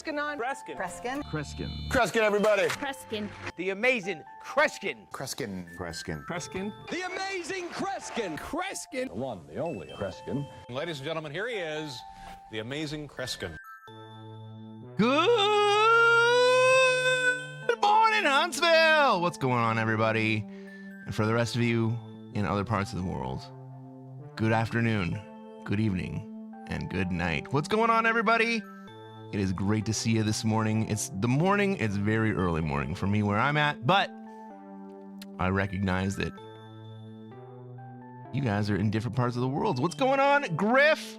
Cresquin. Cresquin. Cresquin. Cresquin, everybody. Cresquin. The amazing Cresquin. Cresquin. Cresquin. Cresquin. The amazing Cresquin. Cresquin. The one, the only Cresquin. Ladies and gentlemen, here he is, the amazing Cresquin. Good morning, Huntsville! What's going on, everybody? And for the rest of you in other parts of the world, good afternoon, good evening, and good night. What's going on, everybody? It is great to see you this morning. It's very early morning for me where I'm at, but I recognize that you guys are in different parts of the world. What's going on, Griff?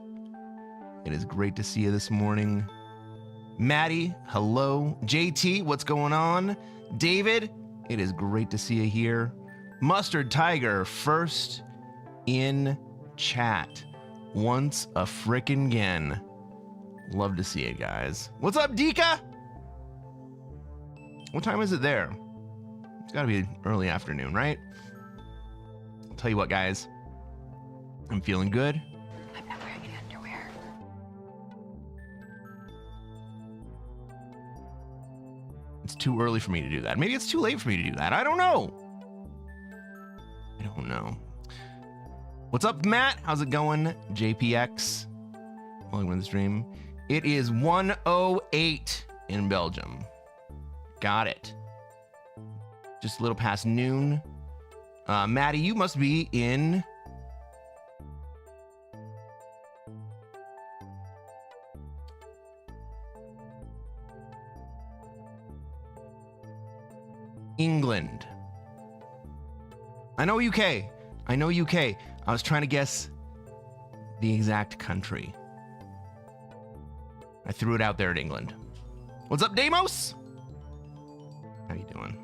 It is great to see you this morning. Maddie, hello. JT, what's going on? David, it is great to see you here. Mustard Tiger, first in chat. Once a frickin' again. Love to see it, guys. What's up, Dika? What time is it there? It's gotta be early afternoon, right? I'll tell you what, guys. I'm feeling good. I'm not wearing any underwear. It's too early for me to do that. Maybe it's too late for me to do that. I don't know. What's up, Matt? How's it going? JPX. Welcome to the stream. It is 1:08 in Belgium. Got it. Just a little past noon. Maddie, you must be in... England. I know UK. I was trying to guess the exact country. I threw it out there at England. What's up, Deimos? How you doing?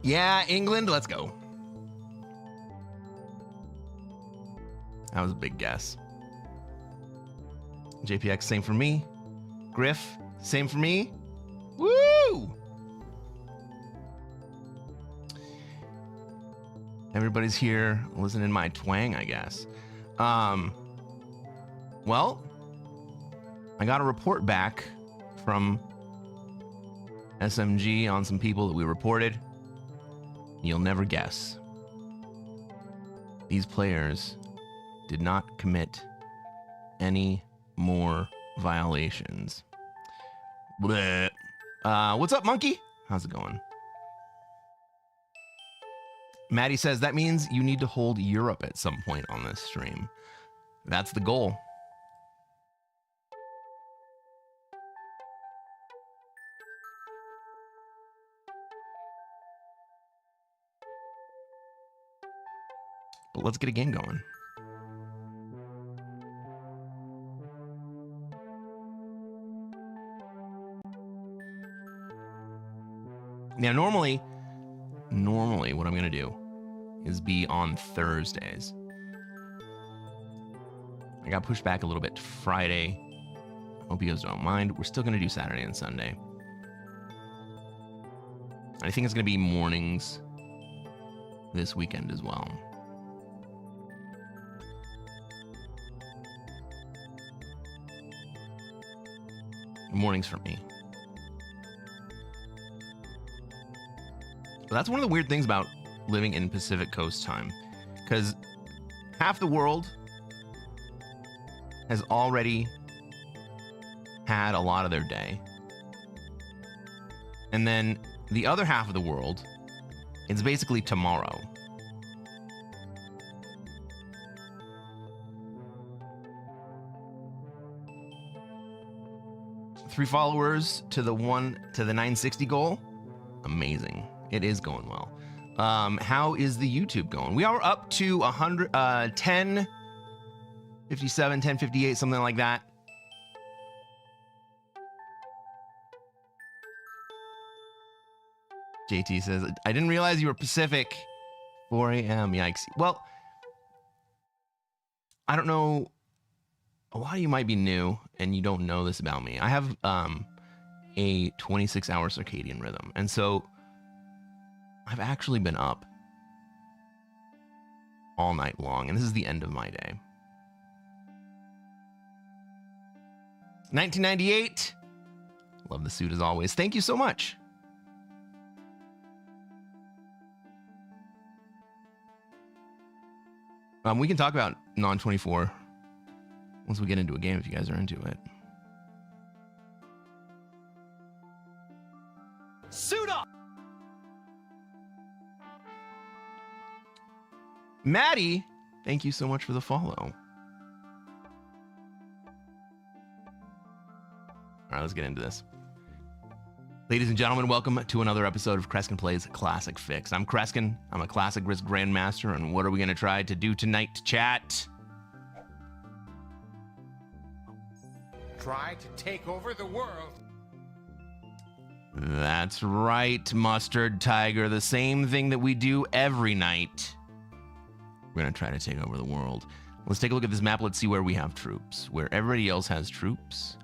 Yeah, England, let's go. That was a big guess. JPX, same for me. Griff, same for me. Woo! Everybody's here listening to my twang, I guess. Well, I got a report back from SMG on some people that we reported. You'll never guess. These players did not commit any more violations. Bleh. What's up, Monkey? How's it going? Maddie says, that means you need to hold Europe at some point on this stream. That's the goal. But let's get a game going. Now, normally what I'm going to do is be on Thursdays. I got pushed back a little bit to Friday. Hope you guys don't mind. We're still going to do Saturday and Sunday. I think it's going to be mornings this weekend as well. Mornings for me. But that's one of the weird things about living in Pacific Coast time, because half the world has already had a lot of their day, and then the other half of the world, it's basically tomorrow. Three followers to the 960 goal. Amazing. It is going well. How is the YouTube going? We are up to 1057, 1058, something like that. JT says, I didn't realize you were Pacific. 4 a.m. Yikes. Well, I don't know. A lot of you might be new and you don't know this about me. I have a 26-hour circadian rhythm. And so I've actually been up all night long, and this is the end of my day. 1998. Love the suit as always. Thank you so much. We can talk about non-24 once we get into a game if you guys are into it. Suit up! Maddie, thank you so much for the follow. All right, let's get into this. Ladies and gentlemen, welcome to another episode of Cresquin Plays Classic Fix. I'm Cresquin. I'm a Classic Risk Grandmaster, and what are we going to try to do tonight, chat? Try to take over the world. That's right, Mustard Tiger. The same thing that we do every night. We're going to try to take over the world. Let's take a look at this map. Let's see where we have troops, where everybody else has troops,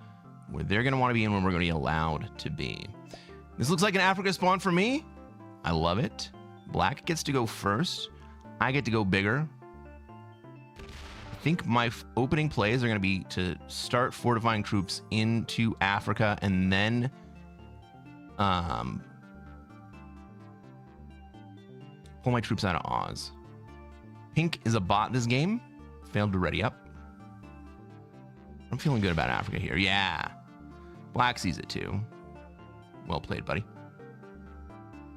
where they're going to want to be and where we're going to be allowed to be. This looks like an Africa spawn for me. I love it. Black gets to go first. I get to go bigger. I think my opening plays are going to be to start fortifying troops into Africa and then pull my troops out of Oz. Pink is a bot this game. Failed to ready up. I'm feeling good about Africa here. Yeah. Black sees it too. Well played, buddy.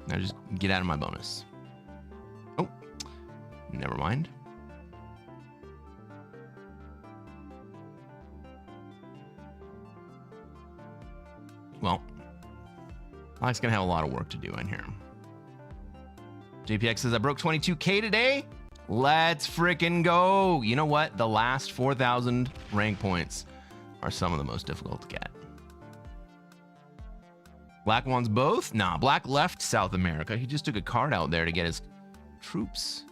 Now just get out of my bonus. Oh, never mind. Well, Black's gonna have a lot of work to do in here. JPX says, I broke 22K today. Let's frickin' go. You know what? The last 4,000 rank points are some of the most difficult to get. Black wants both? Nah, Black left South America. He just took a card out there to get his troops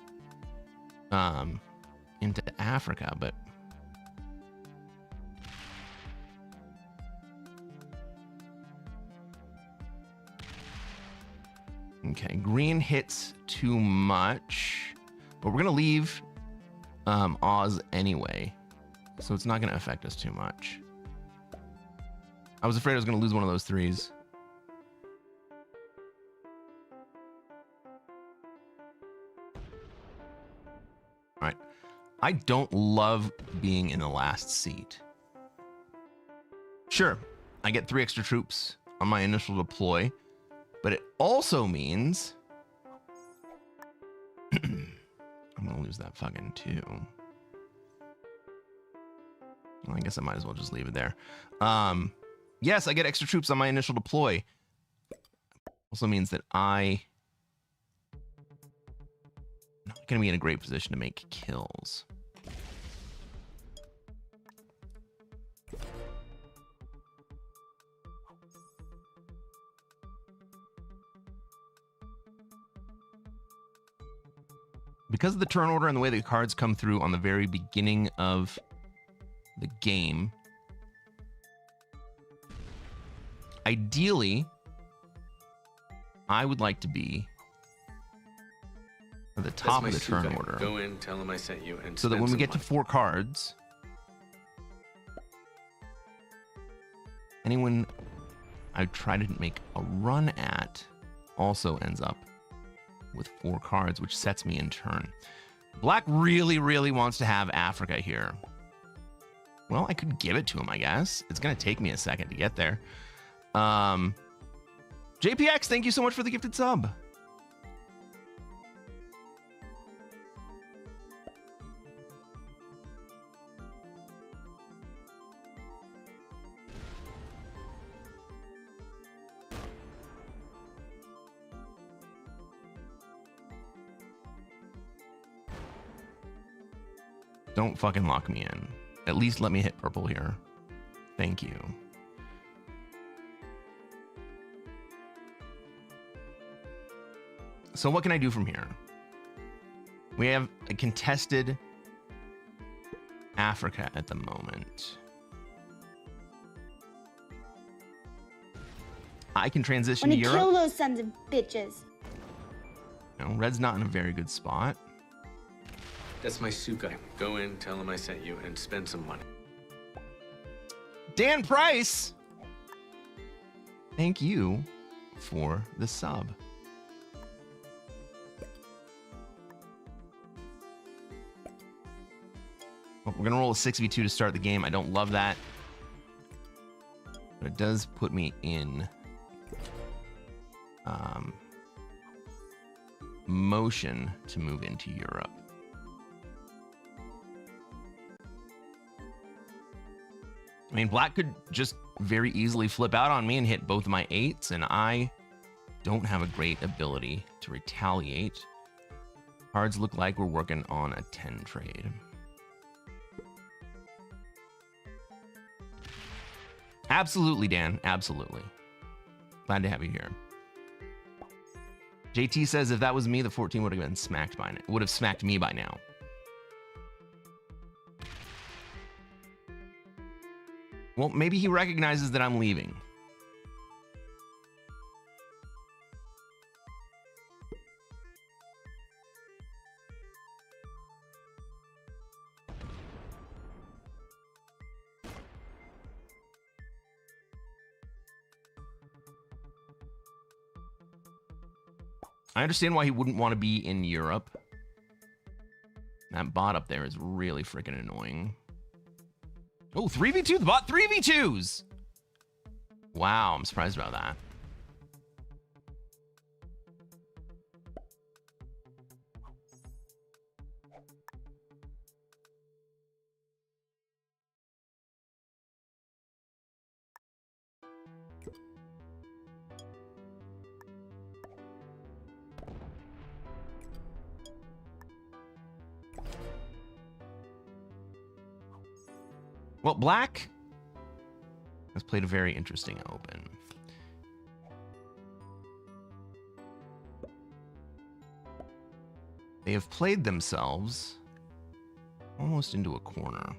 into Africa, but okay, green hits too much, but we're gonna leave Oz anyway, so it's not gonna affect us too much. I was afraid I was gonna lose one of those threes. All right, I don't love being in the last seat. Sure, I get 3 extra troops on my initial deploy, but it also means I'm gonna lose that fucking 2. Well, I guess I might as well just leave it there. Yes, I get extra troops on my initial deploy. Also means that I'm not gonna be in a great position to make kills. Because of the turn order and the way the cards come through on the very beginning of the game, ideally, I would like to be at the top of the turn order. Go in, tell him I sent you, and so that when we get to 4 cards, anyone I try to make a run at also ends up with 4 cards, which sets me in turn. Black really, really wants to have Africa here. Well, I could give it to him, I guess. It's gonna take me a second to get there. JPX, thank you so much for the gifted sub. Don't fucking lock me in. At least let me hit purple here. Thank you. So what can I do from here? We have a contested Africa at the moment. I can transition to Europe. Kill those sons of bitches. No, red's not in a very good spot. That's my suit guy. Go in, tell him I sent you, and spend some money. Dan Price, thank you for the sub. Well, we're going to roll a 6v2 to start the game. I don't love that. But it does put me in motion to move into Europe. I mean, black could just very easily flip out on me and hit both of my 8s, and I don't have a great ability to retaliate. Cards look like we're working on a 10 trade. Absolutely, Dan. Absolutely. Glad to have you here. JT says if that was me, the 14 would have been smacked by now. Would have smacked me by now. Well, maybe he recognizes that I'm leaving. I understand why he wouldn't want to be in Europe. That bot up there is really freaking annoying. Oh, 3v2, the bot 3v2s. Wow, I'm surprised about that. Well, black has played a very interesting open. They have played themselves almost into a corner.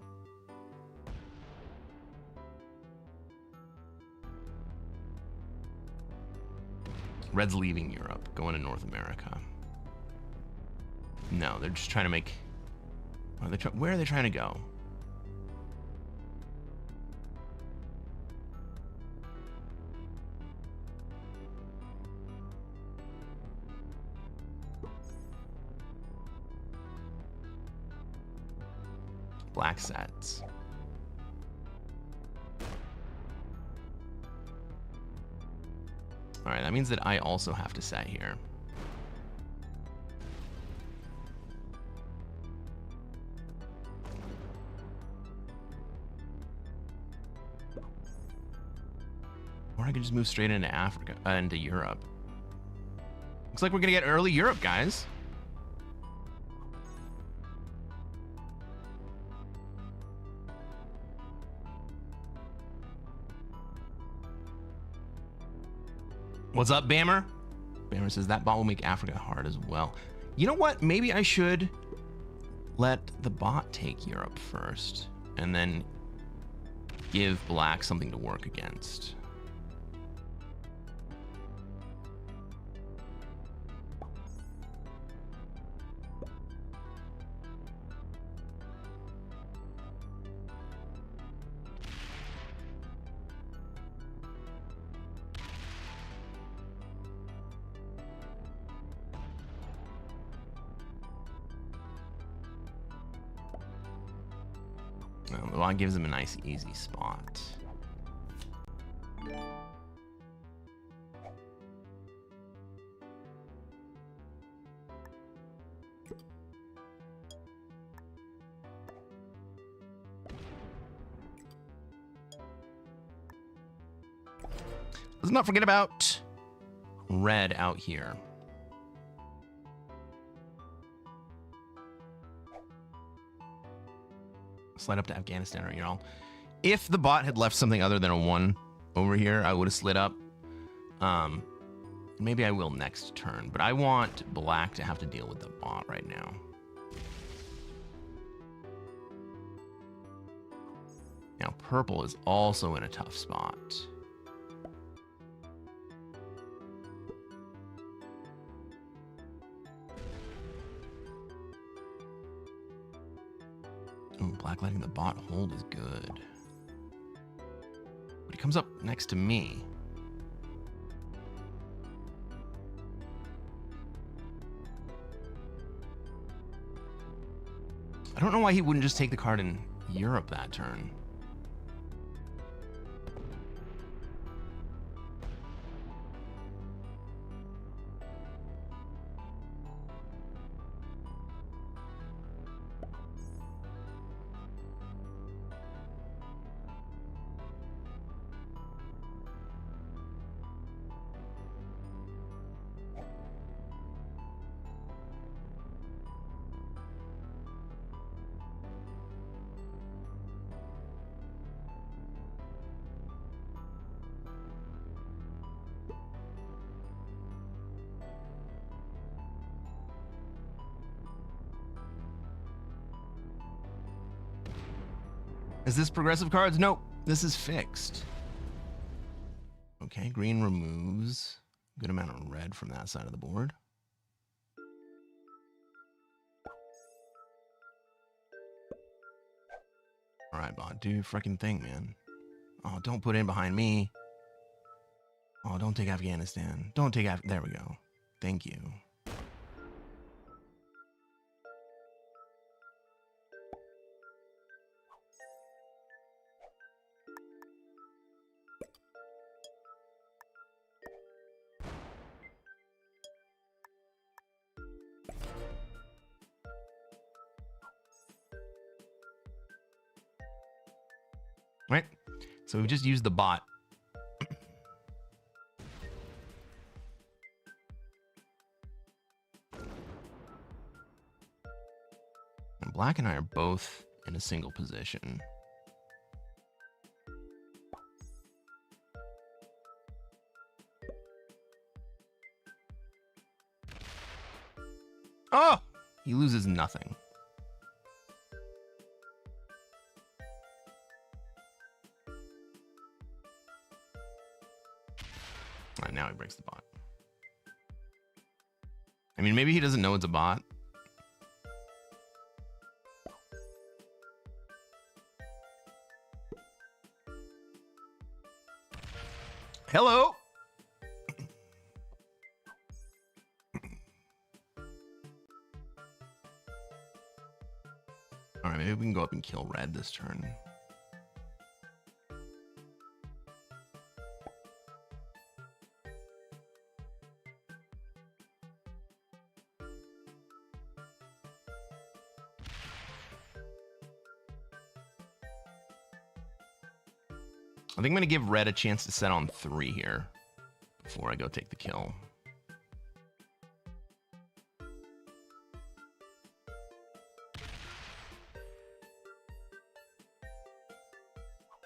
Red's leaving Europe, going to North America. No, they're just trying to make... Where are they trying to go? Black sets. All right, that means that I also have to set here. Or I could just move straight into Africa, into Europe. Looks like we're gonna get early Europe, guys. What's up, Bammer? Bammer says that bot will make Africa hard as well. You know what? Maybe I should let the bot take Europe first and then give black something to work against. Well, it gives him a nice, easy spot. Let's not forget about red out here. Slide up to Afghanistan right, y'all. If the bot had left something other than a 1 over here, I would have slid up. Maybe I will next turn, but I want black to have to deal with the bot right now. Now, purple is also in a tough spot. Ooh, black letting the bot hold is good. comes up next to me. I don't know why he wouldn't just take the card in Europe that turn. Is this progressive cards? Nope, this is fixed. Okay, green removes a good amount of red from that side of the board. All right, bot, do your freaking thing, man. Oh, don't put in behind me. Oh, don't take Afghanistan. Don't take there we go. Thank you. Right, so we've just used the bot. And black and I are both in a single position. Oh, he loses nothing. Right, now he breaks the bot. I mean, maybe he doesn't know it's a bot. Hello. All right, maybe we can go up and kill red this turn. I think I'm going to give red a chance to set on 3 here before I go take the kill.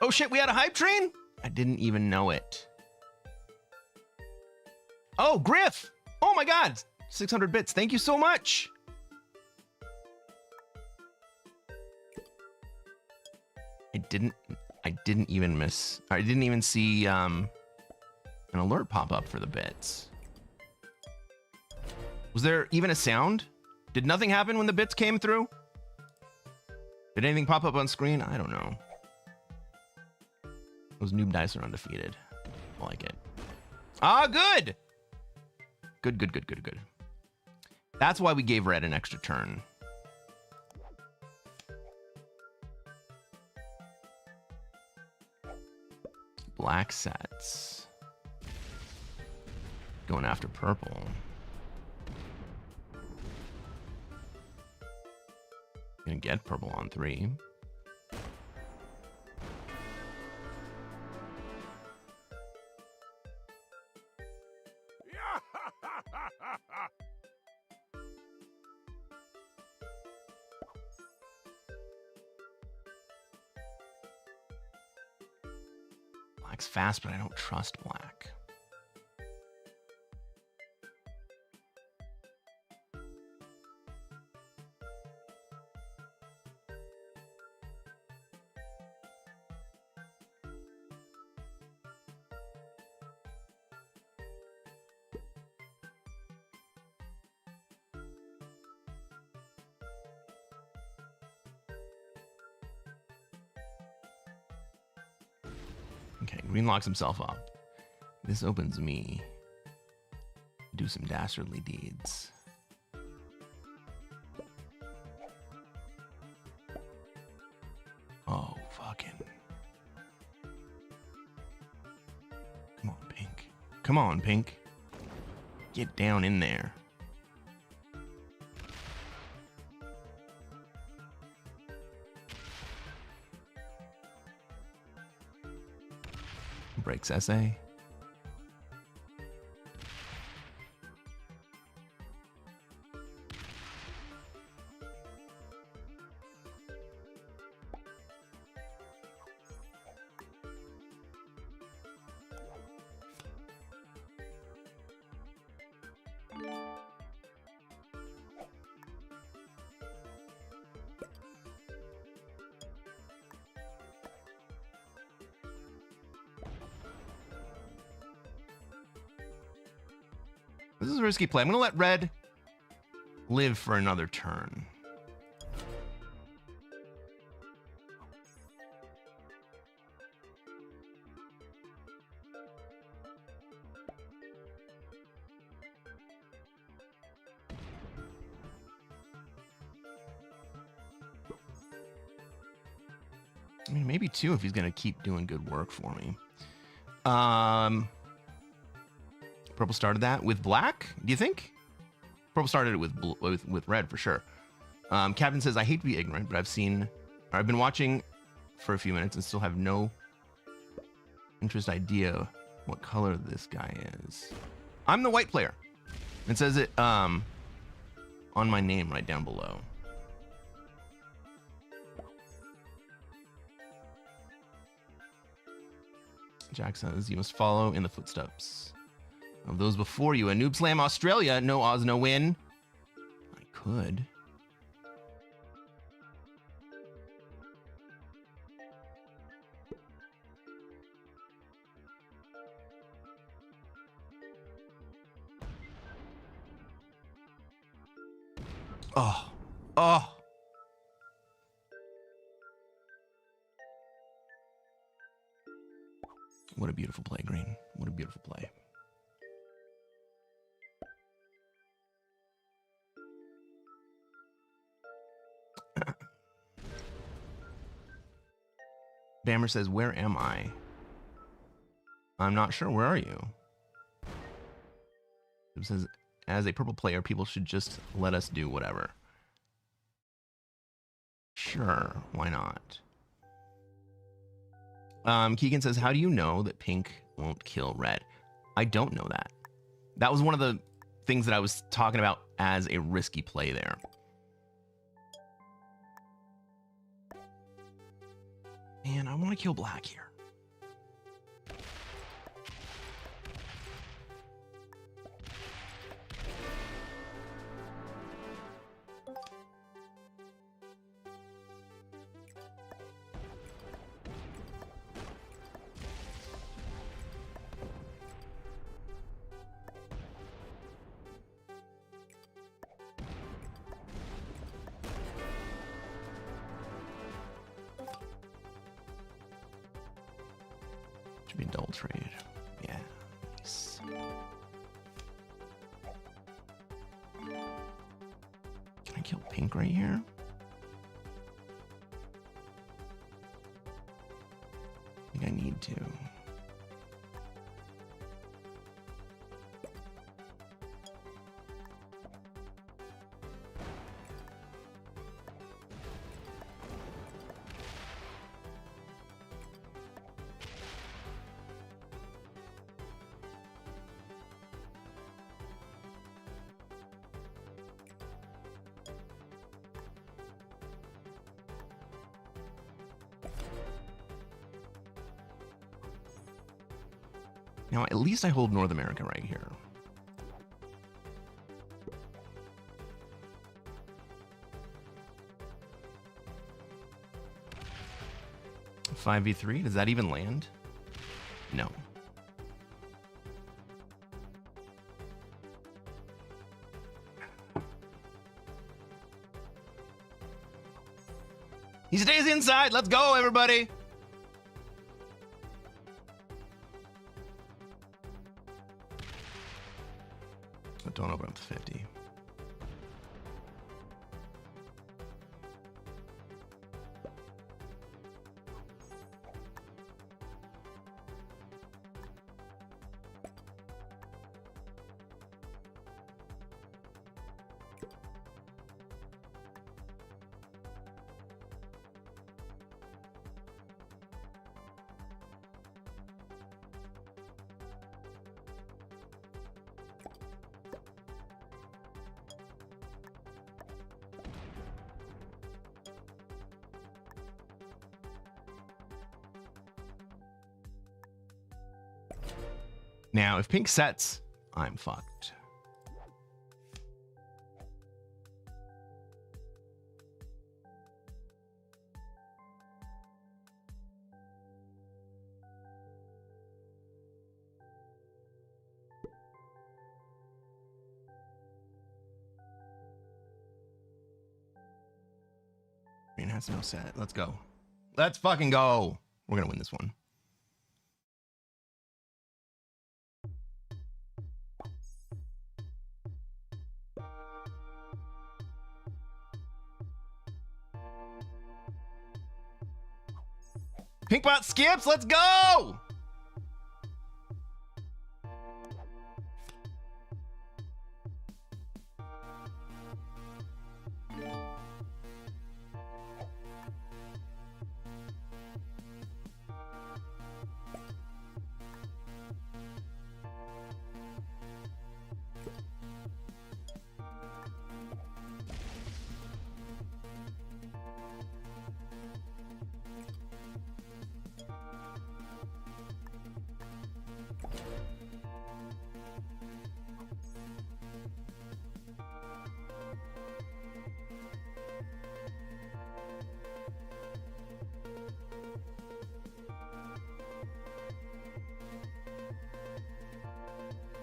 Oh shit, we had a hype train? I didn't even know it. Oh, Griff! Oh my god! 600 bits, thank you so much! I didn't even see an alert pop up for the bits. Was there even a sound? Did nothing happen when the bits came through? Did anything pop up on screen? I don't know. Those noob dice are undefeated. I like it. Ah, good! Good, good, good, good, good. That's why we gave red an extra turn. Black sets. Going after purple. Gonna get purple on 3. Black's fast, but I don't trust black. Okay, green locks himself up. This opens me to do some dastardly deeds. Oh, fucking. Come on, Pink. Come on, Pink. Get down in there. Breaks essay. This is a risky play. I'm going to let red live for another turn. I mean, maybe two if he's going to keep doing good work for me. Purple started that with black, do you think? Purple started it with red for sure. Captain says, I hate to be ignorant, but I've been watching for a few minutes and still have no idea what color this guy is. I'm the white player. It says it on my name right down below. Jack says, you must follow in the footsteps of those before you. A Noob Slam Australia, no Oz, no win. I could. Oh. What a beautiful play, Green. What a beautiful play. Bammer says, where am I? I'm not sure. Where are you? It says, as a purple player, people should just let us do whatever. Sure, why not? Keegan says, how do you know that pink won't kill red? I don't know that. That was one of the things that I was talking about as a risky play there. Man, I want to kill black here. Should be a double trade. Yeah. Nice. Can I kill pink right here? I think I need to. Now, at least I hold North America right here. Five v3. Does that even land? No. He stays inside. Let's go, everybody. don't open up the 50. Now, if pink sets, I'm fucked. Green has no set. Let's go. Let's fucking go. We're gonna win this one. Pinkbot skips, let's go!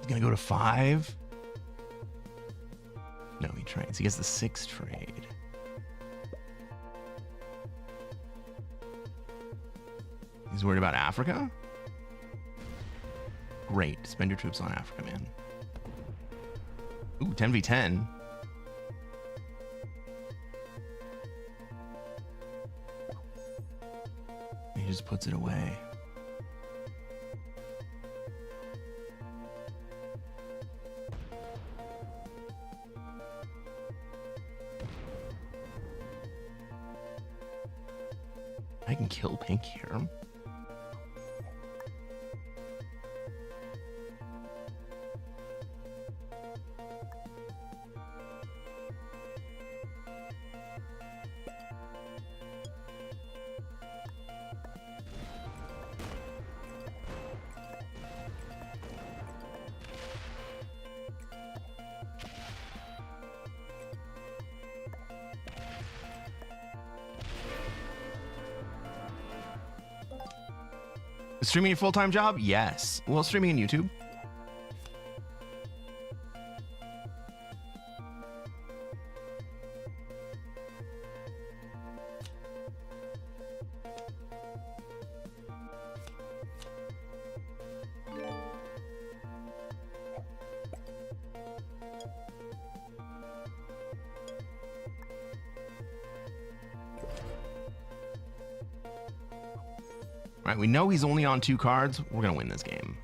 Gonna go to 5. No, he trades. He gets the 6 trade. He's worried about Africa? Great. Spend your troops on Africa, man. Ooh, 10v10. He just puts it away. I can kill pink here. Is streaming a full-time job? Yes. Well, streaming on YouTube. Right, we know he's only on 2 cards. We're gonna win this game.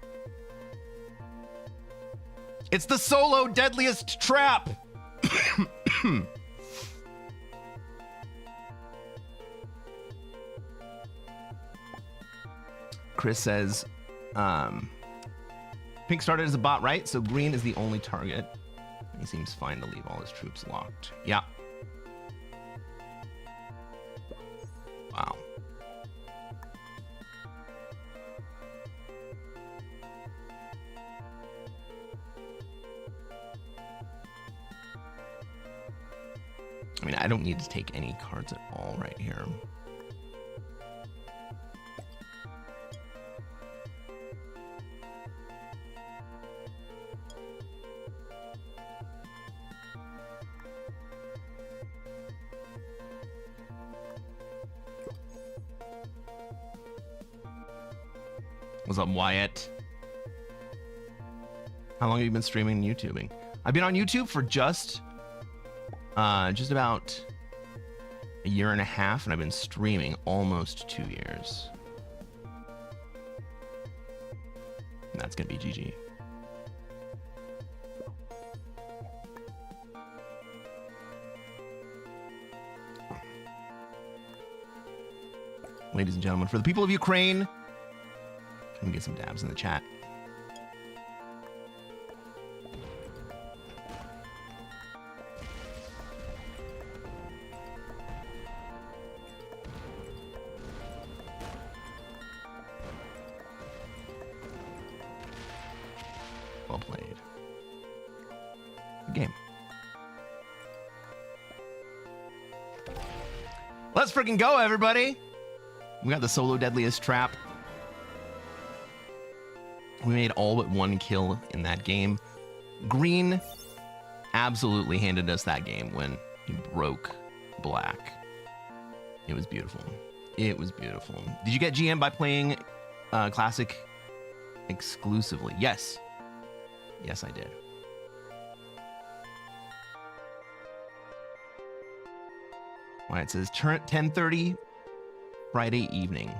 It's the solo deadliest trap. Chris says, pink started as a bot, right? So green is the only target. He seems fine to leave all his troops locked. Yeah. Wow. I mean, I don't need to take any cards at all right here. What's up, Wyatt? How long have you been streaming and YouTubing? I've been on YouTube for just about a year and a half, and I've been streaming almost 2 years. And that's gonna be GG. Ladies and gentlemen, for the people of Ukraine, can we get some dabs in the chat? Well played. Good game. Let's freaking go, everybody! We got the solo deadliest trap. We made all but one kill in that game. Green absolutely handed us that game when he broke black. It was beautiful. It was beautiful. Did you get GM by playing Classic exclusively? Yes. Yes, I did. All right, it says 10:30 Friday evening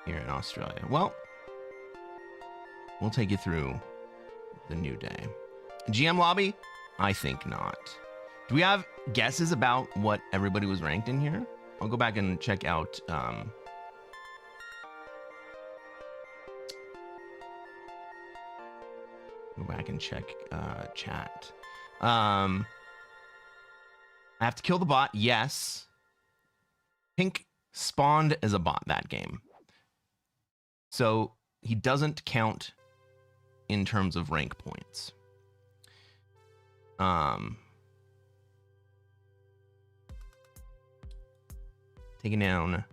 here in Australia. Well, we'll take you through the new day. GM lobby? I think not. Do we have guesses about what everybody was ranked in here? I'll go back and check out chat. I have to kill the bot. Yes. Pink spawned as a bot that game. So he doesn't count in terms of rank points. Taking down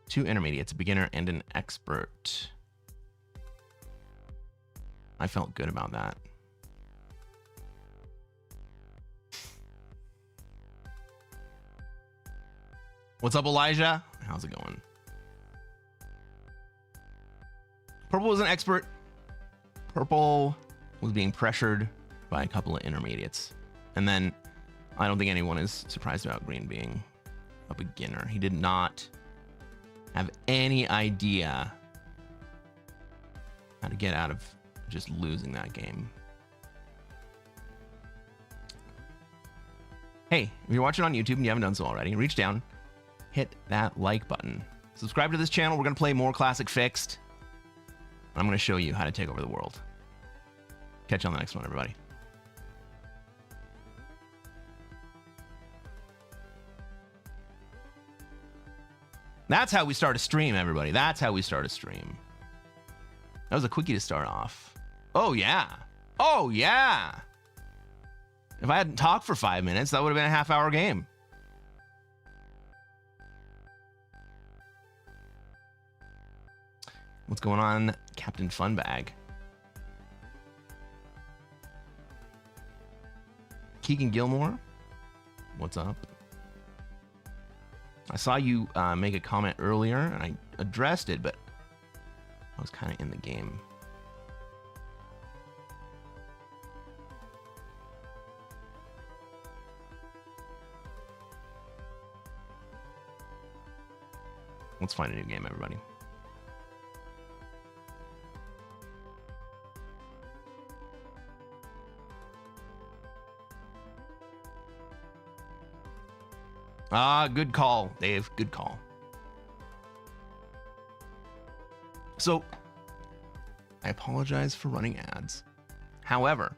2 intermediates, a beginner and an expert. I felt good about that. What's up, Elijah? How's it going? Purple was an expert. Purple was being pressured by a couple of intermediates. And then I don't think anyone is surprised about Green being a beginner. He did not have any idea how to get out of just losing that game. Hey, if you're watching on YouTube and you haven't done so already, reach down, hit that like button. Subscribe to this channel. We're going to play more Classic Fixed. I'm going to show you how to take over the world. Catch you on the next one, everybody. That's how we start a stream, everybody. That's how we start a stream. That was a quickie to start off. Oh, yeah. Oh, yeah. If I hadn't talked for 5 minutes, that would have been a half-hour game. What's going on, Captain Funbag? Keegan Gilmore, what's up? I saw you make a comment earlier, and I addressed it, but I was kind of in the game. Let's find a new game, everybody. Good call, Dave. Good call. So, I apologize for running ads. However,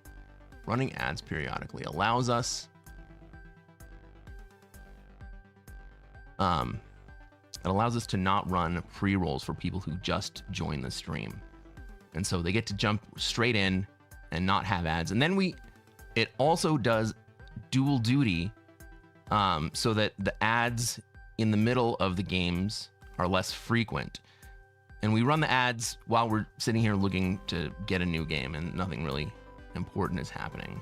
running ads periodically allows us to not run pre-rolls for people who just join the stream. And so they get to jump straight in and not have ads. And then it also does dual duty so that the ads in the middle of the games are less frequent. And we run the ads while we're sitting here looking to get a new game and nothing really important is happening.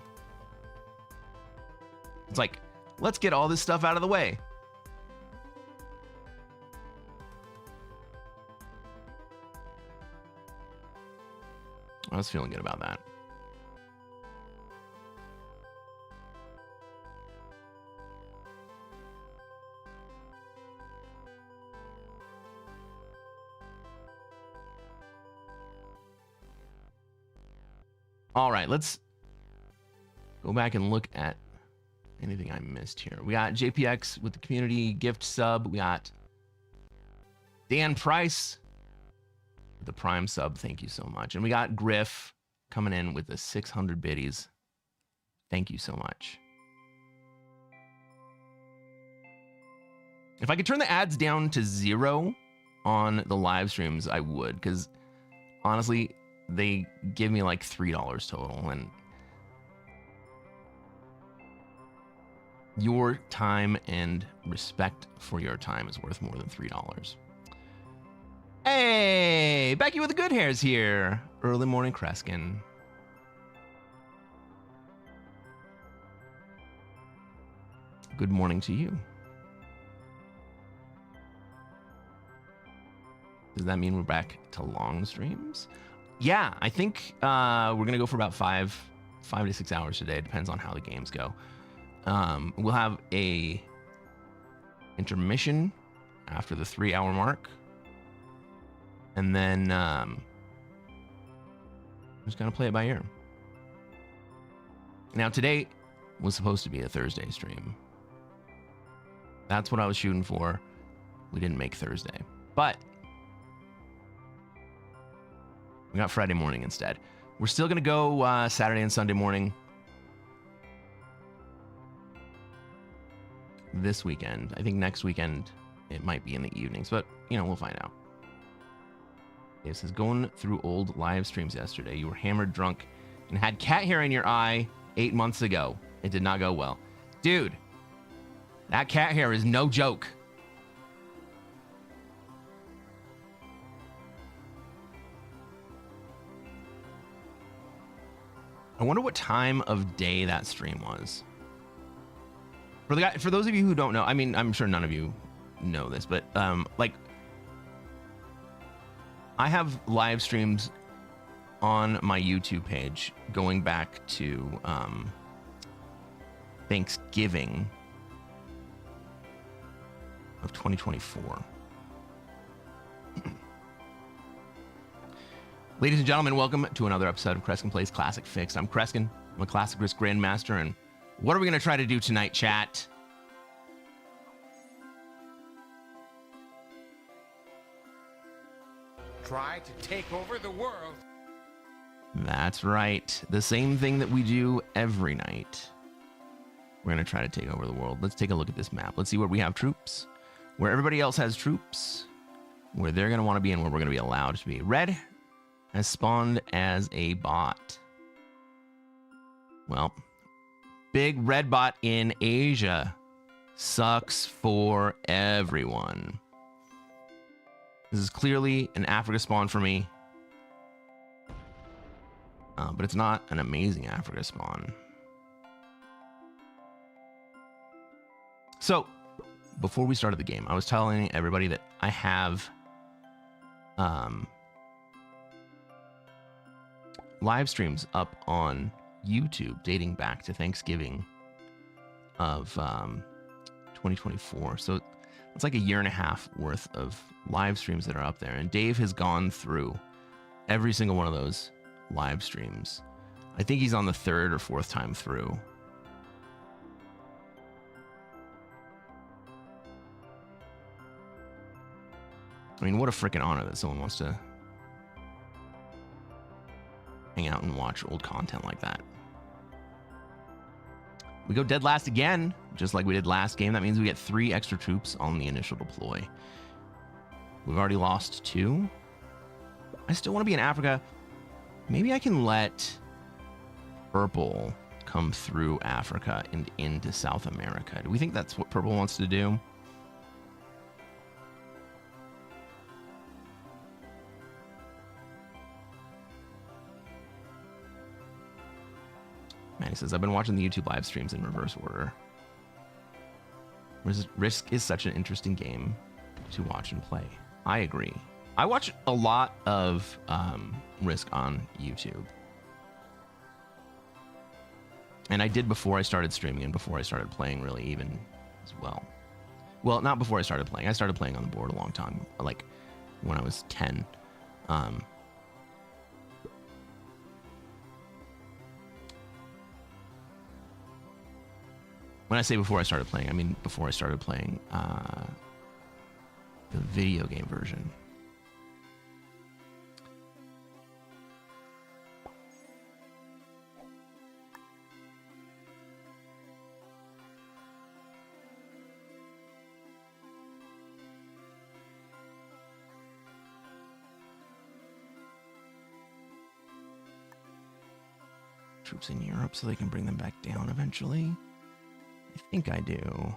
It's like, let's get all this stuff out of the way. I was feeling good about that. All right, let's go back and look at anything I missed here. We got JPX with the community gift sub. We got Dan Price with the Prime sub. Thank you so much. And we got Griff coming in with the 600 biddies. Thank you so much. If I could turn the ads down to 0 on the live streams, I would, because honestly, they give me like $3 total, and your time and respect for your time is worth more than $3. Hey, Becky with the good hairs here. Early morning Cresquin. Good morning to you. Does that mean we're back to long streams? Yeah, I think we're gonna go for about 5 to 6 hours today. It depends on how the games go. We'll have a intermission after the 3-hour mark, and then I'm just gonna play it by ear. Now today was supposed to be a Thursday stream. That's what I was shooting for. We didn't make Thursday, but we got Friday morning instead. We're still gonna go Saturday and Sunday morning this weekend. I think next weekend it might be in the evenings, but you know, we'll find out. It says, going through old live streams yesterday, you were hammered drunk and had cat hair in your eye 8 months ago. It did not go well. Dude, that cat hair is no joke. I wonder what time of day that stream was. For those of you who don't know, I mean, I'm sure none of you know this, but like, I have live streams on my YouTube page going back to Thanksgiving of 2024. Ladies and gentlemen, welcome to another episode of Cresquin Plays Classic Fixed. I'm Cresquin. I'm a Classic Risk Grandmaster, and what are we going to try to do tonight, chat? Try to take over the world. That's right. The same thing that we do every night. We're going to try to take over the world. Let's take a look at this map. Let's see where we have troops, where everybody else has troops, where they're going to want to be, and where we're going to be allowed to be. Red has spawned as a bot. Well, big red bot in Asia sucks for everyone. This is clearly an Africa spawn for me. But it's not an amazing Africa spawn. So, before we started the game, I was telling everybody that I have live streams up on YouTube dating back to Thanksgiving of 2024. So it's like a year and a half worth of live streams that are up there. And Dave has gone through every single one of those live streams. I think he's on the 3rd or 4th time through. I mean, what a freaking honor that someone wants to hang out and watch old content like that. We go dead last again, just like we did last game. That means we get 3 extra troops on the initial deploy. We've already lost 2. I still want to be in Africa. Maybe I can let Purple come through Africa and into South America. Do we think that's what Purple wants to do? Manny says, I've been watching the YouTube live streams in reverse order. Risk is such an interesting game to watch and play. I agree. I watch a lot of Risk on YouTube. And I did before I started streaming and before I started playing really even as well. Well, not before I started playing. I started playing on the board a long time, like when I was 10. When I say before I started playing, I mean before I started playing the video game version. Troops in Europe so they can bring them back down eventually. I think I do.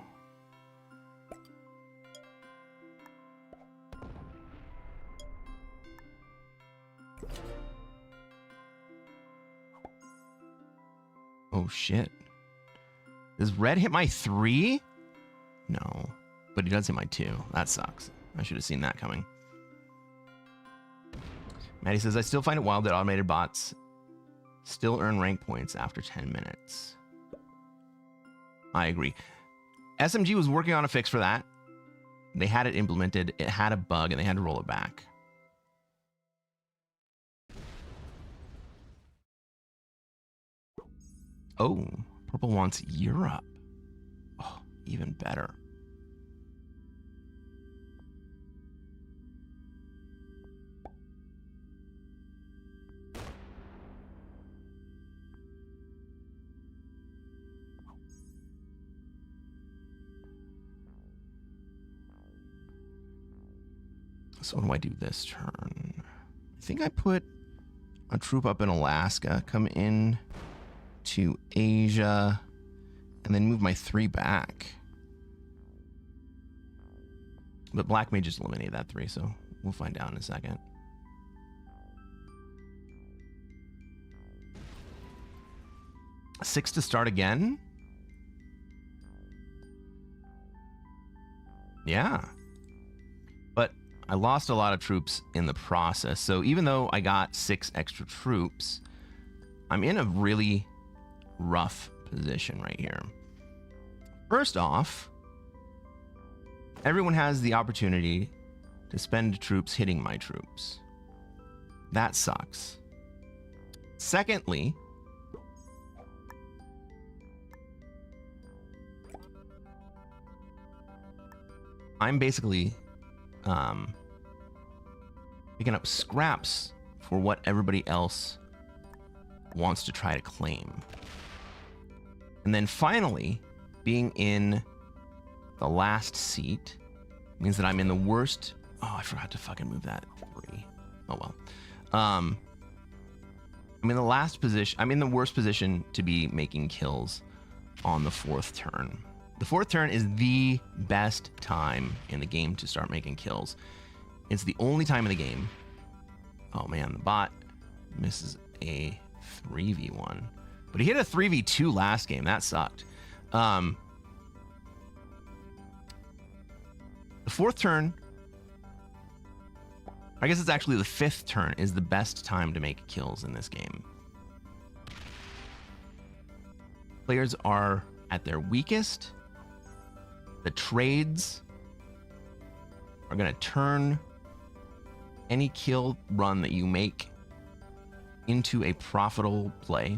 Oh shit. Does red hit my 3? No. But he does hit my 2. That sucks. I should have seen that coming. Maddie says, I still find it wild that automated bots still earn rank points after 10 minutes. I agree. SMG was working on a fix for that. They had it implemented. It had a bug, and they had to roll it back. Oh, purple wants Europe. Oh, even better. So what do I do this turn? I think I put a troop up in Alaska, come in to Asia, and then move my 3 back. But black may just eliminate that 3, so we'll find out in a second. Six to start again? Yeah. But I lost a lot of troops in the process. So even though I got 6 extra troops, I'm in a really rough position right here. First off, everyone has the opportunity to spend troops hitting my troops. That sucks. Secondly, I'm basically picking up scraps for what everybody else wants to try to claim. And then finally, being in the last seat means that I'm in the worst. Oh, I forgot to fucking move that 3. Oh well. I'm in the last position. I'm in the worst position to be making kills on the 4th turn. The 4th turn is the best time in the game to start making kills. It's the only time in the game. Oh man, the bot misses a 3v1. But he hit a 3v2 last game. That sucked. The 4th turn, I guess it's actually the 5th turn, is the best time to make kills in this game. Players are at their weakest. The trades are going to turn any kill run that you make into a profitable play.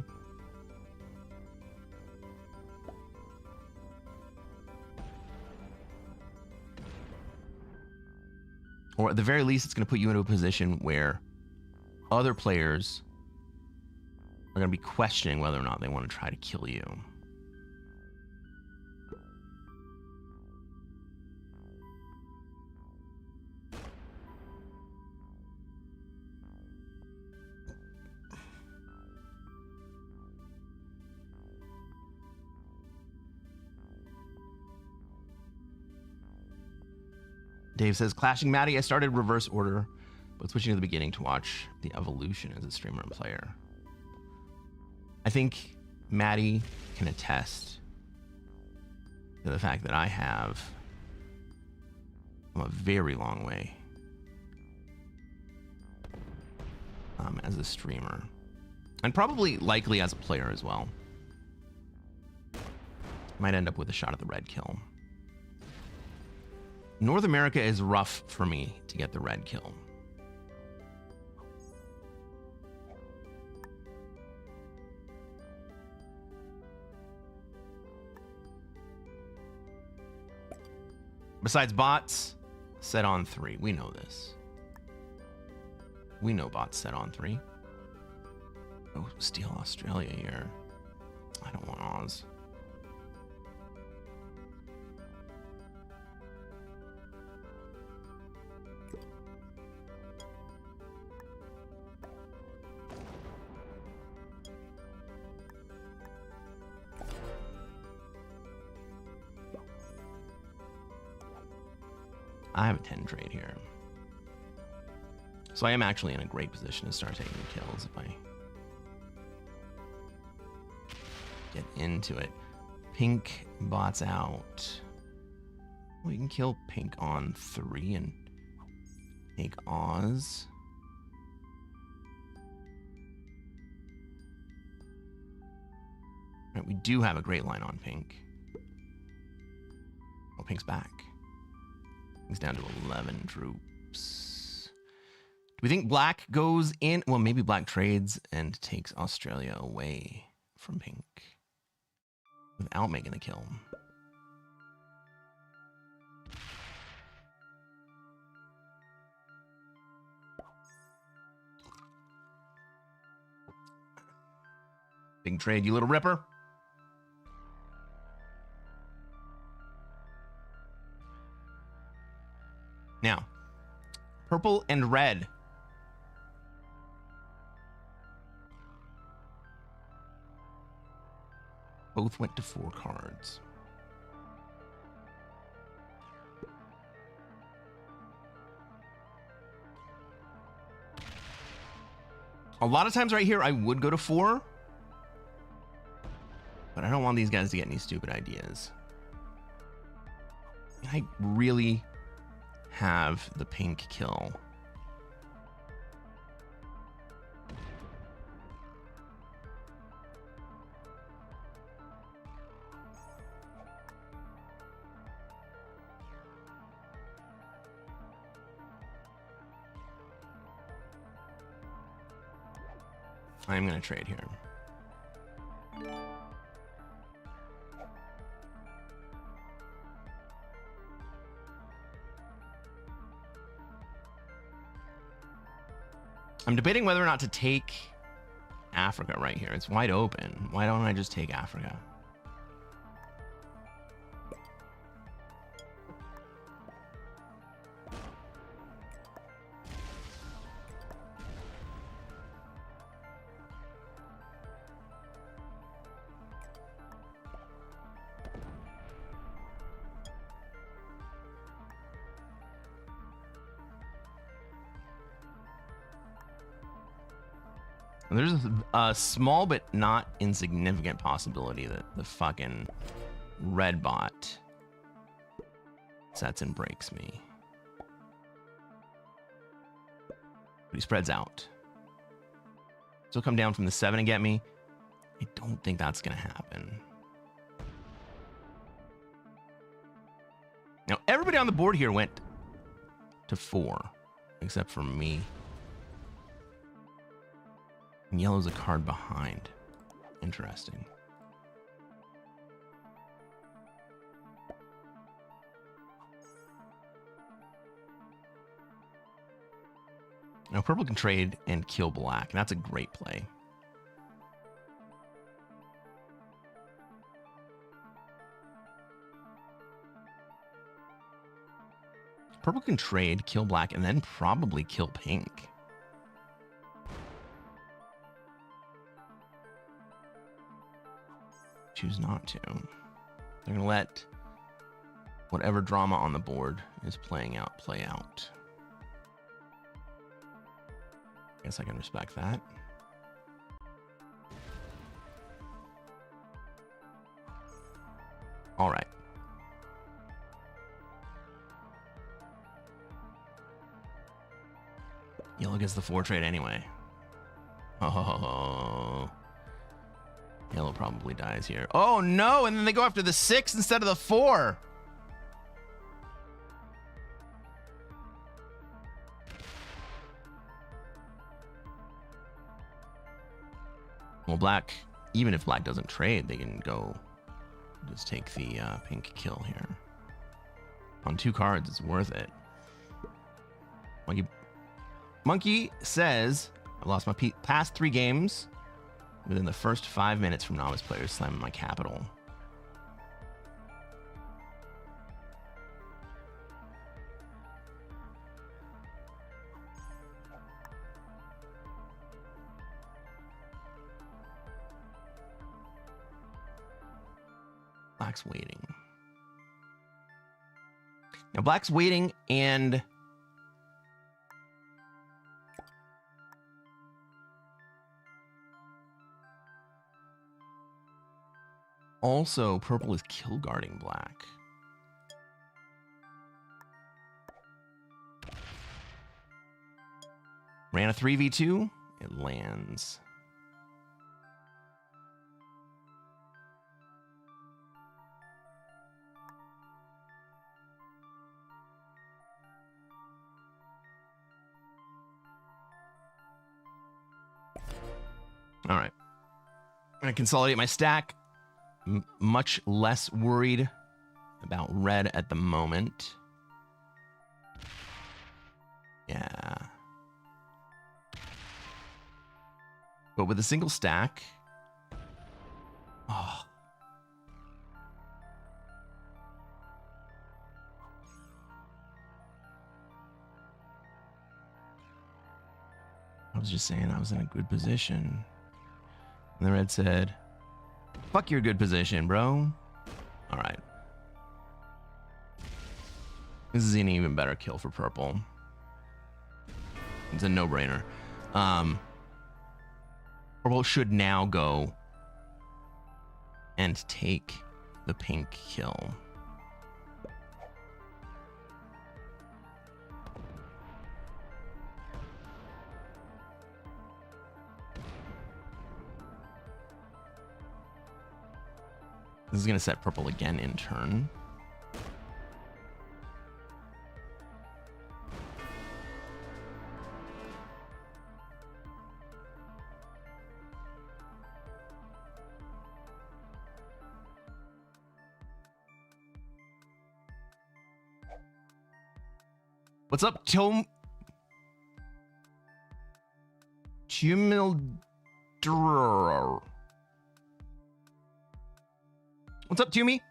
Or at the very least, it's going to put you into a position where other players are going to be questioning whether or not they want to try to kill you. Dave says, clashing Maddie, I started reverse order, but switching to the beginning to watch the evolution as a streamer and player. I think Maddie can attest to the fact that I have come a very long way as a streamer, and probably likely as a player as well. Might end up with a shot at the red kill. North America is rough for me to get the red kill. Besides bots, set on 3. We know this. We know bots set on 3. Oh, steal Australia here. I don't want Oz. I have a 10 trade here. So I am actually in a great position to start taking kills if I get into it. Pink bots out. We can kill pink on 3 and take Oz. Right, we do have a great line on pink. Oh, pink's back. He's down to 11 troops. Do we think black goes in? Well, maybe black trades and takes Australia away from pink without making a kill. Big trade, you little ripper. Now, purple and red. Both went to 4 cards. A lot of times right here, I would go to 4. But I don't want these guys to get any stupid ideas. I really have the pink kill. I'm going to trade here. I'm debating whether or not to take Africa right here. It's wide open. Why don't I just take Africa? There's a small but not insignificant possibility that the fucking red bot sets and breaks me. But he spreads out. So he'll come down from the 7 and get me. I don't think that's going to happen. Now, everybody on the board here went to 4, except for me. And yellow's a card behind. Interesting. Now, purple can trade and kill black. That's a great play. Purple can trade, kill black, and then probably kill pink. Choose not to. They're going to let whatever drama on the board is playing out play out. Guess I can respect that. All right. Yellow gets the 4 trade anyway. Oh. Yellow probably dies here. Oh no, and then they go after the 6 instead of the 4. Well, black, even if black doesn't trade, they can go just take the pink kill here. On 2 cards, it's worth it. Monkey says, I've lost my past 3 games within the first 5 minutes from novice players slamming my capital. Black's waiting. Now, Black's waiting and also purple is kill guarding Black. Ran a 3v2. It lands. All right. I'm going to consolidate my stack. Much less worried about red at the moment. Yeah. But with a single stack... Oh. I was just saying I was in a good position. And the red said, fuck your good position, bro. All right. This is an even better kill for purple. It's a no-brainer. Purple should now go and take the pink kill. This is going to set purple again in turn. What's up, Tumildrer? What's up, Tumi?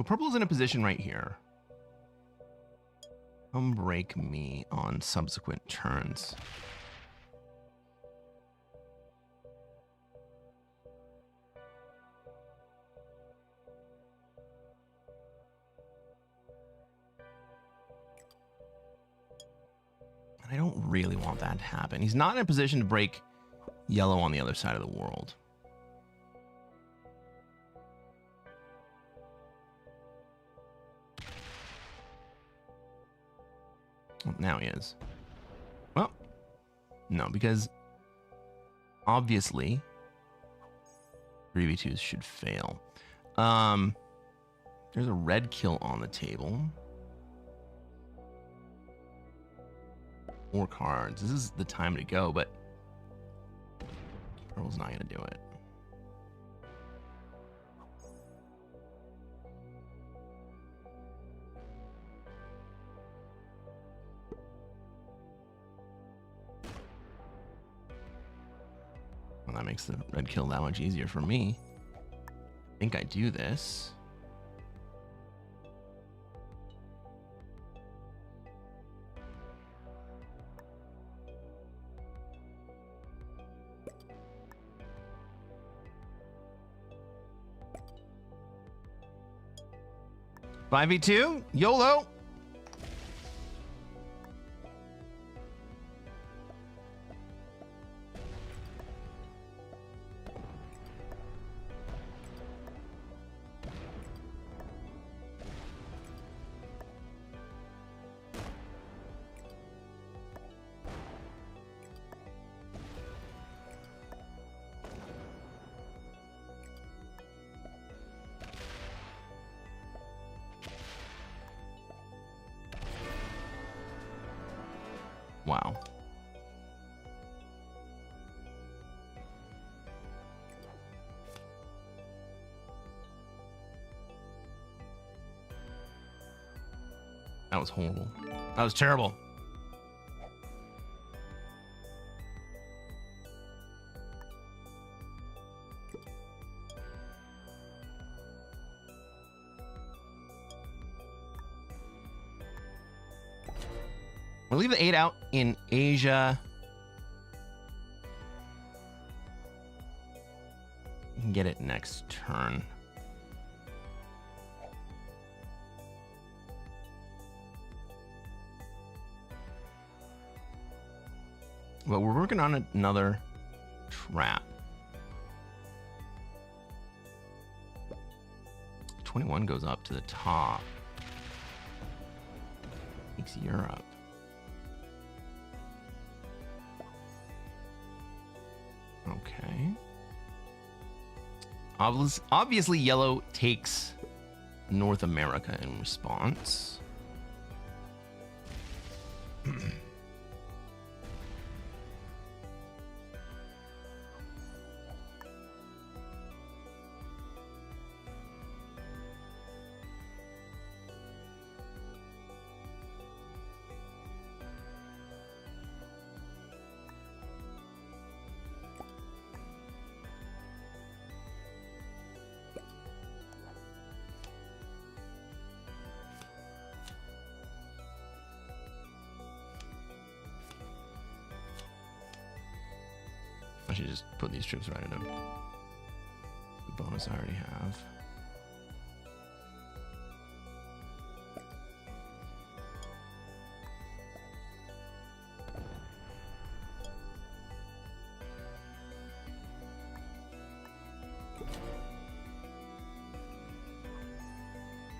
So purple's in a position right here. Come break me on subsequent turns. And I don't really want that to happen. He's not in a position to break yellow on the other side of the world. Well, now he is. Well, no, because obviously 3v2s should fail. There's a red kill on the table. 4 cards. This is the time to go, but purple's not going to do it. Well, that makes the red kill that much easier for me. I think I do this. $5v2, YOLO. Wow. That was horrible. That was terrible. We'll leave the 8 out in Asia. We can get it next turn. Well, we're working on another trap. 21 goes up to the top. Takes Europe. Okay. Obviously, yellow takes North America in response. I should just put these troops right into the bonus I already have.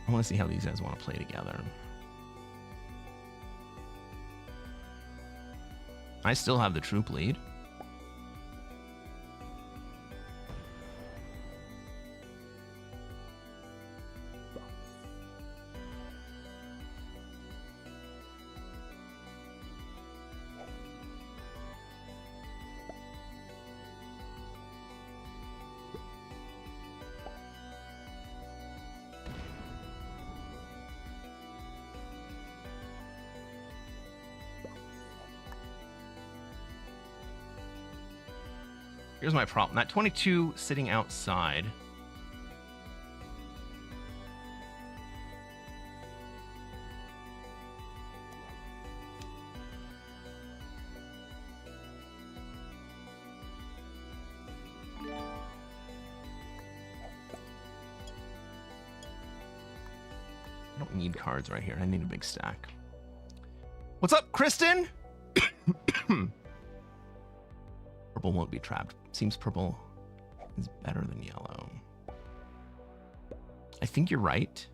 I want to see how these guys want to play together. I still have the troop lead. Here's my problem. That 22 sitting outside. I don't need cards right here. I need a big stack. What's up, Kristen? Purple won't be trapped. Seems purple is better than yellow. I think you're right.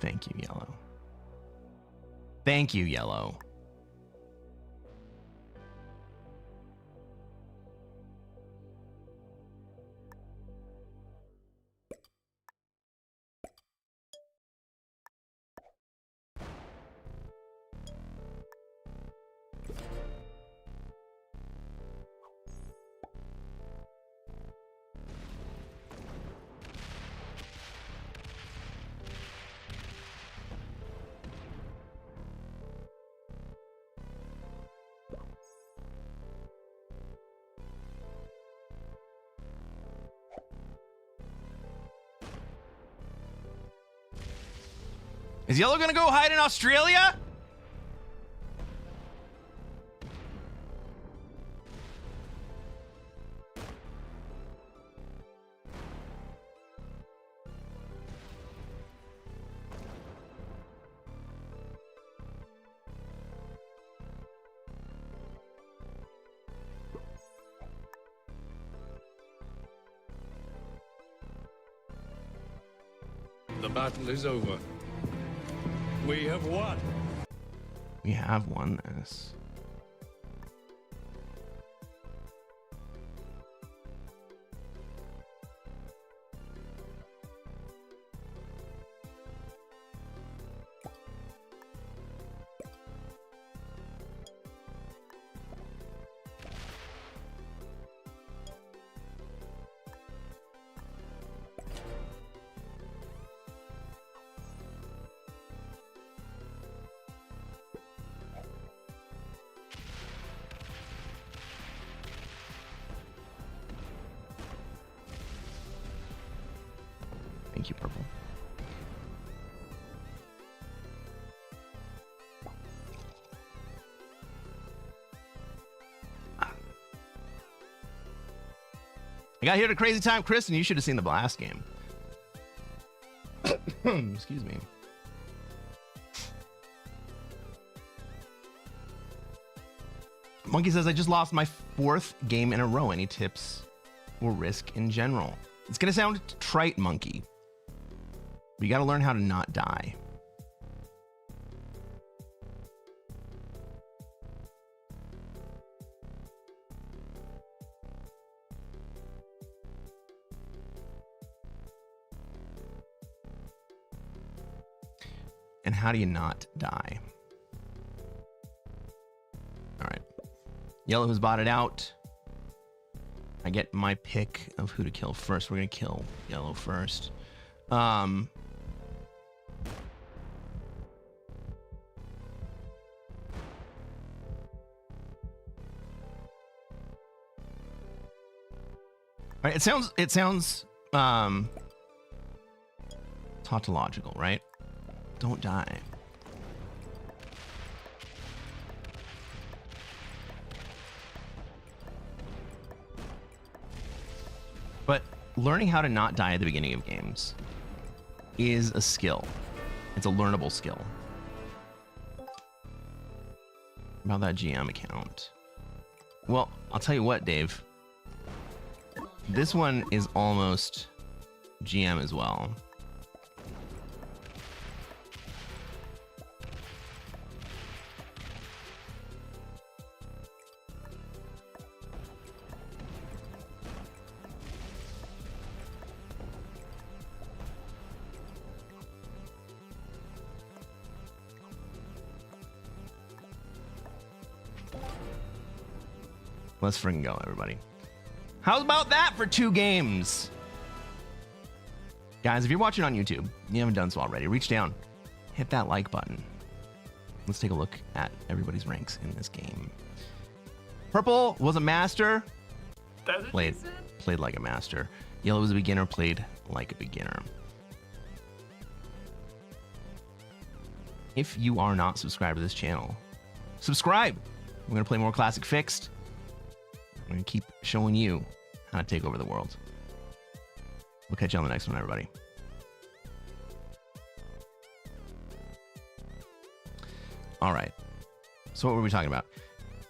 Thank you, yellow. Thank you, yellow. Is yellow gonna go hide in Australia? The battle is over. We have won. We have won this. Thank you, Purple. I got here at a crazy time, Chris, and you should have seen the blast game. Excuse me. Monkey says, I just lost my 4th game in a row. Any tips or risk in general? It's going to sound trite, Monkey. But you got to learn how to not die. And how do you not die? All right. Yellow has botted out. I get my pick of who to kill first. We're going to kill Yellow first. All right, it sounds tautological, right? Don't die. But learning how to not die at the beginning of games is a skill. It's a learnable skill. About that GM account. Well, I'll tell you what, Dave. This one is almost GM as well. Let's freaking go, everybody. How about that for 2 games? Guys, if you're watching on YouTube, you haven't done so already, reach down, hit that like button. Let's take a look at everybody's ranks in this game. Purple was a master. Played like a master. Yellow was a beginner, played like a beginner. If you are not subscribed to this channel, subscribe. We're going to play more Classic Fixed. We're going to keep showing you how to take over the world. We'll catch you on the next one, everybody. All right. So what were we talking about?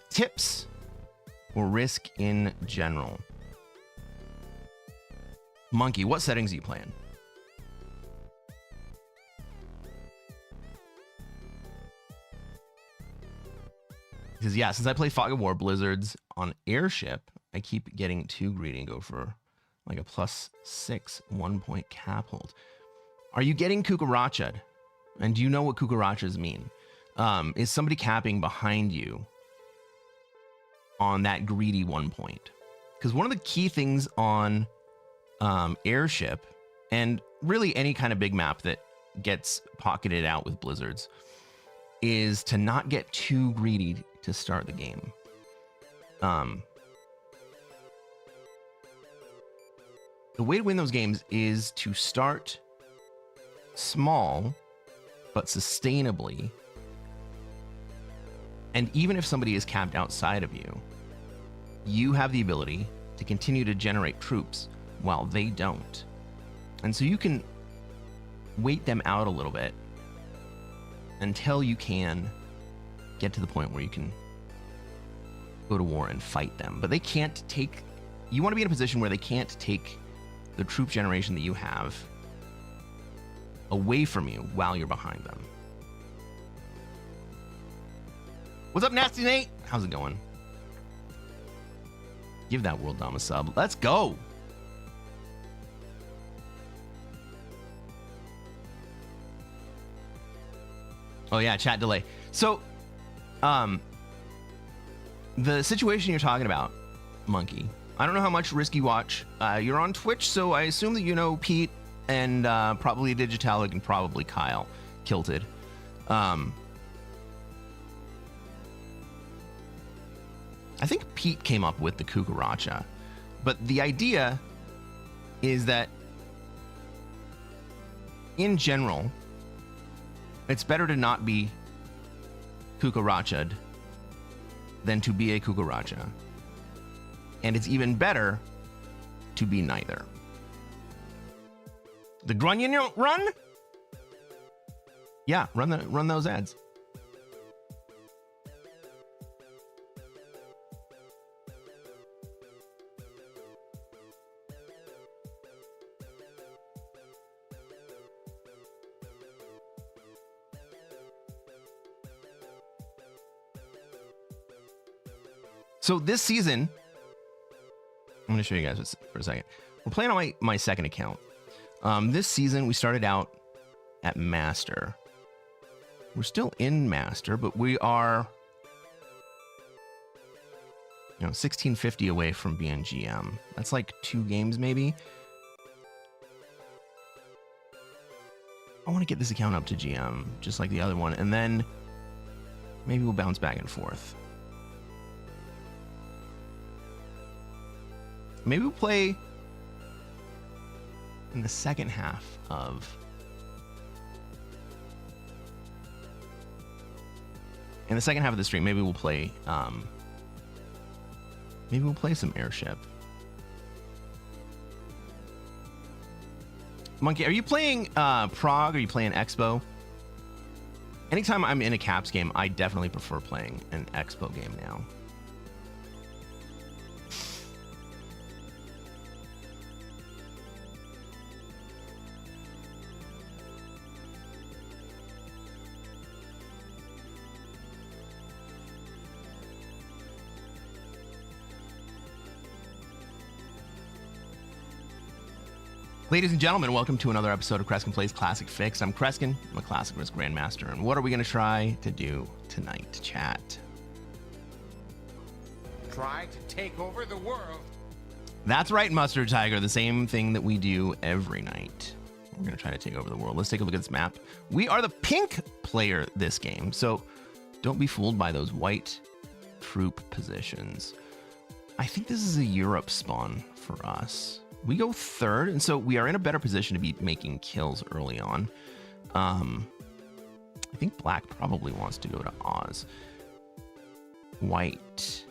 Tips or risk in general. Monkey, what settings are you playing? He says, yeah, since I play Fog of War Blizzards on Airship, I keep getting too greedy and go for like a +6 1-point cap hold. Are you getting cucaracha'd? And do you know what cucarachas mean? Is somebody capping behind you on that greedy 1 point? Because one of the key things on Airship, and really any kind of big map that gets pocketed out with Blizzards, is to not get too greedy to start the game. The way to win those games is to start small, but sustainably. And even if somebody is capped outside of you, you have the ability to continue to generate troops while they don't. And so you can wait them out a little bit until you can get to the point where you can go to war and fight them. But they can't take... You want to be in a position where they can't take the troop generation that you have away from you while you're behind them. What's up, Nasty Nate? How's it going? Give that World Dom a sub. Let's go. Oh yeah, chat delay. So, the situation you're talking about, Monkey. I don't know how much Risky Watch. You're on Twitch, so I assume that you know Pete and probably Digitalic and probably Kyle Kilted. I think Pete came up with the Cucaracha, but the idea is that in general, it's better to not be cucaracha'd than to be a cucaracha. And it's even better to be neither. The Grunion run? Yeah, run those ads. So this season, I'm going to show you guys this for a second. We're playing on my second account. This season, we started out at Master. We're still in Master, but we are, 1650 away from being GM. That's like 2 games, maybe. I want to get this account up to GM, just like the other one, and then maybe we'll bounce back and forth. Maybe we'll play in the second half of... In the second half of the stream, maybe we'll play... maybe we'll play some Airship. Monkey, are you playing Prague? Or are you playing Expo? Anytime I'm in a Caps game, I definitely prefer playing an Expo game now. Ladies and gentlemen, welcome to another episode of Cresquin Plays Classic Fixed. I'm Cresquin, I'm a Classic Risk Grandmaster, and what are we going to try to do tonight, chat? Try to take over the world. That's right, Mustard Tiger, the same thing that we do every night. We're going to try to take over the world. Let's take a look at this map. We are the pink player this game, so don't be fooled by those white troop positions. I think this is a Europe spawn for us. We go third, and so we are in a better position to be making kills early on. I think black probably wants to go to Oz. White.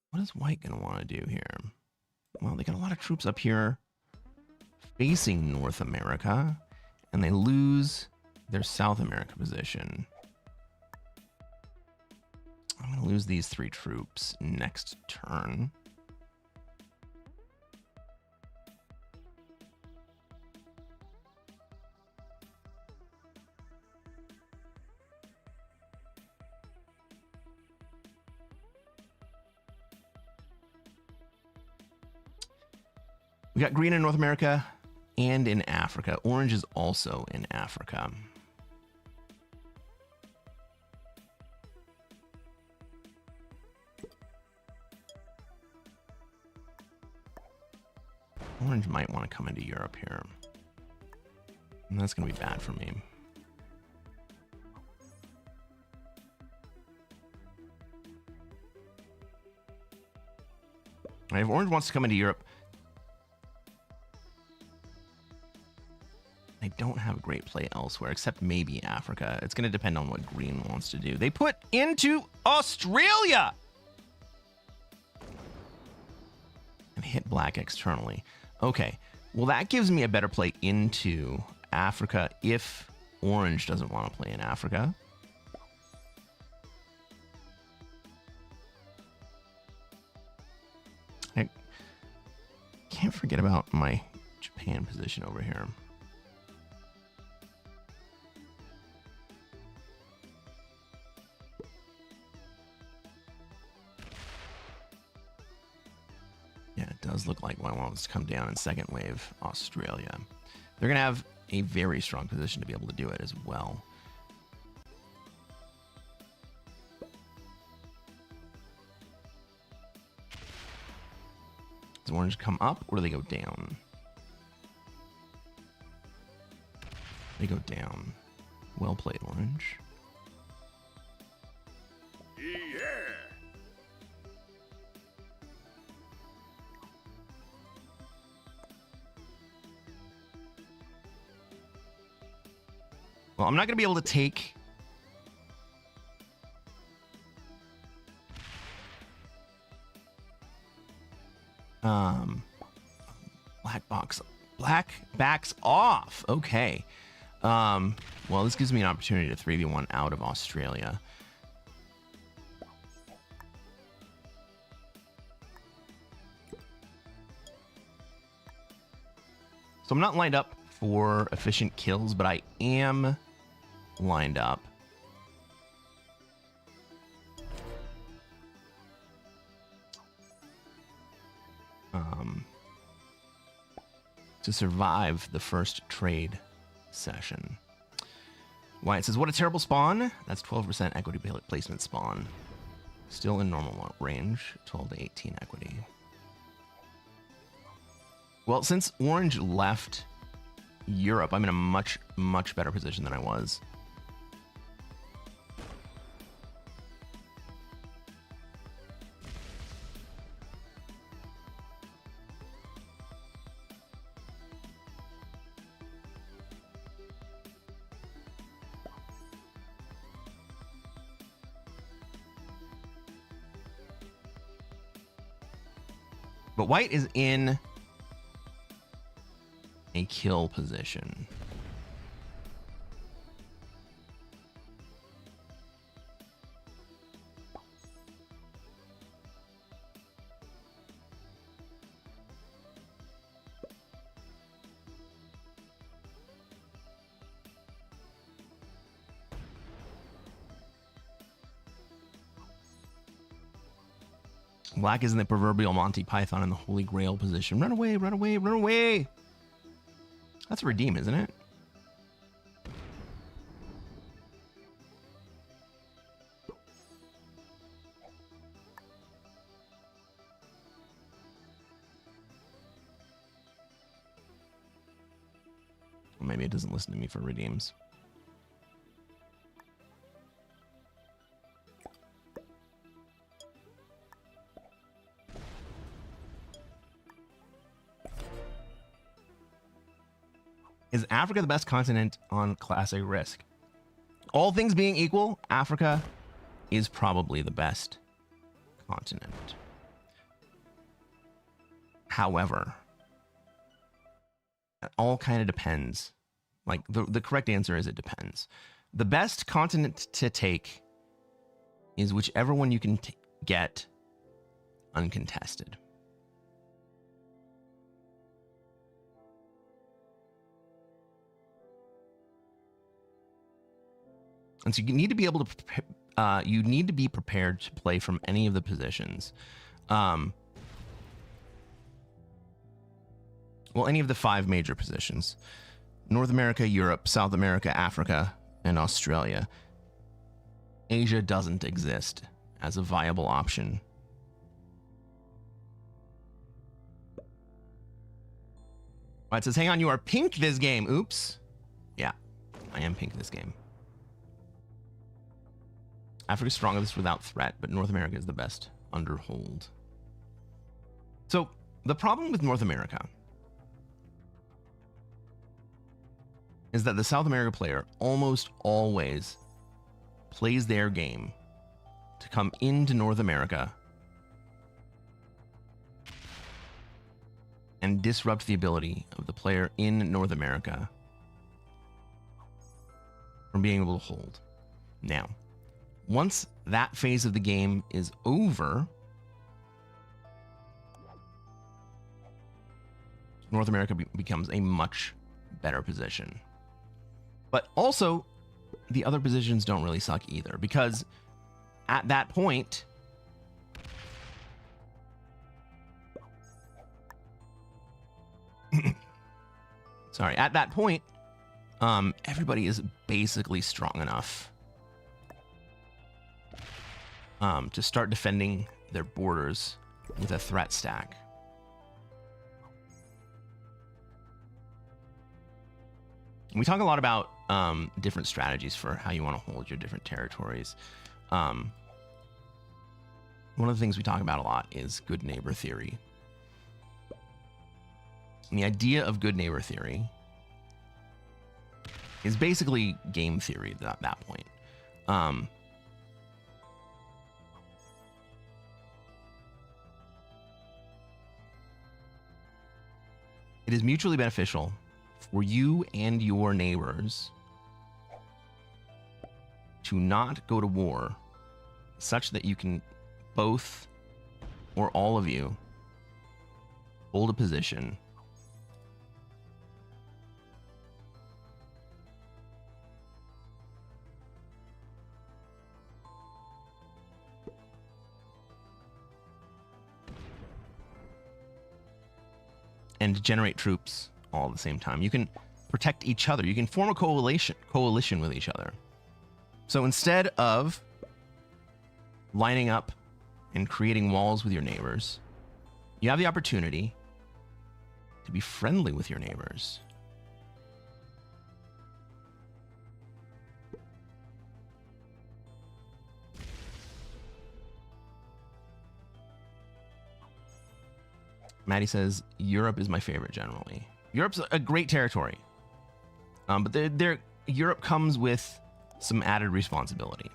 What is white going to want to do here? Well, they got a lot of troops up here facing North America, and they lose their South America position. I'm going to lose these 3 troops next turn. We got green in North America and in Africa. Orange is also in Africa. Orange might want to come into Europe here. And that's going to be bad for me. All right, if Orange wants to come into Europe, I don't have a great play elsewhere, except maybe Africa. It's going to depend on what green wants to do. They put into Australia! And hit black externally. Okay, well that gives me a better play into Africa if orange doesn't want to play in Africa. I can't forget about my Japan position over here. does look like one wants to come down in second wave. Australia. They're going to have a very strong position to be able to do it as well. Does orange come up or do they go down? They go down. Well played, orange. Well, I'm not going to be able to take... Black backs off. Okay. Well, this gives me an opportunity to 3v1 out of Australia. So I'm not lined up for efficient kills, but I am lined up to survive the first trade session. Wyatt says, what a terrible spawn. That's 12% equity placement spawn. Still in normal range, 12 to 18 equity. Well, since orange left Europe, I'm in a much, much better position than I was. But white is in a kill position. Black is in the proverbial Monty Python in the Holy Grail position. Run away, run away, run away. That's a redeem, isn't it? Or maybe it doesn't listen to me for redeems. Is Africa the best continent on classic Risk? All things being equal, Africa is probably the best continent. However, it all kind of depends. Like, the correct answer is it depends. The best continent to take is whichever one you can get uncontested. And so you need to be able to, you need to be prepared to play from any of the positions. Well, any of the 5 major positions. North America, Europe, South America, Africa, and Australia. Asia doesn't exist as a viable option. It says, hang on, you are pink this game. Oops. Yeah, I am pink this game. Africa's strongest without threat, but North America is the best under hold. So the problem with North America is that the South America player almost always plays their game to come into North America and disrupt the ability of the player in North America from being able to hold. Now, once that phase of the game is over, North America becomes a much better position. But also, the other positions don't really suck either, because at that point, Sorry, at that point, everybody is basically strong enough to start defending their borders with a threat stack. We talk a lot about different strategies for how you want to hold your different territories. One of the things we talk about a lot is good neighbor theory. And the idea of good neighbor theory is basically game theory at that point. It is mutually beneficial for you and your neighbors to not go to war such that you can both or all of you hold a position and generate troops all at the same time. You can protect each other. You can form a coalition with each other. So instead of lining up and creating walls with your neighbors, you have the opportunity to be friendly with your neighbors. Maddie says, Europe is my favorite generally. Europe's a great territory. But Europe comes with some added responsibility.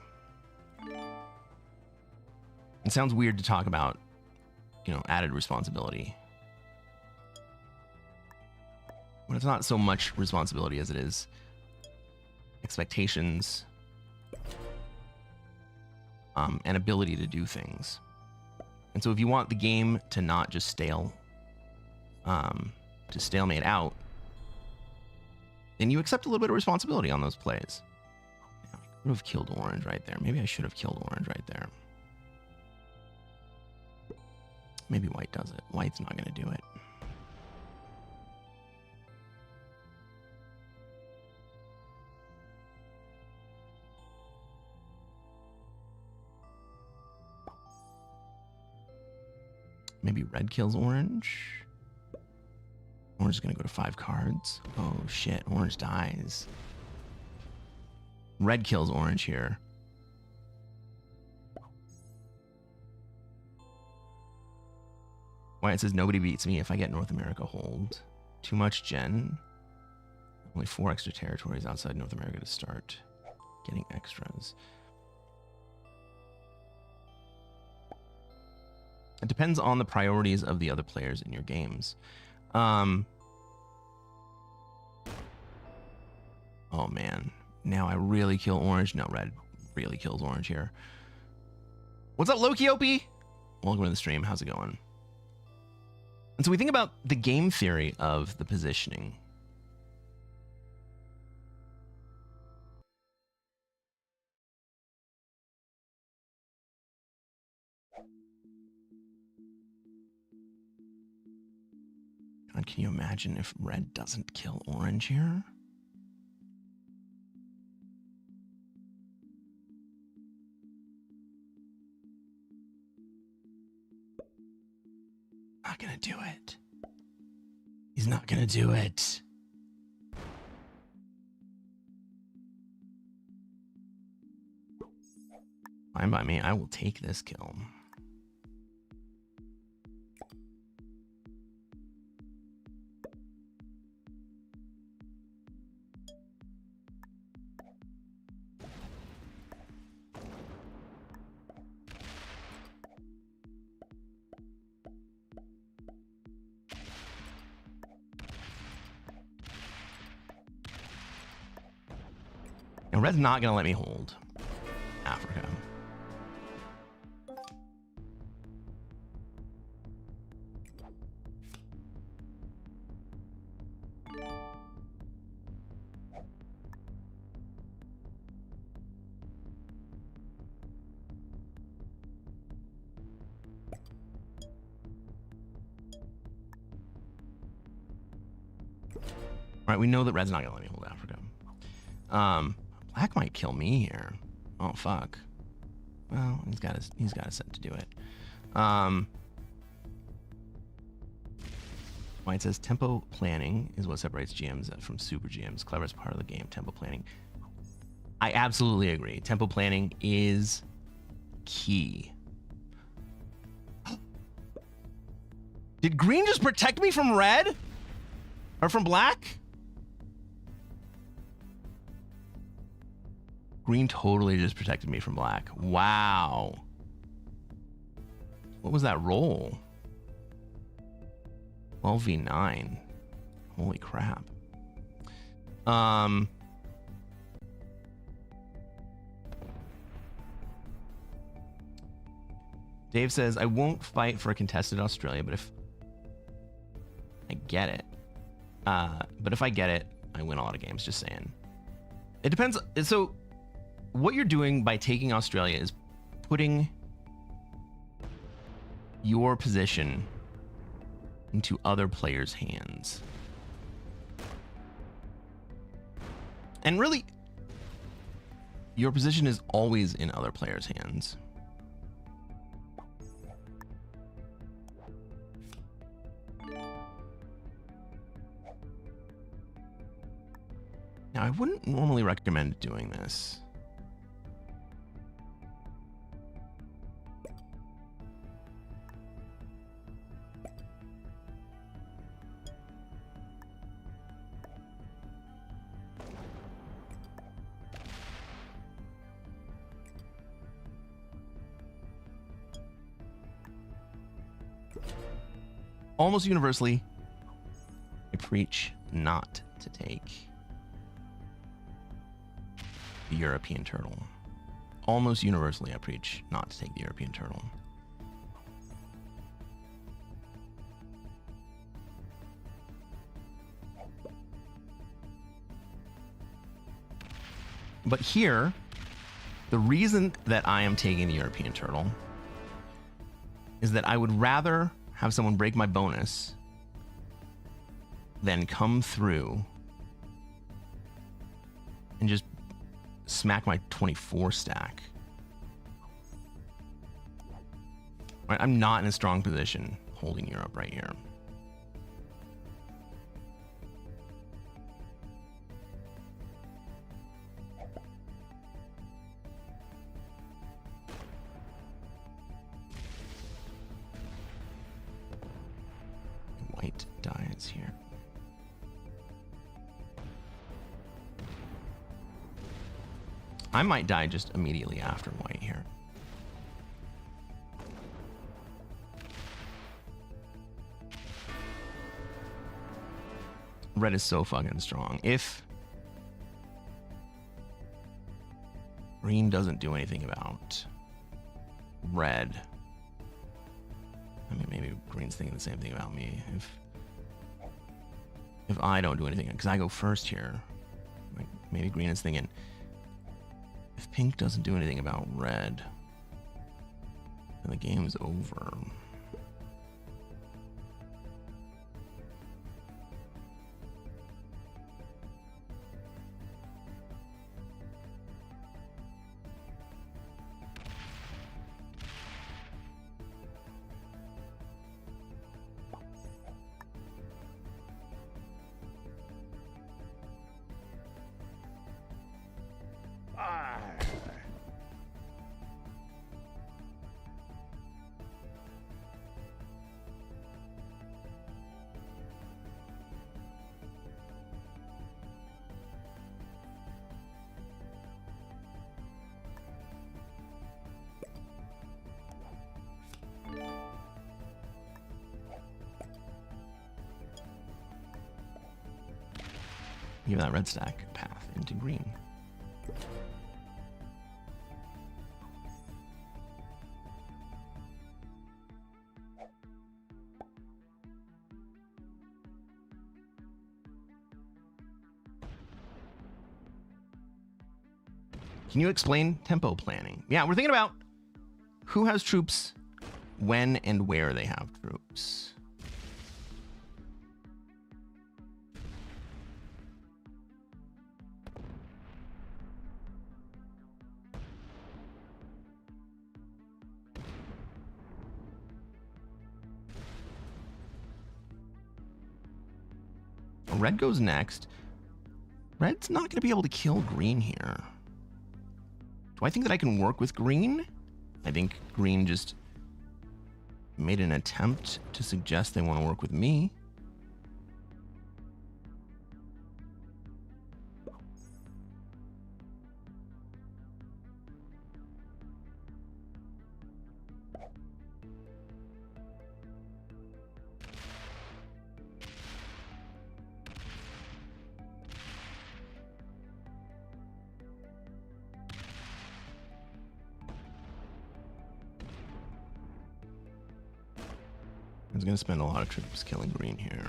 It sounds weird to talk about, added responsibility. But it's not so much responsibility as it is expectations and ability to do things. And so if you want the game to not just stalemate out, then you accept a little bit of responsibility on those plays. I could have killed orange right there. Maybe I should have killed orange right there. Maybe white does it. White's not going to do it. Maybe red kills orange. Orange is going to go to 5 cards. Oh, shit. Orange dies. Red kills orange here. White says, nobody beats me if I get North America hold. Too much gen. Only 4 extra territories outside North America to start getting extras. It depends on the priorities of the other players in your games. Oh man, now I really kill orange. No, red really kills orange here. What's up, Loki Opie? Welcome to the stream. How's it going? And so we think about the game theory of the positioning. God, can you imagine if red doesn't kill orange here? Not gonna do it. He's not gonna do it. Fine by me. I will take this kill. Now, red's not going to let me hold Africa. Right, we know that red's not gonna let me hold Africa. Black might kill me here. Oh fuck. Well, he's got a set to do it. White says tempo planning is what separates GMs from super GMs. Cleverest part of the game, tempo planning. I absolutely agree. Tempo planning is key. Did green just protect me from red? Or from black? Green totally just protected me from black. Wow. What was that roll? 12v9. Holy crap. Dave says, I won't fight for a contested Australia, but if I get it. But if I get it, I win a lot of games, just saying. It depends. So what you're doing by taking Australia is putting your position into other players' hands. And really, your position is always in other players' hands. Now, I wouldn't normally recommend doing this. Almost universally, I preach not to take the European turtle. Almost universally, I preach not to take the European turtle. But here, the reason that I am taking the European turtle is that I would rather have someone break my bonus than come through and just smack my 24 stack. Right, I'm not in a strong position holding Europe right here. White dies here. I might die just immediately after white here. Red is so fucking strong. If green doesn't do anything about red, I mean, maybe green's thinking the same thing about me. If I don't do anything, because I go first here, like maybe green is thinking, if pink doesn't do anything about red, then the game's over. Give that red stack path into green. Can you explain tempo planning? Yeah, we're thinking about who has troops, when and where they have troops. Red goes next. Red's not going to be able to kill green here. Do I think that I can work with green? I think green just made an attempt to suggest they want to work with me. He's going to spend a lot of troops killing green here,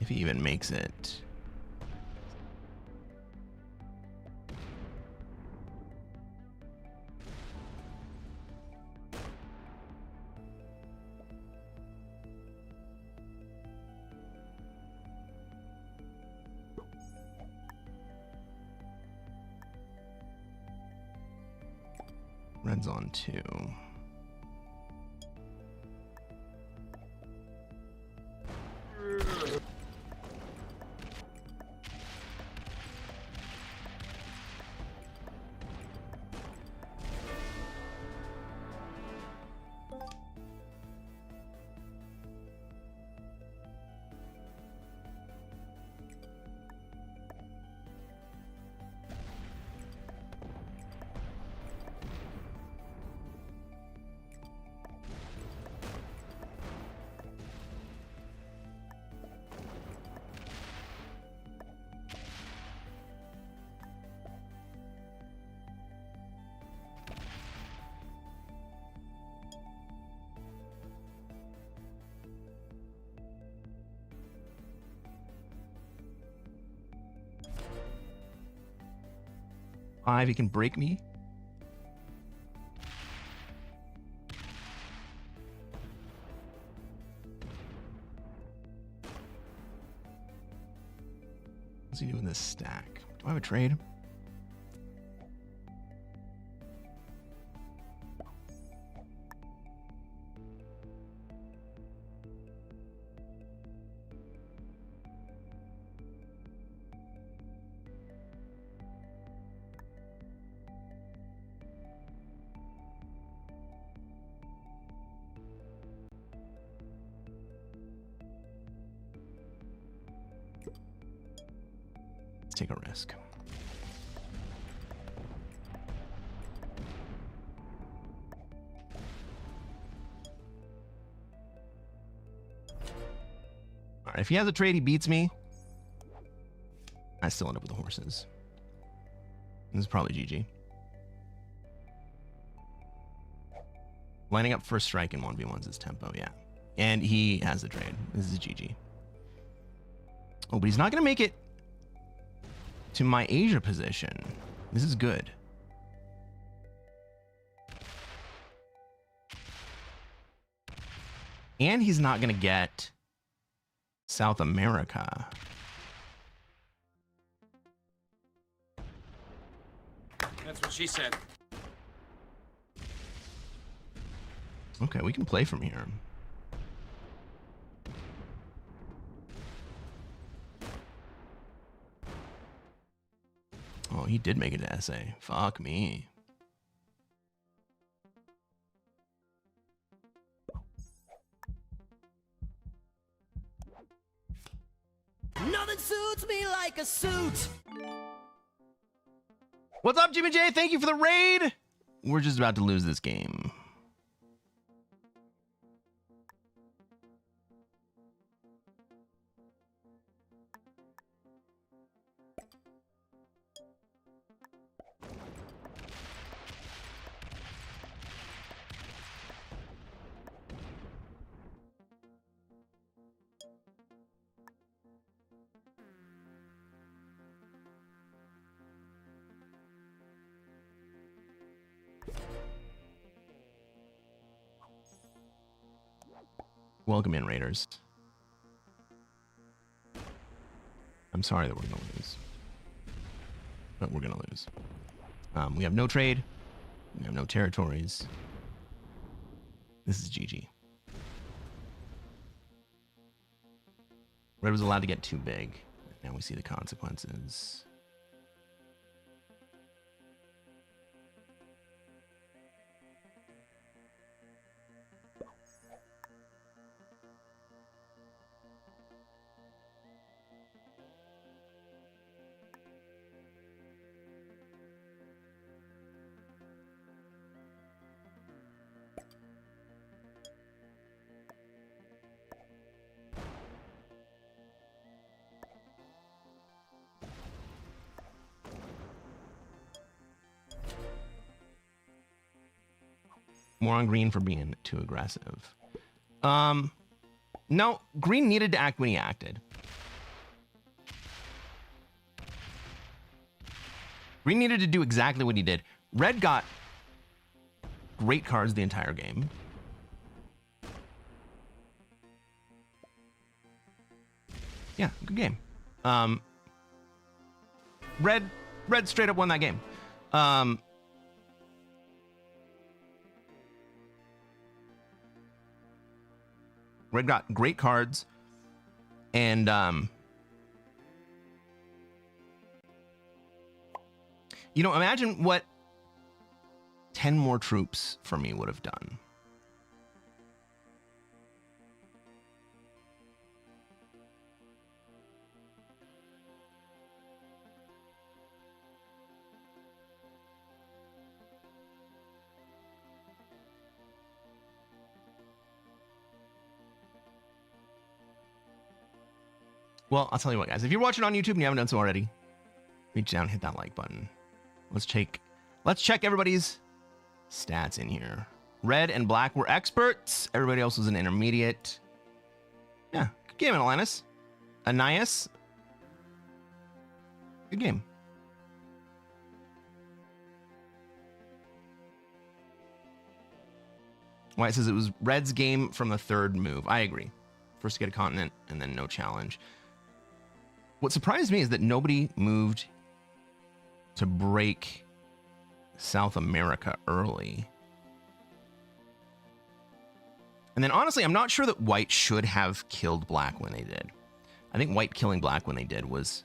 if he even makes it. Red's on 2. Five, he can break me. What's he doing this stack? Do I have a trade? Let's take a risk. All right, if he has a trade, he beats me. I still end up with the horses. This is probably GG. Lining up first strike in 1v1s is tempo, yeah. And he has the trade. This is GG. Oh, but he's not going to make it to my Asia position. This is good. And he's not going to get South America. That's what she said. Okay, we can play from here. Oh, he did make it to SA. Fuck me. Nothing suits me like a suit. What's up, Jimmy J? Thank you for the raid. We're just about to lose this game. Welcome in, Raiders. I'm sorry that we're going to lose. But we're going to lose. We have no trade. We have no territories. This is GG. Red was allowed to get too big. Now we see the consequences. More on green for being too aggressive. No, green needed to act when he acted. Green needed to do exactly what he did. Red got great cards the entire game. Yeah, good game. Red straight up won that game. Red got great cards, and you know, imagine what 10 more troops for me would have done. Well, I'll tell you what, guys. If you're watching on YouTube and you haven't done so already, reach down, hit that like button. Let's check everybody's stats in here. Red and black were experts. Everybody else was an intermediate. Yeah, good game, Atlantis. Anais. Good game. White says it was Red's game from the third move. I agree. First to get a continent and then no challenge. What surprised me is that nobody moved to break South America early. And then honestly, I'm not sure that White should have killed Black when they did. I think White killing Black when they did was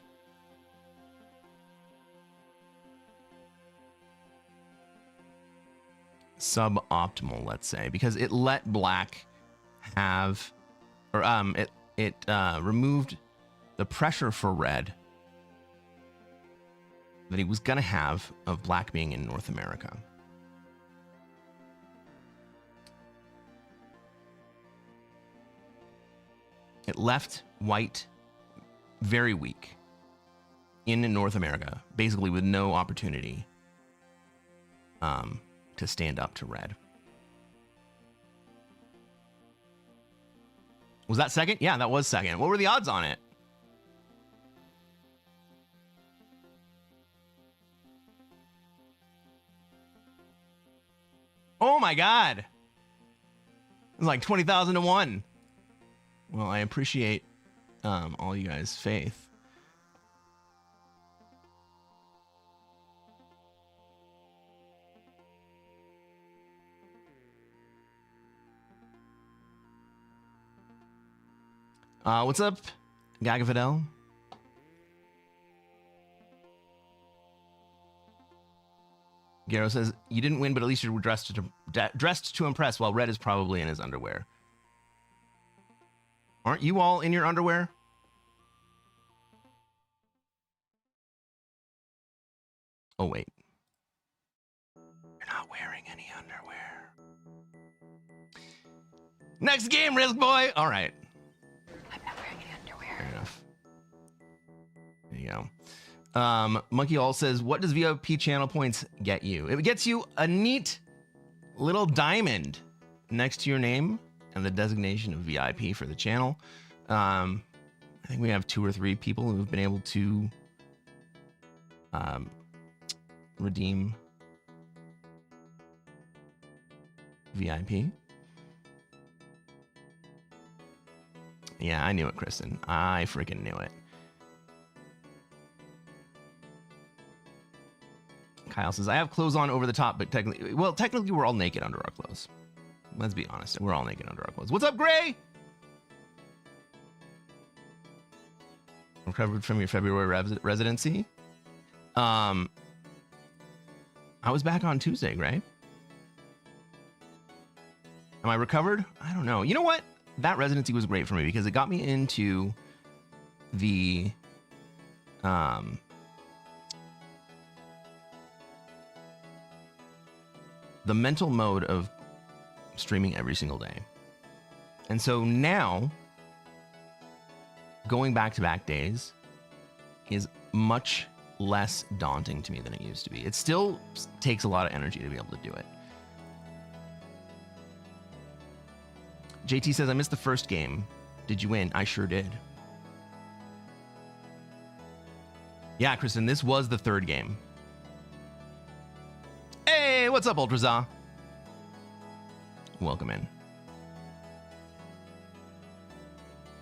suboptimal, let's say, because it let Black have, or it removed the pressure for Red that he was gonna have of Black being in North America. It left White very weak in North America, basically with no opportunity to stand up to Red. Was that second? Yeah, that was second. What were the odds on it? Oh my God. It was like 20,000 to 1. Well, I appreciate all you guys' faith. What's up, Gaga Fidel? Garo says, you didn't win, but at least you were dressed to impress, while Red is probably in his underwear. Aren't you all in your underwear? Oh, wait. You're not wearing any underwear. Next game, Risk Boy! All right. I'm not wearing any underwear. Fair enough. There you go. Monkey All says, what does VIP channel points get you? It gets you a neat little diamond next to your name and the designation of VIP for the channel. I think we have 2 or 3 people who have been able to redeem VIP. Yeah, I knew it, Kristen. I freaking knew it. Kyle says, I have clothes on over the top, but technically we're all naked under our clothes. Let's be honest. We're all naked under our clothes. What's up, Gray? Recovered from your February residency. I was back on Tuesday, right? Am I recovered? I don't know. You know what? That residency was great for me because it got me into the mental mode of streaming every single day. And so now, going back-to-back days is much less daunting to me than it used to be. It still takes a lot of energy to be able to do it. JT says, I missed the first game. Did you win? I sure did. Yeah, Kristen, this was the third game. Hey, what's up, Ultraza? Welcome in.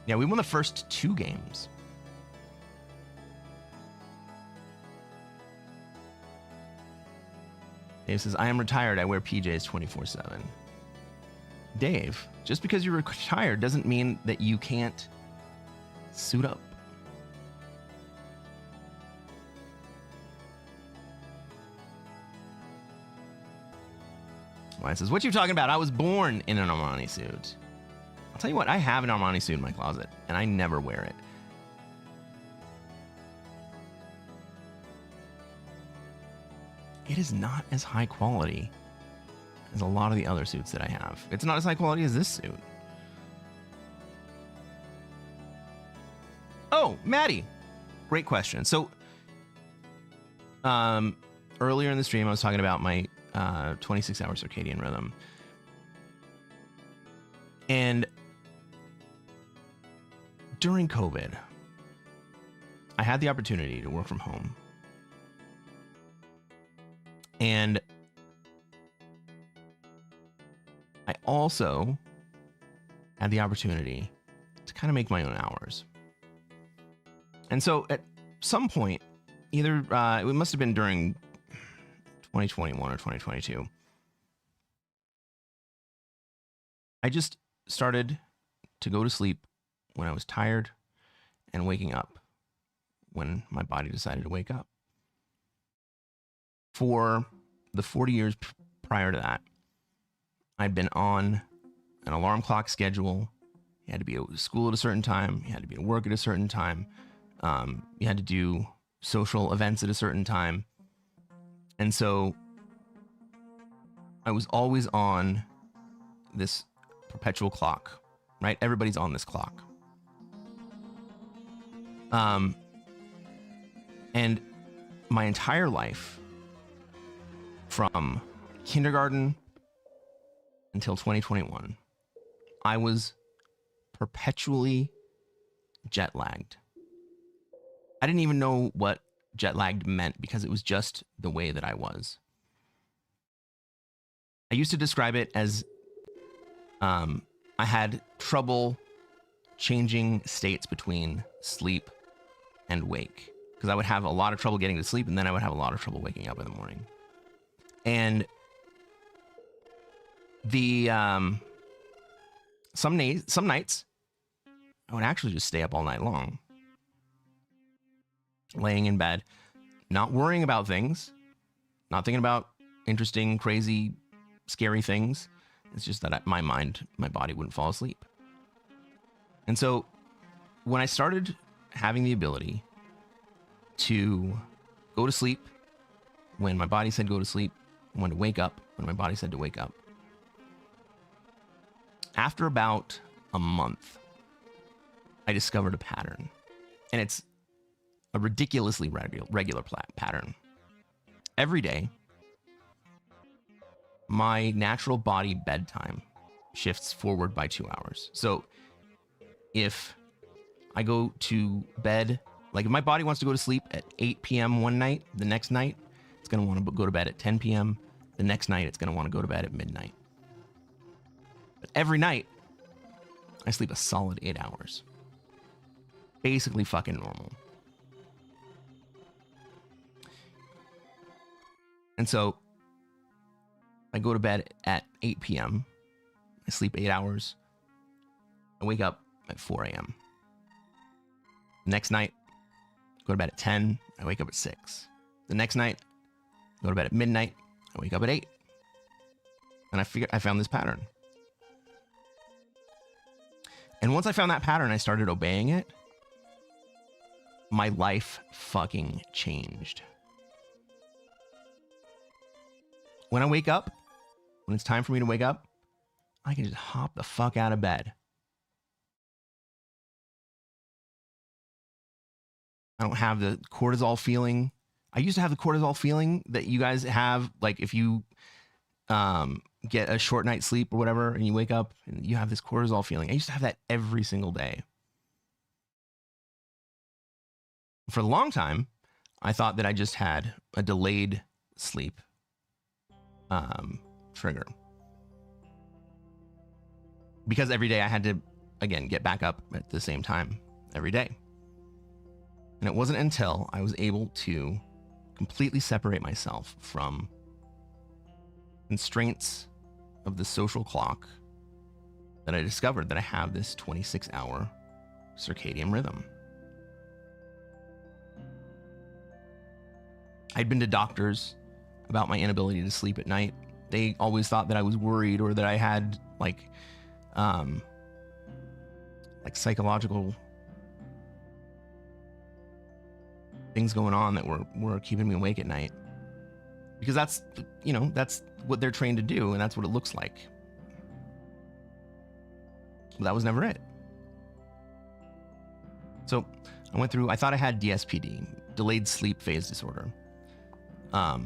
Yeah, we won the first 2 games. Dave says, I am retired. I wear PJs 24/7. Dave, just because you're retired doesn't mean that you can't suit up. Ryan says, what you talking about? I was born in an Armani suit. I'll tell you what, I have an Armani suit in my closet, and I never wear it. It is not as high quality as a lot of the other suits that I have. It's not as high quality as this suit. Oh, Maddie. Great question. So, earlier in the stream, I was talking about my 26-hour circadian rhythm. And during COVID, I had the opportunity to work from home. And I also had the opportunity to kind of make my own hours. And so at some point, either it must have been during 2021 or 2022, I just started to go to sleep when I was tired and waking up when my body decided to wake up. For the 40 years prior to that, I'd been on an alarm clock schedule. You had to be at school at a certain time. You had to be at work at a certain time. You had to do social events at a certain time. And so I was always on this perpetual clock, right? Everybody's on this clock. And my entire life, from kindergarten until 2021, I was perpetually jet lagged. I didn't even know what jet lagged meant because it was just the way that I was. I used to describe it as I had trouble changing states between sleep and wake, because I would have a lot of trouble getting to sleep and then I would have a lot of trouble waking up in the morning. And the some nights I would actually just stay up all night long, laying in bed, not worrying about things, not thinking about interesting, crazy, scary things. It's just that my body wouldn't fall asleep. And so when I started having the ability to go to sleep when my body said go to sleep, when to wake up when my body said to wake up, after about a month, I discovered a pattern. And it's a ridiculously regular pattern. Every day, my natural body bedtime shifts forward by 2 hours. So if I go to bed, like if my body wants to go to sleep at 8 p.m. one night, the next night, it's going to want to go to bed at 10 p.m. The next night, it's going to want to go to bed at midnight. But every night, I sleep a solid 8 hours. Basically fucking normal. And so I go to bed at 8 p.m. I sleep 8 hours. I wake up at 4 a.m. Next night, go to bed at 10, I wake up at 6. The next night, go to bed at midnight, I wake up at 8. And I found this pattern. And once I found that pattern, I started obeying it. My life fucking changed. When I wake up, when it's time for me to wake up, I can just hop the fuck out of bed. I don't have the cortisol feeling. I used to have the cortisol feeling that you guys have, like if you get a short night's sleep or whatever, and you wake up and you have this cortisol feeling. I used to have that every single day. For a long time, I thought that I just had a delayed sleep trigger. Because every day I had to, again, get back up at the same time every day. And it wasn't until I was able to completely separate myself from constraints of the social clock that I discovered that I have this 26-hour circadian rhythm. I'd been to doctors about my inability to sleep at night. They always thought that I was worried or that I had like psychological things going on that were keeping me awake at night. Because that's what they're trained to do, and that's what it looks like. But that was never it. So I went through, I thought I had DSPD, delayed sleep phase disorder. But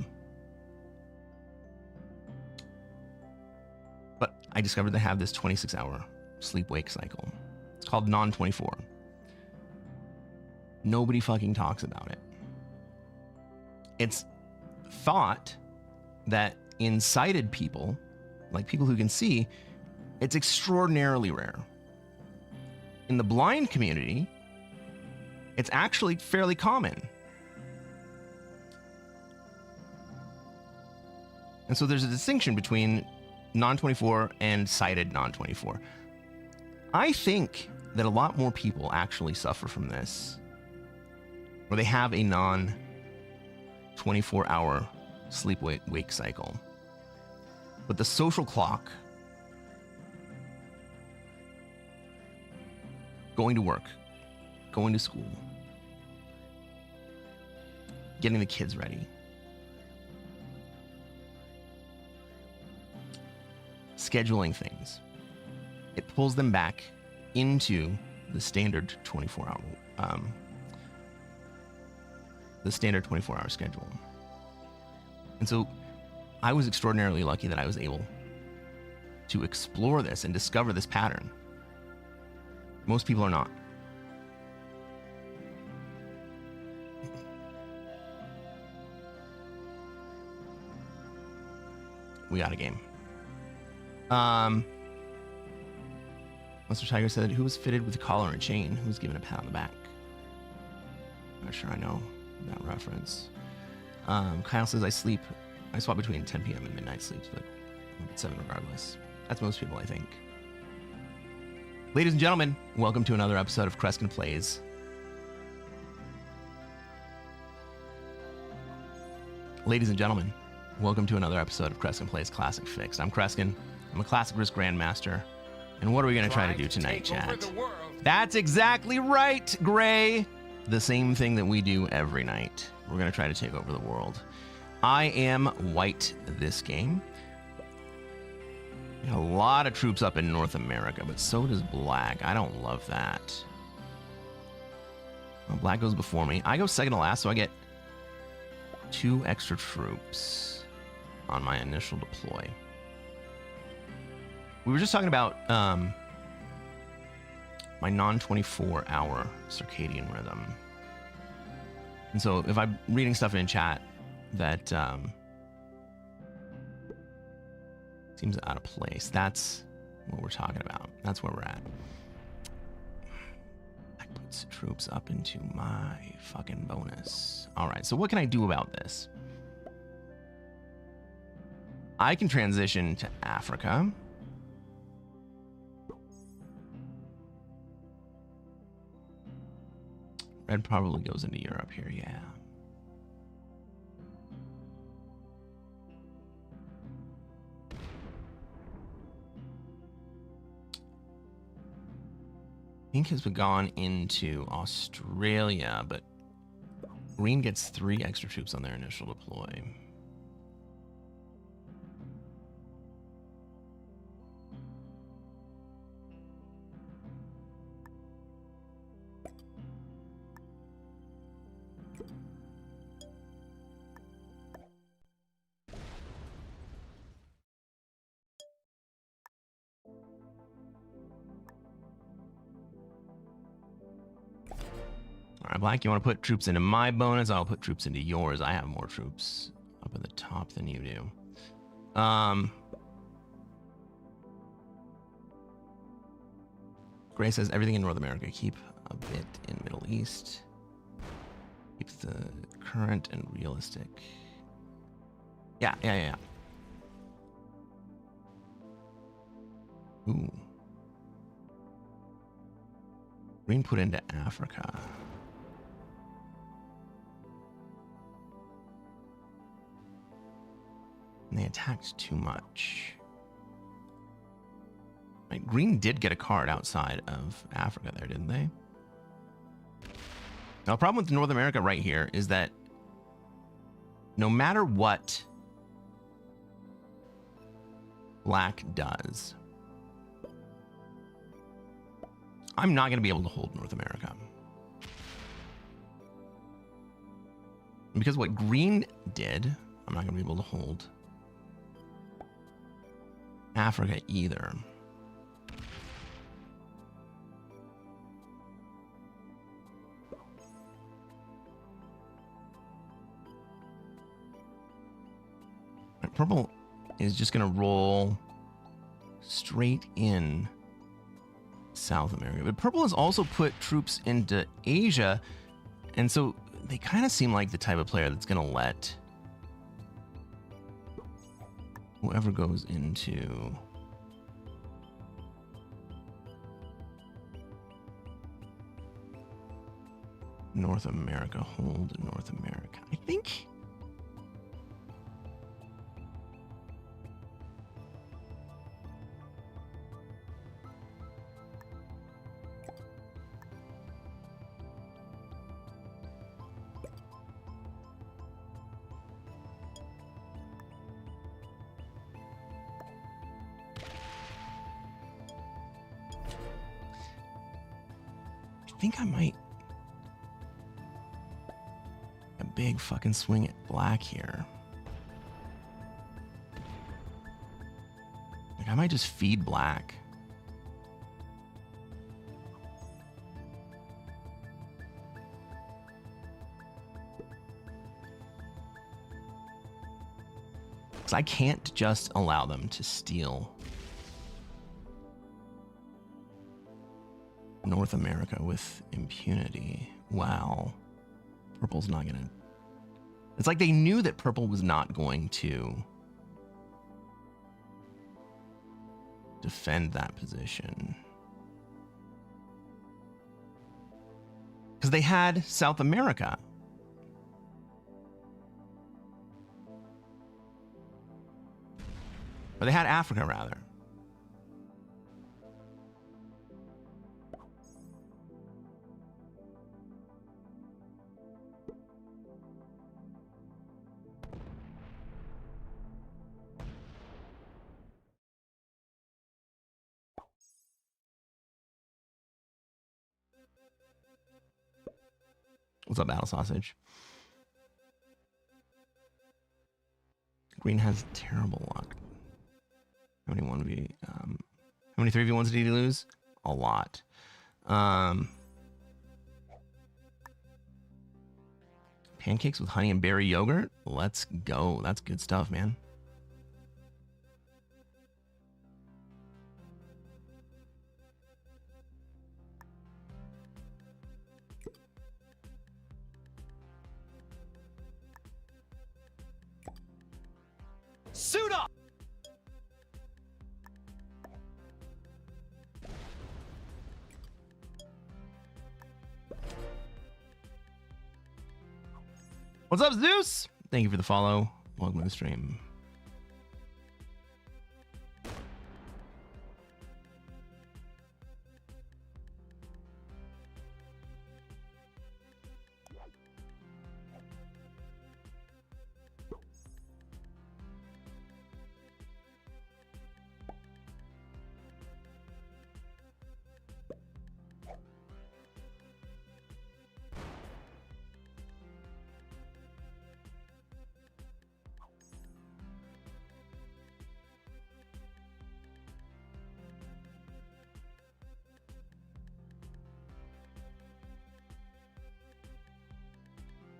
I discovered that I have this 26-hour sleep-wake cycle. It's called non-24. Nobody fucking talks about it. It's thought that in sighted people, like people who can see, it's extraordinarily rare. In the blind community, it's actually fairly common. And so there's a distinction between non-24 and sighted non-24. I think that a lot more people actually suffer from this, where they have a non-24-hour sleep-wake cycle. But the social clock, going to work, going to school, getting the kids ready, scheduling things, it pulls them back into the standard 24-hour schedule. And so I was extraordinarily lucky that I was able to explore this and discover this pattern. Most people are not. We got a game. Mr. Tiger said, who was fitted with a collar and chain? Who was given a pat on the back? Not sure I know that reference. Kyle says, I swap between 10 p.m. and midnight sleeps, but I'm up at 7 regardless. That's most people, I think. Ladies and gentlemen, welcome to another episode of Cresquin Plays. Ladies and gentlemen, welcome to another episode of Cresquin Plays Classic Fixed. I'm Cresquin. I'm a Classic Risk Grandmaster. And what are we going to try to do tonight, chat? That's exactly right, Gray. The same thing that we do every night. We're going to try to take over the world. I am white this game. We got a lot of troops up in North America, but so does black. I don't love that. Well, black goes before me. I go second to last, so I get 2 extra troops on my initial deploy. We were just talking about my non-24-hour circadian rhythm. And so if I'm reading stuff in chat that seems out of place, that's what we're talking about. That's where we're at. That puts troops up into my fucking bonus. All right, so what can I do about this? I can transition to Africa. Red probably goes into Europe here, yeah. Pink has gone into Australia, but Green gets 3 extra troops on their initial deploy. All right, Black, you want to put troops into my bonus? I'll put troops into yours. I have more troops up at the top than you do. Gray says everything in North America. Keep a bit in Middle East. Keep the current and realistic. Yeah. Ooh. Green put into Africa. And they attacked too much. Right, Green did get a card outside of Africa there, didn't they? Now, the problem with North America right here is that no matter what Black does, I'm not going to be able to hold North America. Because what Green did, I'm not going to be able to hold Africa either. Right, Purple is just going to roll straight in South America. But Purple has also put troops into Asia, and so they kind of seem like the type of player that's going to let whoever goes into North America hold North America. I think I might a big fucking swing at Black here. Like, I might just feed Black. Because I can't just allow them to steal North America with impunity. Wow. Purple's not gonna... It's like they knew that Purple was not going to defend that position. Because they had South America. Or they had Africa, rather. What's up, Battle Sausage? Green has terrible luck. How many 1v? How many 3v1s did he lose? A lot. Pancakes with honey and berry yogurt? Let's go. That's good stuff, man. Suit up! What's up, Zeus? Thank you for the follow. Welcome to the stream.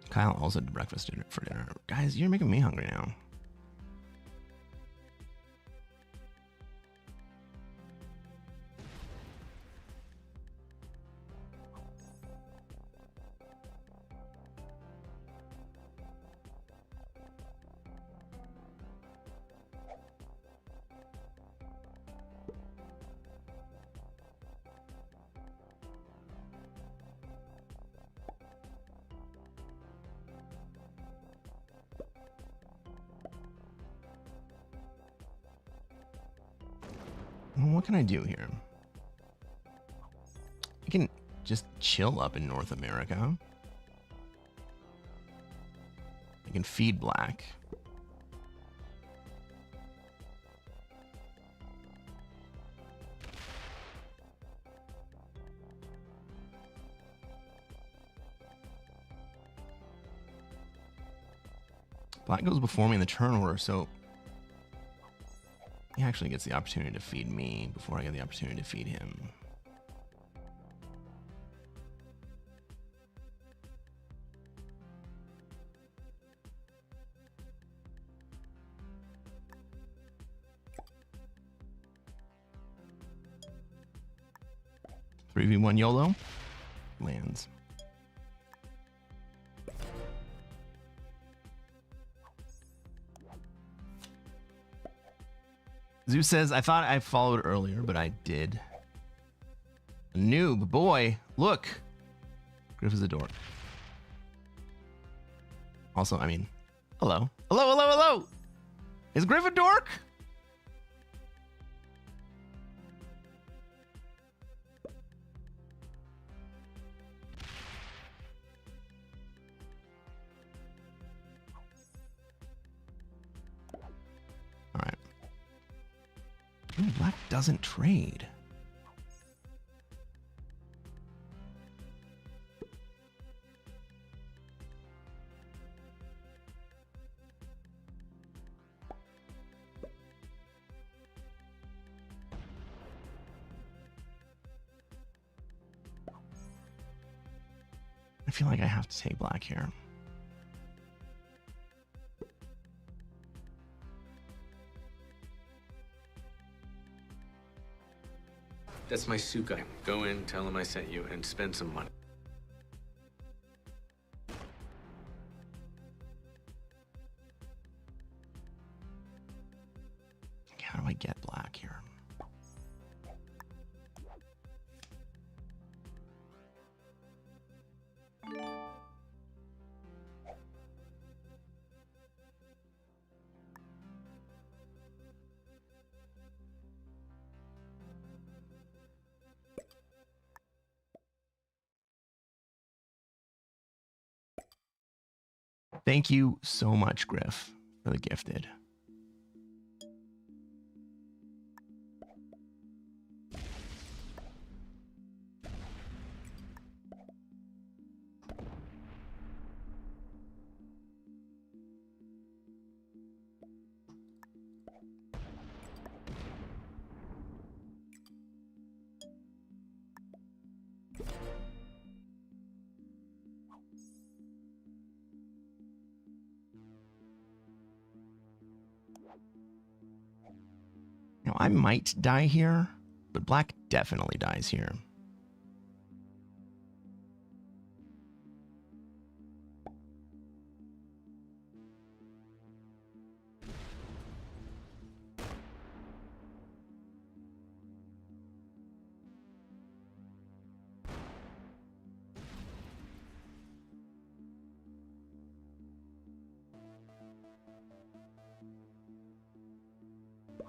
Kyle also did breakfast for dinner. Guys, you're making me hungry now. What can I do here? I can just chill up in North America. I can feed black. Black goes before me in the turn order, so he actually gets the opportunity to feed me before I get the opportunity to feed him. Three v one YOLO lands. Zeus says, I thought I followed earlier, but I did. A noob, boy, look. Griff is a dork. Also, I mean, hello. Hello, hello, hello. Is Griff a dork? All right. Ooh, black doesn't trade. I feel like I have to take black here. That's my suit guy. Go in, tell him I sent you, and spend some money. How do I get black here? Thank you so much, Griff, for the gifted. Now, I might die here, but black definitely dies here.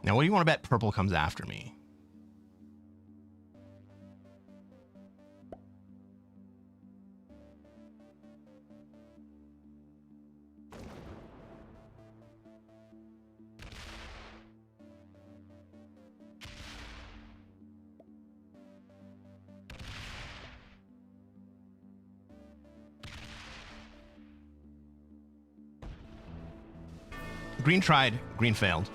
Now, what do you want to bet purple comes after me? Green tried, green failed.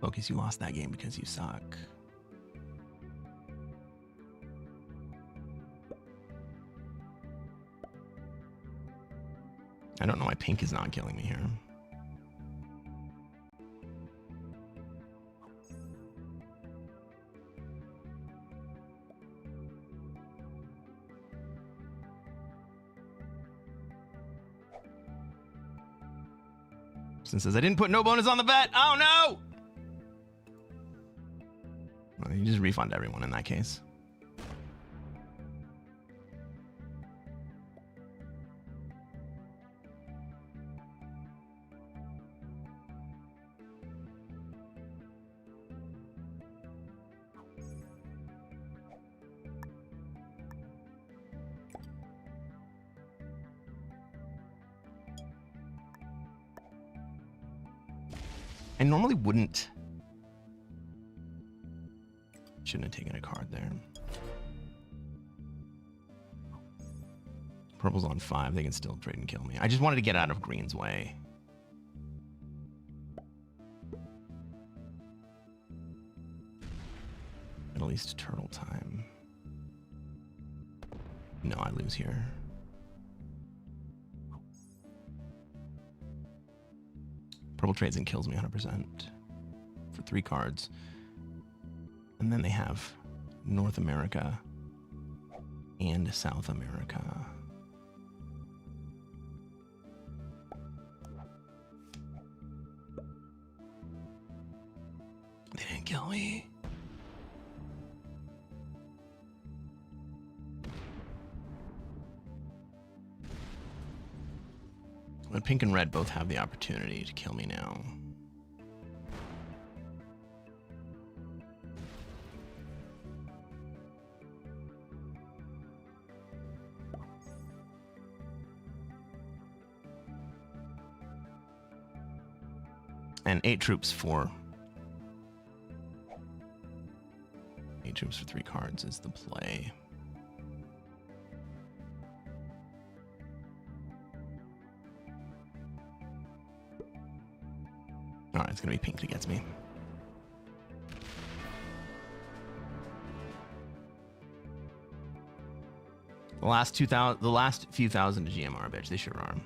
Focus, you lost that game because you suck. I don't know why pink is not killing me here. Since says I didn't put no bonus on the bet. Oh no! Well, you just refund everyone in that case. I normally wouldn't. Shouldn't have taken a card there. Purple's on 5. They can still trade and kill me. I just wanted to get out of green's way. At least turtle time. No, I lose here. Purple trades and kills me 100% for 3 cards. And then they have North America and South America. They didn't kill me. Well, pink and red both have the opportunity to kill me now. And 8 troops for 3 cards is the play. All right, it's gonna be pink that gets me. The last few thousand to GMR, bitch. They sure are.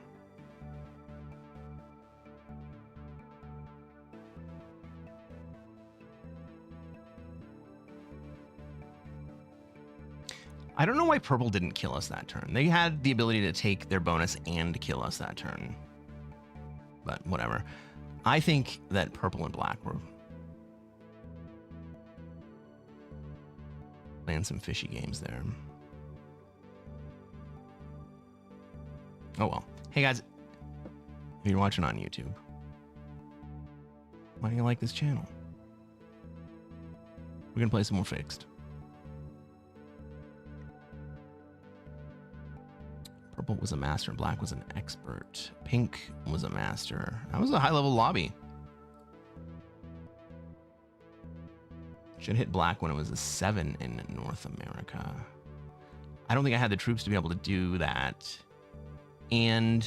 I don't know why purple didn't kill us that turn. They had the ability to take their bonus and kill us that turn. But whatever. I think that purple and black were playing some fishy games there. Oh well. Hey guys, if you're watching on YouTube, why do you like this channel? We're gonna play some more fixed. Purple was a master and black was an expert. Pink was a master. That was a high level lobby. Should hit black when it was a 7 in North America. I don't think I had the troops to be able to do that. And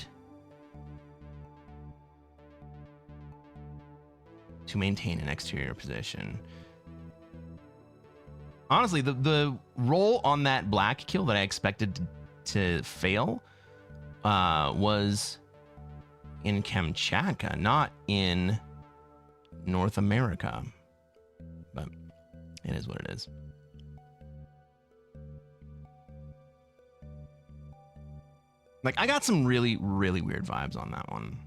to maintain an exterior position. Honestly, the roll on that black kill that I expected to fail was in Kamchatka, not in North America. But It is what it is. Like, I got some really, really weird vibes on that one.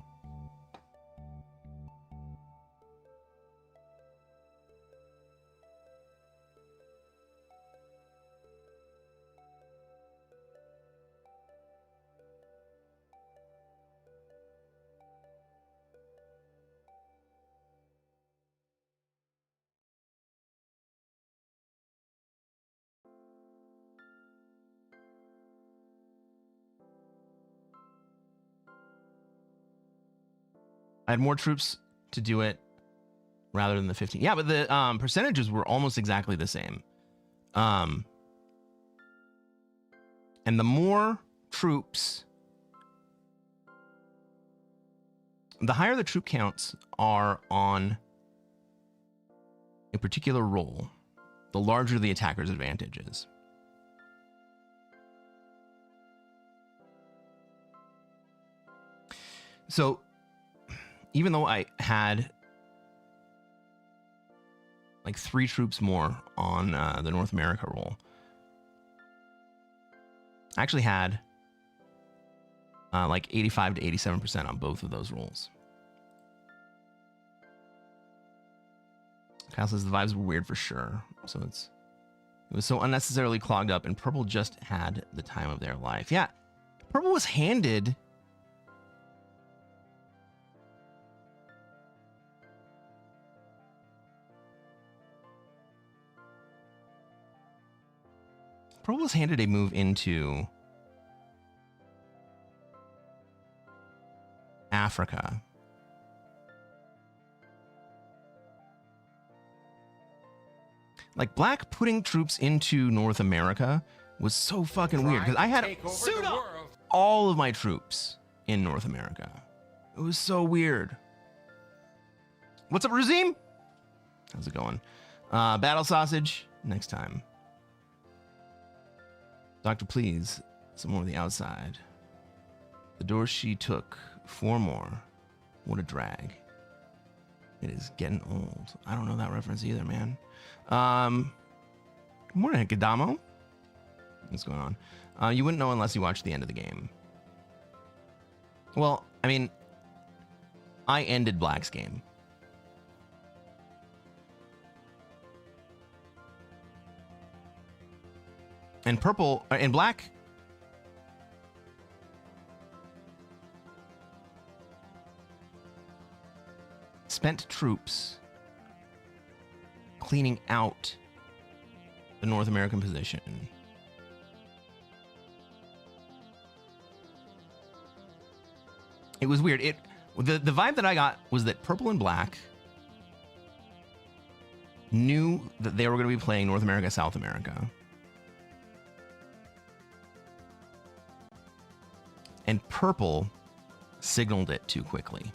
I had more troops to do it rather than the 15. Yeah, but the percentages were almost exactly the same. And the more troops, the higher the troop counts are on a particular role, the larger the attacker's advantage is. So, even though I had like 3 troops more on the North America roll, I actually had like 85 to 87% on both of those rolls. Kyle says the vibes were weird for sure. So it was so unnecessarily clogged up, and purple just had the time of their life. Yeah, purple was handed a move into Africa. Like, black putting troops into North America was so fucking weird, because I had all of my troops in North America. It was so weird. What's up, Razim? How's it going? Battle sausage next time. Doctor, please, some more on the outside. The door she took, 4 more. What a drag. It is getting old. I don't know that reference either, man. Good morning, Kadamo. What's going on? You wouldn't know unless you watched the end of the game. Well, I mean, I ended Black's game. And purple and black spent troops cleaning out the North American position. It was weird. The vibe that I got was that purple and black knew that they were going to be playing North America, South America. And purple signaled it too quickly.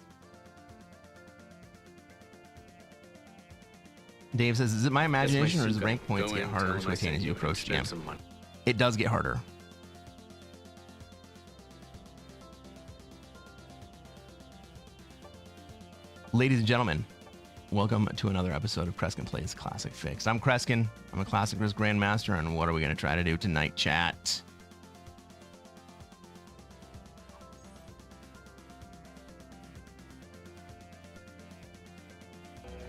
Dave says, is it my imagination or does rank points get harder to attain as you approach the game? It does get harder. Ladies and gentlemen, welcome to another episode of Cresquin Plays Classic Fixed. I'm Cresquin. I'm a Classic Risk Grandmaster, and what are we going to try to do tonight, chat?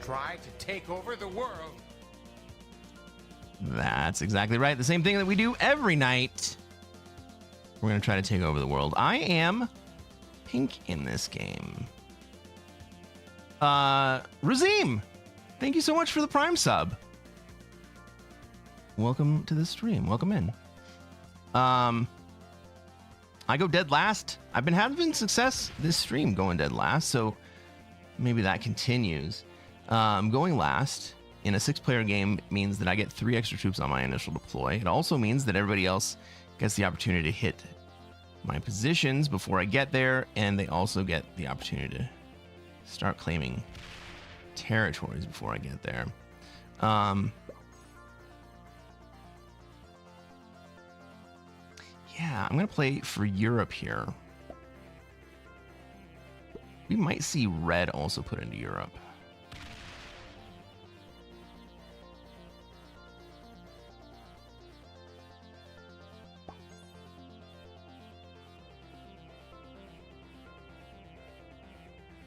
Try to take over the world. That's exactly right. The same thing that we do every night. We're going to try to take over the world. I am pink in this game. Razim, thank you so much for the Prime sub. Welcome to the stream. Welcome in. I go dead last. I've been having success this stream going dead last, so maybe that continues. Going last in a 6-player game means that I get 3 extra troops on my initial deploy. It also means that everybody else gets the opportunity to hit my positions before I get there, and they also get the opportunity to start claiming territories before I get there. Yeah, I'm going to play for Europe here. We might see red also put into Europe.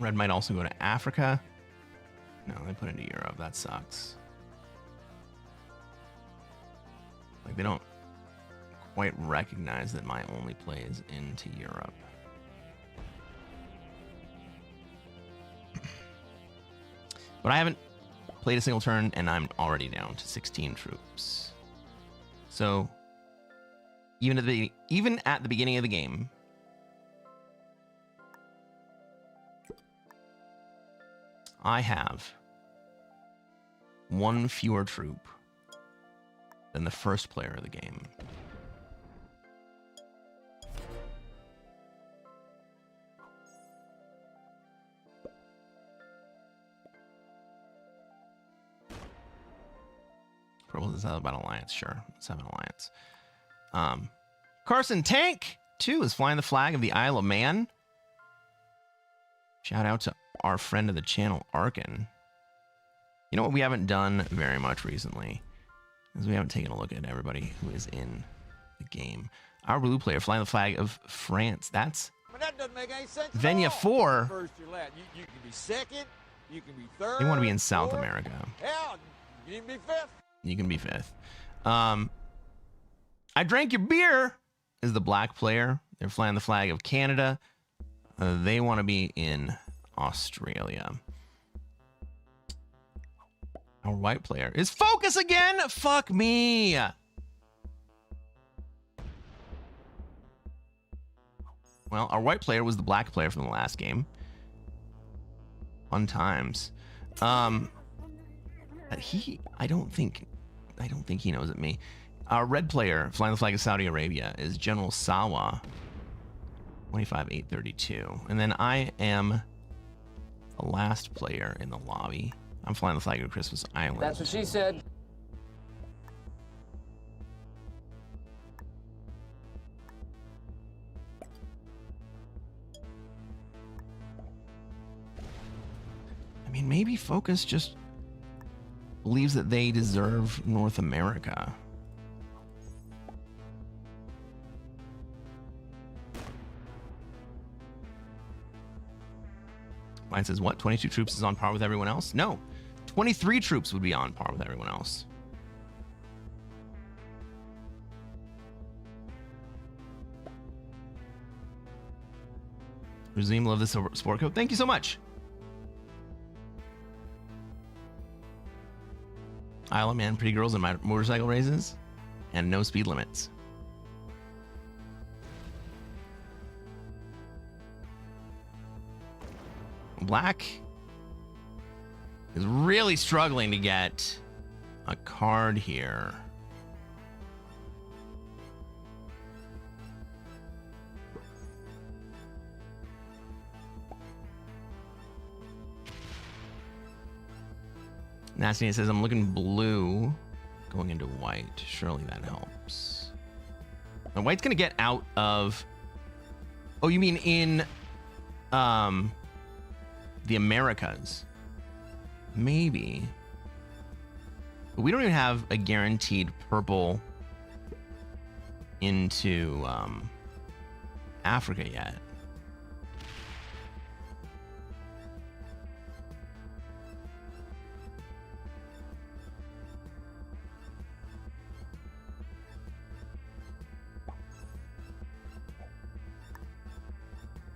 Red might also go to Africa. No, they put into Europe. That sucks. Like, they don't quite recognize that my only play is into Europe. But I haven't played a single turn, and I'm already down to 16 troops. So, even at the beginning of the game, I have one fewer troop than the first player of the game. Purple is about alliance, sure. Let's have an alliance. Carson Tank 2 is flying the flag of the Isle of Man. Shout out to our friend of the channel, Arkin. You know what we haven't done very much recently is we haven't taken a look at everybody who is in the game. Our blue player flying the flag of France. That's That doesn't make any sense. Venya 4. First or last. You can be second. You can be third. They want to be in South fourth. America. Hell, you can be fifth. You can be 5th. I Drank Your Beer is the black player. They're flying the flag of Canada. They want to be in Australia. Our white player is Focus again. Fuck me. Well, our white player was the black player from the last game. Fun times. I don't think he knows it. Me. Our red player flying the flag of Saudi Arabia is General Sawa. 25,832. And then I am the last player in the lobby. I'm flying the flag of Christmas Island. That's what she said. I mean, maybe Focus just believes that they deserve North America. Mine says, what? 22 troops is on par with everyone else? No. 23 troops would be on par with everyone else. Resume, love this sport coat. Thank you so much. Isle of Man, pretty girls in my motorcycle races, and no speed limits. Black is really struggling to get a card here. Nasty says, I'm looking blue going into white. Surely that helps. Now, white's going to get out of... Oh, you mean in the Americas? Maybe. But we don't even have a guaranteed purple into Africa yet.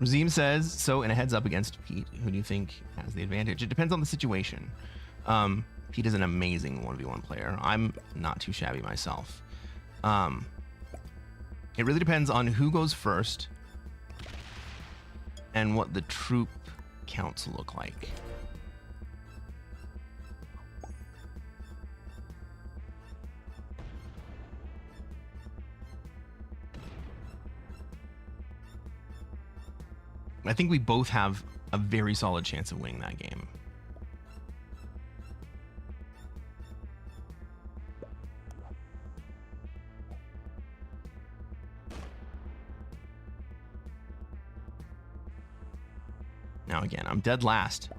Razim says, so in a heads up against Pete, who do you think has the advantage? It depends on the situation. Pete is an amazing 1v1 player. I'm not too shabby myself. It really depends on who goes first and what the troop counts look like. I think we both have a very solid chance of winning that game. Now again, I'm dead last,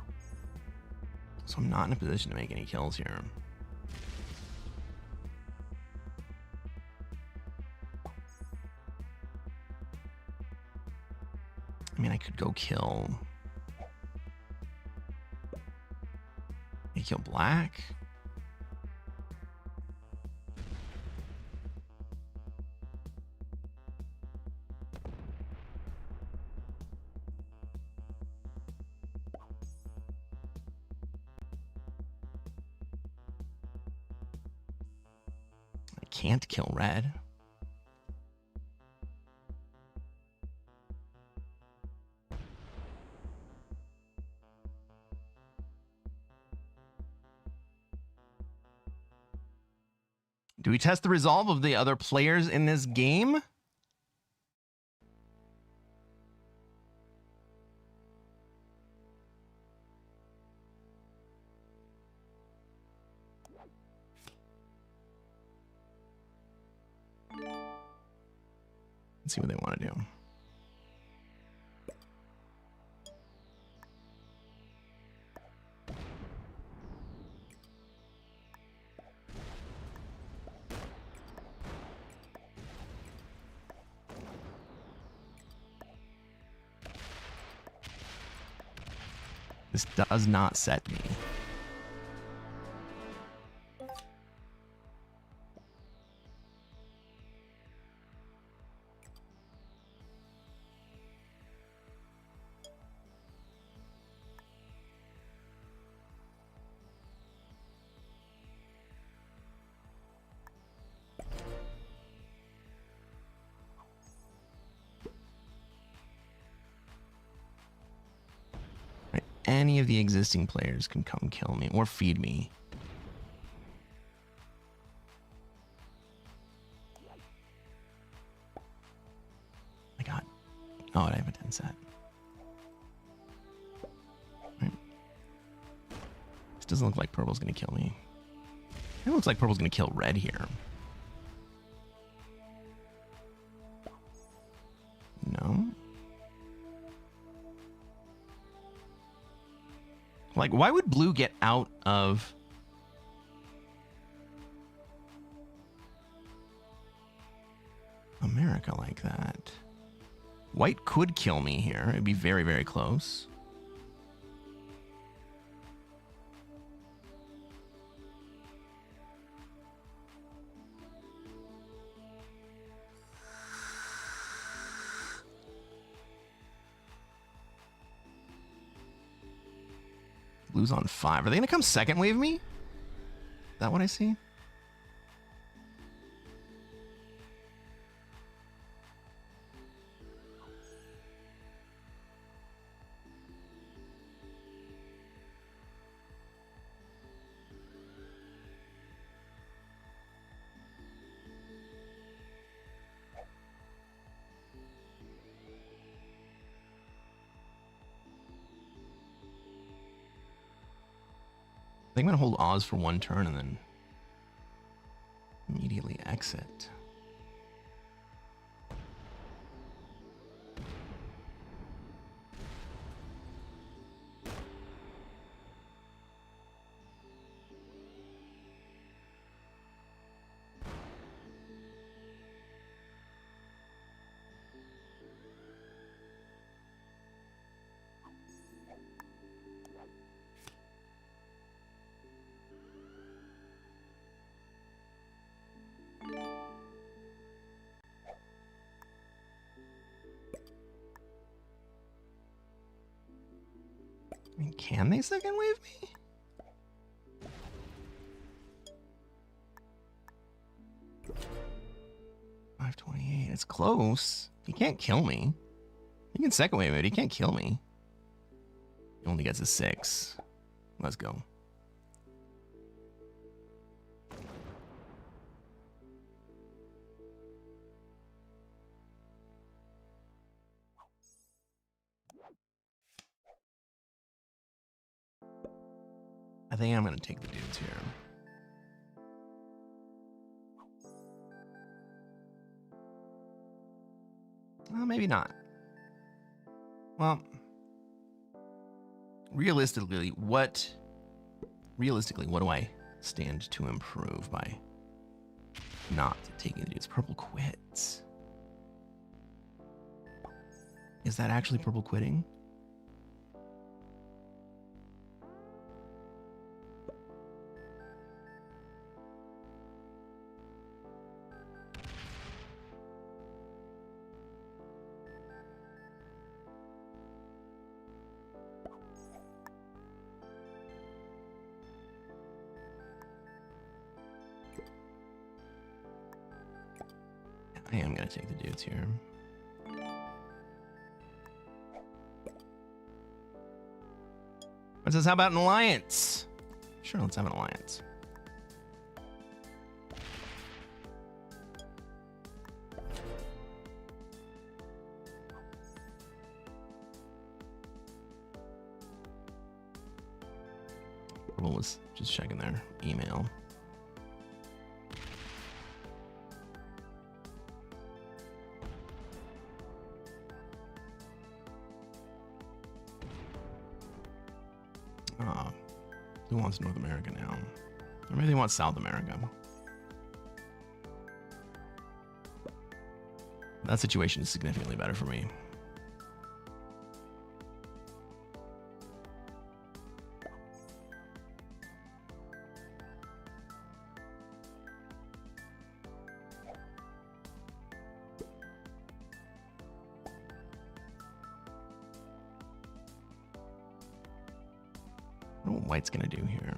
so I'm not in a position to make any kills here. I mean, I could go kill kill black. I can't kill red. Do we test the resolve of the other players in this game? Let's see what they want to do. This does not set me. Any of the existing players can come kill me or feed me. I got... Oh, I have a 10 set. Right. This doesn't look like purple's going to kill me. It looks like purple's going to kill red here. No. Like, why would blue get out of... America like that? White could kill me here. It'd be very, very close. Blue's on 5. Are they going to come second wave me? Is that what I see? I think I'm going to hold Oz for one turn and then immediately exit. I mean, can they second wave me? $528. It's close. He can't kill me. He can second wave it. He can't kill me. He only gets a 6. Let's go. I think I'm going to take the dudes here. Well, maybe not. Well, realistically, what do I stand to improve by not taking the dudes? Purple quits. Is that actually purple quitting? I am gonna take the dudes here. What says, how about an alliance? Sure, let's have an alliance. Purple was just checking their email. Who wants North America now? Or maybe they want South America. That situation is significantly better for me. I don't know what White's gonna do here.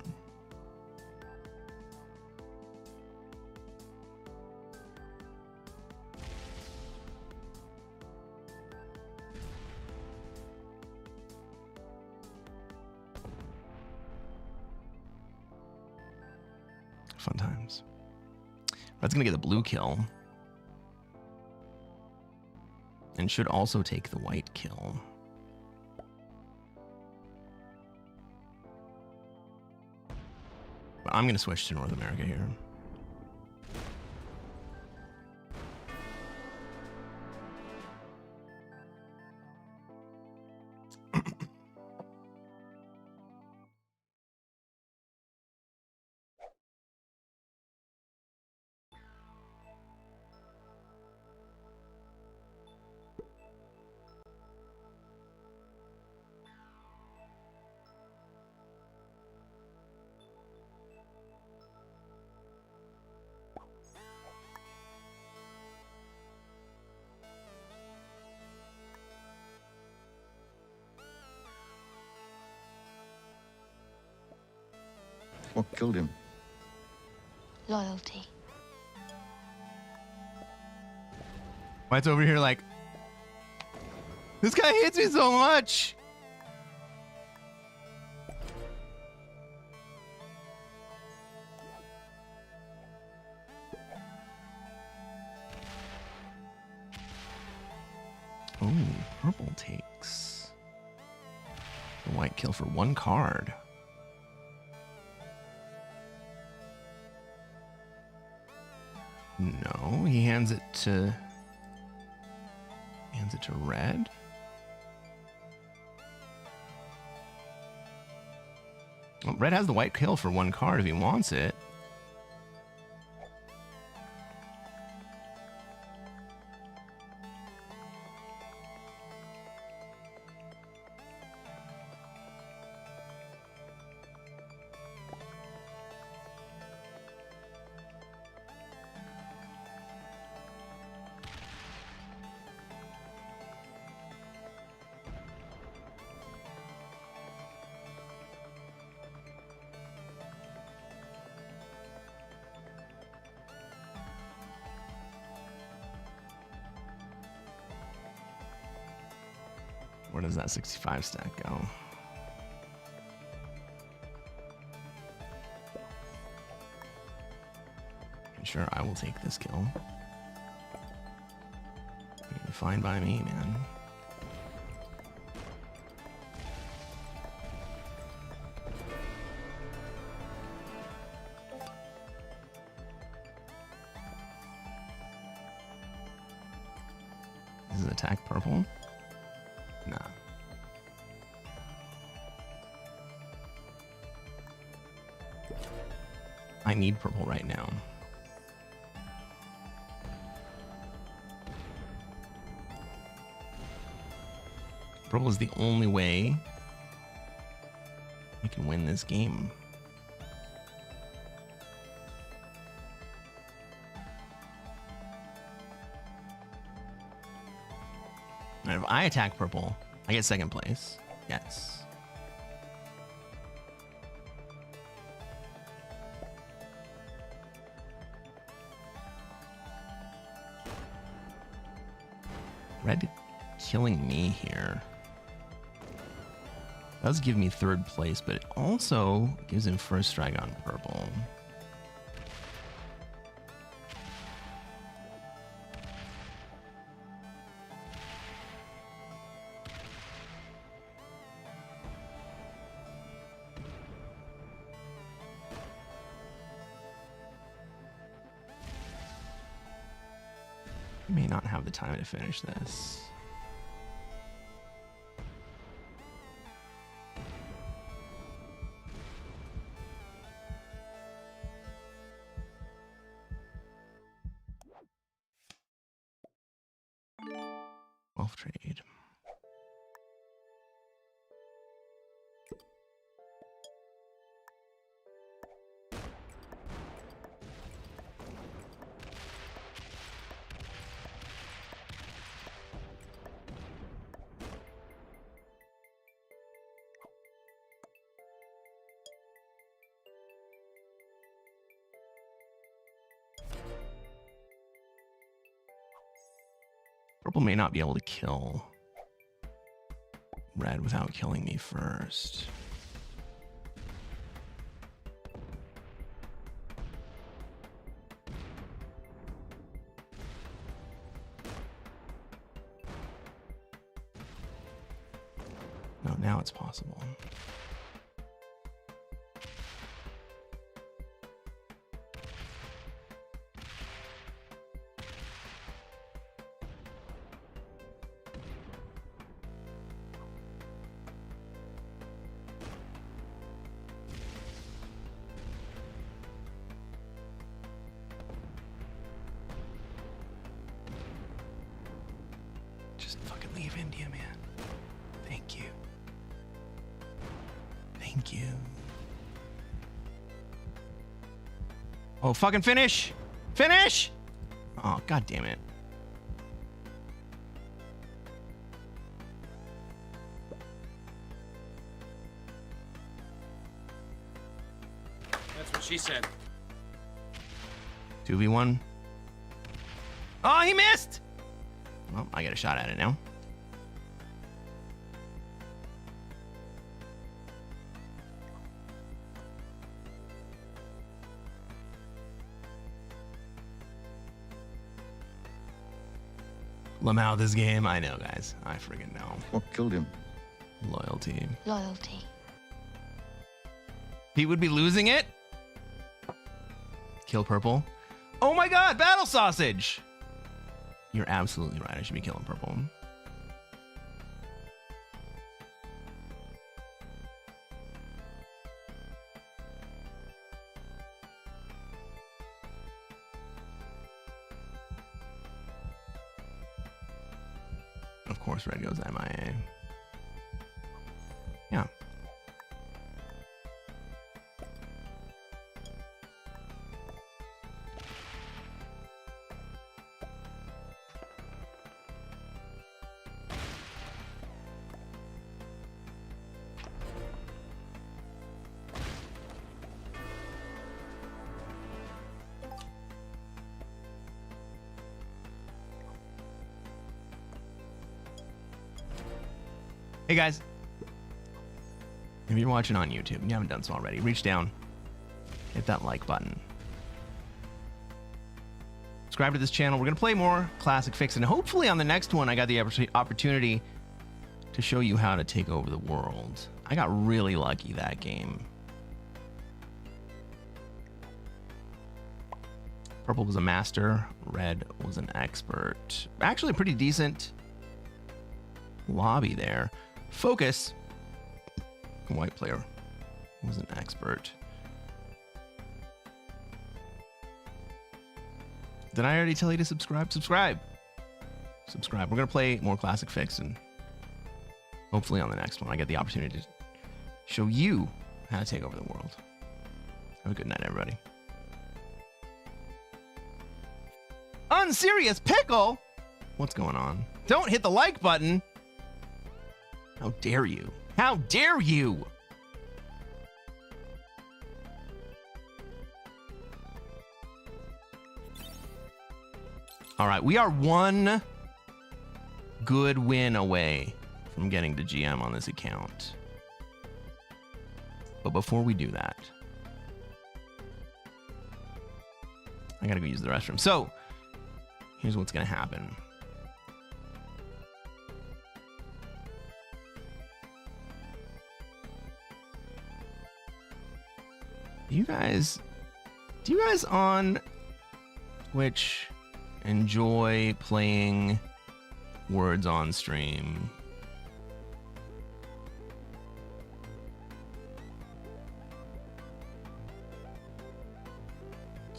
Fun times. That's gonna get the blue kill. And should also take the white kill. But I'm gonna switch to North America here. What killed him? Loyalty. White's over here like, this guy hates me so much. Oh, purple takes the white kill for one card. No, he hands it to red. Well, red has the white kill for one card if he wants it. Where does that 65 stack go? Sure, I will take this kill. Fine by me, man. This is attack purple? Nah. I need purple right now. Purple is the only way we can win this game. And if I attack purple, I get second place. Yes. Red killing me here does give me third place, but it also gives him first strike on purple. May not have the time to finish this. Off trade. Purple may not be able to kill red without killing me first. No, now it's possible. Just fucking leave India, man. Thank you. Thank you. Oh, fucking finish! Finish! Oh, god damn it. That's what she said. 2v1. Oh, he missed! Well, I get a shot at it now. Lamau this game. I know, guys. I friggin' know. What killed him? Loyalty. Loyalty. He would be losing it. Kill purple. Oh my god, battle sausage! You're absolutely right. I should be killing purple. Of course, red goes MIA. Yeah. Hey guys, if you're watching on YouTube and you haven't done so already, reach down, hit that like button. Subscribe to this channel. We're going to play more Classic Fix, and hopefully on the next one I got the opportunity to show you how to take over the world. I got really lucky that game. Purple was a master, red was an expert. Actually a pretty decent lobby there. Focus, white player, was an expert. Did I already tell you to subscribe? Subscribe. Subscribe. We're going to play more Classic Fix, and hopefully on the next one I get the opportunity to show you how to take over the world. Have a good night, everybody. Unserious pickle? What's going on? Don't hit the like button. How dare you? How dare you? All right, we are one good win away from getting to GM on this account. But before we do that, I gotta go use the restroom. So here's what's gonna happen. Do you guys on Twitch enjoy playing words on stream?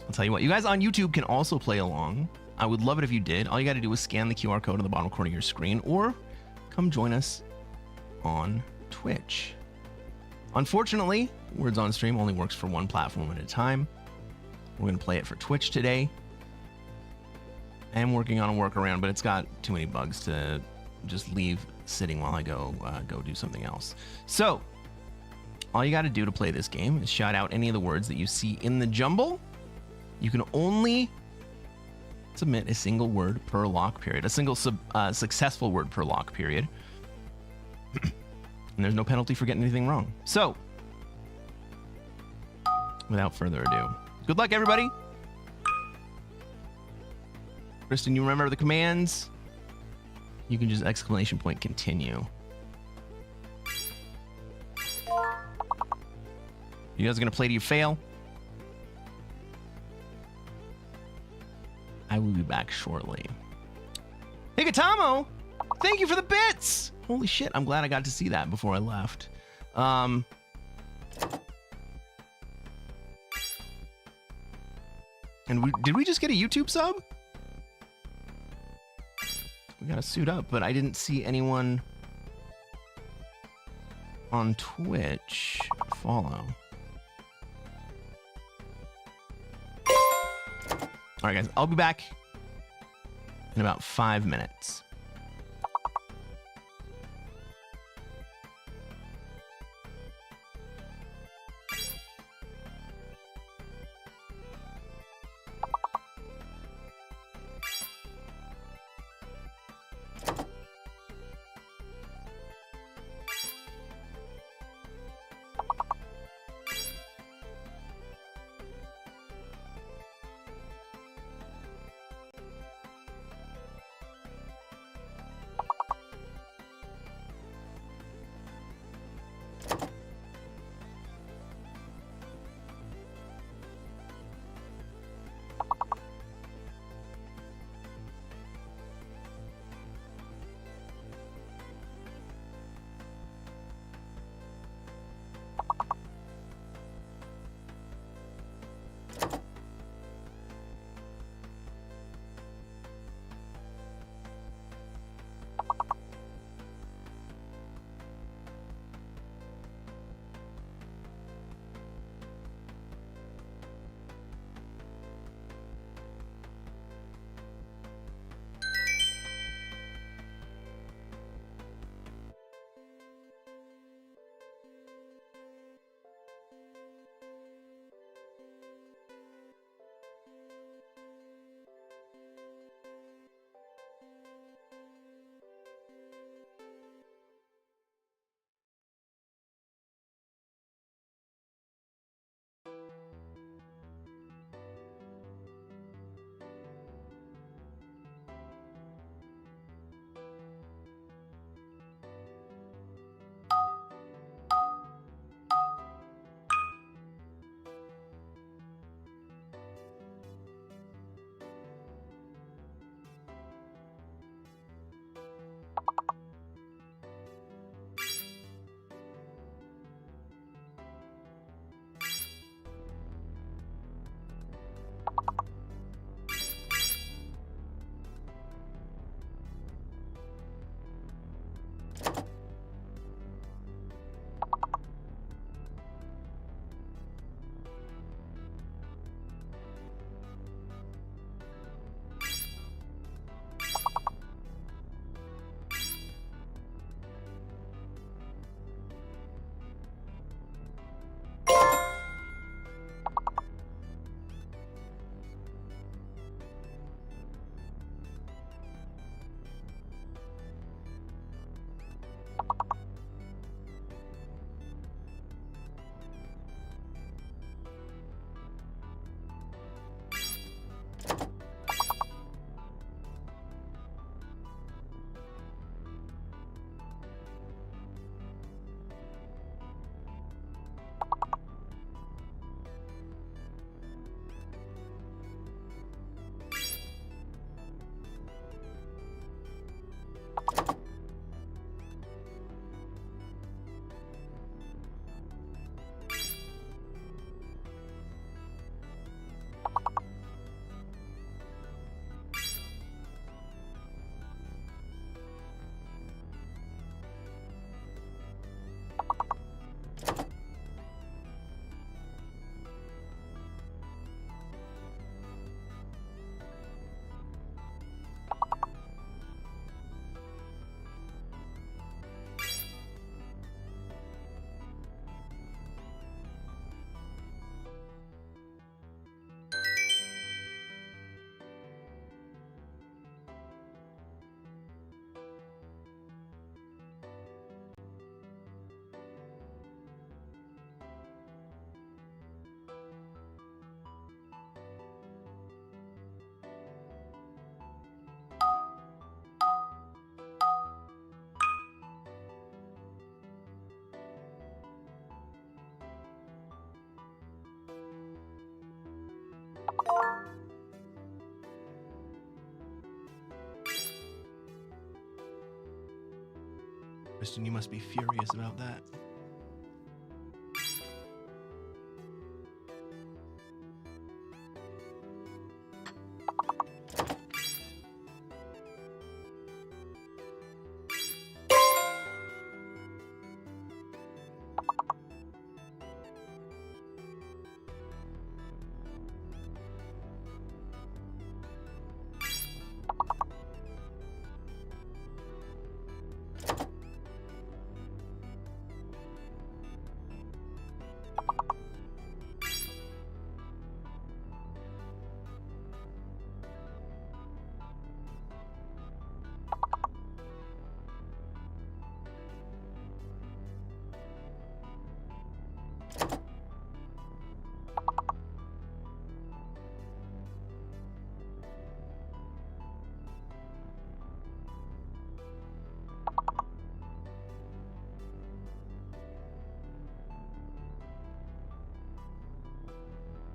I'll tell you what, you guys on YouTube can also play along. I would love it if you did. All you got to do is scan the QR code on the bottom corner of your screen or come join us on Twitch. Unfortunately, Words on Stream only works for one platform at a time. We're going to play it for Twitch today. I am working on a workaround, but it's got too many bugs to just leave sitting while I go do something else. So, all you got to do to play this game is shout out any of the words that you see in the jumble. You can only submit a single word per lock period, a single successful word per lock period. And there's no penalty for getting anything wrong. So, without further ado, good luck, everybody. Kristen, you remember the commands? You can just exclamation point continue. You guys are gonna play till you fail? I will be back shortly. Higatamo, thank you for the bits. Holy shit, I'm glad I got to see that before I left. And did we just get a YouTube sub? We gotta suit up, but I didn't see anyone on Twitch follow. All right, guys, I'll be back in about 5 minutes. Kristen, you must be furious about that.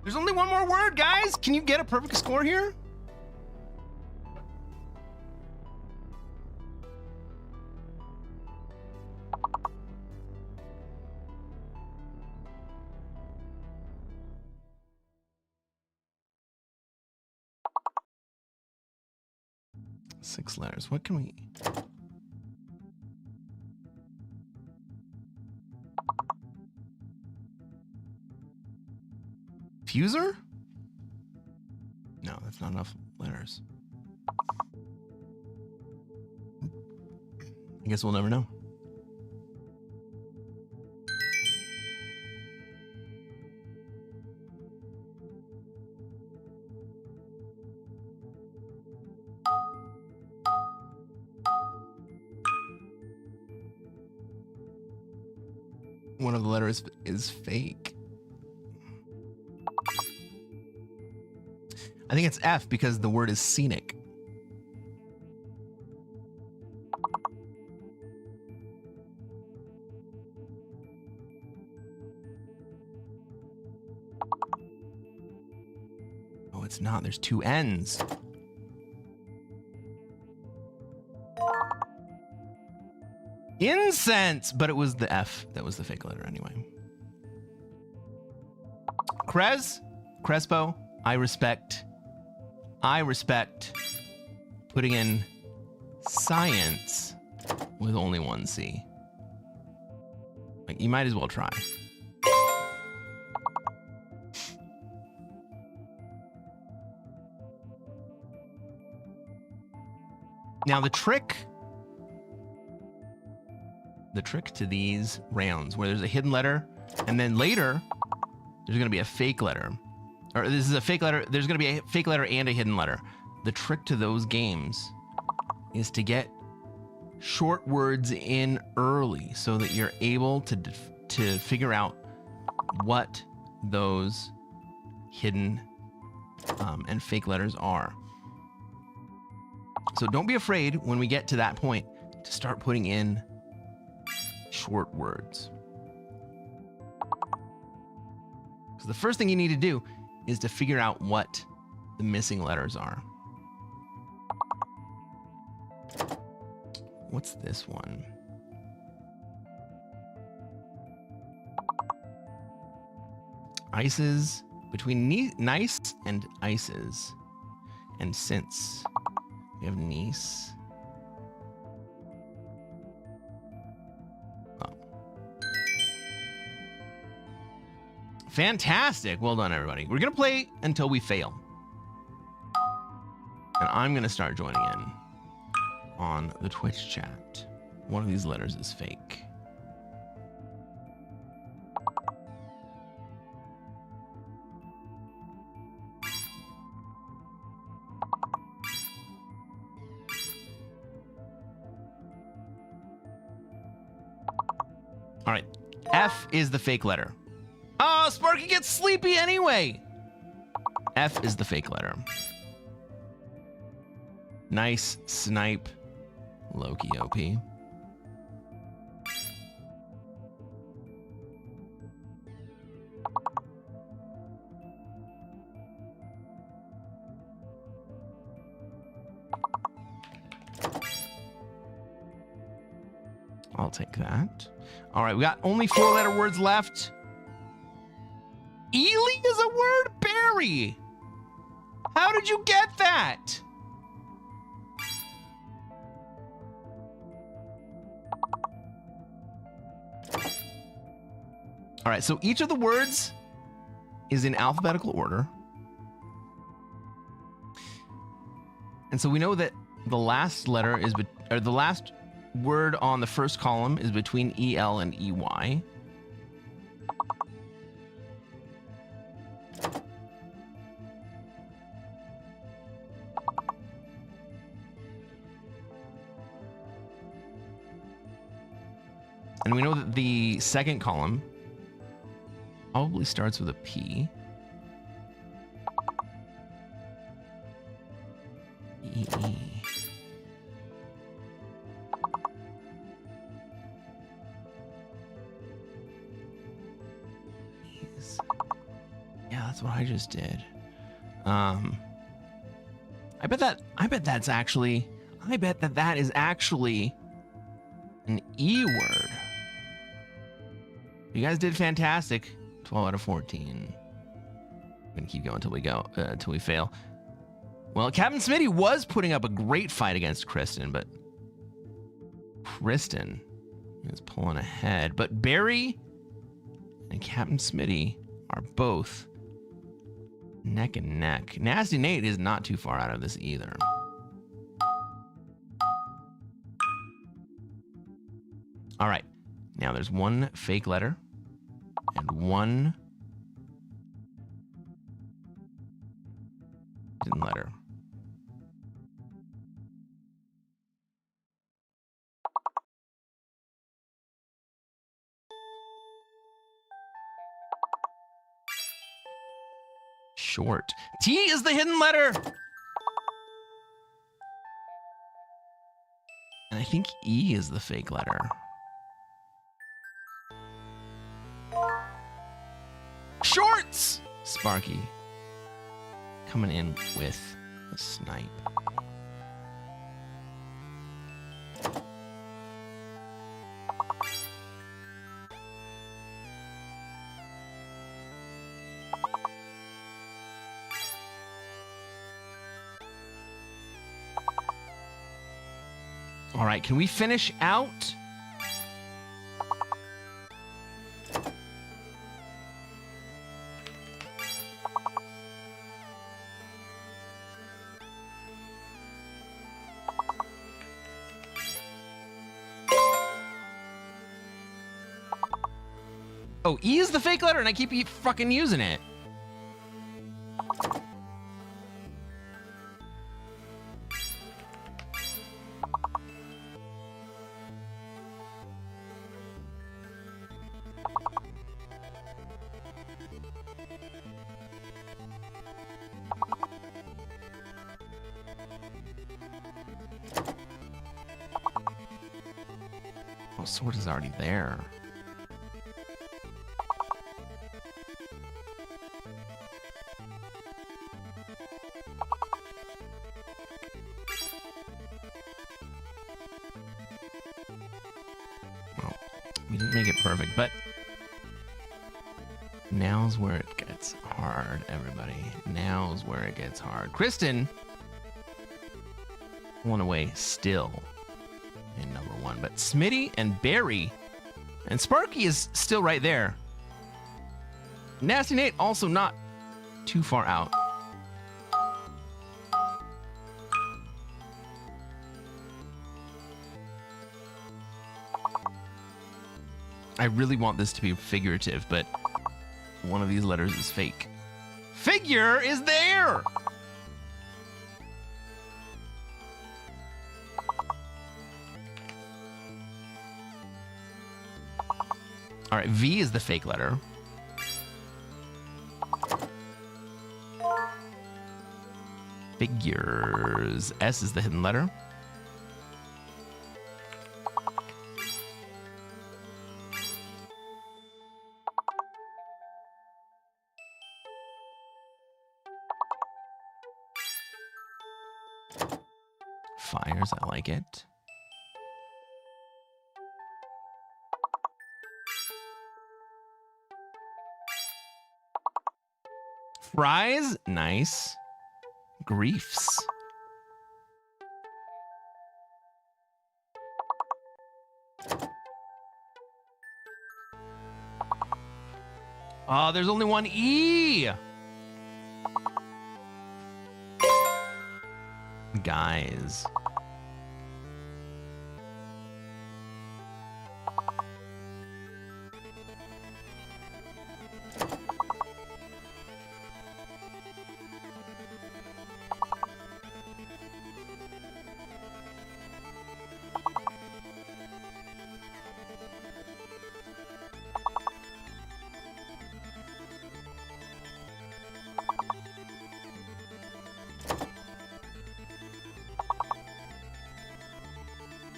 There's only one more word, guys. Can you get a perfect score here? Six letters. What can we... Fuser? No, that's not enough letters. I guess we'll never know. One of the letters is fake. I think it's F because the word is scenic. Oh, it's not. There's two N's. Incense! But it was the F that was the fake letter anyway. Crespo, I respect putting in science with only one C. Like, you might as well try. Now the trick to these rounds where there's a hidden letter and then later there's going to be a fake letter. Or this is a fake letter. There's going to be a fake letter and a hidden letter. The trick to those games is to get short words in early so that you're able to figure out what those hidden and fake letters are. So don't be afraid when we get to that point to start putting in short words. So the first thing you need to do is to figure out what the missing letters are. What's this one? Ices, between nice and ices. And since we have niece. Oh. Fantastic. Well done, everybody. We're going to play until we fail. And I'm going to start joining in on the Twitch chat. One of these letters is fake. All right, F is the fake letter. Oh, Sparky gets sleepy anyway. F is the fake letter. Nice snipe, Loki OP. I'll take that. All right, we got only 4-letter words left. Ely is a word? Barry! How did you get that? All right, so each of the words is in alphabetical order. And so we know that the last letter is, or the last word on the first column is between EL and EY. And we know that the second column probably starts with a P. E. Yeah, that's what I just did. I bet that is actually an E word. You guys did fantastic. 12 out of 14. I'm gonna keep going until we fail. Well, Captain Smitty was putting up a great fight against Kristen, but Kristen is pulling ahead. But Barry and Captain Smitty are both neck and neck. Nasty Nate is not too far out of this either. All right, now there's one fake letter and one hidden letter. Short. T is the hidden letter. And I think E is the fake letter. Shorts! Sparky coming in with a snipe. All right, can we finish out? Oh, E is the fake letter and I keep fucking using it. Oh, sword is already there. Well, we didn't make it perfect, but now's where it gets hard, everybody. Now's where it gets hard. Kristen won away still in number one, but Smitty and Barry and Sparky is still right there. Nasty Nate also not too far out. I really want this to be figurative, but one of these letters is fake. Figure is there! All right, V is the fake letter. Figures. S is the hidden letter. Fires, I like it. Fries, nice. Griefs. Oh, there's only one E. Guys.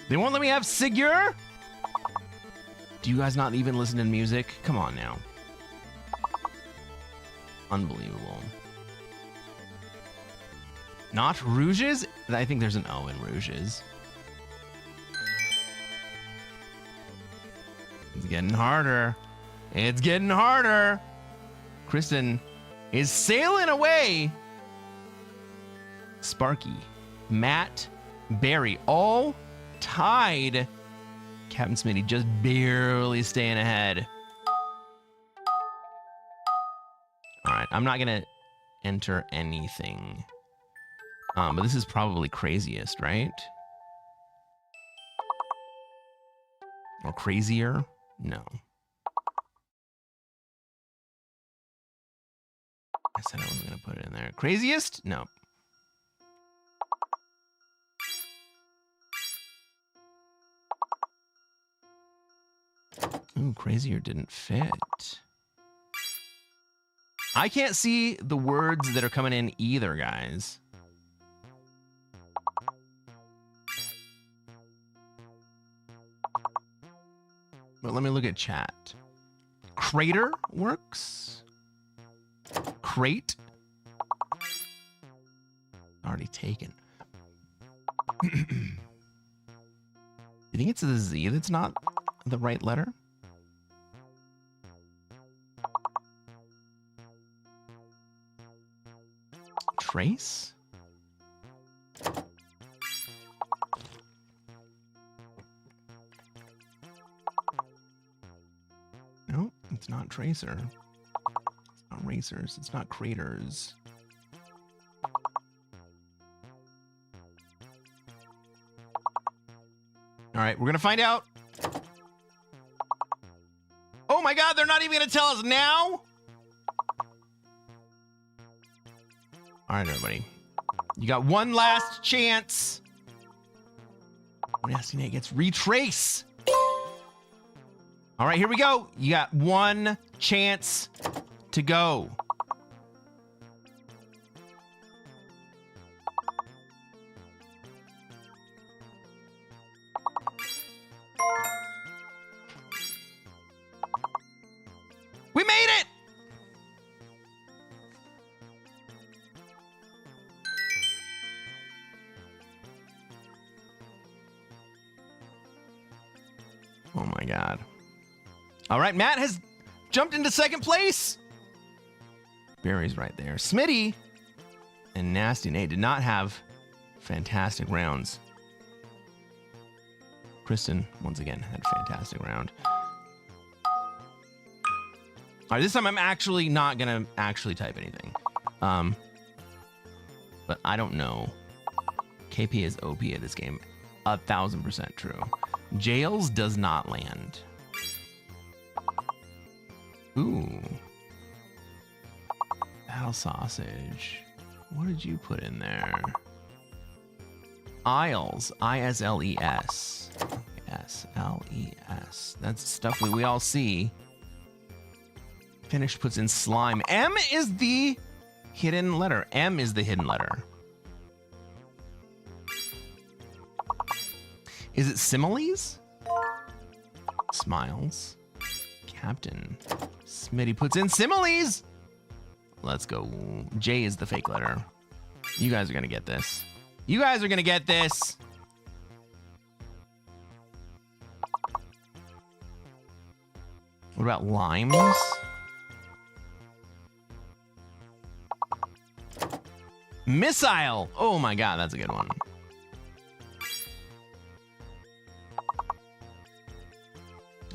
They won't let me have Sigur? Do you guys not even listen to music? Come on now. Unbelievable. Not Rouges? I think there's an O in Rouges. It's getting harder. It's getting harder. Kristen is sailing away. Sparky, Matt, Barry, all tied. Captain Smitty just barely staying ahead. All right, I'm not gonna enter anything. But this is probably craziest, right? Or crazier? No. I said I wasn't gonna put it in there. Craziest? No. Ooh, crazier didn't fit. I can't see the words that are coming in either, guys. But let me look at chat. Crater works. Crate. Already taken. You think it's the Z that's not the right letter? Trace? No, it's not tracer. It's not racers. It's not craters. All right, we're gonna find out. Oh my God, they're not even gonna tell us now? All right, everybody. You got one last chance. Nasty Nate gets retrace. All right, here we go. You got one chance to go. We made it! Oh my God. All right, Matt has jumped into second place. Barry's right there. Smitty and Nasty Nate did not have fantastic rounds. Kristen, once again, had a fantastic round. All right, this time I'm actually not gonna actually type anything. But I don't know. KP is OP at this game. 1000% true. Jails does not land. Ooh. Battle sausage. What did you put in there? Isles. I-S-L-E-S. S-L-E-S. That's stuff that we all see. Finish puts in slime. M is the hidden letter. M is the hidden letter. Is it similes? Smiles. Captain. Smitty puts in similes. Let's go. J is the fake letter. You guys are gonna get this. You guys are gonna get this. What about limes? Missile. Oh my god, that's a good one.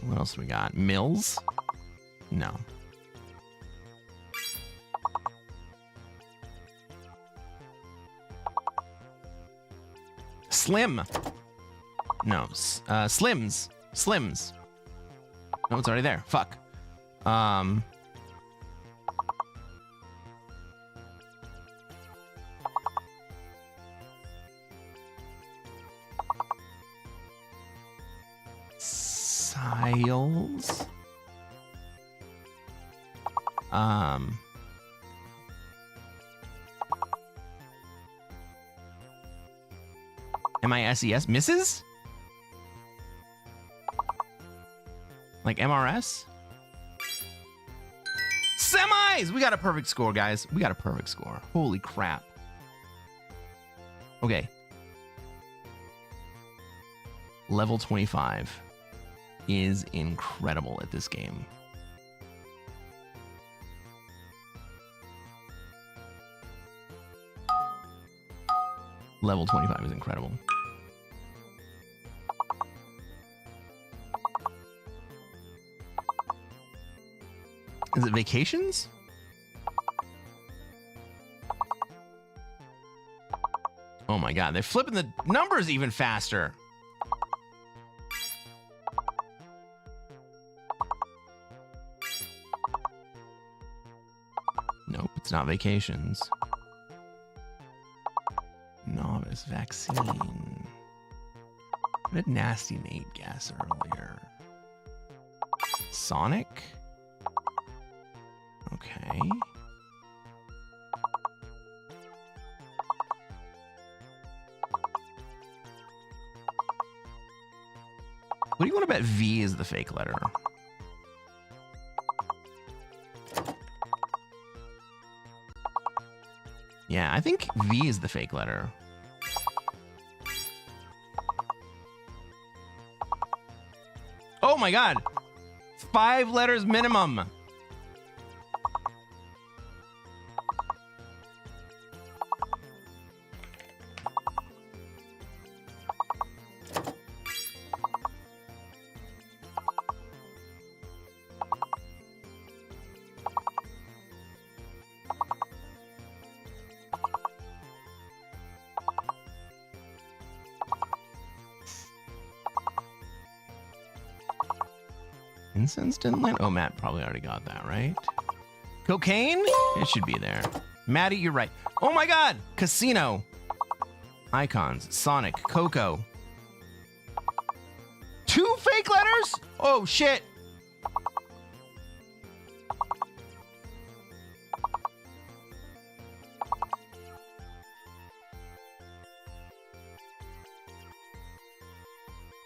What else we got? Mills? No. Slim. No. Slims. Slims. No, it's already there. Fuck. Siles. MISES? Misses? Like MRS? Semis! We got a perfect score, guys. We got a perfect score. Holy crap. Okay. Level 25 is incredible at this game. Level 25 is incredible. Is it vacations? Oh my god, they're flipping the numbers even faster. Nope, it's not vacations. Novice vaccine. What did Nasty Nate guess earlier? Sonic? Okay. What do you want to bet V is the fake letter? Yeah, I think V is the fake letter. Oh my god! 5 letters minimum! Incense didn't land? Oh, Matt probably already got that, right? Cocaine? It should be there. Maddie, you're right. Oh my god! Casino. Icons. Sonic. Coco. 2 fake letters? Oh, shit.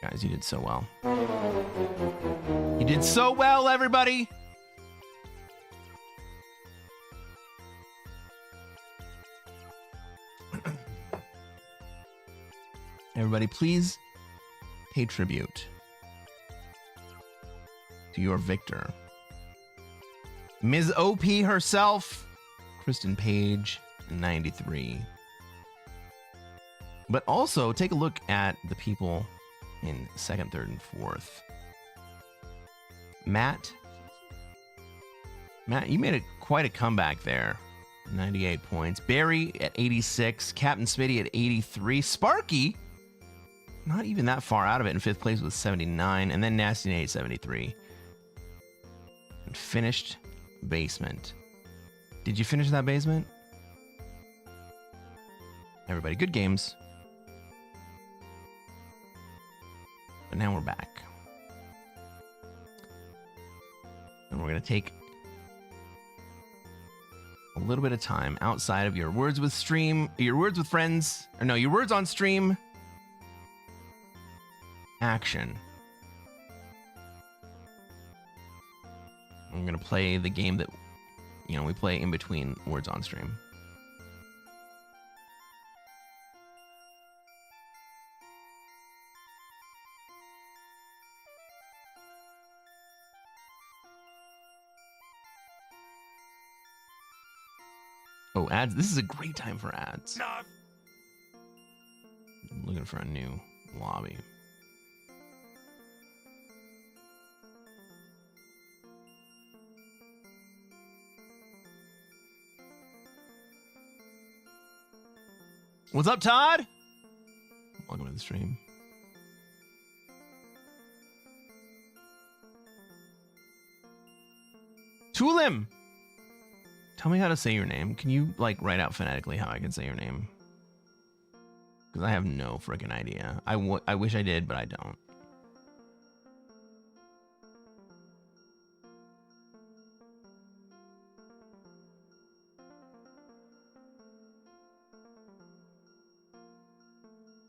Guys, you did so well. You did so well, everybody! Everybody, please pay tribute to your victor. Ms. OP herself, Kristen Page, 93. But also, take a look at the people in 2nd, 3rd, and 4th. Matt, you made quite a comeback there. 98 points. Barry at 86. Captain Smitty at 83. Sparky, not even that far out of it, in 5th place with 79. And then Nasty Nate, 73. And finished basement. Did you finish that basement? Everybody, good games. But now we're back. And we're going to take a little bit of time outside of your words with stream, your words with friends, or no, your words on stream action. I'm going to play the game that, we play in between words on stream. Oh, ads. This is a great time for ads. I'm looking for a new lobby. What's up, Todd? Welcome to the stream. Tulim! Tell me how to say your name. Can you, like, write out phonetically how I can say your name? Because I have no freaking idea. I wish I did, but I don't.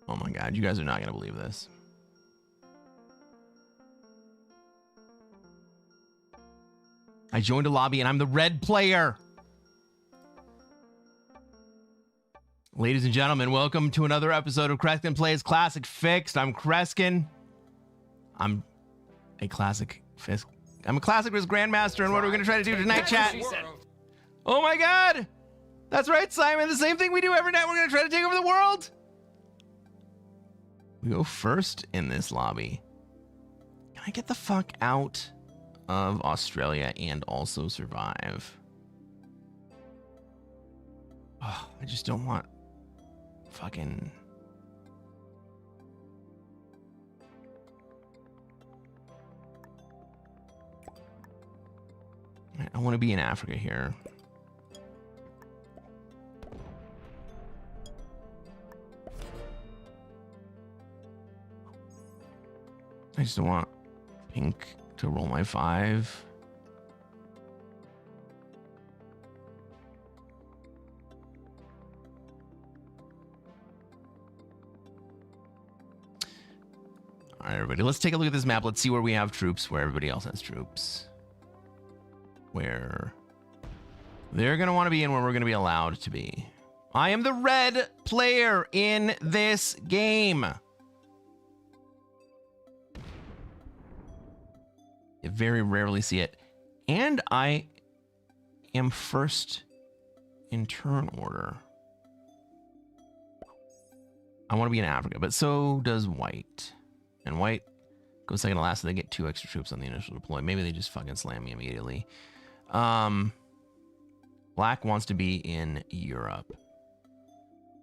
Oh my god, you guys are not going to believe this. I joined a lobby and I'm the red player. Ladies and gentlemen, welcome to another episode of Cresquin Plays Classic Fixed. I'm Cresquin. I'm a classic Risk Grandmaster, and what are we going to try to do tonight, chat? Oh my god! That's right, Simon. The same thing we do every night. We're going to try to take over the world. We go first in this lobby. Can I get the fuck out of Australia and also survive? Oh, I just don't want fucking... I want to be in Africa here. I just don't want pink to roll my 5. All right, everybody, let's take a look at this map. Let's see where we have troops, where everybody else has troops. Where they're going to want to be and where we're going to be allowed to be. I am the red player in this game. You very rarely see it. And I am first in turn order. I want to be in Africa, but so does white. And white goes second to last, so they get 2 extra troops on the initial deploy. Maybe they just fucking slam me immediately. Black wants to be in Europe.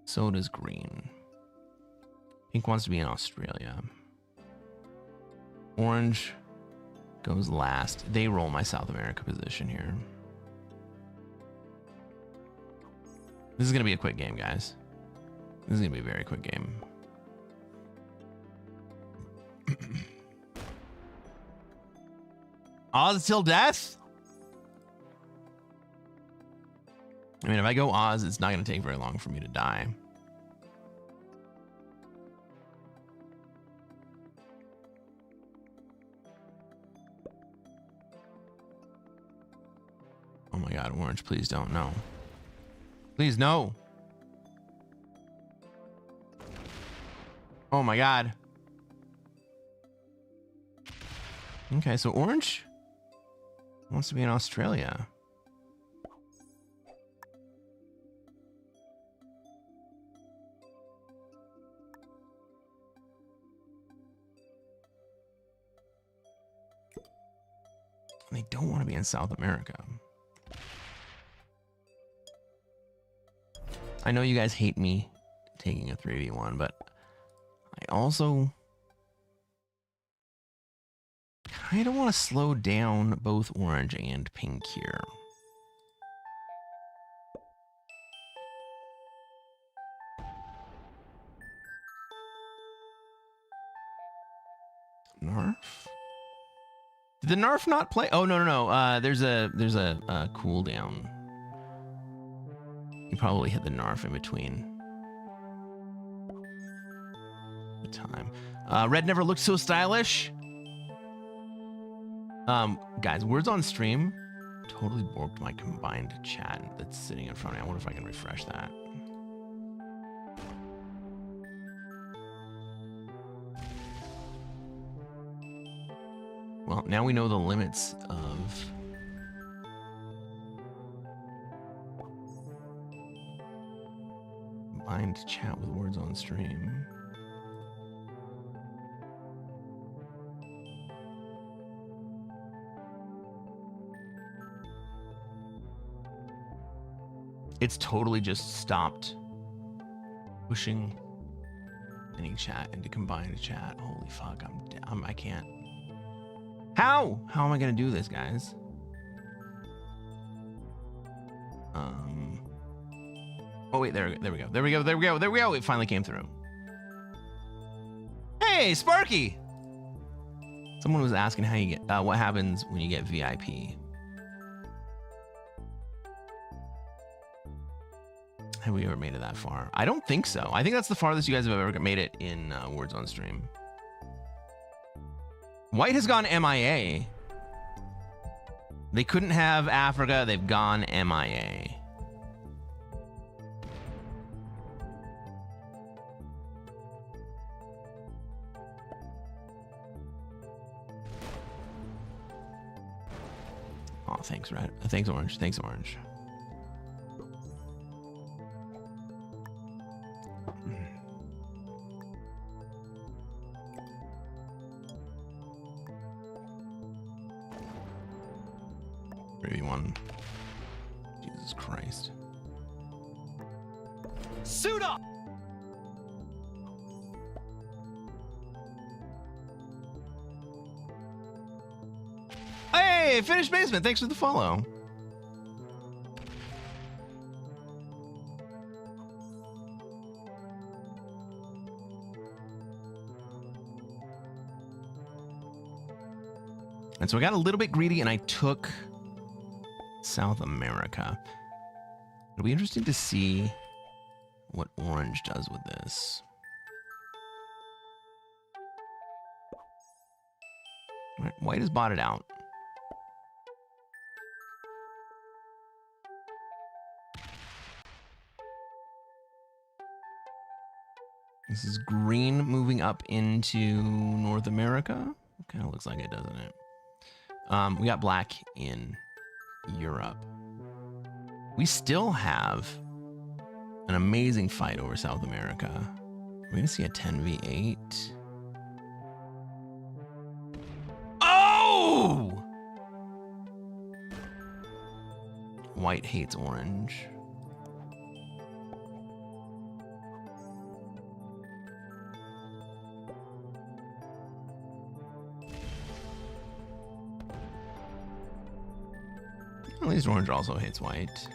So does green. Pink wants to be in Australia. Orange goes last. They roll my South America position here. This is going to be a quick game, guys. This is going to be a very quick game. Oz till death? I mean, if I go Oz, it's not going to take very long for me to die. Oh my god, Orange, please don't. No. Please, no. Oh my god. Okay, so Orange wants to be in Australia. They don't want to be in South America. I know you guys hate me taking a 3v1, but I also kind of want to slow down both orange and pink here. Narf? Did the Narf not play? Oh, no. There's a cooldown. You probably hit the Narf in between the time. Red never looked so stylish. Guys, words on stream totally borked my combined chat that's sitting in front of me. I wonder if I can refresh that. Well, now we know the limits of trying to chat with words on stream. It's totally just stopped pushing any chat into combined chat. Holy fuck, I can't. How am I gonna do this, guys? Oh wait, there we go. It finally came through. Hey, Sparky! Someone was asking how you get, what happens when you get VIP. Have we ever made it that far? I don't think so. I think that's the farthest you guys have ever made it in Words on Stream. White has gone MIA. They couldn't have Africa. They've gone MIA. Oh, thanks, Red. Thanks, Orange. Thanks, Orange. 3v1. Jesus Christ. Suit up! Hey, Finished Basement, thanks for the follow. And so I got a little bit greedy and I took South America. It'll be interesting to see what Orange does with this. All right, White has bought it out. This is Green moving up into North America. Kind of looks like it, doesn't it? We got Black in Europe. We still have an amazing fight over South America. We're going to see a 10v8. Oh! White hates Orange. At least Orange also hates White.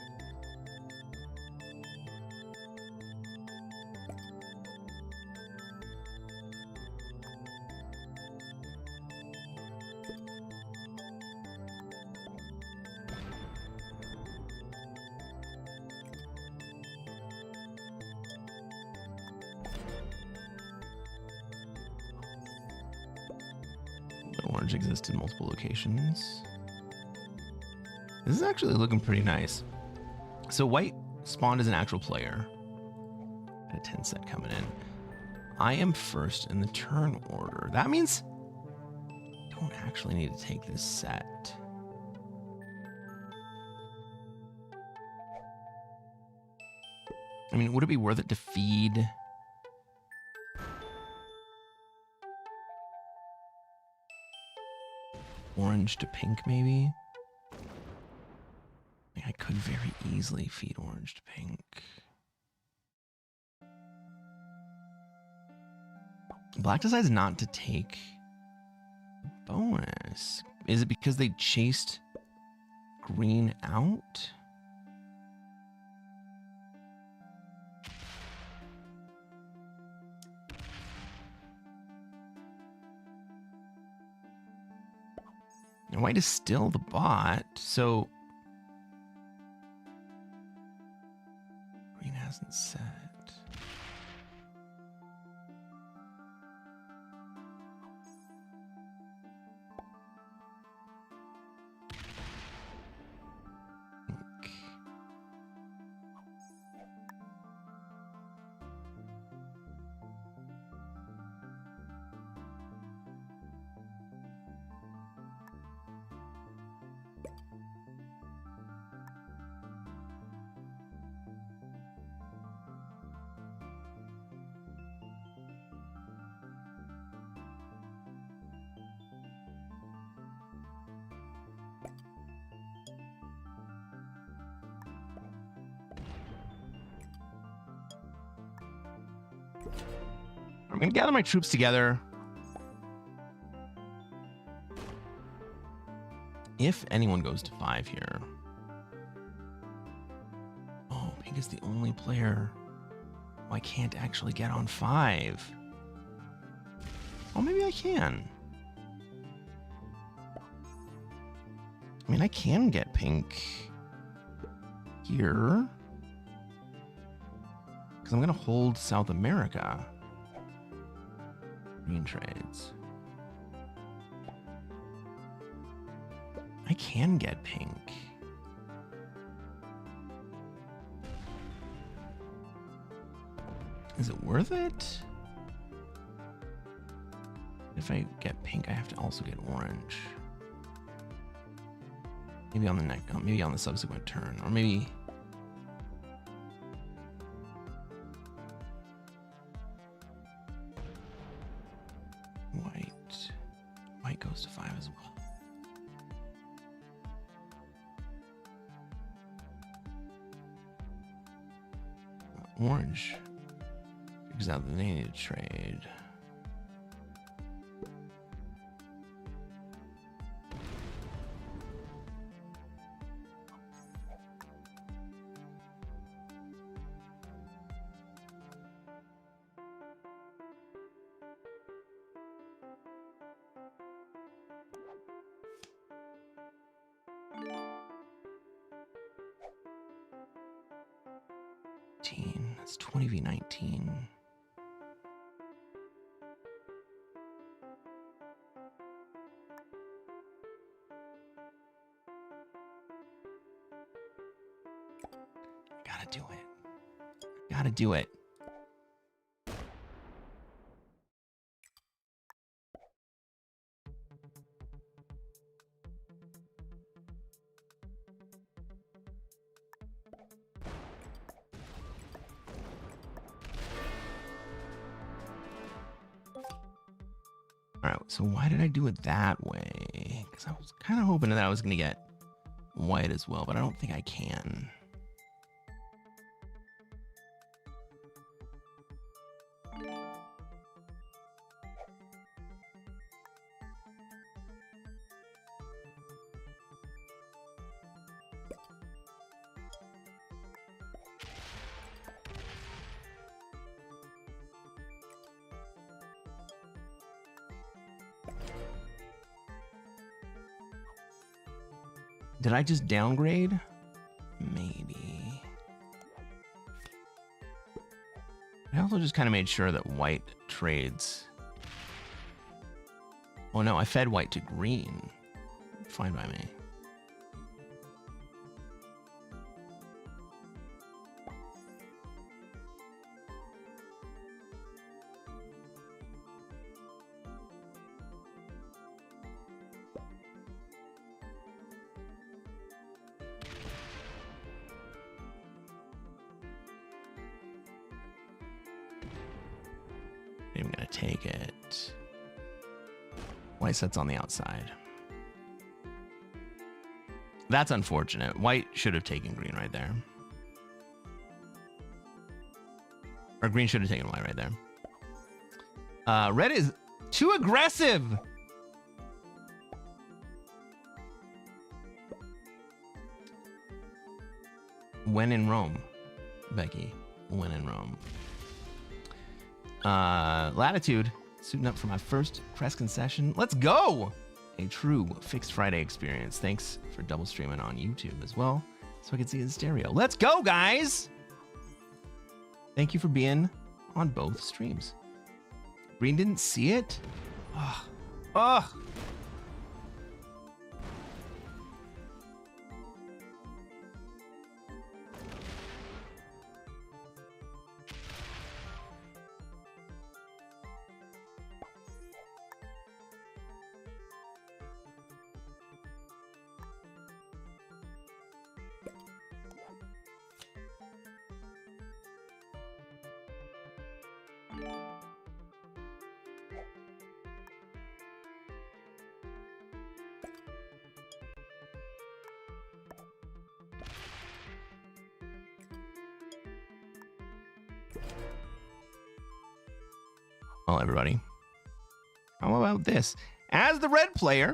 Orange exists in multiple locations. This is actually looking pretty nice. So White spawned as an actual player. Got a 10 set coming in. I am first in the turn order. That means I don't actually need to take this set. I mean, would it be worth it to feed Orange to pink, maybe? I could very easily feed Orange to pink. Black decides not to take bonus. Is it because they chased Green out? And White is still the bot, so Green hasn't set. I'm going to gather my troops together. If anyone goes to 5 here. Oh, pink is the only player who I can't actually get on 5. Oh, maybe I can. I mean, I can get pink here. Because I'm going to hold South America. Green trades. I can get pink. Is it worth it? If I get pink, I have to also get orange. Maybe on the maybe on the subsequent turn, or maybe. White goes to 5 as well. Orange figures out that they need to trade. That's 20v19. Gotta do it. Gotta do it. All right, so why did I do it that way? Because I was kind of hoping that I was going to get white as well, but I don't think I can. Did I just downgrade? Maybe. I also just kind of made sure that white trades. Oh no, I fed white to green. Fine by me. I'm gonna take it. White sets on the outside. That's unfortunate. White should have taken green right there. Or green should have taken white right there. Red is too aggressive. When in Rome, Becky. When in Rome. Latitude, suiting up for my first Cresquin session. Let's go! A true Fixed Friday experience. Thanks for double streaming on YouTube as well, so I can see it in stereo. Let's go, guys! Thank you for being on both streams. Green didn't see it? Ugh. Ugh. Well, everybody, how about this? As the red player,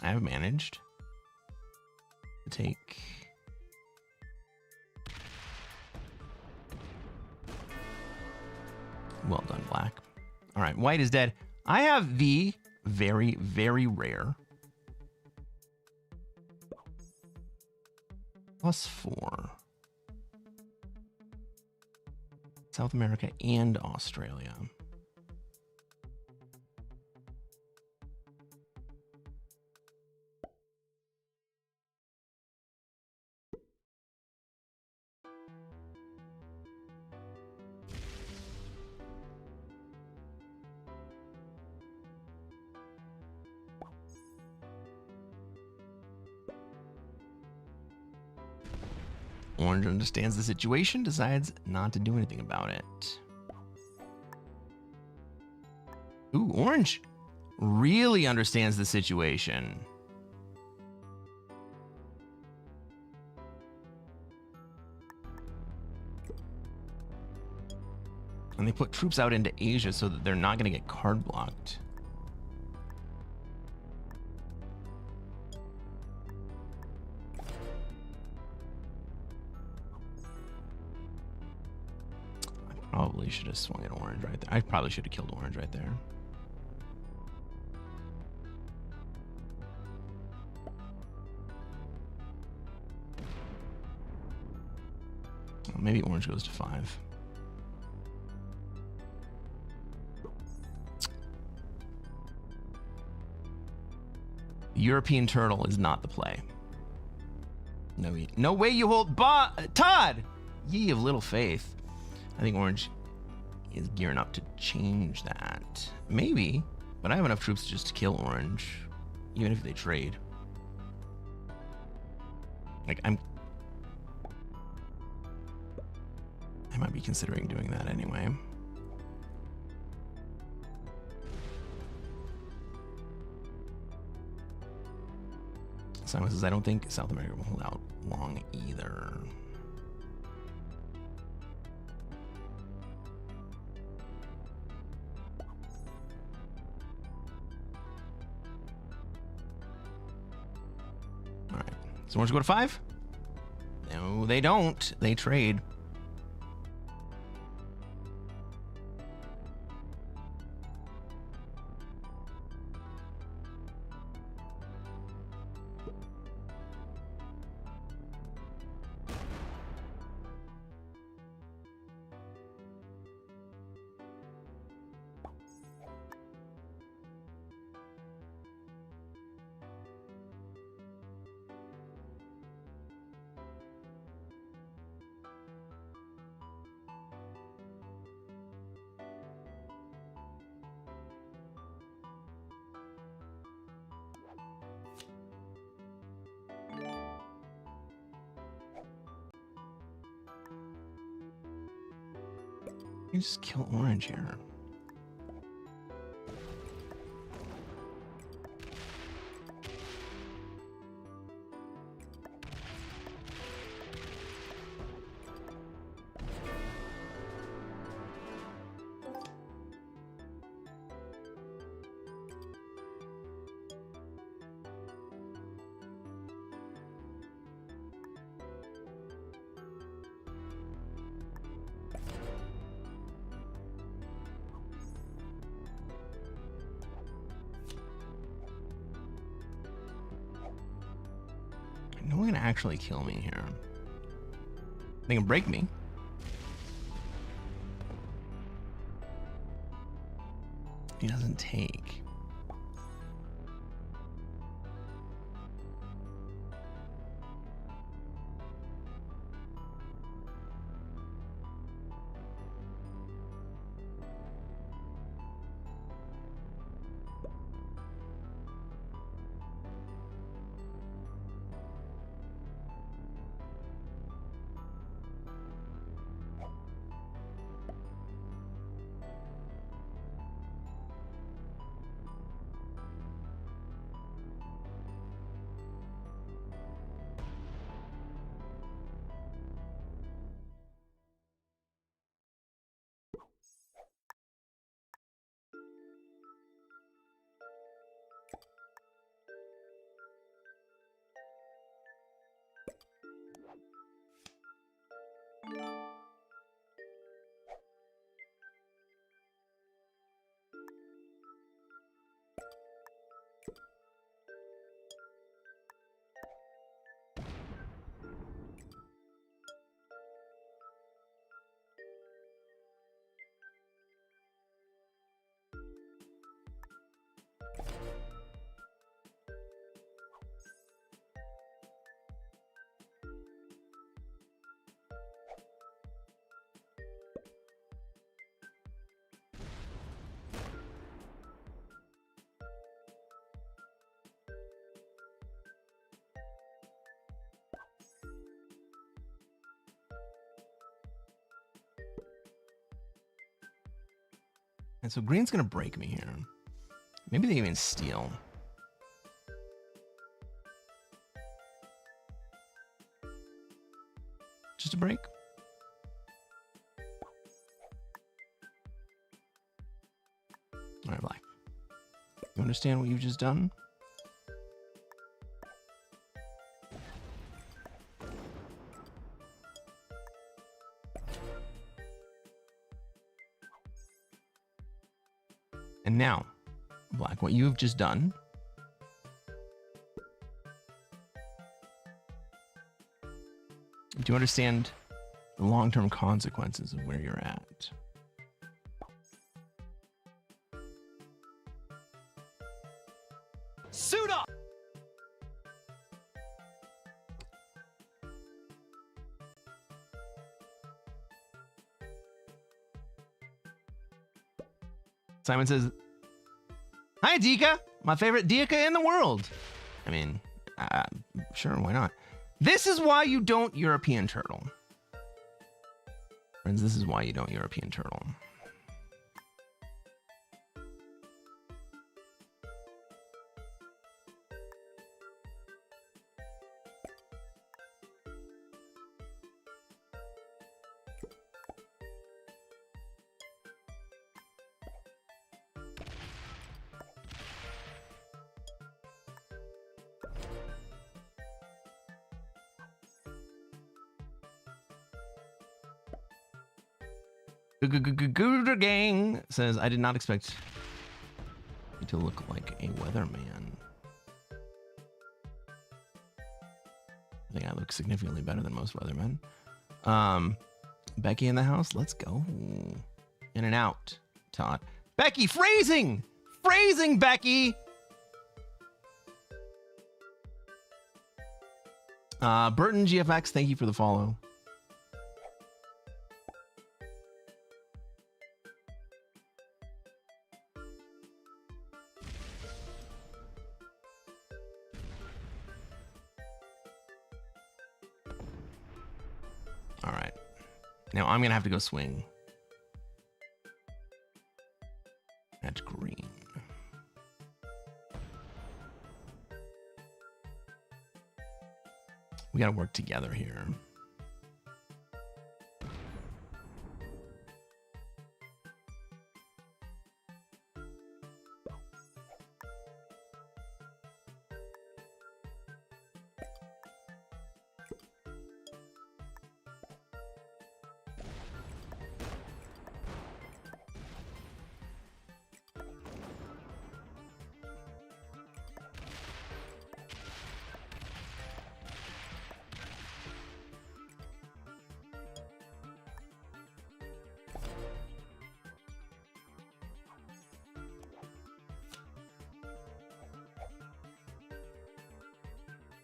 I have managed to take well done, black. All right, white is dead. I have the very, very rare +4 South America and Australia. Orange understands the situation, decides not to do anything about it. Ooh, orange really understands the situation. And they put troops out into Asia so that they're not going to get card blocked. Probably should have swung at orange right there. I probably should have killed orange right there. Well, maybe orange goes to 5. European turtle is not the play. No way you hold Todd! Ye of little faith. I think orange is gearing up to change that. Maybe, but I have enough troops just to kill orange, even if they trade. Like, I might be considering doing that anyway. Simon says, I don't think South America will hold out long either. All right, so orange go to 5? No, they don't. They trade. You just kill orange here. No one can actually kill me here. They can break me. He doesn't take. And so green's gonna break me here. Maybe they even steal. Just a break. All right, black. You understand what you've just done? And now, black, what you have just done do you understand the long-term consequences of where you're at? Suit up! Simon says, "Hi, Dika. My favorite Dika in the world." I mean, sure, why not? This is why you don't European turtle. Friends, this is why you don't European turtle. Gooder Gang says, "I did not expect you to look like a weatherman. I think I look significantly better than most weathermen." Becky in the house. Let's go. In and out. Todd. Becky, phrasing! Phrasing, Becky! Burton GFX, thank you for the follow. All right. Now I'm going to have to go swing at green. We got to work together here.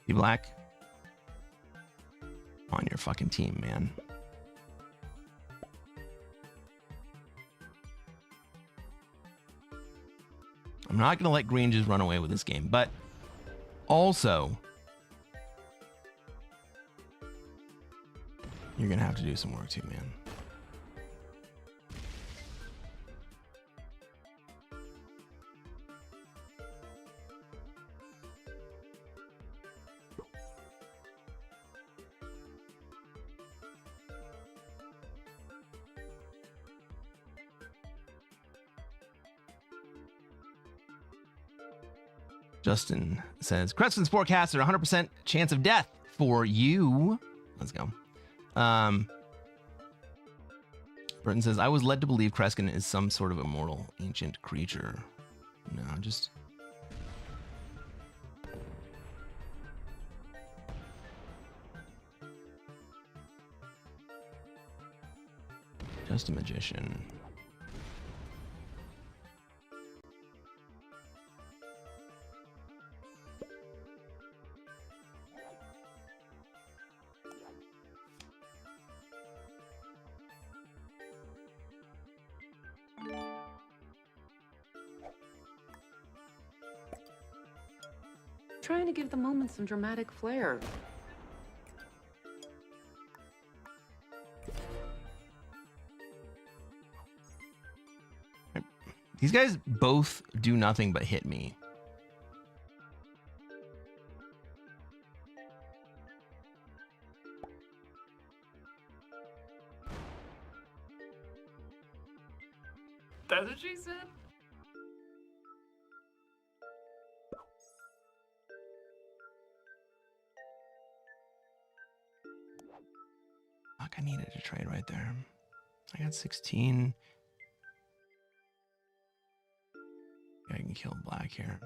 You black? On your fucking team, man. I'm not gonna let green just run away with this game, but also you're gonna have to do some work too, man. Justin says, Cresquin forecaster, 100% chance of death for you. Let's go. Burton says, I was led to believe Cresquin is some sort of immortal ancient creature. No, just a magician. Trying to give the moment some dramatic flair. These guys both do nothing but hit me. That's what she said? Fuck, I needed to trade right there. I got 16. I can kill black here.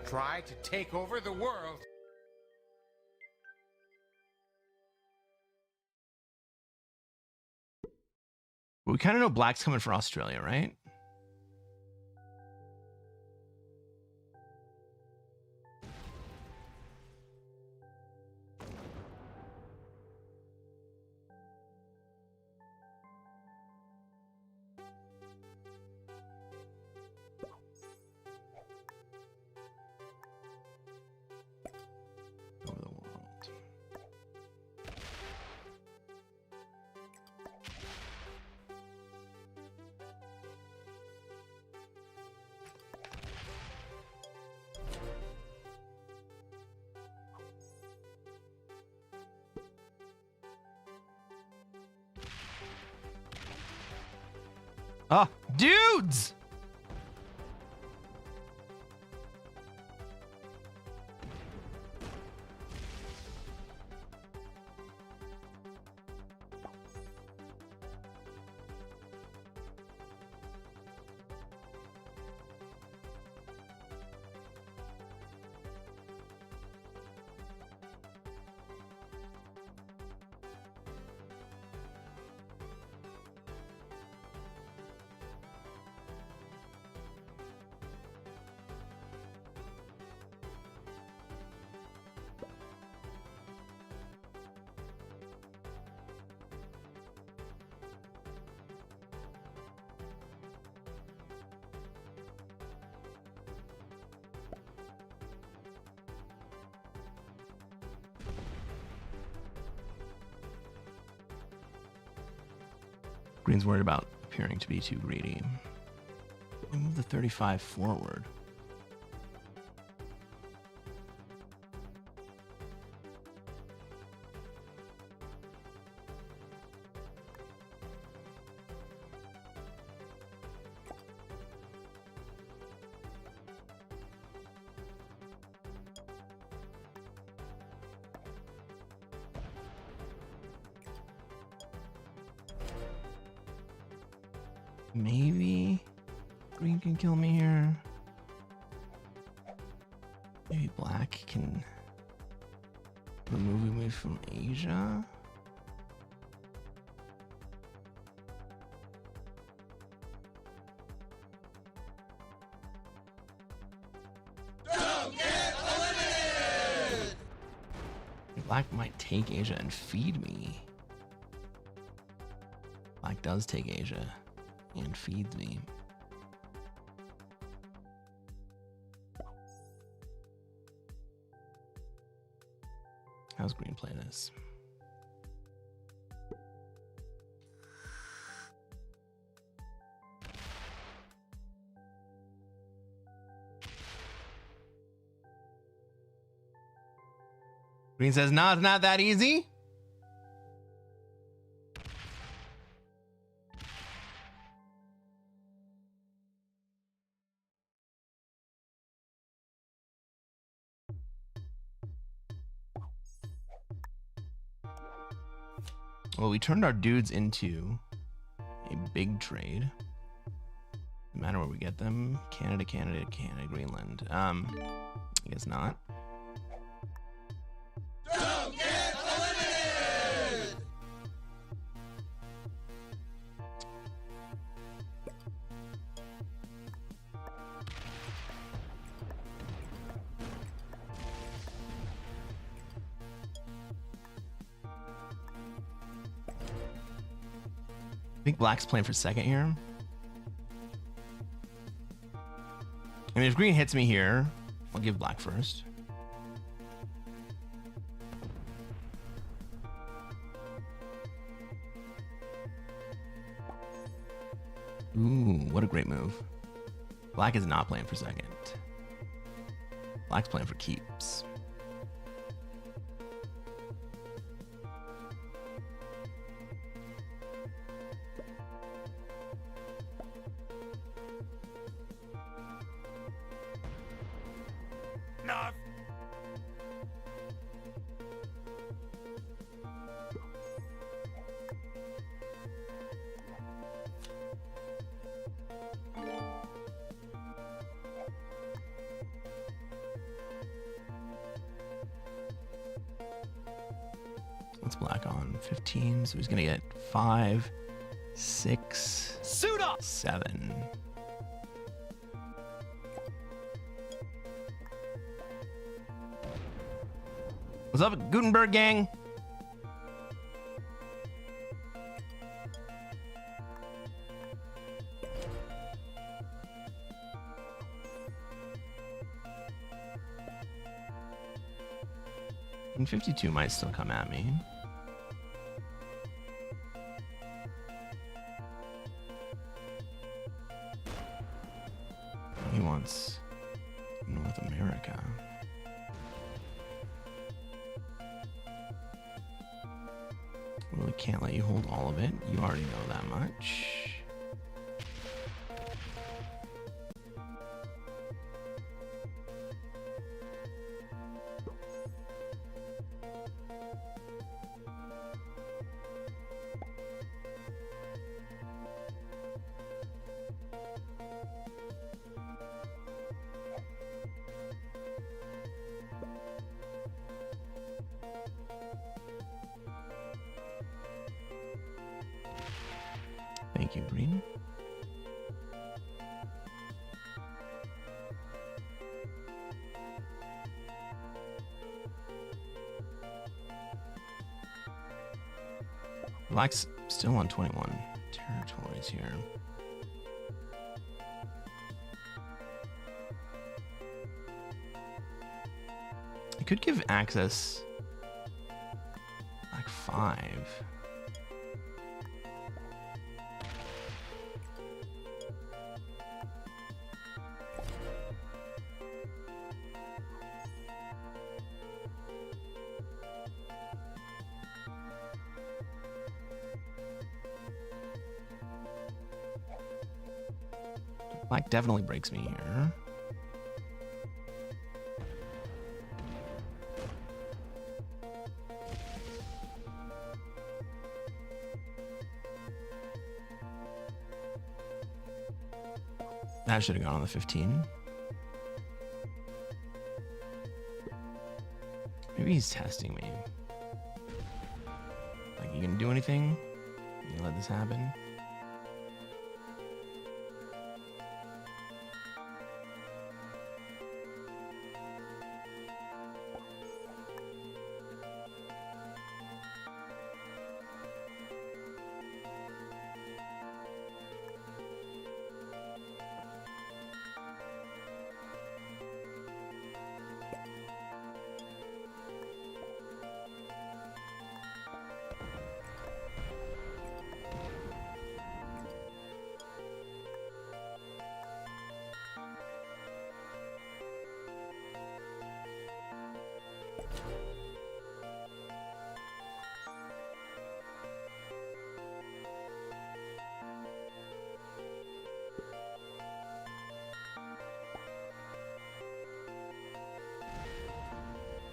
Try to take over the world. We kind of know black's coming for Australia, right? Over the world. Ah, dudes! Green's worried about appearing to be too greedy. We move the 35 forward. Maybe green can kill me here. Maybe black can remove me from Asia. Don't get eliminated! Black might take Asia and feed me. Black does take Asia and feeds me. How's green play this? Green says, nah, it's not that easy. Well, we turned our dudes into a big trade. No matter where we get them. Canada, Canada, Canada, Greenland. I guess not. Don't get eliminated! I think black's playing for second here. I mean, if green hits me here, I'll give black first. Ooh, what a great move. Black is not playing for second. Black's playing for keeps. Enough. What's black on? 15, so he's gonna get 5, 6, Suit up! 7. What's up, Gutenberg gang? And 52 might still come at me. He wants North America. Really can't let you hold all of it. You already know that much. Thank you, Green. Black's still on 21 territories here. I could give access like 5. Black definitely breaks me here. That should have gone on the 15. Maybe he's testing me. Like, you gonna do anything? You let this happen?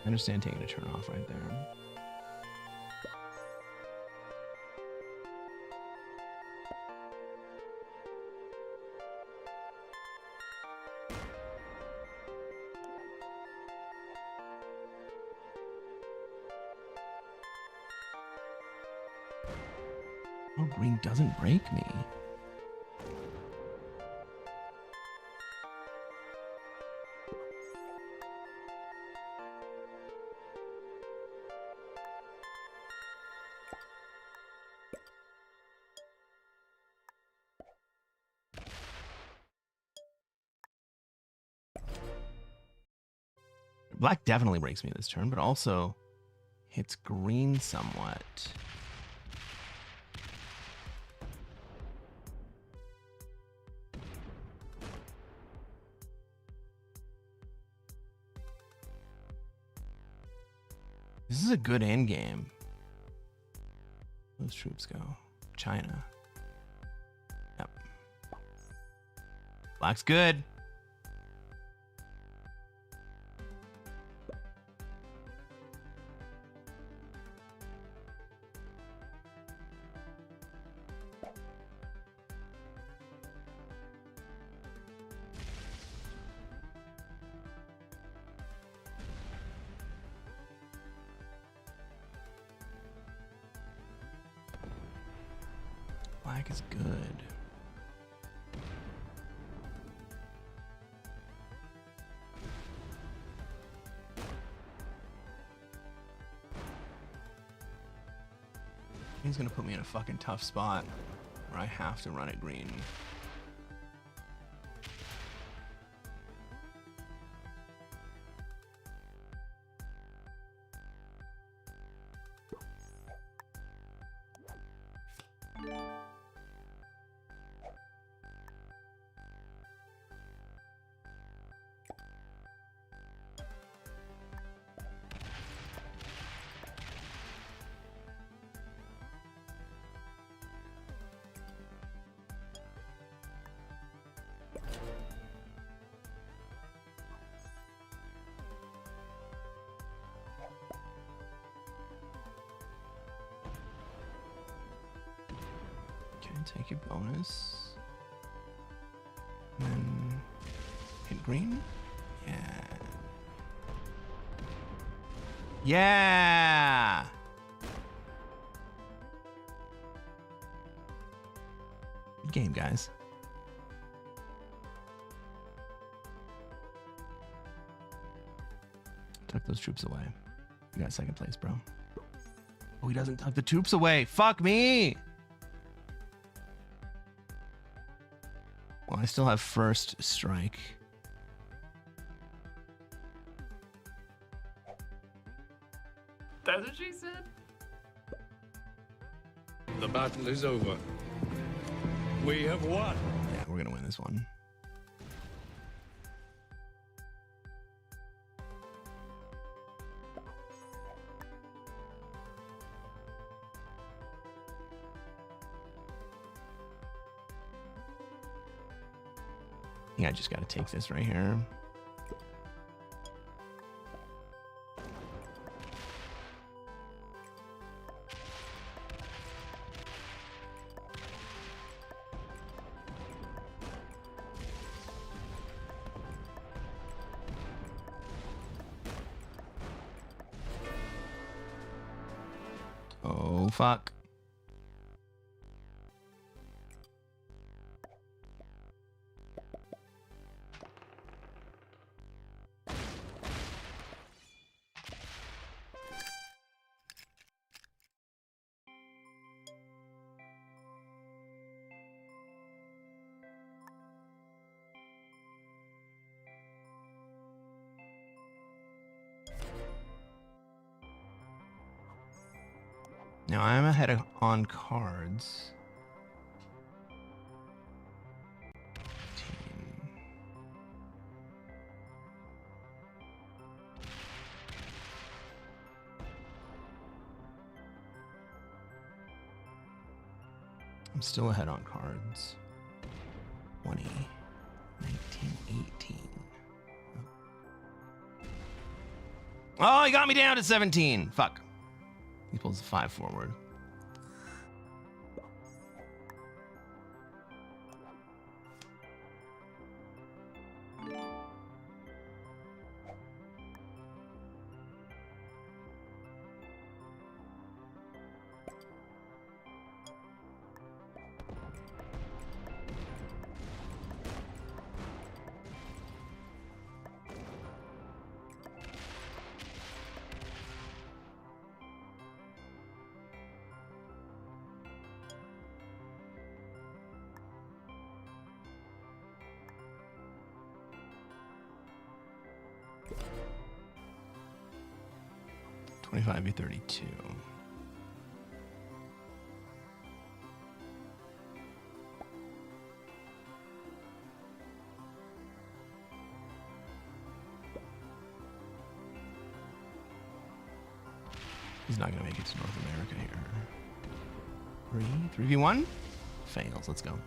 I understand taking a turn off right there. Oh, green doesn't break me. Black definitely breaks me this turn, but also hits green somewhat. This is a good end game. Where those troops go? China. Yep. Black's good. Black is good. He's gonna put me in a fucking tough spot where I have to run it green. Take your bonus. And then hit green. Yeah. Yeah. Good game, guys. Tuck those troops away. You got second place, bro. Oh, he doesn't tuck the troops away. Fuck me. Well, I still have first strike. That's what she said. The battle is over. We have won. Yeah, we're gonna win this one. I think I just gotta take this right here. Oh, fuck. Now I'm ahead on cards. 15. I'm still ahead on cards. 20, 19, 18. Oh, he got me down to 17. Fuck. He pulls the 5 forward. Be 32. He's not gonna make it to North America here. 3v1? Fails, let's go.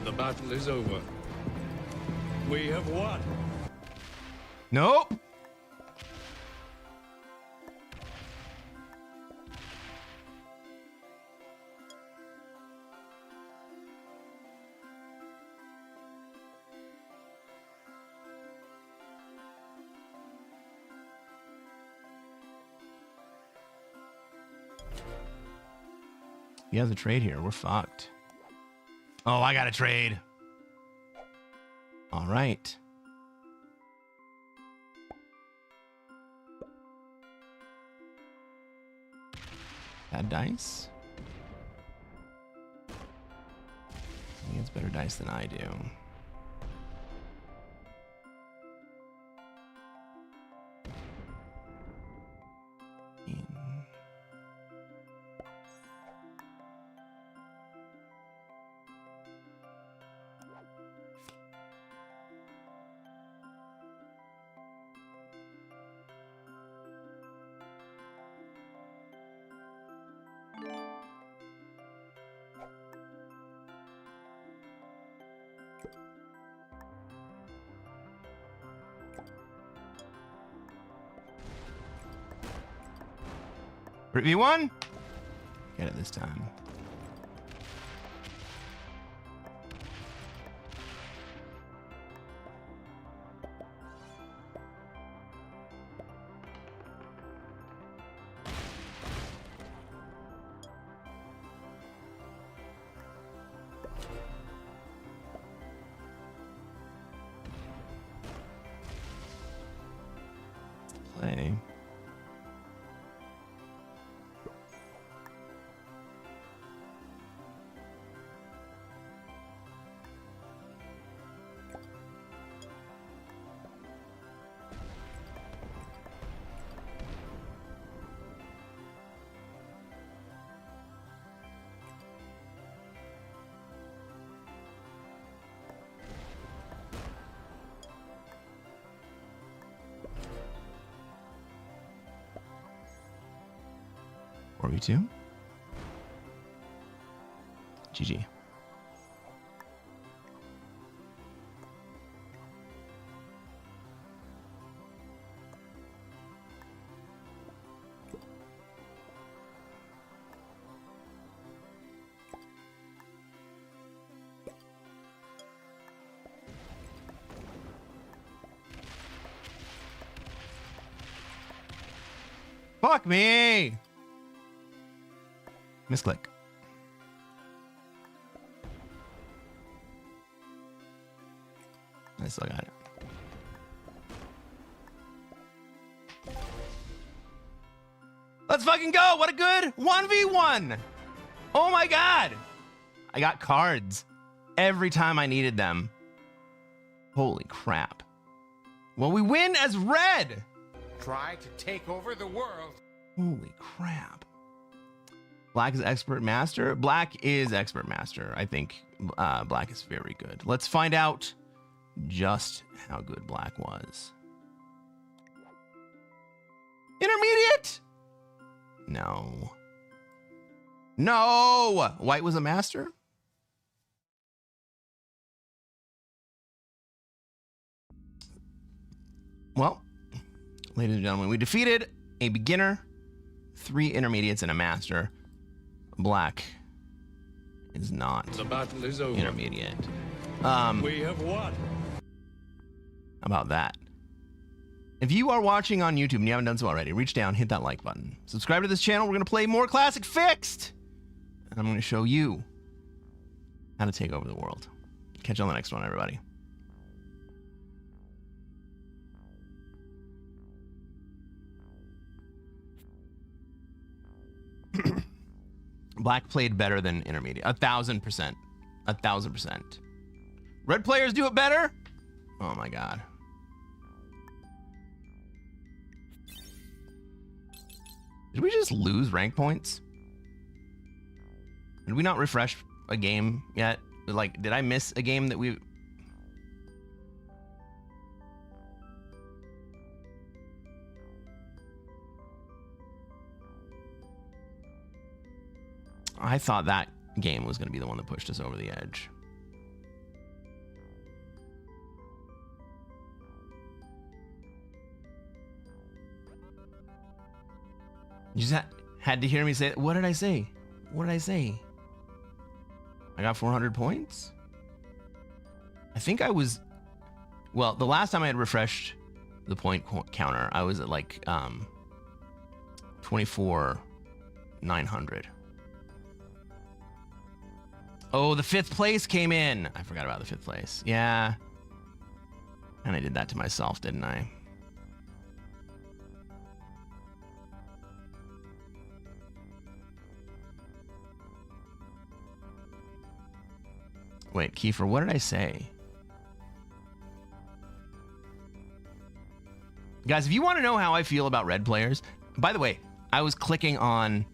The battle is over. We have won. Nope. He has a trade here. We're fucked. Oh, I got a trade. All right. Bad dice. He gets better dice than I do. V1? Get it this time. Play. V2. GG. Fuck me! Misclick. I still got it. Let's fucking go! What a good 1v1! Oh my god! I got cards every time I needed them. Holy crap. Well, we win as red! Try to take over the world. Holy crap. Black is expert master. Black is expert master. I think black is very good. Let's find out just how good black was. Intermediate? No. No! White was a master? Well, ladies and gentlemen, we defeated a beginner, 3 intermediates, and a master. Black is not The battle is over. intermediate. We have won. About that. If you are watching on YouTube and you haven't done so already, reach down, hit that like button. Subscribe to this channel. We're going to play more Classic Fixed. And I'm going to show you how to take over the world. Catch you on the next one, everybody. Black played better than intermediate. 1,000%. 1,000%. Red players do it better? Oh my god. Did we just lose rank points? Did we not refresh a game yet? Like, did I miss a game that we... I thought that game was going to be the one that pushed us over the edge. You just had to hear me say, what did I say? What did I say? I got 400 points? I think I was, well, the last time I had refreshed the point counter, I was at like 24,900. Oh, the 5th place came in. I forgot about the 5th place. Yeah. And I did that to myself, didn't I? Wait, Kiefer, what did I say? Guys, if you want to know how I feel about red players, by the way, I was clicking on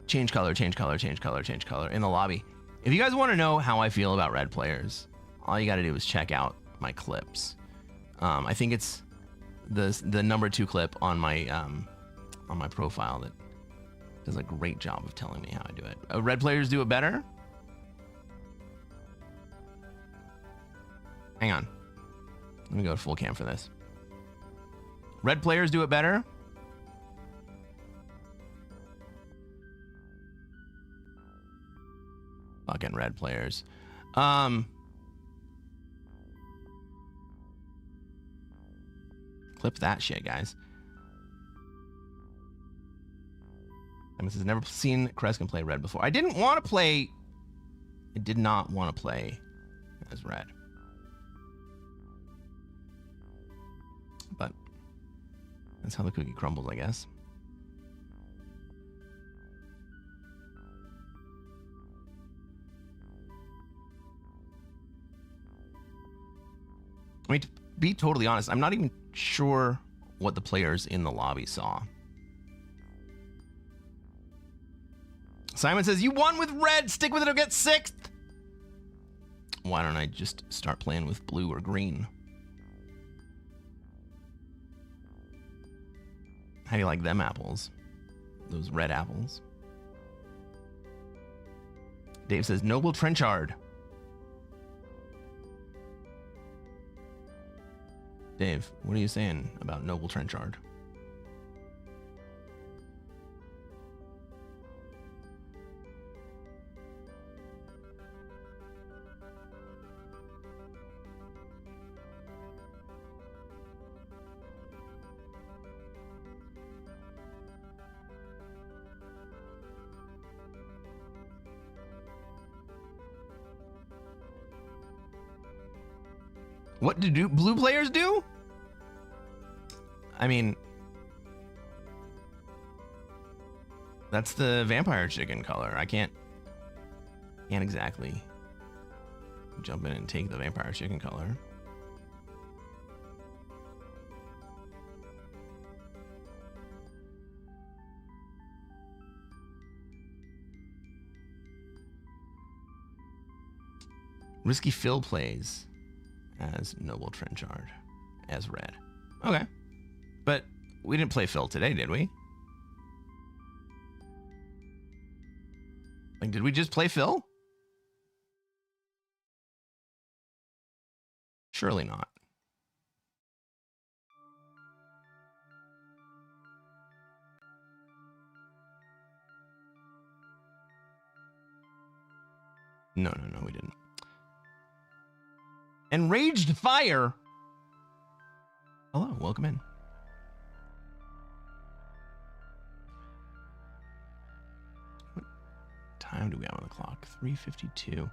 change color, change color, change color, change color in the lobby. If you guys want to know how I feel about red players, all you got to do is check out my clips. I think it's the number 2 clip on my profile that does a great job of telling me how I do it. Red players do it better? Hang on. Let me go to full cam for this. Red players do it better? Fucking red players. Clip that shit, guys. I has never seen Cresquin play red before. I didn't want to play... I did not want to play as red. But that's how the cookie crumbles, I guess. I mean, to be totally honest, I'm not even sure what the players in the lobby saw. Simon says, you won with red. Stick with it or get 6th. Why don't I just start playing with blue or green? How do you like them apples? Those red apples. Dave says, Noble Trenchard. Dave, what are you saying about Noble Trenchard? What do blue players do? I mean, that's the vampire chicken color. I can't exactly jump in and take the vampire chicken color. Risky Phil plays as Noble Trenchard as red. Okay. But we didn't play Phil today, did we? Like, did we just play Phil? Surely not. No, we didn't. Enraged Fire. Hello, welcome in. What time do we have on the clock? 3:52.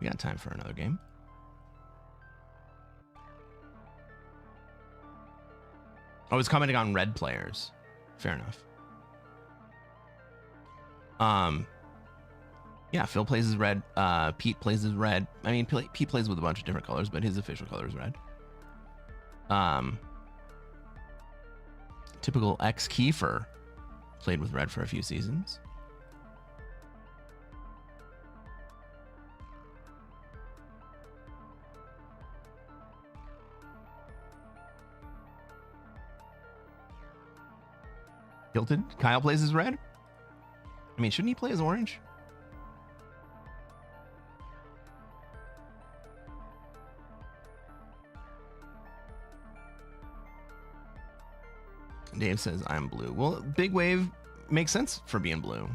We got time for another game. I was commenting on red players. Fair enough. Yeah, Phil plays as red. Pete plays as red. I mean, Pete plays with a bunch of different colors, but his official color is red. Typical X Kiefer played with red for a few seasons. Tilted. Kyle plays as red. I mean, shouldn't he play as orange? Dave says, I'm blue. Well, Big Wave makes sense for being blue.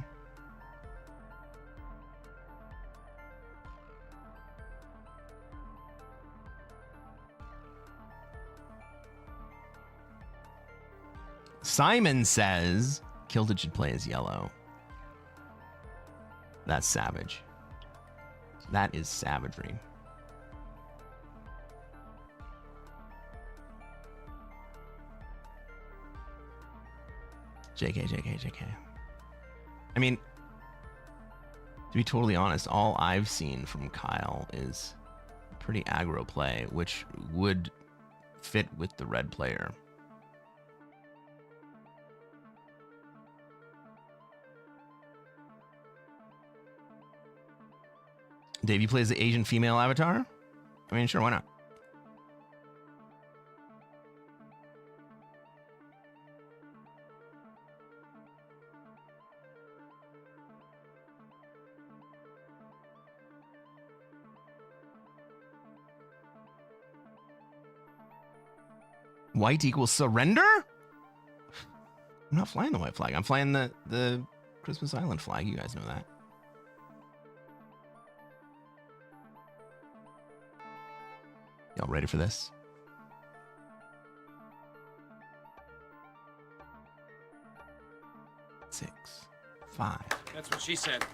Simon says, Kilted should play as yellow. That's savage. That is savagery. JK. I mean, to be totally honest, all I've seen from Kyle is pretty aggro play, which would fit with the red player. Dave, you play as the Asian female avatar? I mean, sure, why not? White equals surrender? I'm not flying the white flag. I'm flying the Christmas Island flag. You guys know that. Y'all ready for this? Six, 5. That's what she said.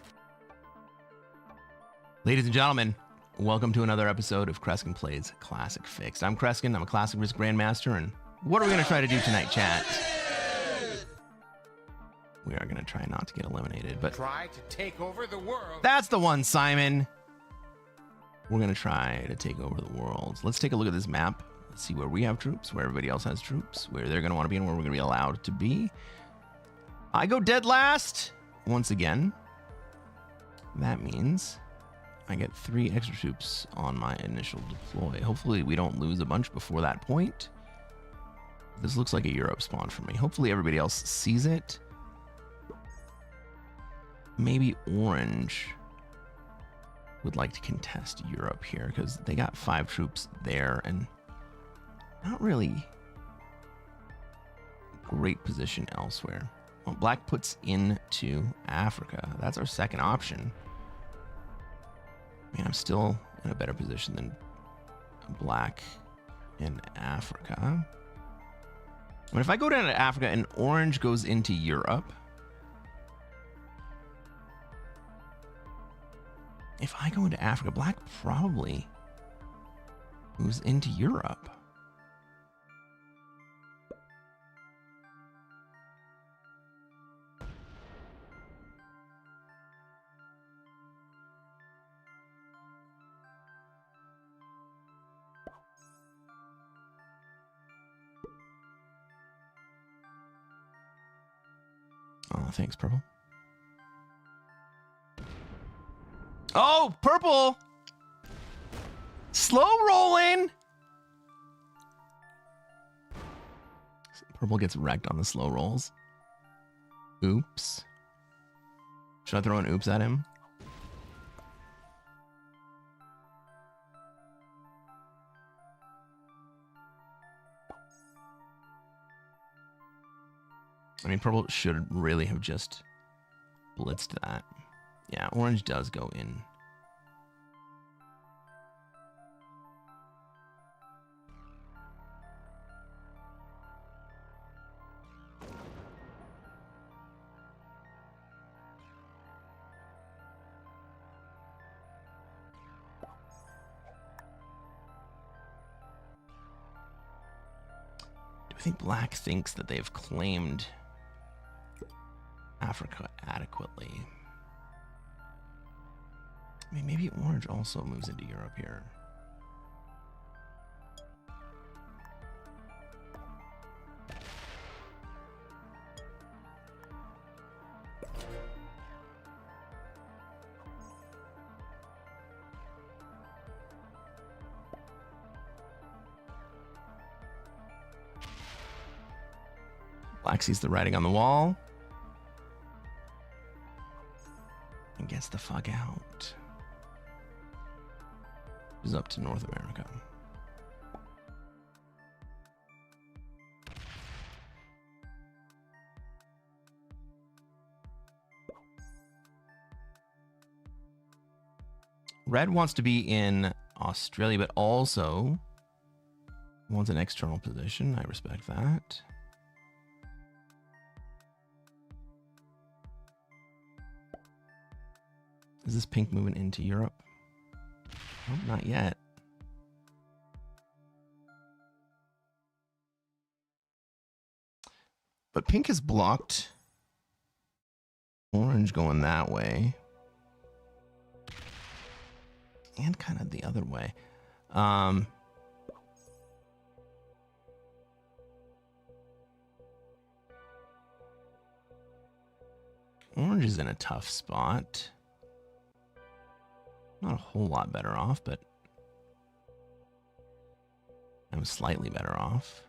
Ladies and gentlemen, welcome to another episode of Cresquin Plays Classic Fixed. I'm Cresquin. I'm a Classic Risk Grandmaster, and what are we going to try to do tonight, chat? We are going to try not to get eliminated, but Try to take over the world. that's the one, Simon. We're going to try to take over the world. Let's take a look at this map. Let's see where we have troops, where everybody else has troops, where they're going to want to be, and where we're going to be allowed to be. I go dead last once again. That means I get 3 extra troops on my initial deploy. Hopefully we don't lose a bunch before that point. This looks like a Europe spawn for me. Hopefully everybody else sees it. Maybe orange would like to contest Europe here because they got 5 troops there and not really great position elsewhere. Well, black puts into Africa. That's our second option. I mean, I'm still in a better position than black in Africa. I mean, if I go down to Africa and orange goes into Europe, if I go into Africa, black probably moves into Europe. Oh, thanks, purple. Oh, purple! Slow rolling! Purple gets wrecked on the slow rolls. Oops. Should I throw an oops at him? I mean, purple should really have just blitzed that. Yeah, orange does go in. Do I think black thinks that they've claimed Africa adequately? I mean, maybe orange also moves into Europe here. Black sees the writing on the wall and gets the fuck out. Is up to North America. Red wants to be in Australia, but also wants an external position. I respect that. Is this pink moving into Europe? Oh, not yet. But pink has blocked orange going that way. And kind of the other way. Orange is in a tough spot. Not a whole lot better off, but I'm slightly better off.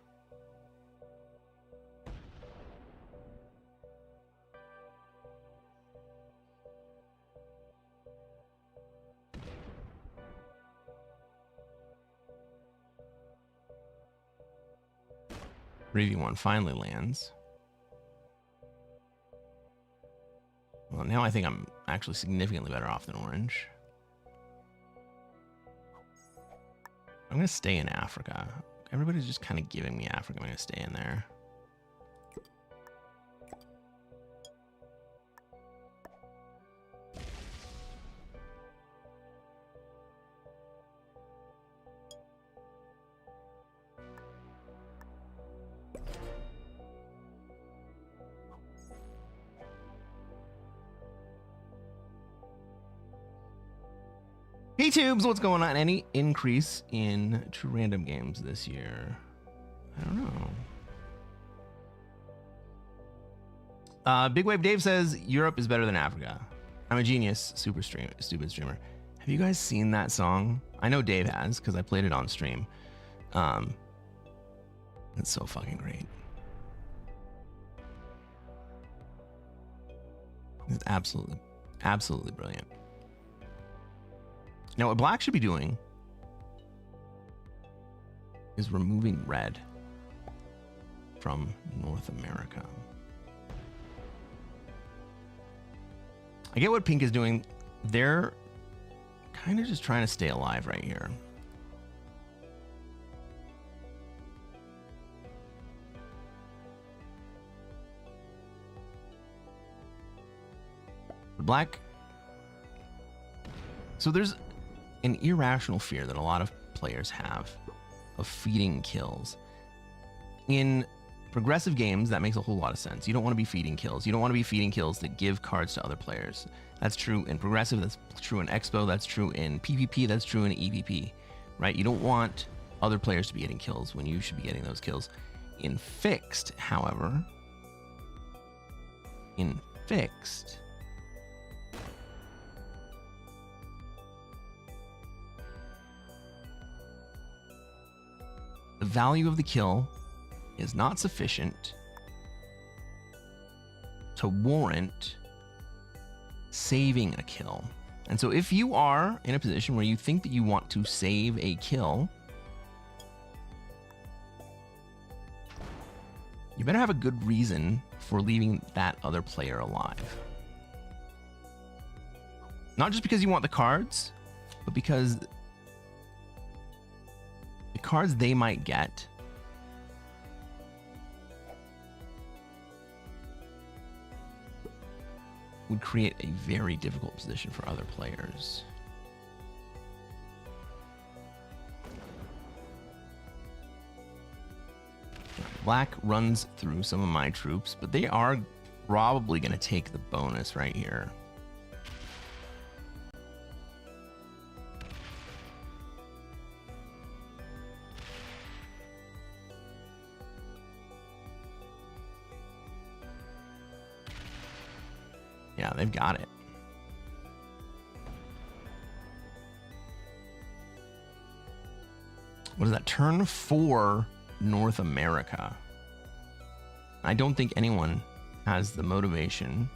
Review 1 finally lands. Well, now I think I'm actually significantly better off than orange. I'm going to stay in Africa. Everybody's just kind of giving me Africa. I'm going to stay in there. Hey Tubes, what's going on? Any increase in true random games this year? I don't know. Big Wave Dave says Europe is better than Africa. I'm a genius, stupid streamer. Have you guys seen that song? I know Dave has because I played it on stream. It's so fucking great. It's absolutely brilliant. Now, what black should be doing is removing red from North America. I get what pink is doing. They're kind of just trying to stay alive right here. Black. So there's an irrational fear that a lot of players have of feeding kills. In progressive games, that makes a whole lot of sense. You don't want to be feeding kills. You don't want to be feeding kills that give cards to other players. That's true in progressive, that's true in Expo, that's true in PvP, that's true in EVP, right? You don't want other players to be getting kills when you should be getting those kills. In fixed, however, the value of the kill is not sufficient to warrant saving a kill. And so if you are in a position where you think that you want to save a kill, you better have a good reason for leaving that other player alive. Not just because you want the cards, but because the cards they might get would create a very difficult position for other players. Black runs through some of my troops, but they are probably going to take the bonus right here. Yeah, they've got it. What is that? Turn 4 North America. I don't think anyone has the motivation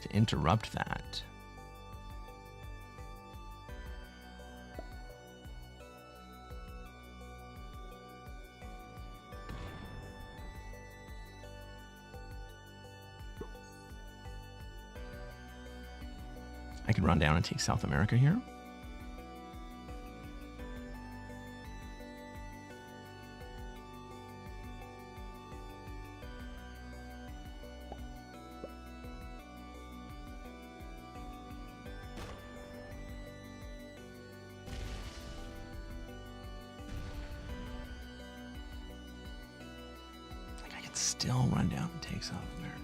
to interrupt that. I can run down and take South America here. I can still run down and take South America.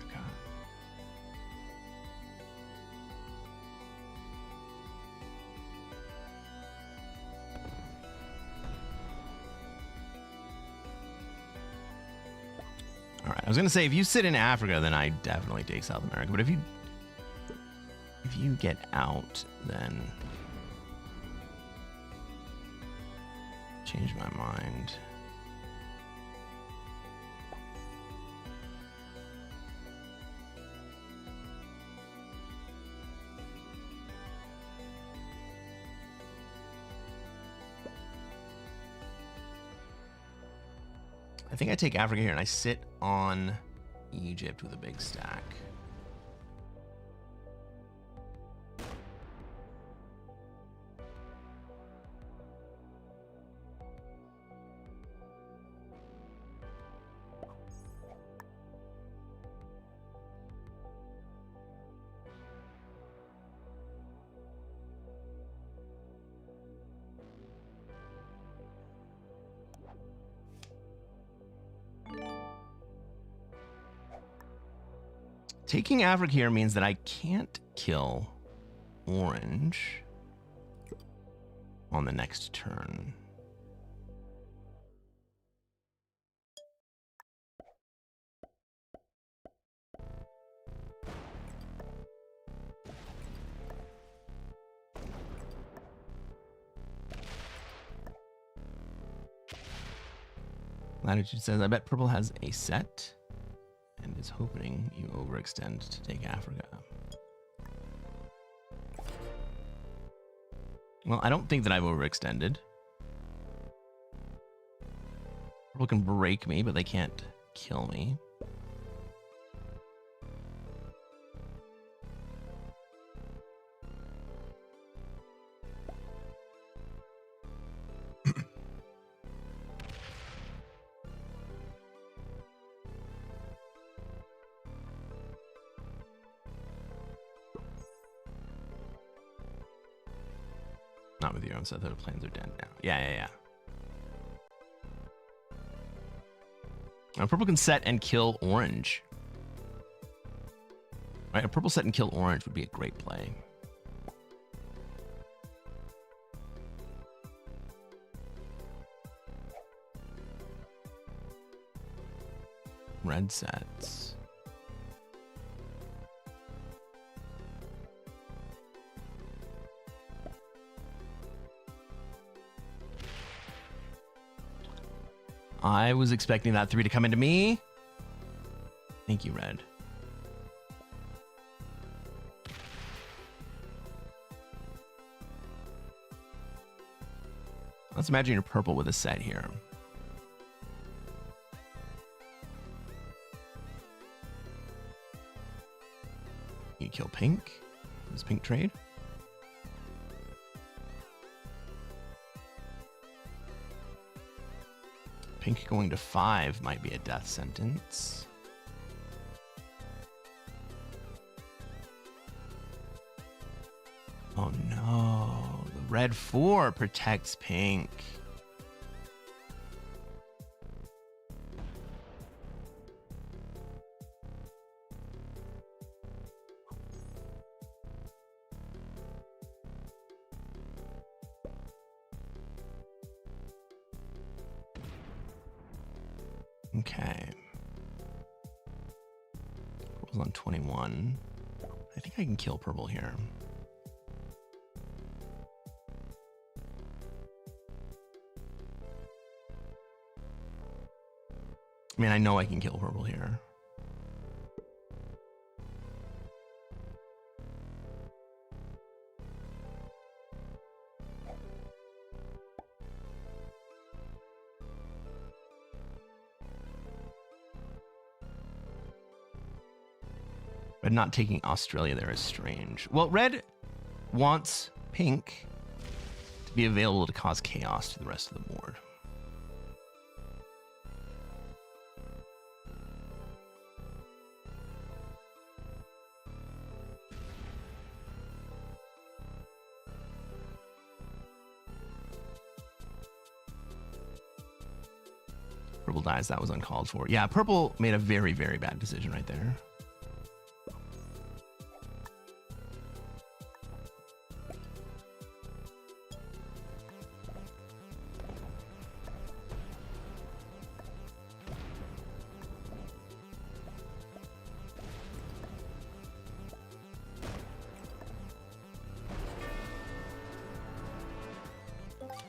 All right, I was gonna say if you sit in Africa, then I definitely take South America. But if you get out, then change my mind. I think I take Africa here and I sit on Egypt with a big stack. Taking Africa here means that I can't kill Orange on the next turn. Latitude says, I bet purple has a set and is hoping you overextend to take Africa. Well, I don't think that I've overextended. Purple can break me, but they can't kill me. Not with your own set, the plans are dead now. Yeah. Now, purple can set and kill orange. Right, a purple set and kill orange would be a great play. Red sets. I was expecting that 3 to come into me. Thank you, red. Let's imagine you're purple with a set here. You kill pink. Does pink trade? Pink going to 5 might be a death sentence. Oh no, the red 4 protects pink. Okay. Purple's on 21. I think I can kill purple here. I mean, I know I can kill purple here. But not taking Australia there is strange. Well, red wants pink to be available to cause chaos to the rest of the board. Purple dies. That was uncalled for. Yeah, purple made a very, very bad decision right there.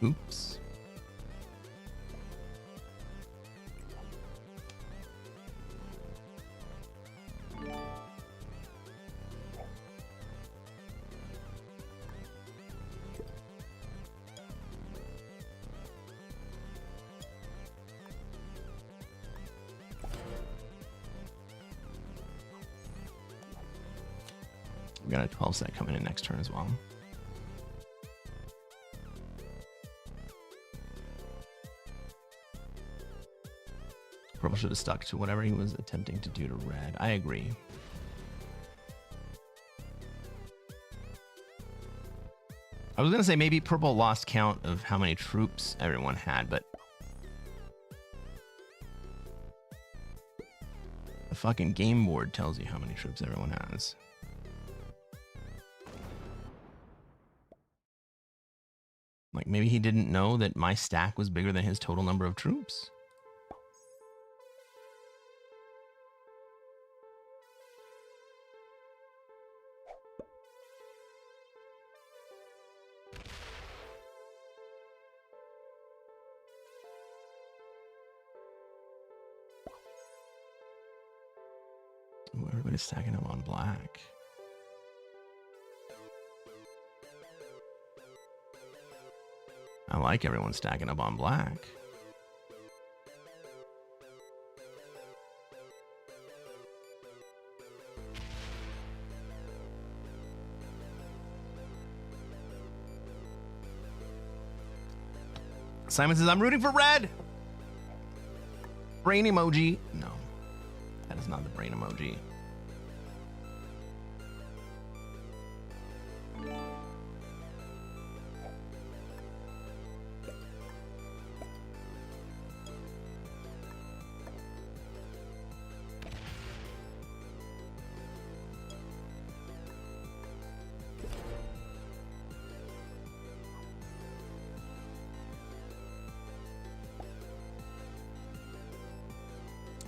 Oops. We got a 12 set coming in next turn as well. Purple should have stuck to whatever he was attempting to do to red. I agree. I was going to say maybe purple lost count of how many troops everyone had, but the fucking game board tells you how many troops everyone has. Like, maybe he didn't know that my stack was bigger than his total number of troops. Ooh, everybody's stacking up on black. I like everyone stacking up on black. Simon says, I'm rooting for red. Brain emoji. No, that is not the brain emoji.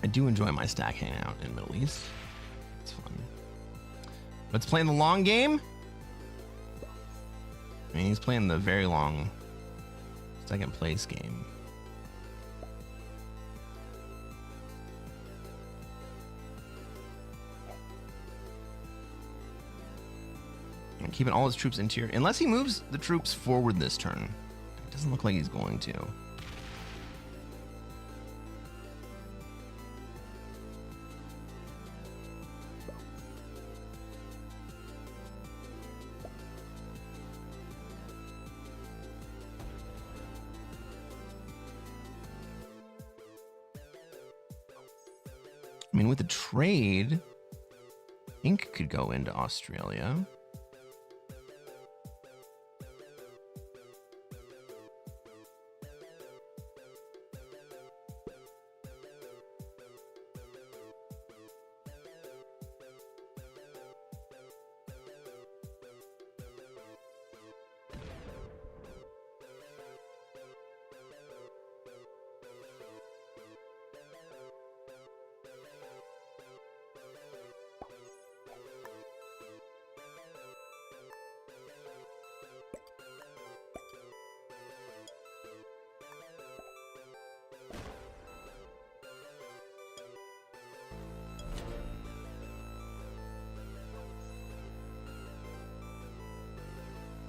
I do enjoy my stack hanging out in Middle East. It's fun. Let's play in the long game. I mean, he's playing the very long second place game. And keeping all his troops interior, unless he moves the troops forward this turn. It doesn't look like he's going to. I mean, with the trade, ink could go into Australia.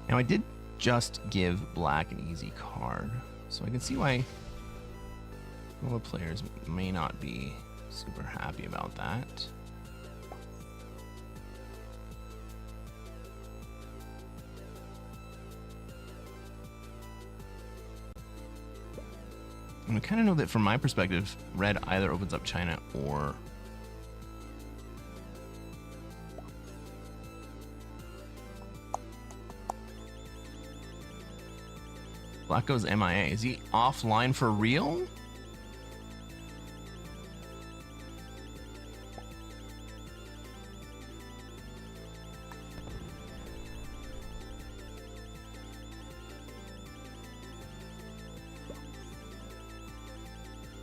Now, I did just give black an easy card, so I can see why all the players may not be super happy about that. And I kind of know that from my perspective, red either opens up China or black goes MIA. Is he offline for real?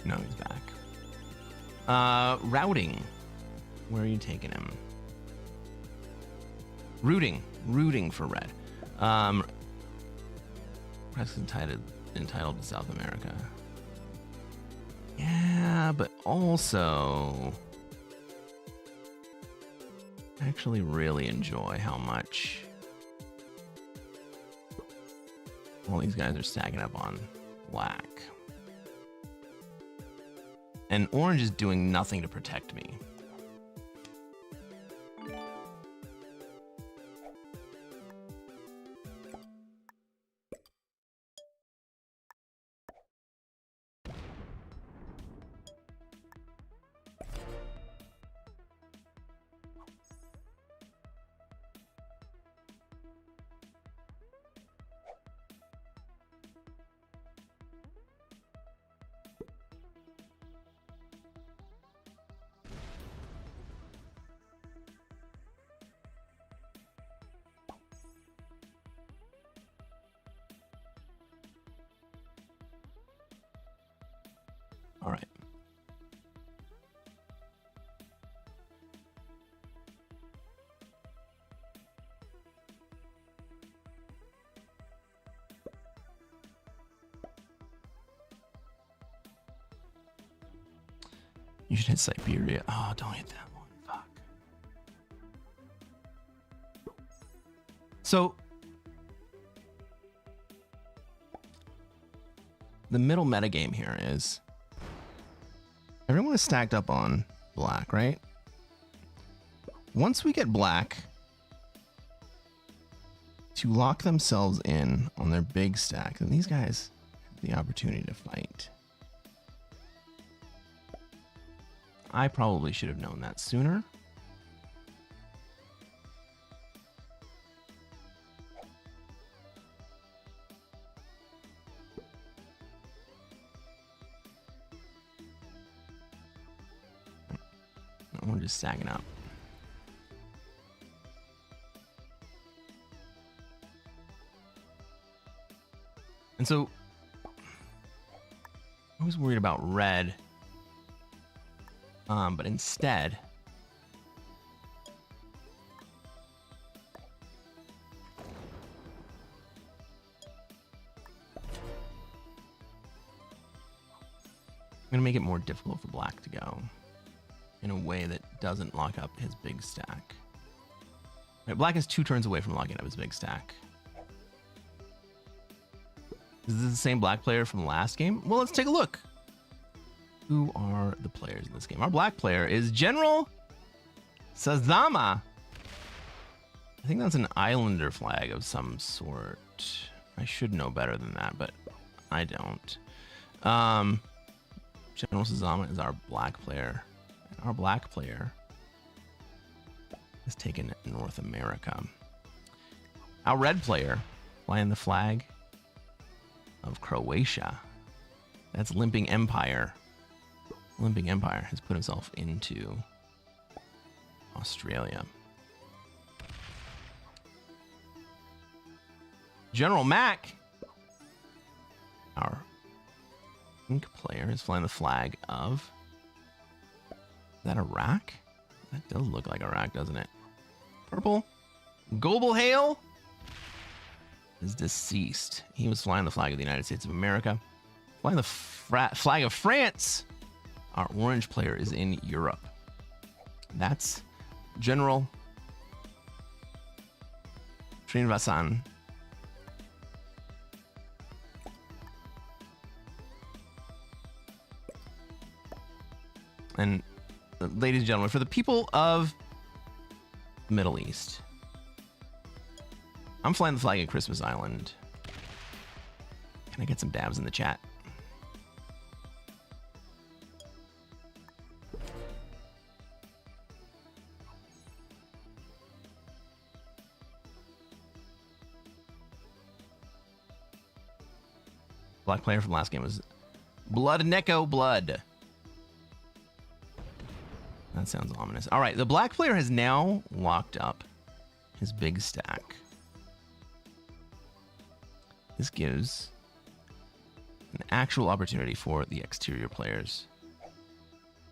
No, he's back. Routing. Where are you taking him? Rooting for red. Press entitled to South America. Yeah, but also I actually really enjoy how much all these guys are stacking up on black. And orange is doing nothing to protect me. All right. You should hit Siberia. Oh, don't hit that one. Fuck. So the middle metagame here is everyone is stacked up on black, right? Once we get black to lock themselves in on their big stack, then these guys have the opportunity to fight. I probably should have known that sooner. We're just stacking up. And so I was worried about red. But instead I'm gonna make it more difficult for black to go in a way that doesn't lock up his big stack. Right, black is 2 turns away from locking up his big stack. Is this the same black player from the last game? Well, let's take a look. Who are the players in this game? Our black player is General Sazama. I think that's an islander flag of some sort. I should know better than that, but I don't. General Sazama is our black player. And our black player is taken North America. Our red player flying the flag of Croatia. That's Limping Empire. Limping Empire has put himself into Australia. General Mac, our pink player, is flying the flag of... Is that Iraq? That does look like Iraq, doesn't it? Purple. Gobel Hale is deceased. He was flying the flag of the United States of America. Flying the flag of France. Our orange player is in Europe. That's General Srinivasan And ladies and gentlemen, for the people of the Middle East, I'm flying the flag at Christmas Island. Can I get some dabs in the chat? Black player from last game was Blood Neko Blood. That sounds ominous. All right, the black player has now locked up his big stack. This gives an actual opportunity for the exterior players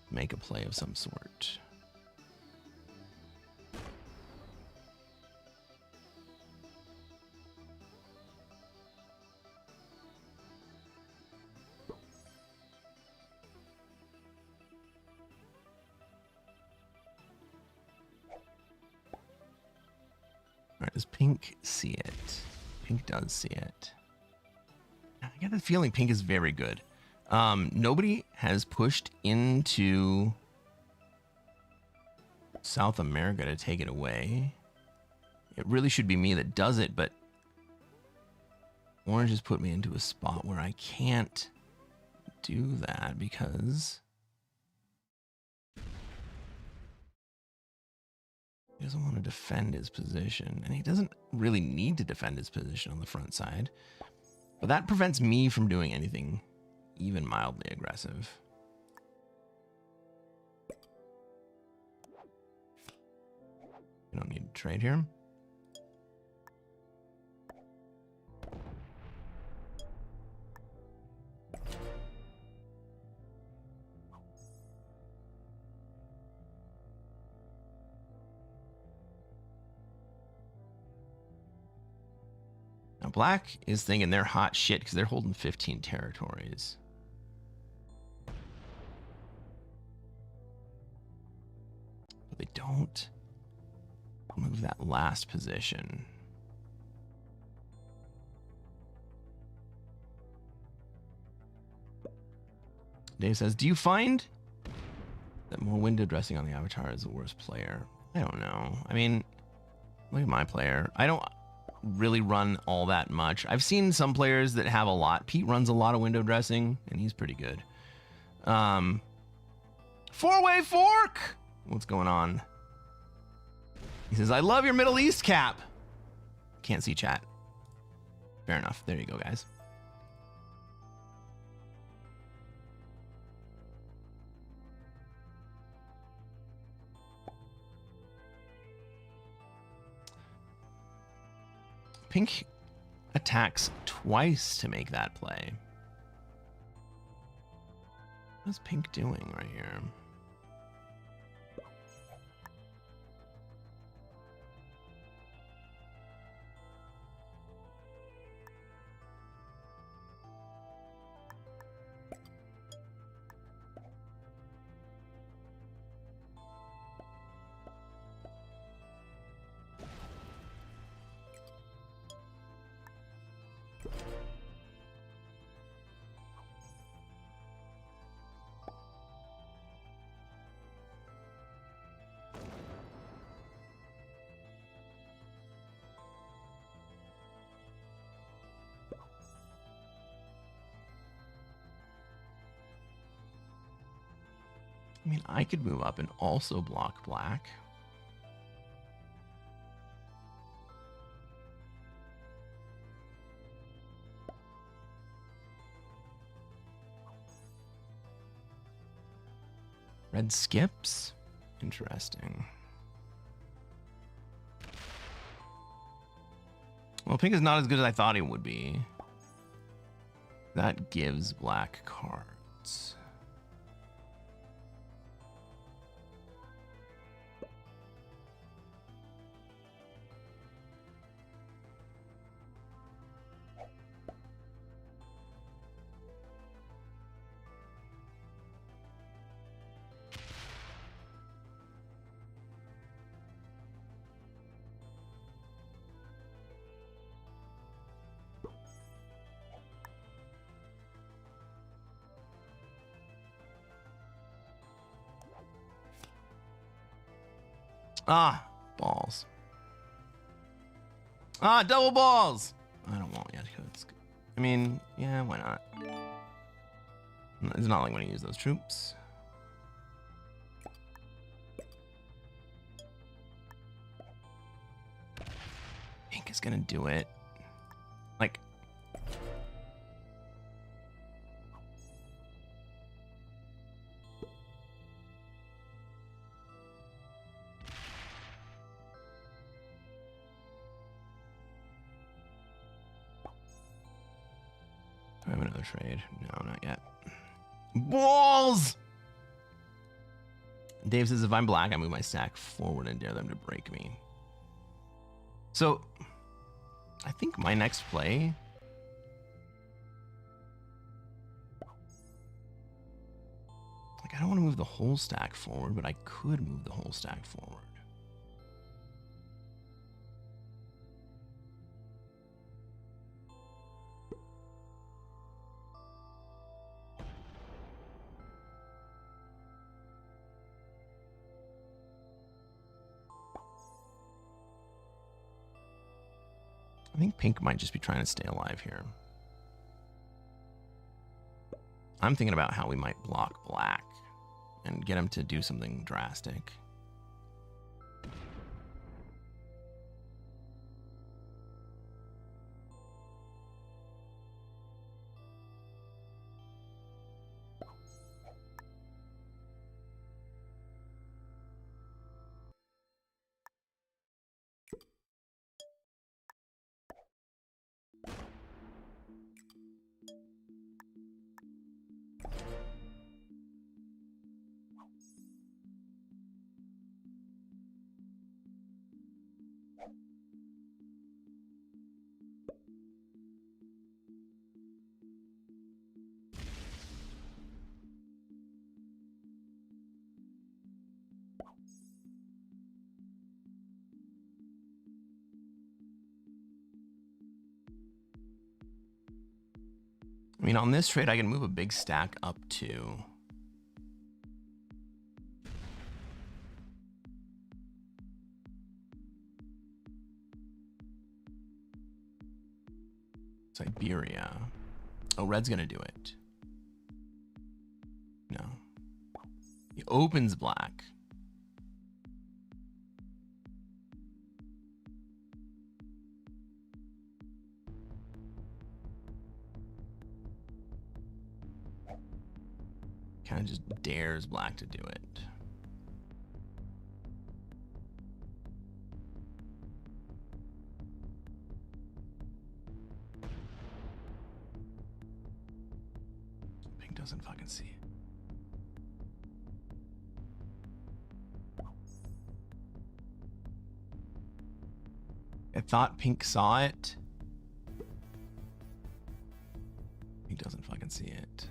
to make a play of some sort. All right, does Pink see it? Pink does see it. I get the feeling Pink is very good. Nobody has pushed into South America to take it away. It really should be me that does it, but Orange has put me into a spot where I can't do that because he doesn't want to defend his position, and he doesn't really need to defend his position on the front side. But that prevents me from doing anything even mildly aggressive. We don't need to trade here. Now, Black is thinking they're hot shit because they're holding 15 territories. But they don't move that last position. Dave says, do you find that more window dressing on the avatar is the worst player? I don't know. I mean, look at my player. I don't really run all that much. I've seen some players that have a lot. Pete runs a lot of window dressing, and he's pretty good. Four-way fork! What's going on? He says, I love your Middle East cap. Can't see chat. Fair enough. There you go, guys. Pink attacks twice to make that play. What's Pink doing right here? I mean, I could move up and also block Black. Red skips? Interesting. Well, Pink is not as good as I thought he would be. That gives Black cards. Ah, balls. Ah, double balls. I don't want yet. I mean, yeah, why not? It's not like when I use those troops. Pink is gonna do it. Like, do I have another trade? No, not yet. Balls! Dave says if I'm black, I move my stack forward and dare them to break me. So, I think my next play... Like, I don't want to move the whole stack forward, but I could move the whole stack forward. I think pink might just be trying to stay alive here. I'm thinking about how we might block black and get him to do something drastic. I mean, on this trade, I can move a big stack up to... Siberia. Oh, red's gonna do it. No. He opens black. Kind of just dares black to do it. Pink doesn't fucking see it. I thought pink saw it. Pink doesn't fucking see it.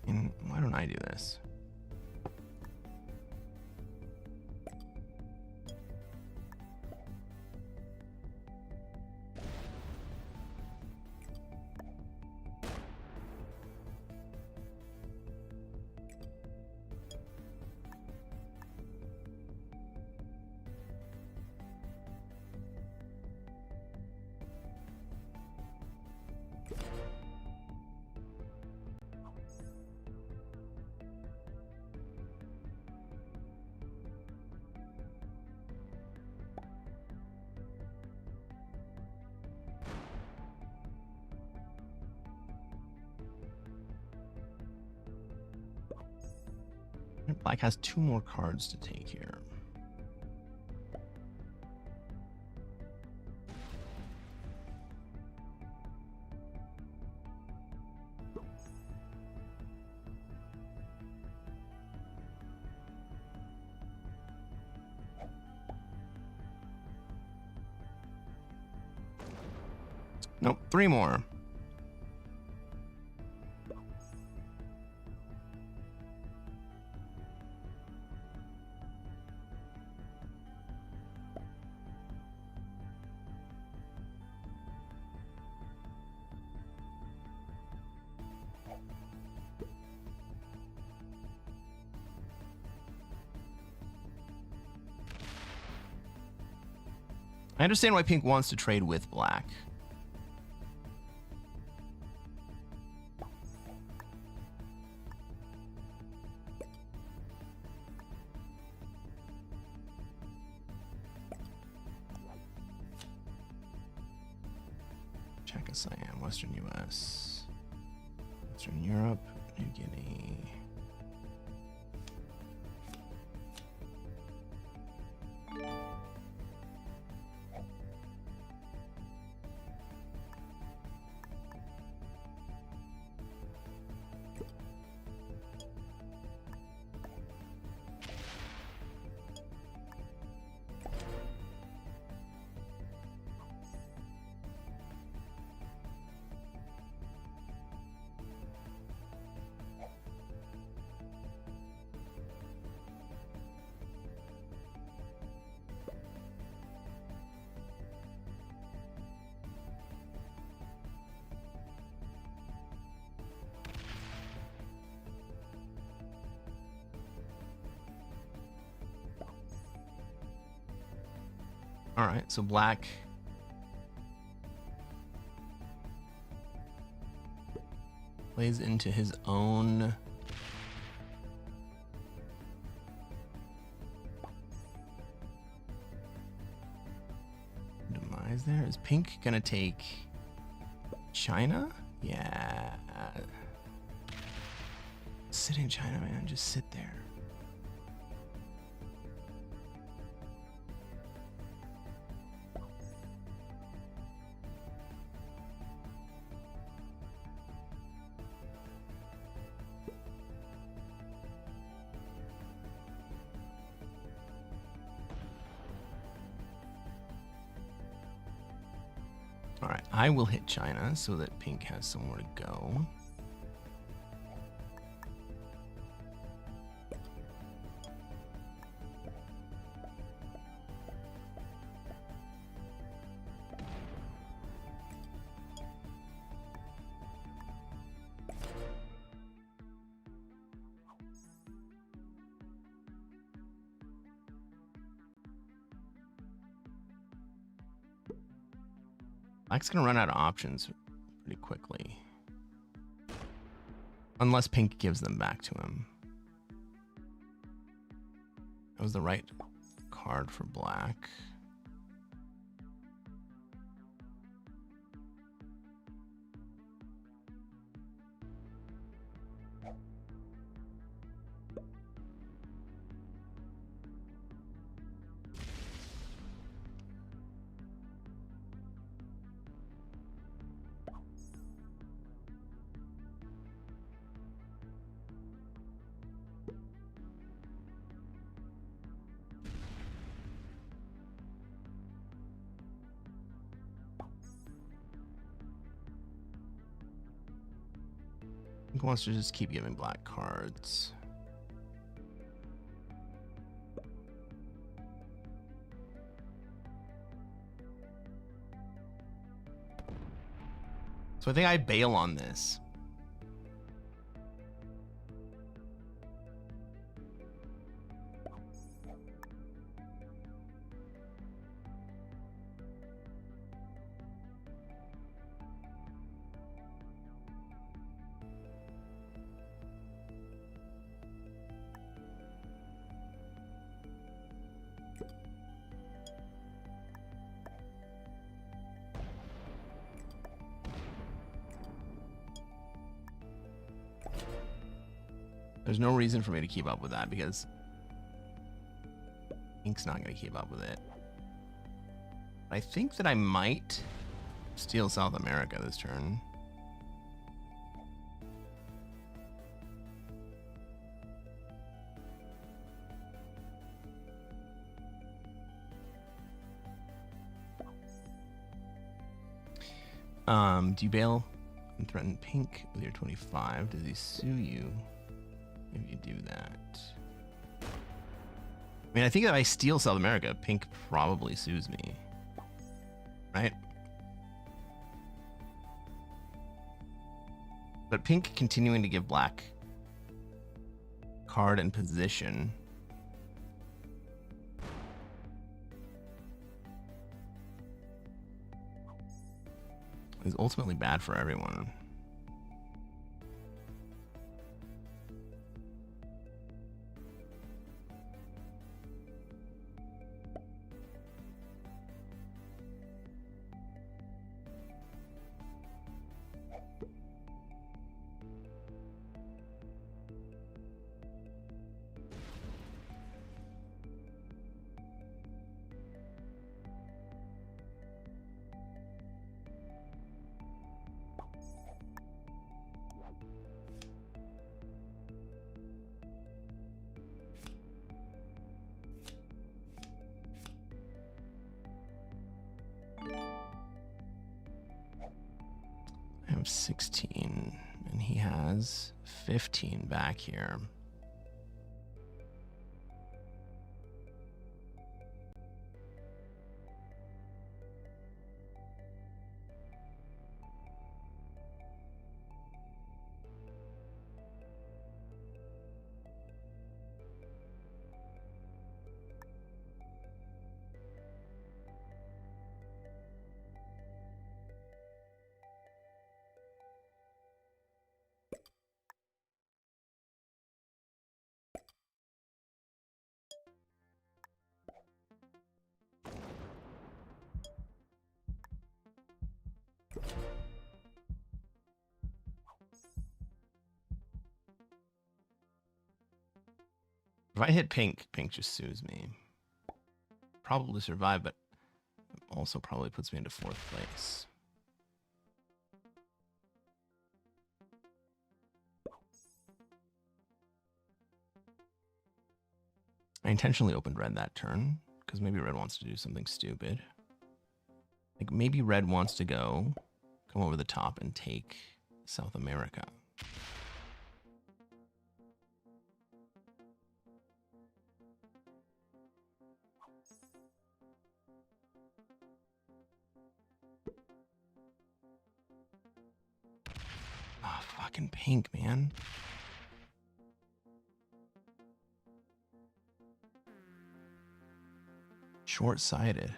And why don't I do this? Black has 2 more cards to take here. Nope, 3 more. I understand why pink wants to trade with black. Czechoslovakia, Western US, Western Europe, New Guinea. All right, so black plays into his own demise there. Is pink gonna take China? Yeah. Sit in China, man. Just sit there. All right, I will hit China so that pink has somewhere to go. Black's gonna run out of options pretty quickly. Unless pink gives them back to him. That was the right card for black. Pink wants to just keep giving black cards. So I think I bail on this. There's no reason for me to keep up with that because Ink's not going to keep up with it. I think that I might steal South America this turn. Do you bail and threaten pink with your 25? Does he sue you if you do that? I mean, I think if I steal South America, pink probably sues me. Right? But pink continuing to give black card and position is ultimately bad for everyone. I have 16 and he has 15 back here. If I hit pink, pink just sues me. Probably survive, but also probably puts me into 4th place. I intentionally opened red that turn because maybe red wants to do something stupid. Like maybe red wants to come over the top and take South America. Ah, oh, fucking pink, man. Short-sighted.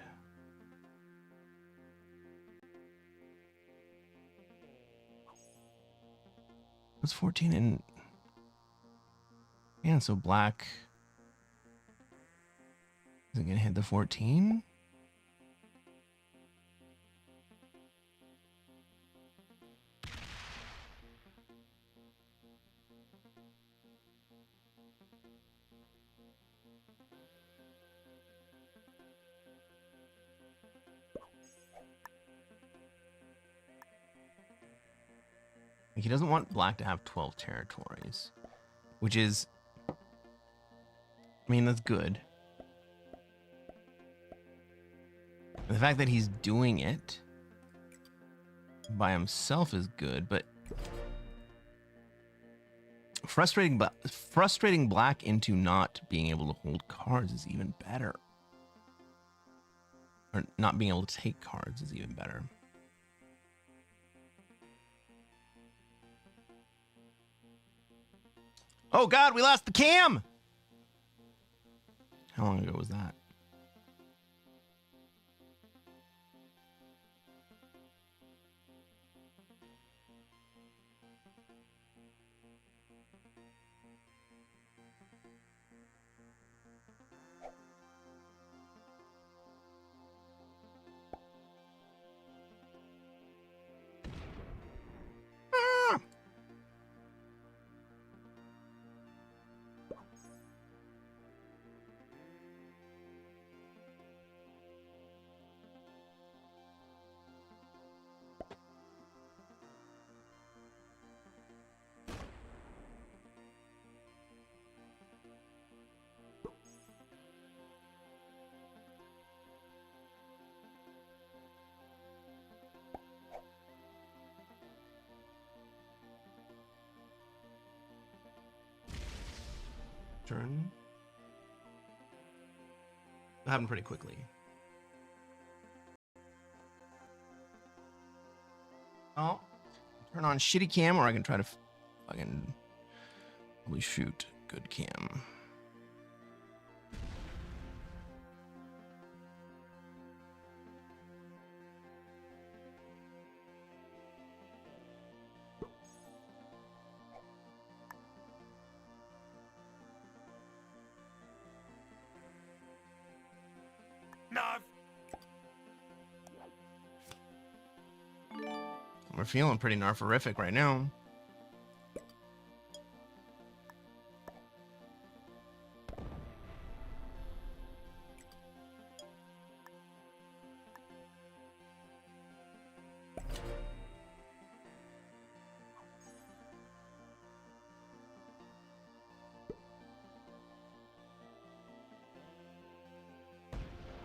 What's 14 in? Yeah, so black isn't gonna hit the 14. He doesn't want black to have 12 territories, which is, I mean, that's good. The fact that he's doing it by himself is good, but frustrating black into not being able to hold cards is even better. Or not being able to take cards is even better. Oh God, we lost the cam! How long ago was that? Turn. That happened pretty quickly. Oh, turn on shitty cam, or I can try to fucking really shoot good cam. We're feeling pretty narferific right now.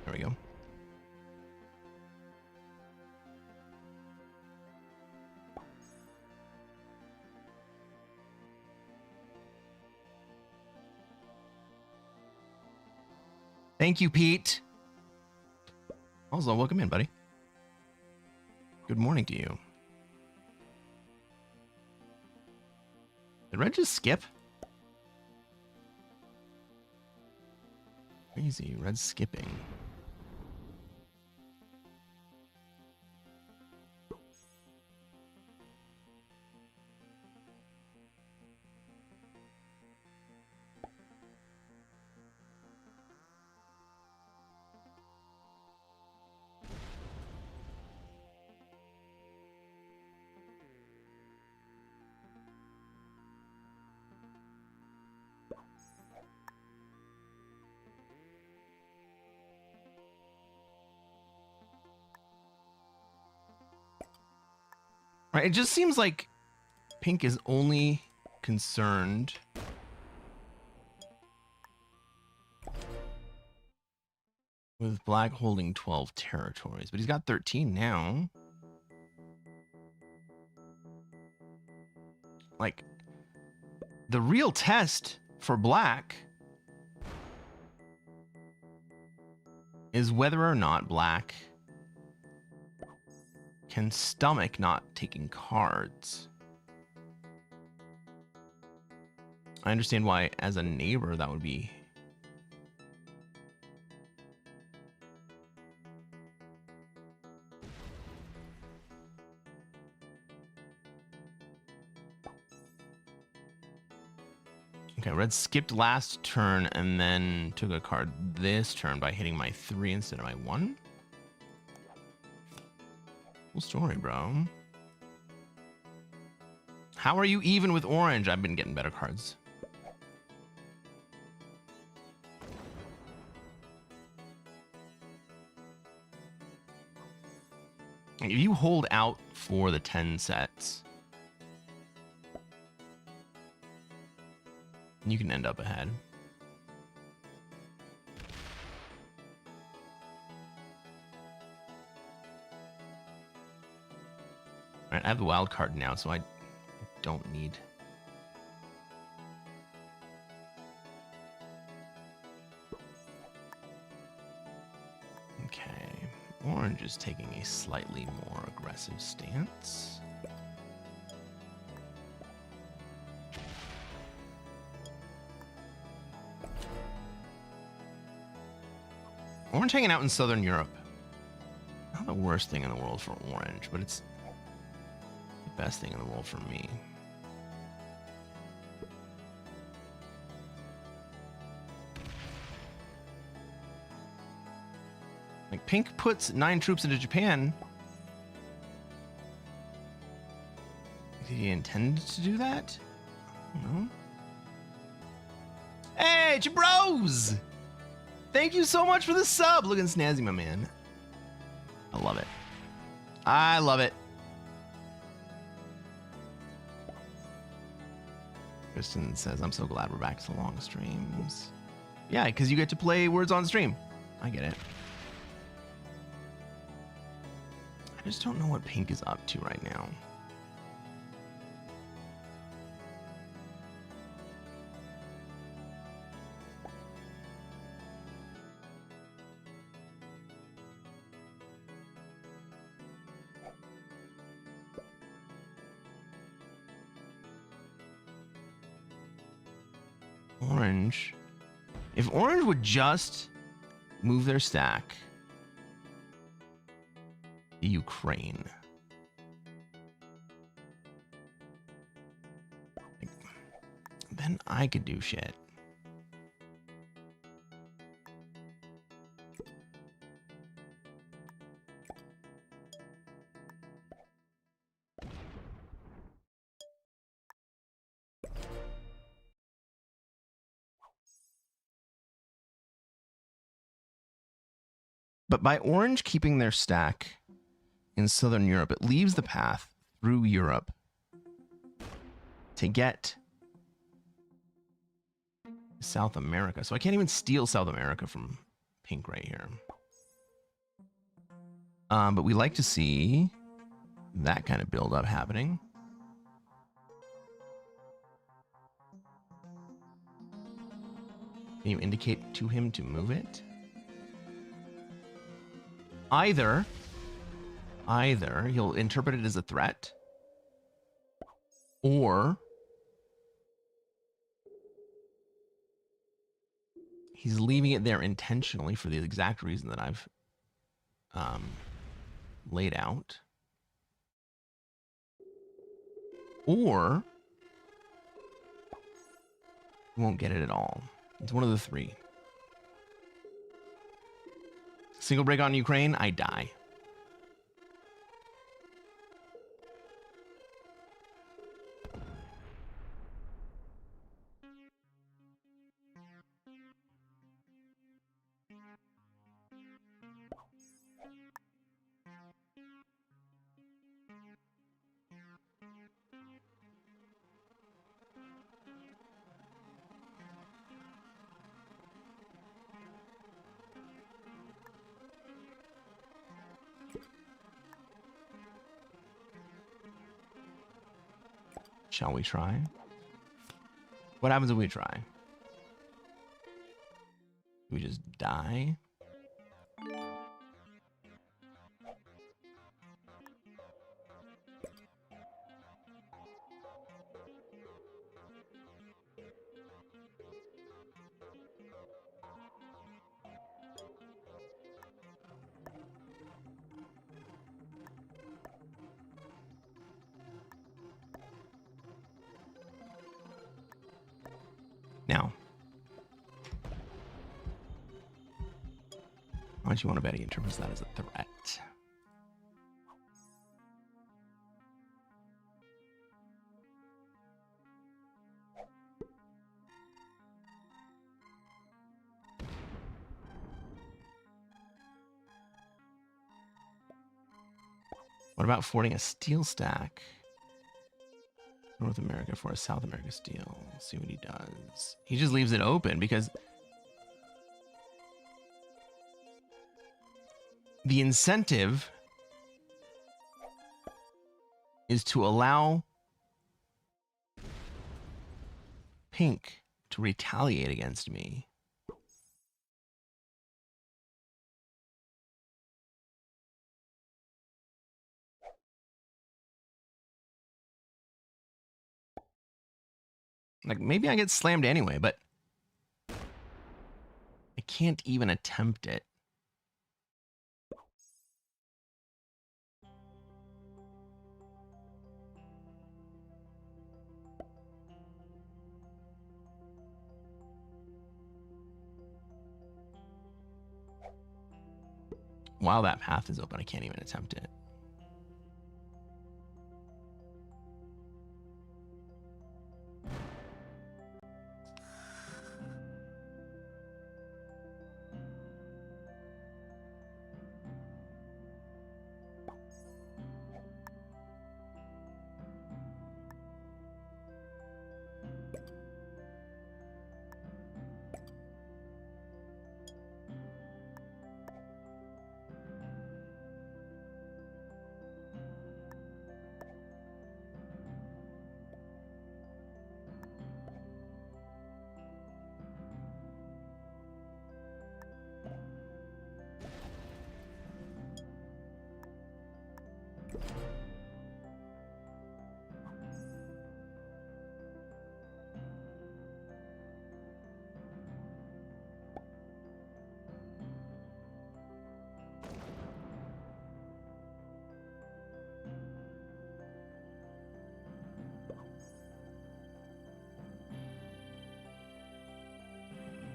There we go. Thank you, Pete. Also, welcome in, buddy. Good morning to you. Did Red just skip? Crazy, Red's skipping. Right, it just seems like Pink is only concerned with Black holding 12 territories, but he's got 13 now. Like, the real test for Black is whether or not Black can stomach not taking cards. I understand why, as a neighbor, that would be okay. Red skipped last turn and then took a card this turn by hitting my 3 instead of my 1. Cool story, bro. How are you even with orange? I've been getting better cards. If you hold out for the 10 sets, you can end up ahead. Alright, I have the wild card now, so I don't need. Okay, orange is taking a slightly more aggressive stance. Orange hanging out in Southern Europe. Not the worst thing in the world for orange, but it's the best thing in the world for me. Like, Pink puts 9 troops into Japan. Did he intend to do that? I don't know. Hey, Jabros! Thank you so much for the sub. Looking snazzy, my man. I love it. I love it. Kristen says, I'm so glad we're back to long streams. Yeah, because you get to play words on stream. I get it. I just don't know what Pink is up to right now. Orange. If Orange would just move their stack to Ukraine. Then I could do shit. But by Orange keeping their stack in Southern Europe, it leaves the path through Europe to get South America. So I can't even steal South America from Pink right here. But we like to see that kind of build-up happening. Can you indicate to him to move it? Either he'll interpret it as a threat, or he's leaving it there intentionally for the exact reason that I've laid out, or he won't get it at all. It's one of the three. Single break on Ukraine, I die. Shall we try? What happens if we try? We just die? Now, how much you want to bet he interprets that as a threat? What about fording a steel stack? North America for a South America steel. Let's see what he does. He just leaves it open because the incentive is to allow Pink to retaliate against me. Like, maybe I get slammed anyway, but I can't even attempt it. While that path is open, I can't even attempt it.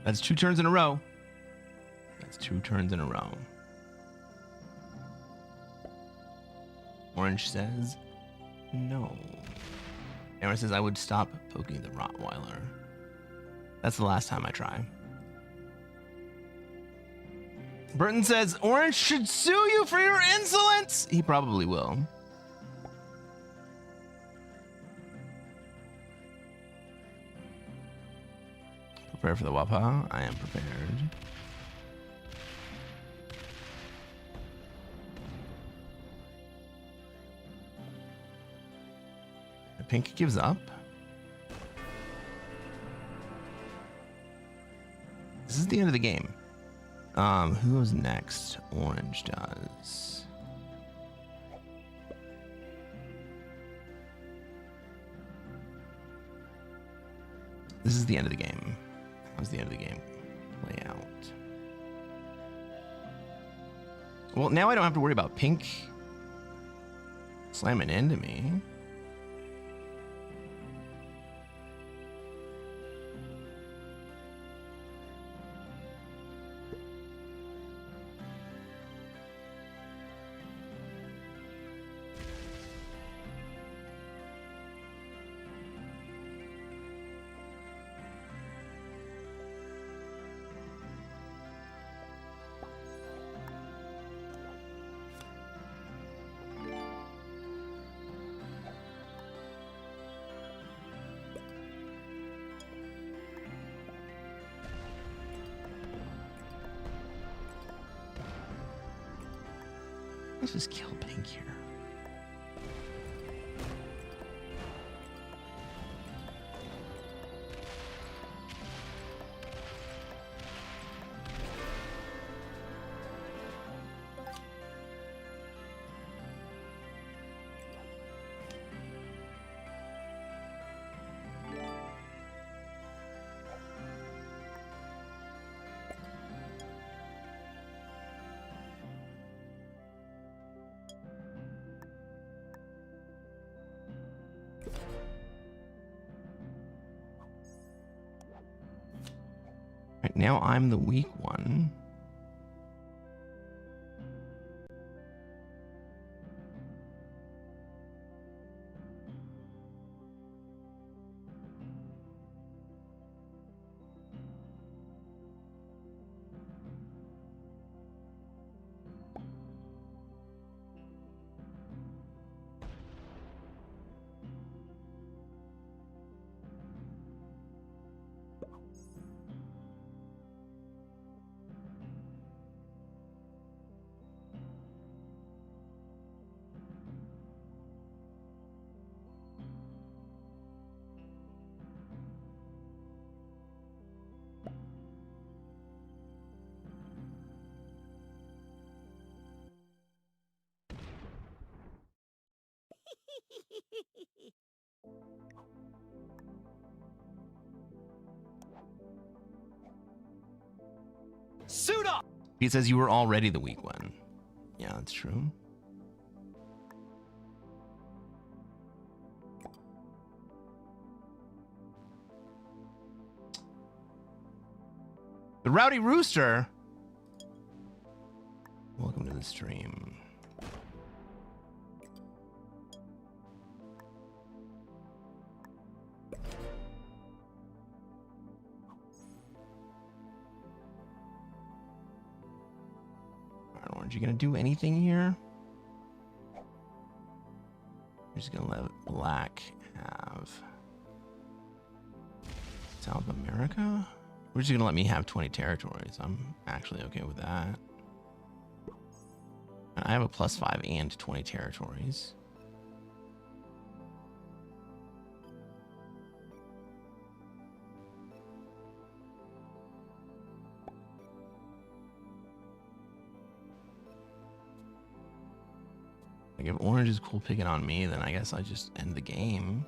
That's 2 turns in a row. That's 2 turns in a row. Orange says no. Aaron says I would stop poking the Rottweiler. That's the last time I try. Burton says Orange should sue you for your insolence. He probably will. Prepare for the Wapa. I am prepared. The pink gives up. This is the end of the game. Who goes next? Orange does. This is the end of the game. How's the end of the game play out? Well, now I don't have to worry about pink slamming into me. Let's just kill pink here. Right now I'm the weak one. Suit up! Pete says you were already the weak one. Yeah, that's true. The Rowdy Rooster. Welcome to the stream. Aren't you gonna do anything here? You're just gonna let Black have South America? We're just gonna let me have 20 territories. I'm actually okay with that. I have a +5 and 20 territories. Like if Orange is cool picking on me, then I guess I just end the game.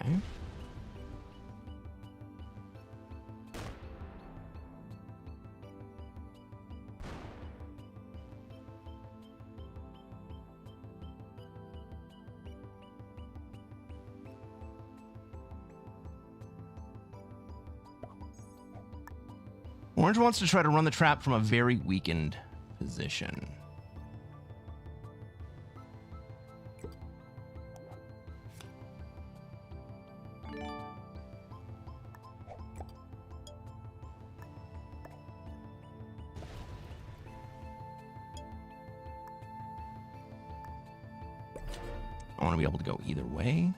Okay. Orange wants to try to run the trap from a very weakened position. I want to be able to go either way.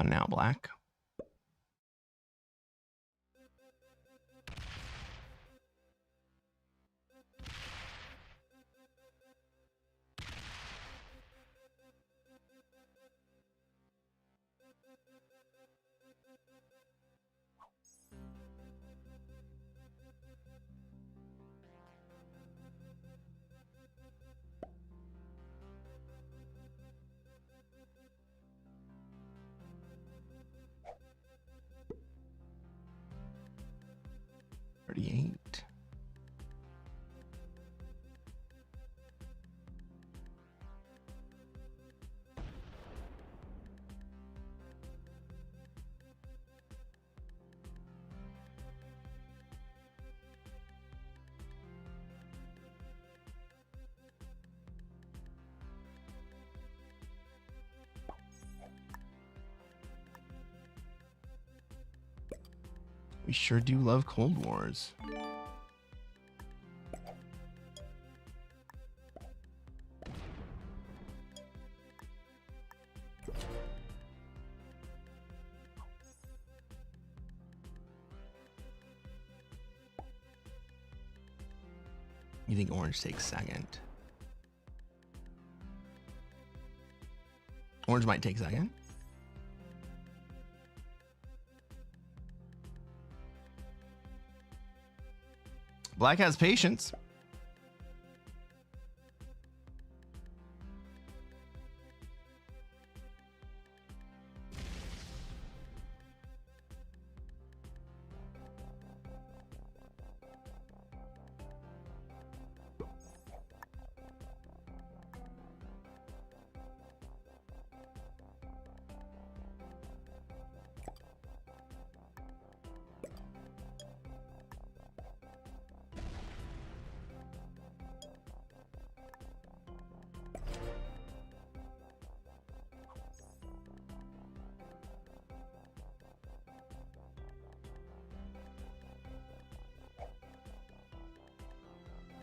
Now black. $38. We sure do love Cold Wars. You think orange takes second? Orange might take second. Black has patience.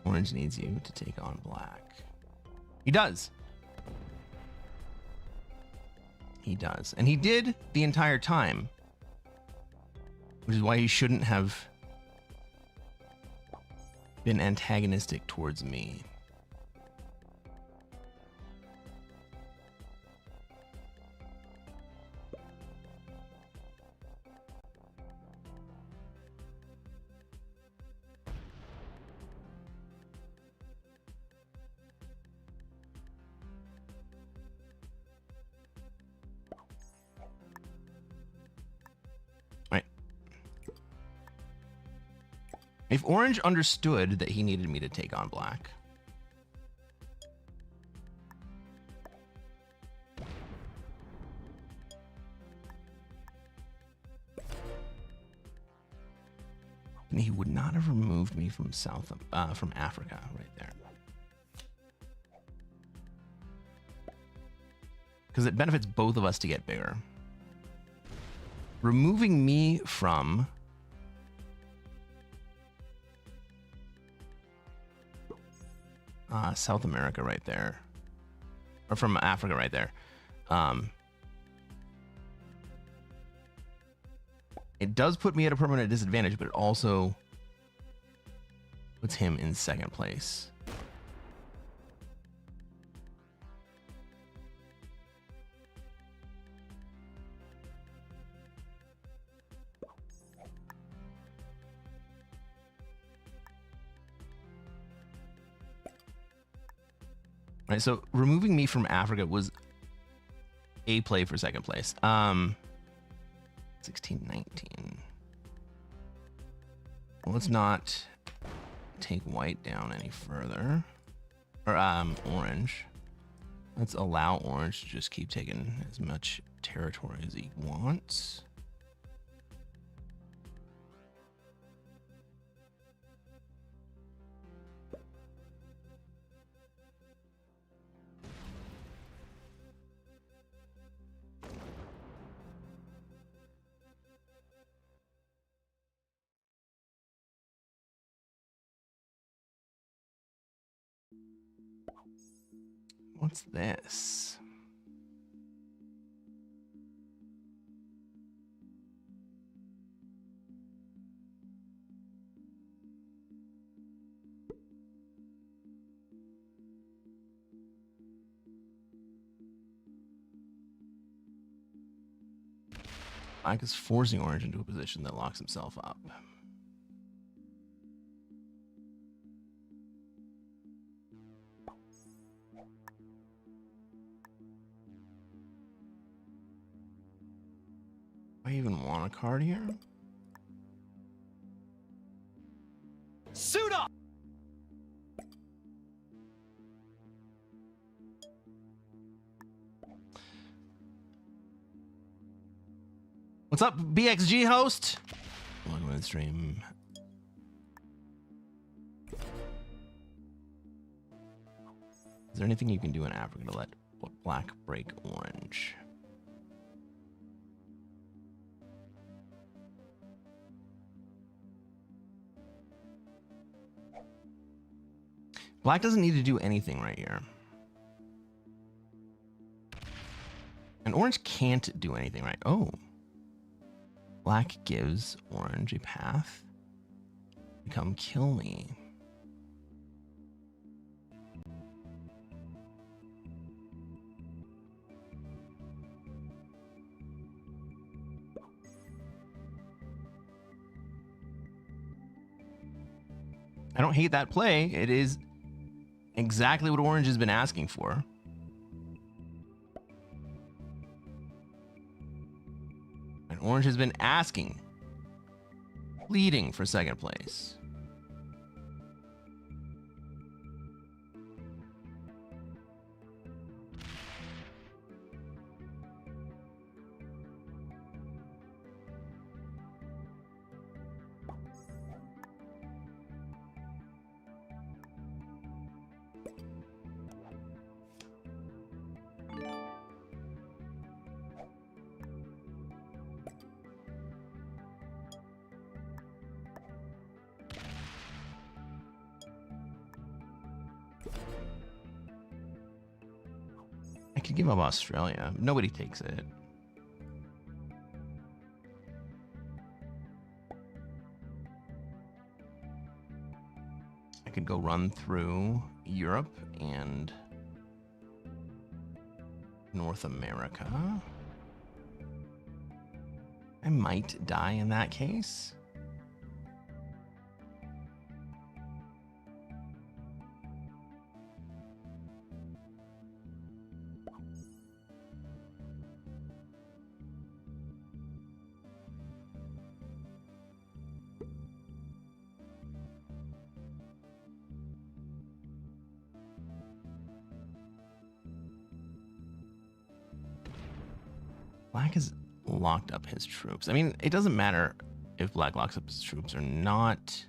Orange needs you to take on black. He does. He does. And he did the entire time. Which is why he shouldn't have been antagonistic towards me. If Orange understood that he needed me to take on Black. And he would not have removed me from from Africa right there. Because it benefits both of us to get bigger. Removing me from South America right there. Or from Africa right there. It does put me at a permanent disadvantage, but it also puts him in second place. All right, so removing me from Africa was a play for second place. 1619. Well, let's not take white down any further. Or orange. Let's allow orange to just keep taking as much territory as he wants. What's this? Black is forcing orange into a position that locks himself up. Do I even want a card here? Suit up! What's up, BXG host? Welcome to the stream. Is there anything you can do in Africa to let black break orange? Black doesn't need to do anything right here. And orange can't do anything right. Oh. Black gives orange a path to come kill me. I don't hate that play. It is exactly what orange has been asking for. And orange has been asking, pleading for second place. I could give up Australia. Nobody takes it. I could go run through Europe and North America. I might die in that case. Black has locked up his troops. I mean, it doesn't matter if Black locks up his troops or not.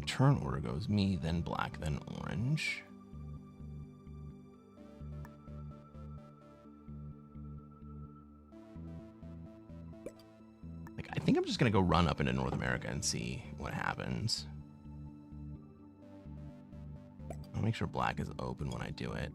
Turn order goes me, then Black, then Orange. Like, I think I'm just gonna go run up into North America and see what happens. I'll make sure Black is open when I do it.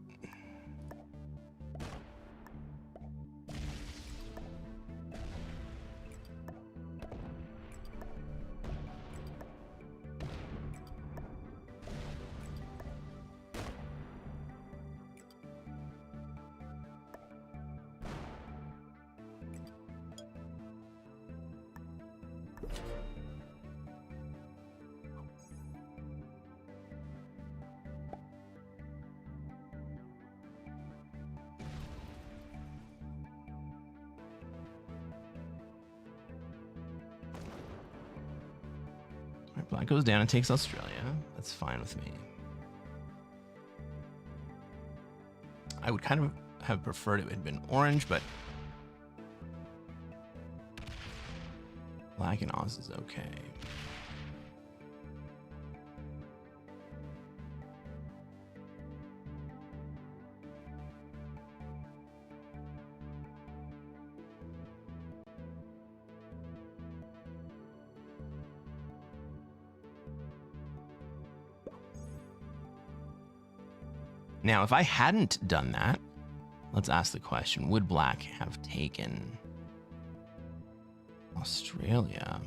Black goes down and takes Australia. That's fine with me. I would kind of have preferred it had been Orange, but Black and Oz is okay. Now, if I hadn't done that, let's ask the question, would Black have taken Australia?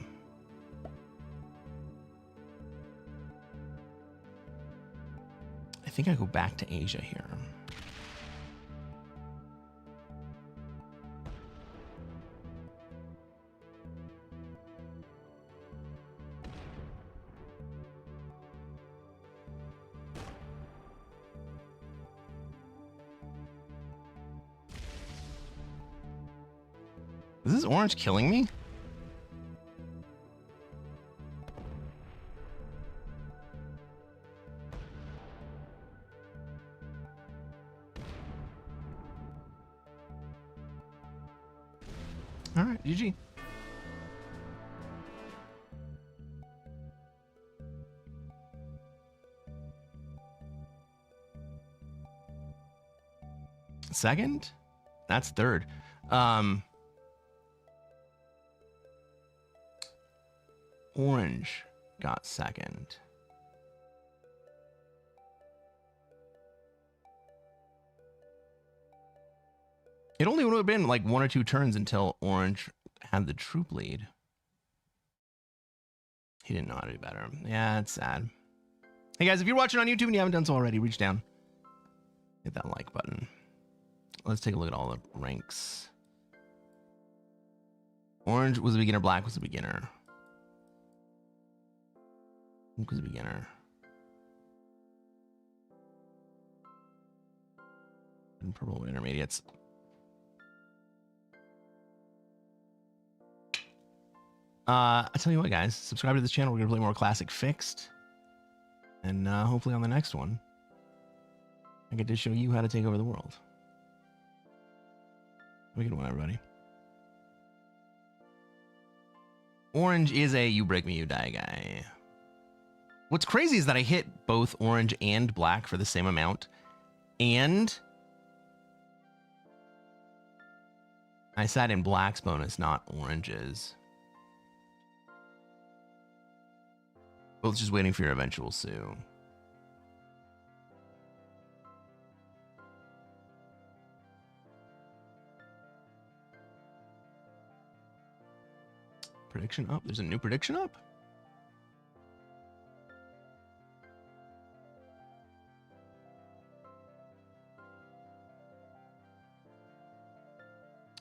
I think I go back to Asia here. Is this Orange killing me? All right, GG. Second? That's third. Orange got second. It only would have been like 1 or 2 turns until Orange had the troop lead. He didn't know how to do better. Yeah, it's sad. Hey guys, if you're watching on YouTube and you haven't done so already, reach down. Hit that like button. Let's take a look at all the ranks. Orange was a beginner, Black was a beginner. Luke was a beginner. And purple with intermediates. I tell you what, guys, subscribe to this channel. We're gonna play more Classic Fixed, and hopefully on the next one, I get to show you how to take over the world. Have a good one, everybody. Orange is a you break me, you die guy. What's crazy is that I hit both Orange and Black for the same amount, and I sat in Black's bonus, not Orange's. Both just waiting for your eventual sue. Prediction up. There's a new prediction up.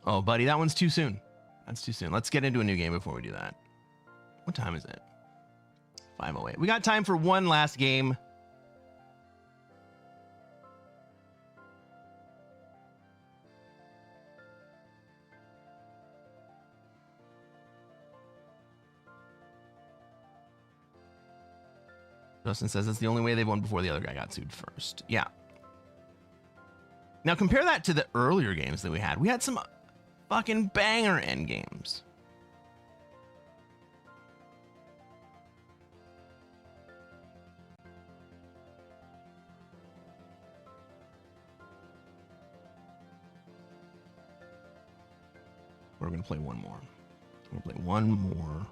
Oh, buddy, that one's too soon. That's too soon. Let's get into a new game before we do that. What time is it? 5:08. We got time for one last game. Justin says that's the only way they've won before the other guy got sued first. Yeah. Now compare that to the earlier games that we had. We had some fucking banger end games. We're going to play one more. We're going to play one more.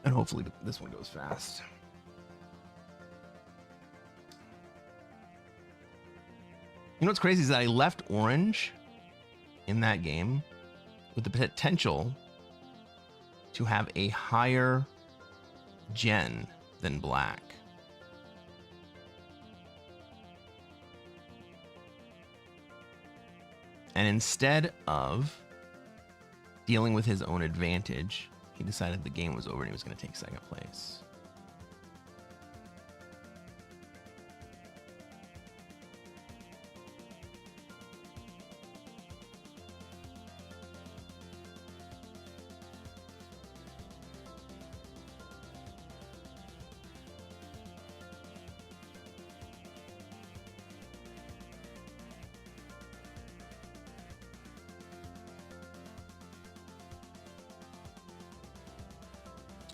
And hopefully this one goes fast. You know what's crazy is that I left orange in that game with the potential to have a higher gen than black. And instead of dealing with his own advantage, he decided the game was over and he was going to take second place.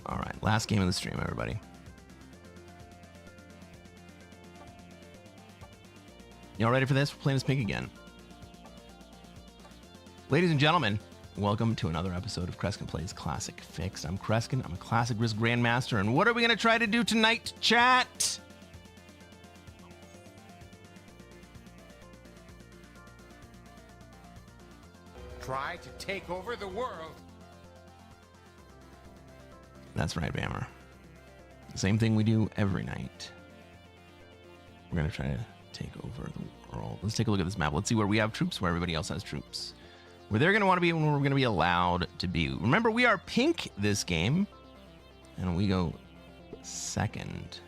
All right, last game of the stream, everybody. Y'all ready for this? We're playing this pink again. Ladies and gentlemen, welcome to another episode of Cresquin Plays Classic Fixed. I'm Cresquin. I'm a Classic Risk Grandmaster. And what are we going to try to do tonight, chat? Try to take over the world. That's right, Bammer. The same thing we do every night. We're going to try to take over the world. Let's take a look at this map. Let's see where we have troops, where everybody else has troops. Where they're going to want to be and where we're going to be allowed to be. Remember, we are pink this game. And we go second.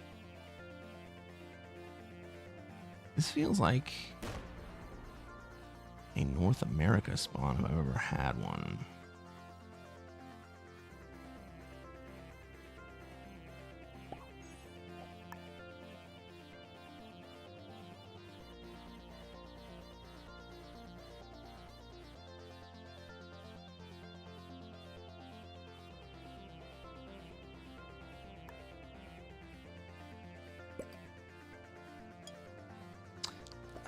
This feels like a North America spawn if I've ever had one.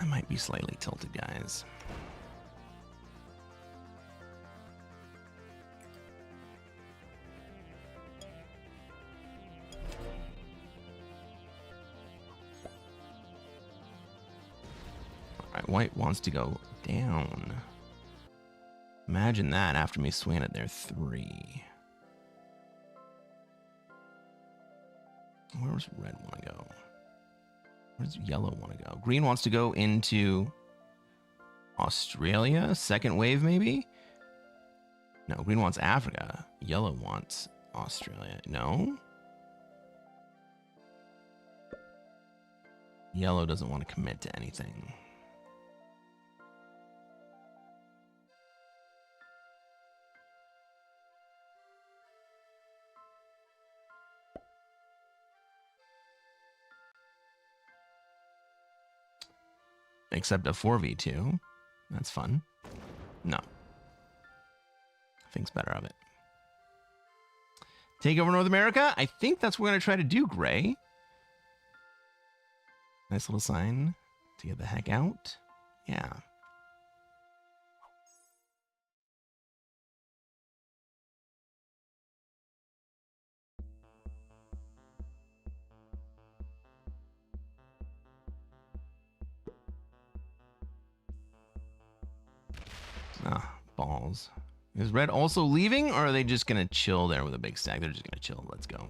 I might be slightly tilted, guys. All right, white wants to go down. Imagine that after me swinging at their 3. Where's red want to go? Where does yellow want to go? Green wants to go into Australia. Second wave, maybe? No, green wants Africa. Yellow wants Australia. No? Yellow doesn't want to commit to anything. Except a 4v2. That's fun. No. Thinks better of it. Take over North America? I think that's what we're going to try to do, Gray. Nice little sign to get the heck out. Yeah. Ah, balls. Is red also leaving, or are they just going to chill there with a big stack? They're just going to chill. Let's go.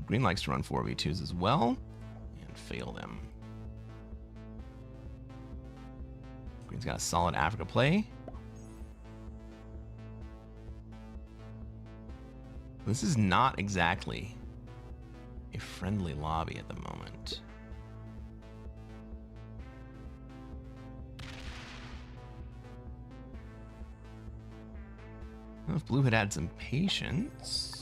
Green likes to run 4v2s as well and fail them. Green's got a solid Africa play. This is not exactly a friendly lobby at the moment. Well, if Blue had had some patience.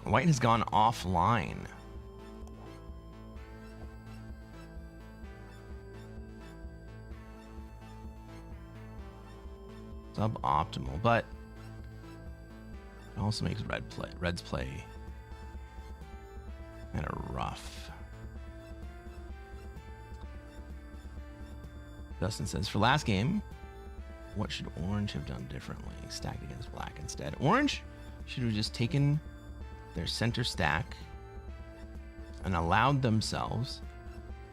White has gone offline. Suboptimal, but it also makes Red's play kind of rough. Dustin says, for last game, what should Orange have done differently? Stacked against Black instead. Orange should have just taken their center stack and allowed themselves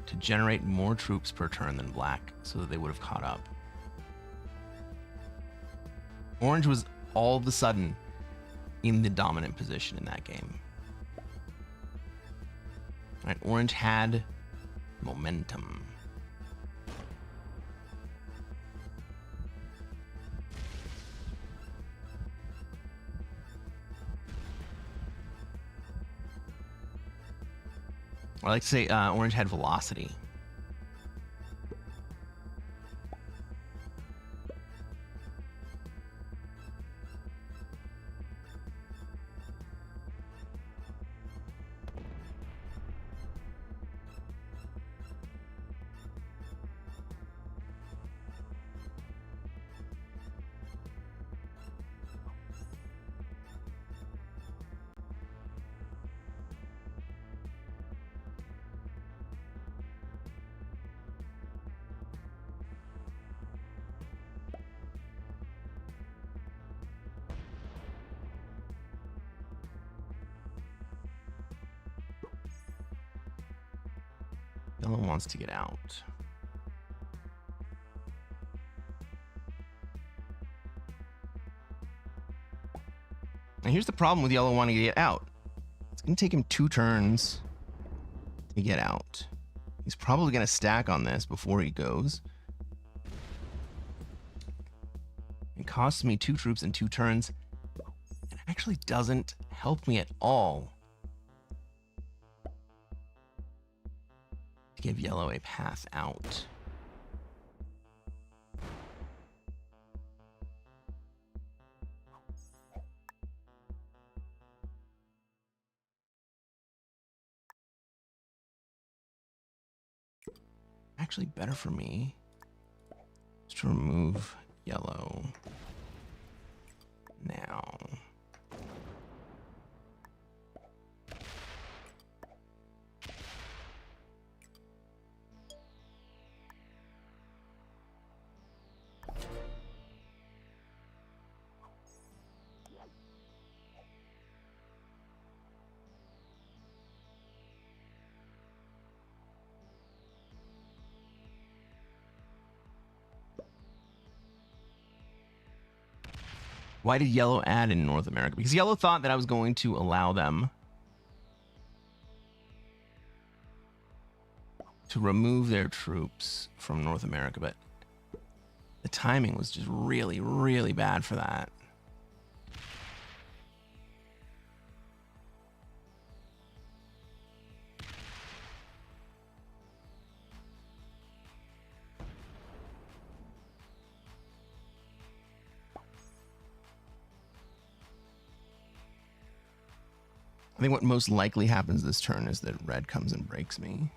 to generate more troops per turn than Black so that they would have caught up. Orange was all of a sudden in the dominant position in that game. All right, Orange had momentum. I like to say Orange had velocity. Yellow wants to get out. Now here's the problem with Yellow wanting to get out. It's going to take him 2 turns to get out. He's probably going to stack on this before he goes. It costs me 2 troops and 2 turns. It actually doesn't help me at all to give Yellow a path out. Actually better for me is to remove Yellow now. Why did Yellow add in North America? Because Yellow thought that I was going to allow them to remove their troops from North America, but the timing was just really, really bad for that. I think what most likely happens this turn is that Red comes and breaks me.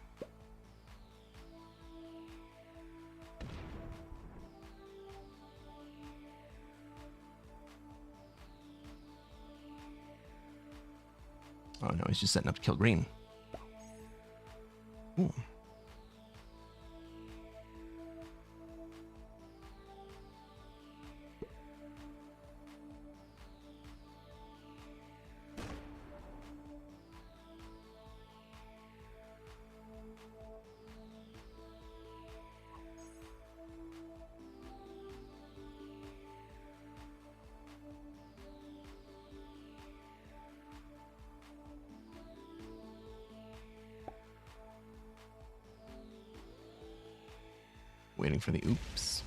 Oh no, he's just setting up to kill Green. Ooh. waiting for the oops.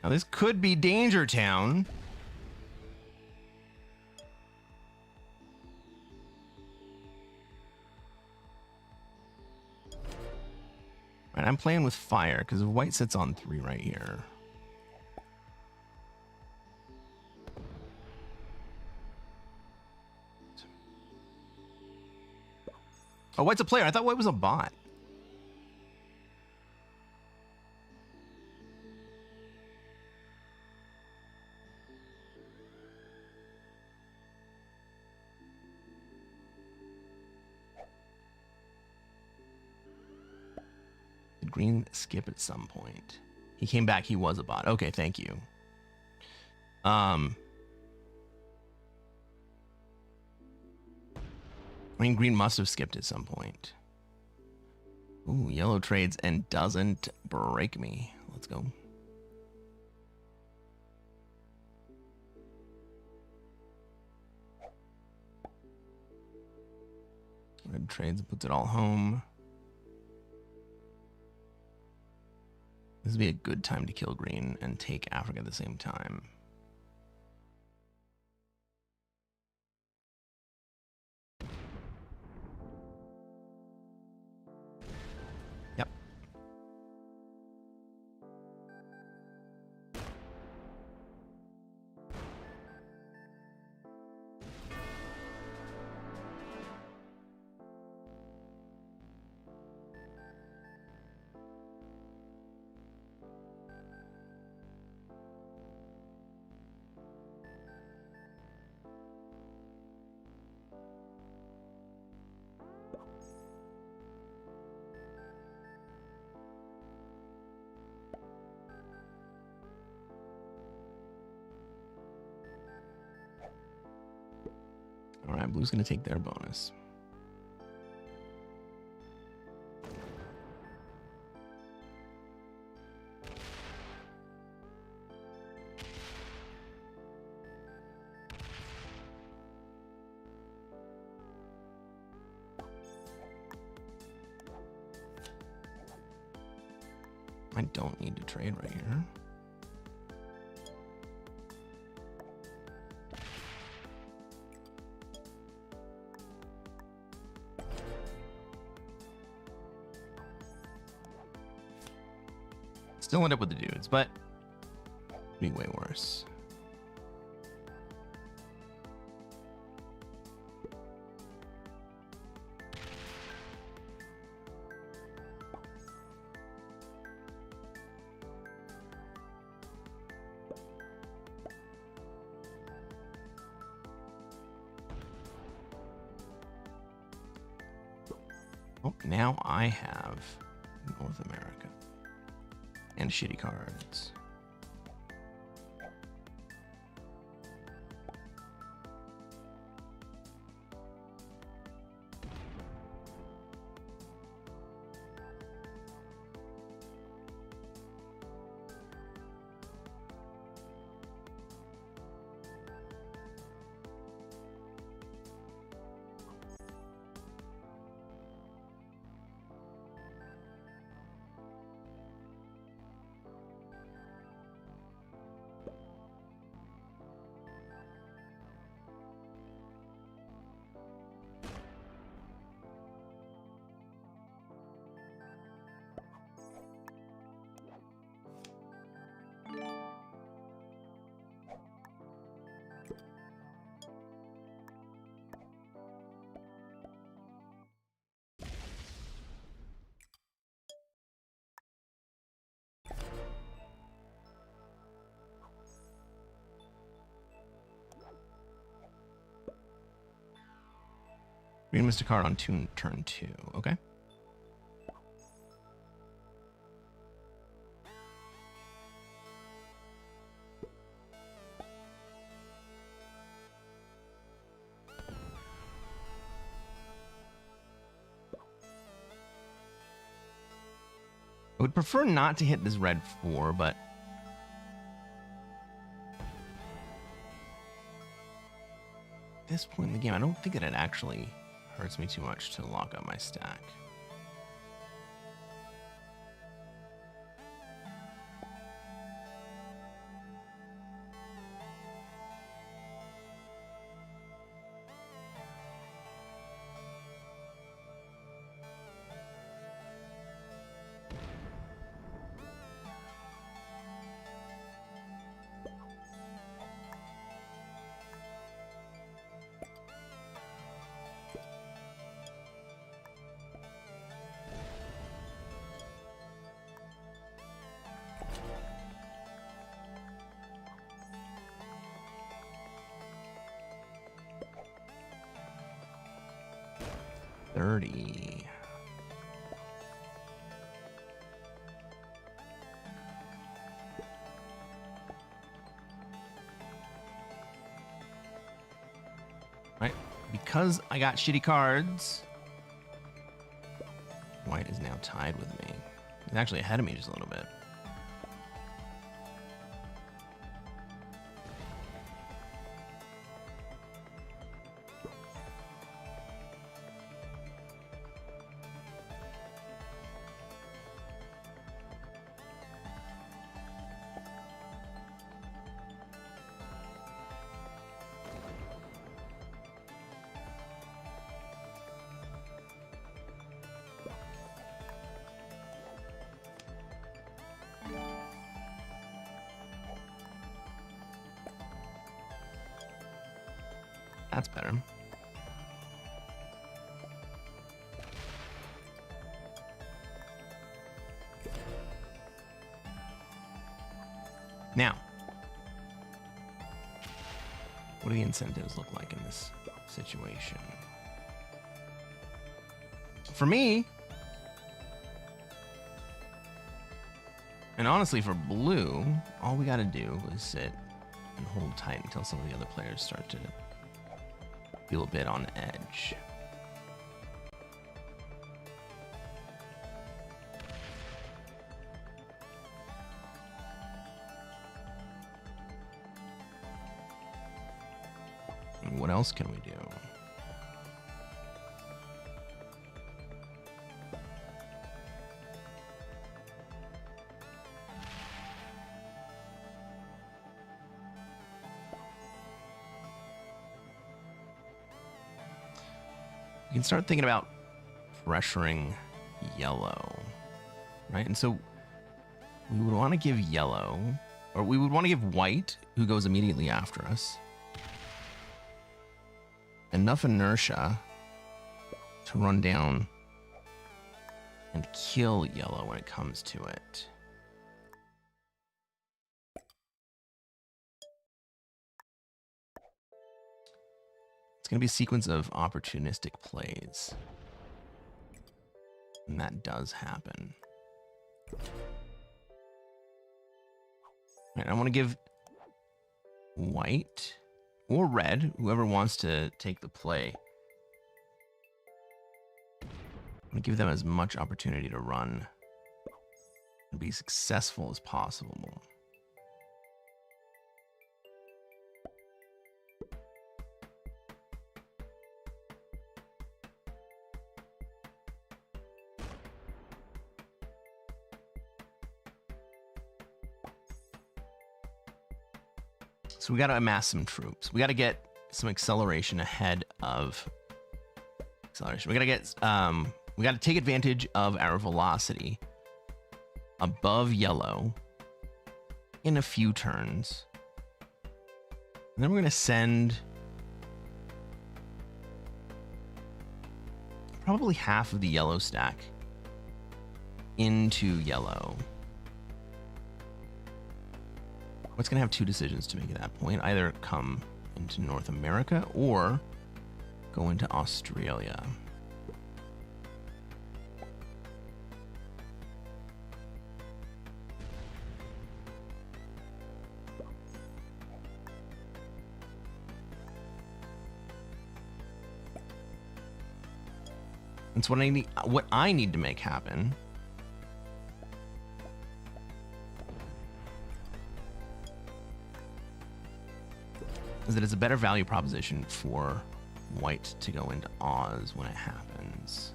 Now this could be Danger Town. Right, I'm playing with fire because white sits on 3 right here. Oh, white's a player. I thought white was a bot. Did green skip at some point? He came back. He was a bot. Okay, thank you. I mean, green must have skipped at some point. Ooh, yellow trades and doesn't break me. Let's go. Red trades and puts it all home. This would be a good time to kill green and take Africa at the same time. Yep. All right, blue's going to take their bonus. I don't need to trade right here. Still end up with the dudes, but be way worse. Oh, now I have North America. And shitty cards. Green missed a card on turn 2. Okay. would prefer not to hit this red 4, but at this point in the game, I don't think that it actually hurts me too much to lock up my stack. Right, because I got shitty cards, white is now tied with me. He's actually ahead of me just a little bit. That's better. Now, what do the incentives look like in this situation? For me, and honestly for blue, all we gotta do is sit and hold tight until some of the other players start to feel a bit on edge. And what else can we do? You can start thinking about pressuring yellow, right? And so we would want to give yellow, or we would want to give white, who goes immediately after us, enough inertia to run down and kill yellow when it comes to it. It's going to be a sequence of opportunistic plays. And that does happen. All right, I want to give white or red, whoever wants to take the play, I'm going to give them as much opportunity to run and be successful as possible. So we got to amass some troops. We got to get some acceleration ahead of acceleration. We got to get, we got to take advantage of our velocity above yellow in a few turns. And then we're going to send probably half of the yellow stack into yellow. It's going to have two decisions to make at that point. Either come into North America or go into Australia. That's what I need to make happen is that it's a better value proposition for white to go into Oz when it happens.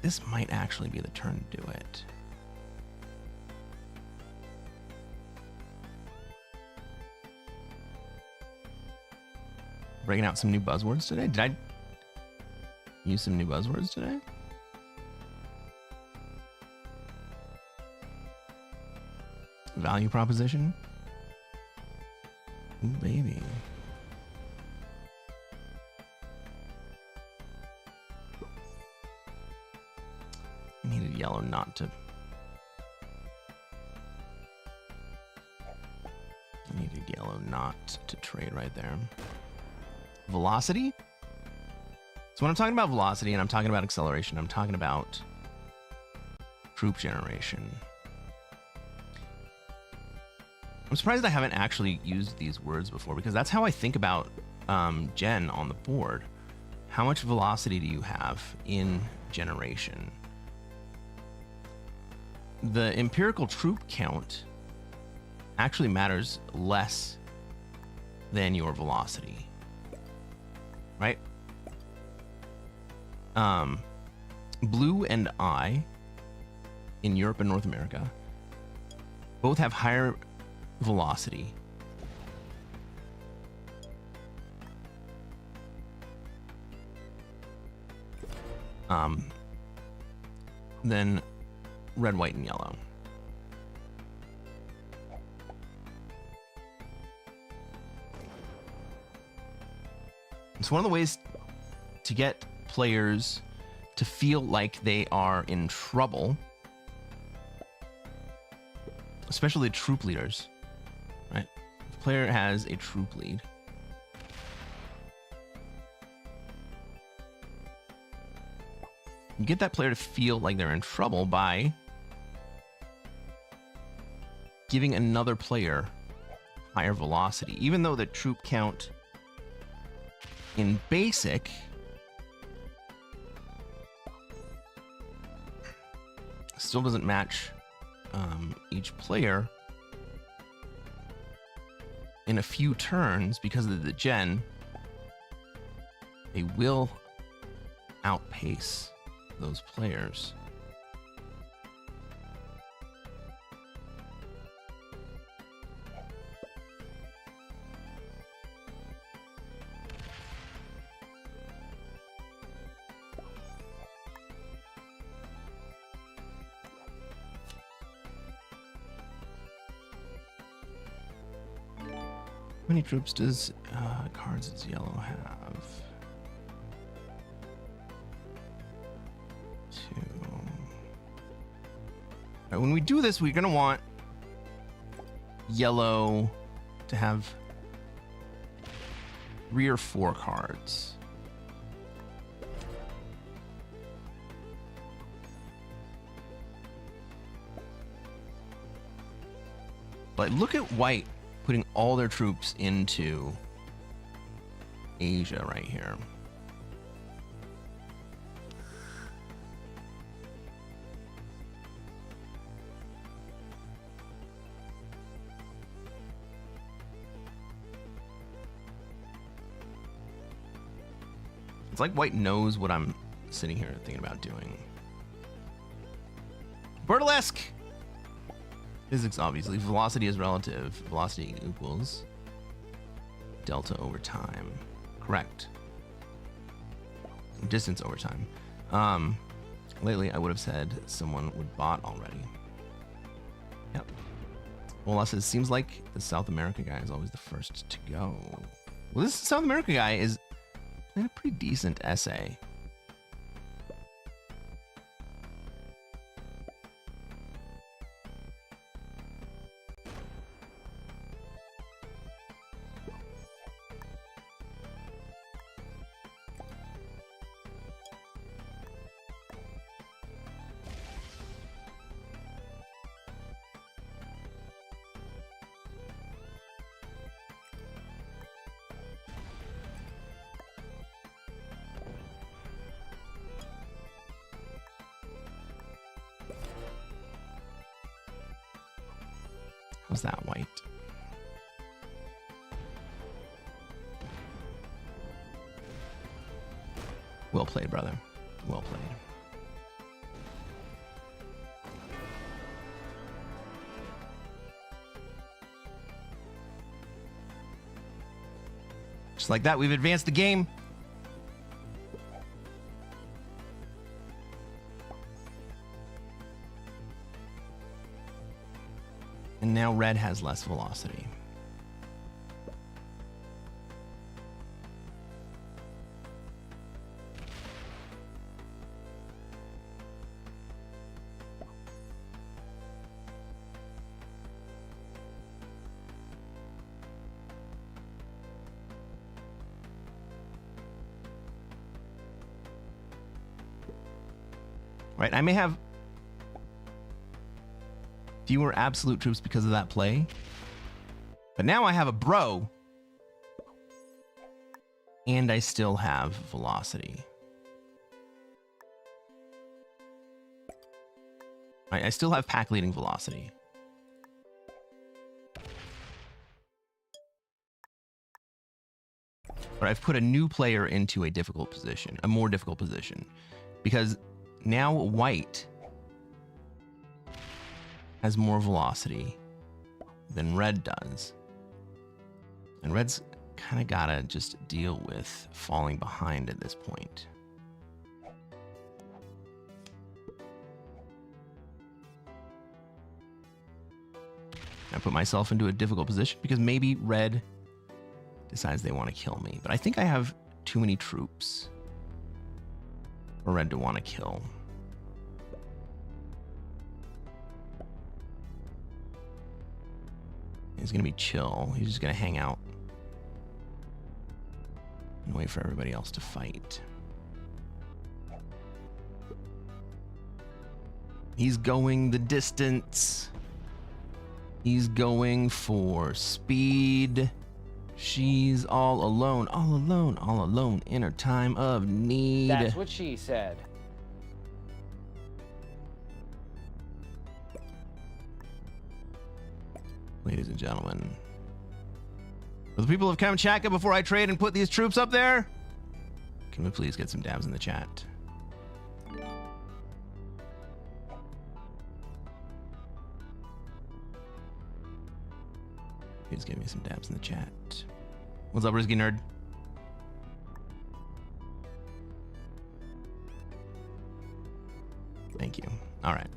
This might actually be the turn to do it. Breaking out some new buzzwords today. Did I use some new buzzwords today? Value proposition. Ooh, baby. I needed yellow not to. I needed yellow not to trade right there. Velocity? So when I'm talking about velocity and I'm talking about acceleration, I'm talking about troop generation. I'm surprised I haven't actually used these words before, because that's how I think about gen on the board. How much velocity do you have in generation? The empirical troop count actually matters less than your velocity, right? Blue and I in Europe and North America both have higher velocity than red, white, and yellow. It's one of the ways to get players to feel like they are in trouble, especially troop leaders, right? If a player has a troop lead, you get that player to feel like they're in trouble by giving another player higher velocity, even though the troop count in basic still doesn't match each player in a few turns. Because of the gen, they will outpace those players. How many troops does cards as yellow have? 2. All right, when we do this, we're gonna want yellow to have 3 or 4 cards. But look at white putting all their troops into Asia right here. It's like white knows what I'm sitting here thinking about doing. Burlesque! Physics, obviously. Velocity is relative. Velocity equals delta over time. Correct. Distance over time. Lately, I would have said someone would bot already. Yep. Well, it seems like the South America guy is always the first to go. Well, this South America guy is playing a pretty decent essay. How's that, white? Well played, brother. Well played. Just like that, we've advanced the game. And now red has less velocity. Right, I may have fewer absolute troops because of that play, but now I have a bro, and I still have velocity. Right, I still have pack leading velocity. But I've put a new player into a difficult position, a more difficult position, because now white has more velocity than red does. And red's kind of gotta just deal with falling behind at this point. I put myself into a difficult position because maybe red decides they want to kill me. But I think I have too many troops for red to want to kill. He's going to be chill. He's just going to hang out and wait for everybody else to fight. He's going the distance. He's going for speed. She's all alone, all alone, all alone in her time of need. That's what she said. Ladies and gentlemen, for the people of Kamchatka, before I trade and put these troops up there, can we please get some dabs in the chat? Please give me some dabs in the chat. What's up, Risky Nerd? Thank you. All right.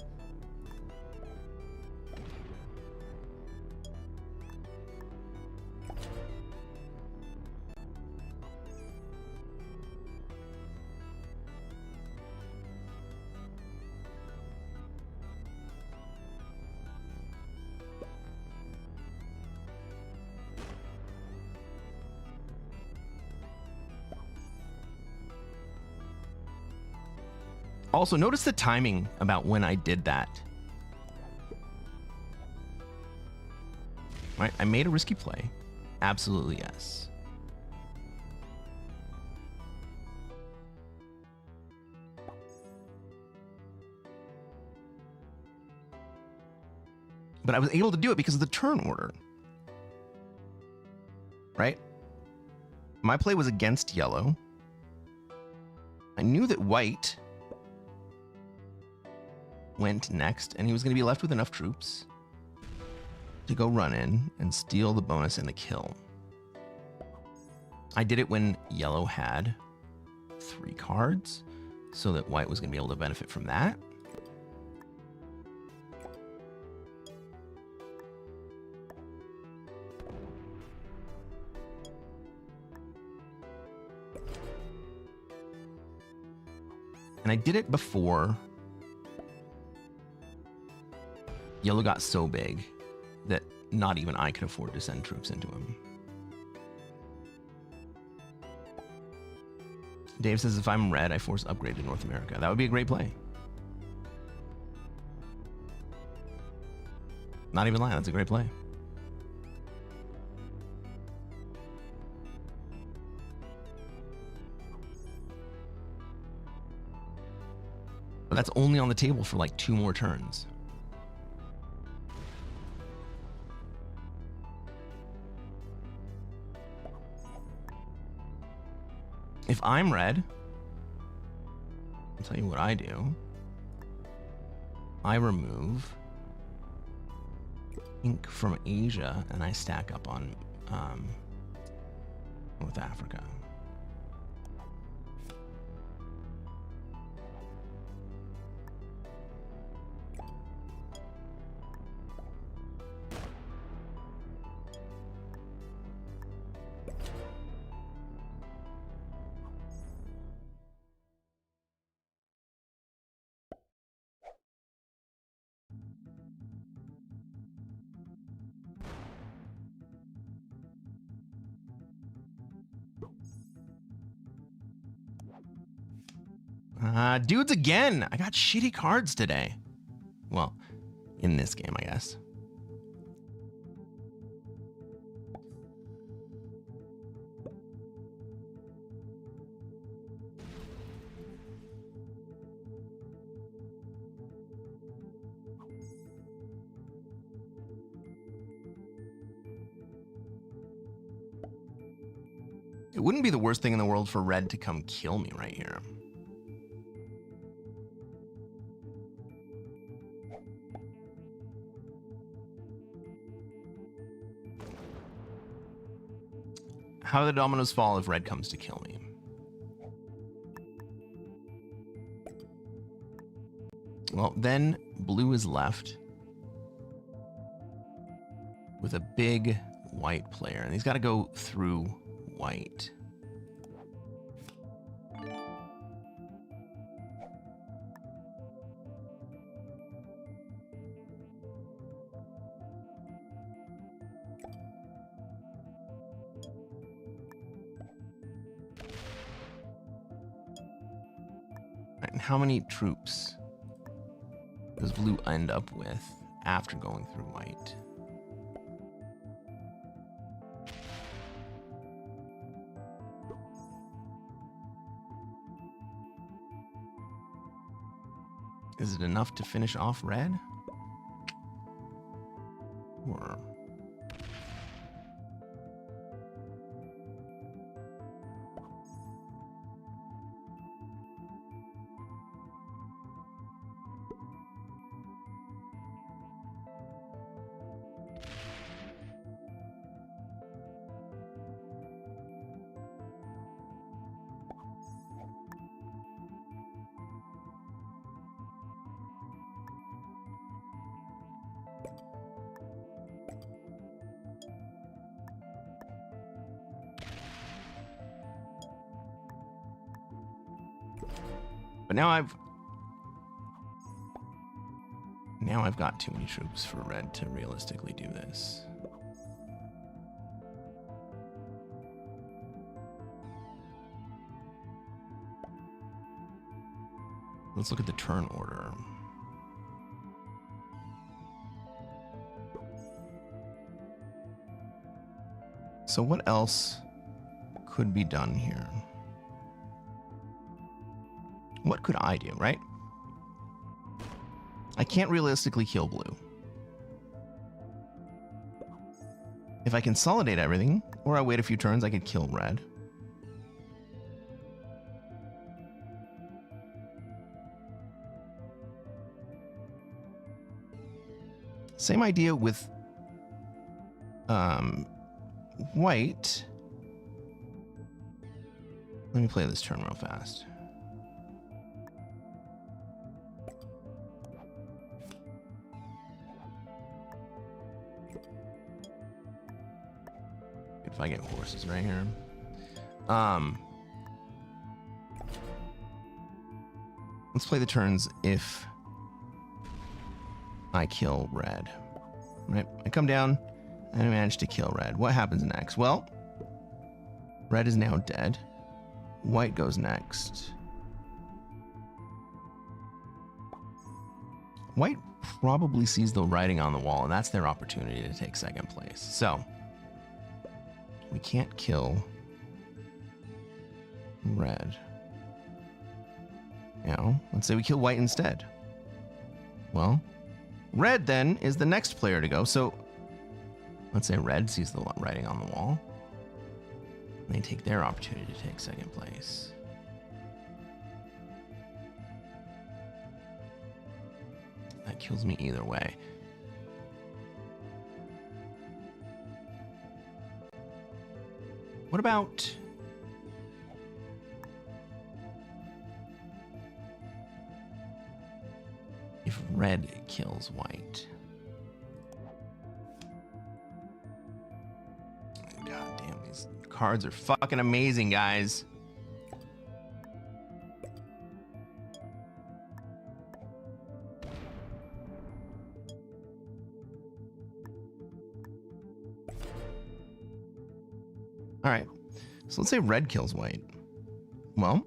Also, notice the timing about when I did that. Right, I made a risky play. Absolutely, yes. But I was able to do it because of the turn order. Right? My play was against yellow. I knew that white went next, and he was going to be left with enough troops to go run in and steal the bonus and the kill. I did it when yellow had 3 cards, so that white was going to be able to benefit from that. And I did it before yellow got so big that not even I could afford to send troops into him. Dave says, if I'm red, I force upgrade to North America. That would be a great play. Not even lying, that's a great play. But that's only on the table for like 2 more turns. If I'm red, I'll tell you what I do. I remove ink from Asia and I stack up on North Africa. Dudes again. I got shitty cards today. Well, in this game, I guess. It wouldn't be the worst thing in the world for red to come kill me right here. How do the dominoes fall if red comes to kill me? Well, then blue is left with a big white player, and he's got to go through white. And how many troops does blue end up with after going through white? Is it enough to finish off red? Or... But now I've got too many troops for red to realistically do this. Let's look at the turn order. So what else could be done here? What could I do, right? I can't realistically kill blue. If I consolidate everything, or I wait a few turns, I could kill red. Same idea with white. Let me play this turn real fast. If I get horses right here. Let's play the turns if I kill red. Right? I come down and I manage to kill red. What happens next? Well, red is now dead. White goes next. White probably sees the writing on the wall, and that's their opportunity to take second place. So, we can't kill red. Now, let's say we kill white instead. Well, red then is the next player to go. So, let's say red sees the writing on the wall. They and take their opportunity to take second place. That kills me either way. What about... if red kills white? God damn, these cards are fucking amazing, guys. All right, so let's say red kills white. Well,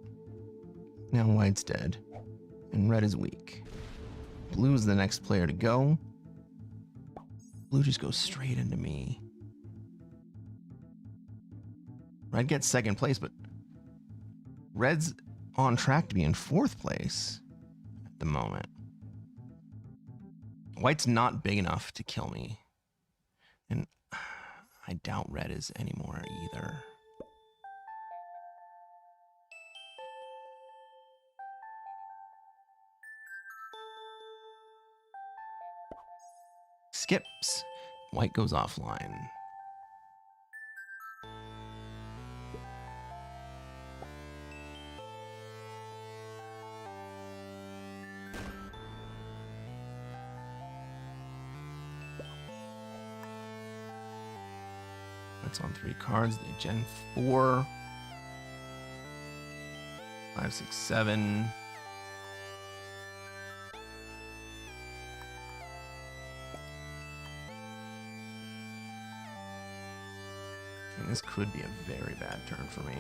now white's dead, and red is weak. Blue is the next player to go. Blue just goes straight into me. Red gets second place, but red's on track to be in fourth place at the moment. White's not big enough to kill me. And I doubt red is anymore either. Skips. White goes offline. That's on 3 cards. They gen 4. 5, 6, 7. And this could be a very bad turn for me.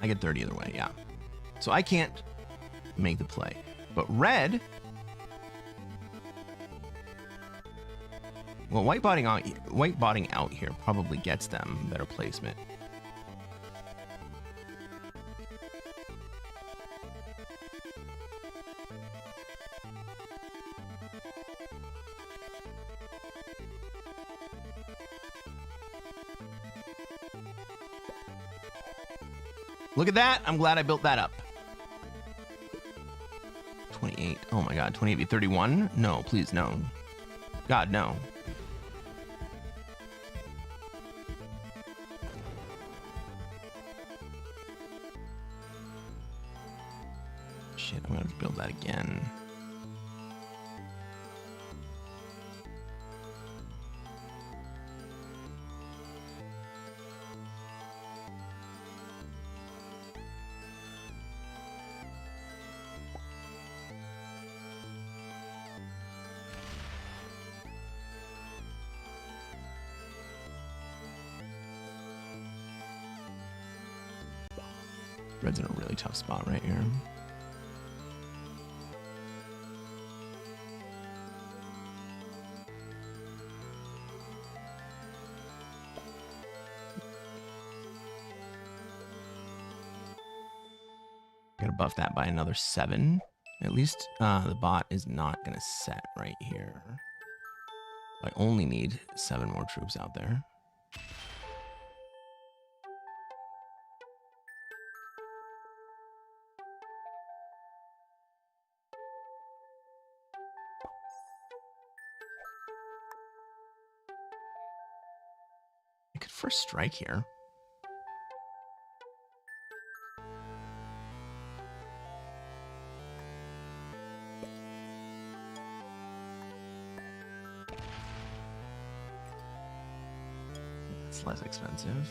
I get 30 either way, yeah. So I can't make the play. But red... well, white botting out here probably gets them better placement. Look at that. I'm glad I built that up. 28. Oh my god. 28 v 31? No, please, no. God, no. Shit, I'm gonna have to build that again. Red's in a really tough spot right here. Gotta buff that by another 7. At least the bot is not gonna set right here. I only need 7 more troops out there. I could first strike here. It's less expensive.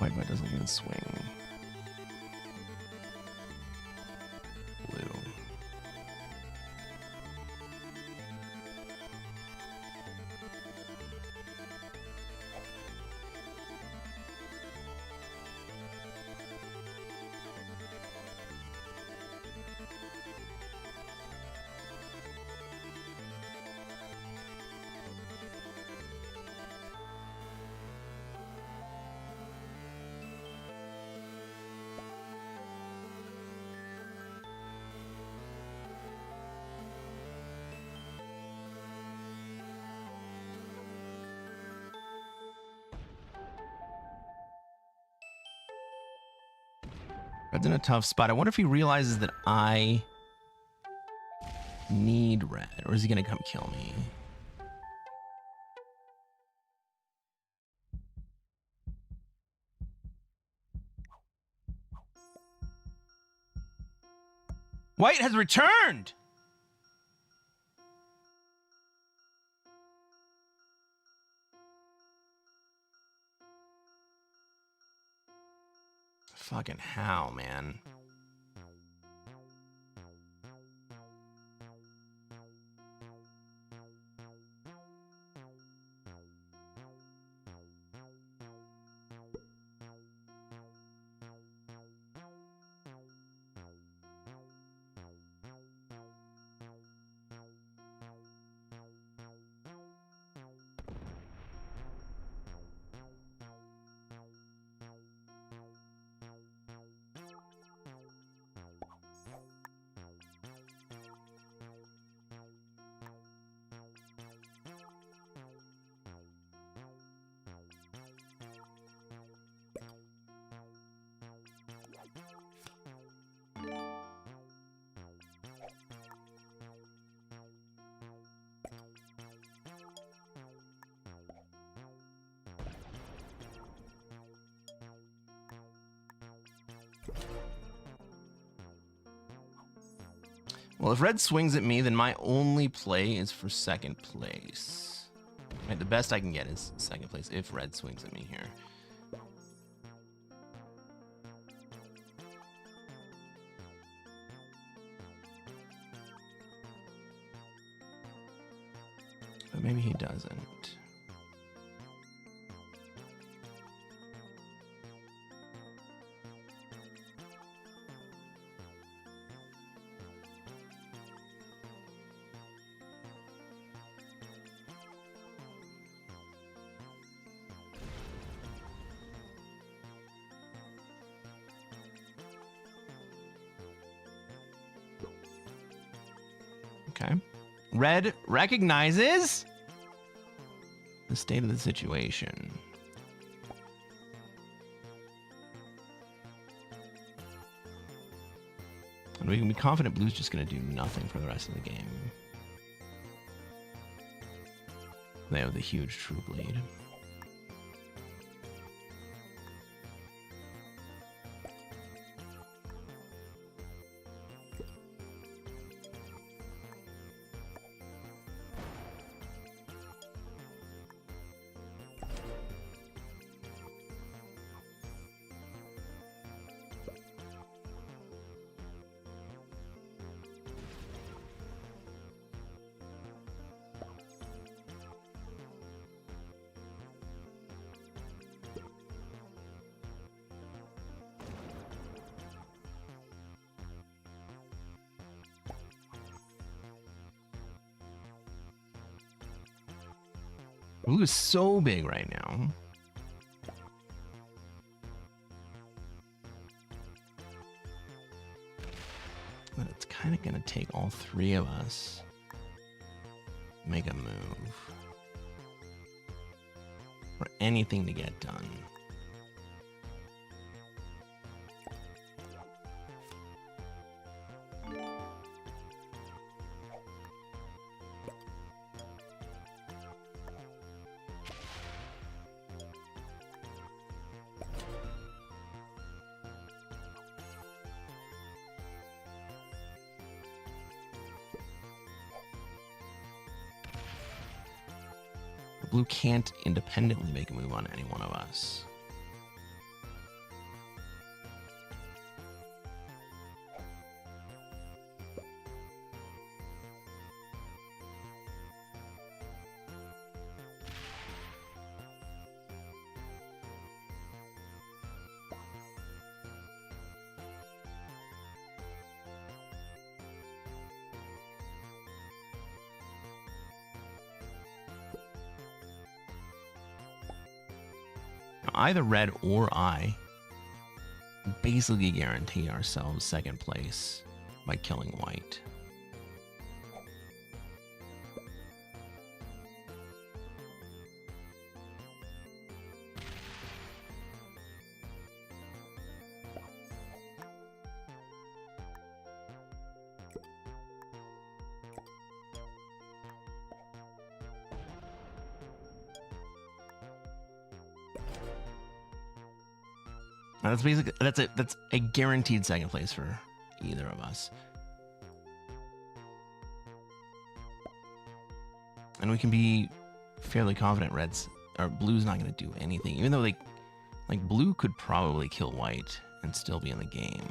White doesn't even swing. Blue. Red's in a tough spot. I wonder if he realizes that I need red, or is he gonna come kill me? White has returned! Fucking how, man? Well, if red swings at me, then my only play is for second place. Right, the best I can get is second place if red swings at me here. But maybe he doesn't. Okay. Red recognizes the state of the situation. And we can be confident blue's just going to do nothing for the rest of the game. They have the huge troop lead. Blue is so big right now. But it's kind of going to take all three of us to make a move for anything to get done. Blue can't independently make a move on any one of us. either red or I basically guarantee ourselves second place by killing white. That's basically that's a guaranteed second place for either of us. And we can be fairly confident red's or blue's not going to do anything, even though like blue could probably kill white and still be in the game.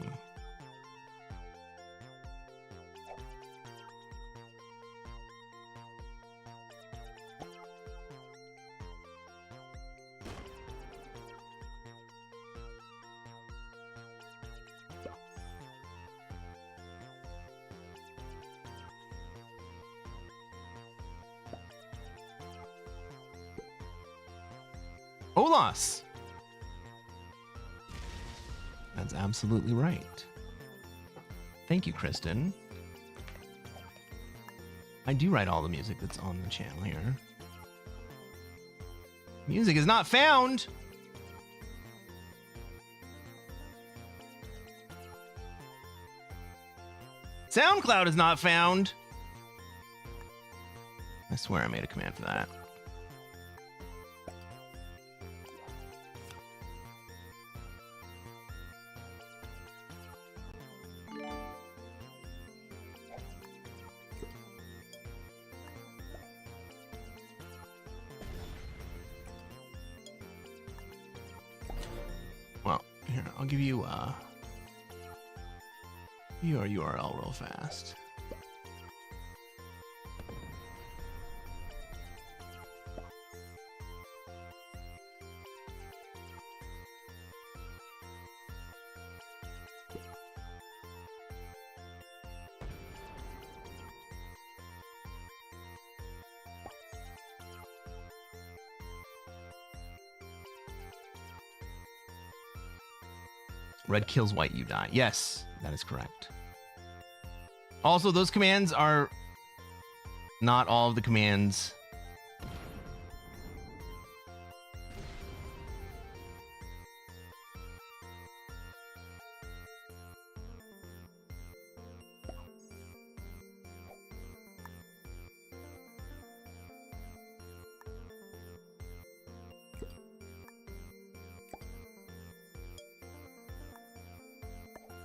Olas! That's absolutely right. Thank you, Kristen. I do write all the music that's on the channel here. Music is not found! SoundCloud is not found! I swear I made a command for that. Well, here, I'll give you your URL real fast. Red kills white, you die. Yes, that is correct. Also, those commands are not all of the commands.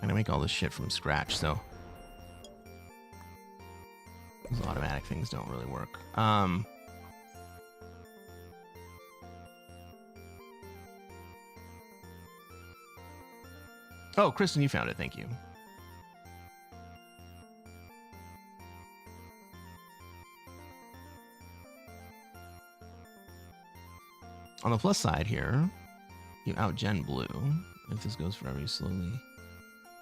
I'm gonna make all this shit from scratch, so those automatic things don't really work. Oh, Kristen, you found it. Thank you. On the plus side here, you outgen blue. If this goes forever, you slowly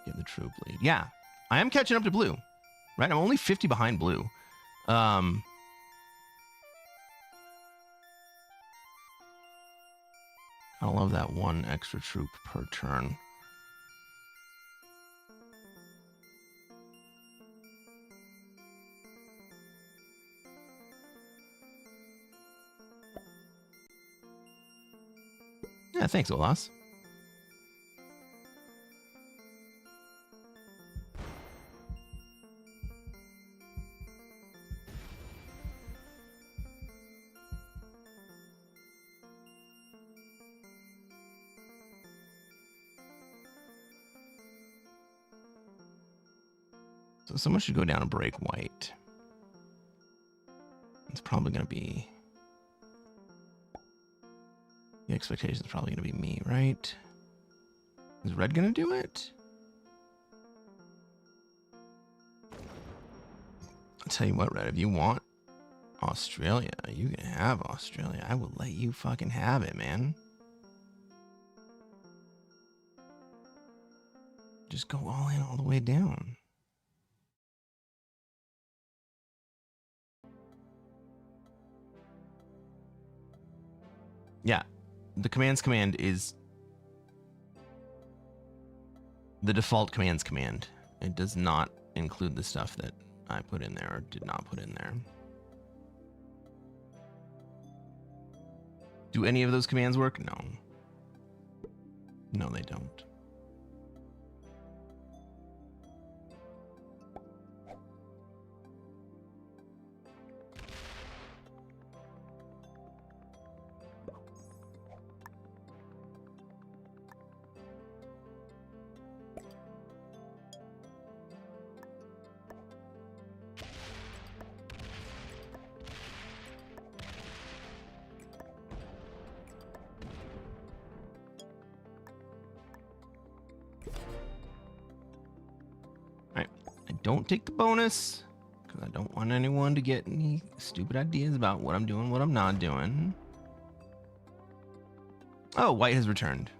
get the troop lead. Yeah, I am catching up to blue. Right, I'm only 50 behind blue. I love that one extra troop per turn. Yeah, thanks, Olas. So someone should go down and break white. It's probably going to be... The expectation is probably going to be me, right? Is red going to do it? I'll tell you what, red, if you want Australia, you can have Australia. I will let you fucking have it, man. Just go all in all the way down. Yeah. the commands command is the default commands command. It does not include the stuff that I put in there or did not put in there. Do any of those commands work? No. No, they don't. Don't take the bonus because I don't want anyone to get any stupid ideas about what I'm doing, what I'm not doing. Oh, white has returned.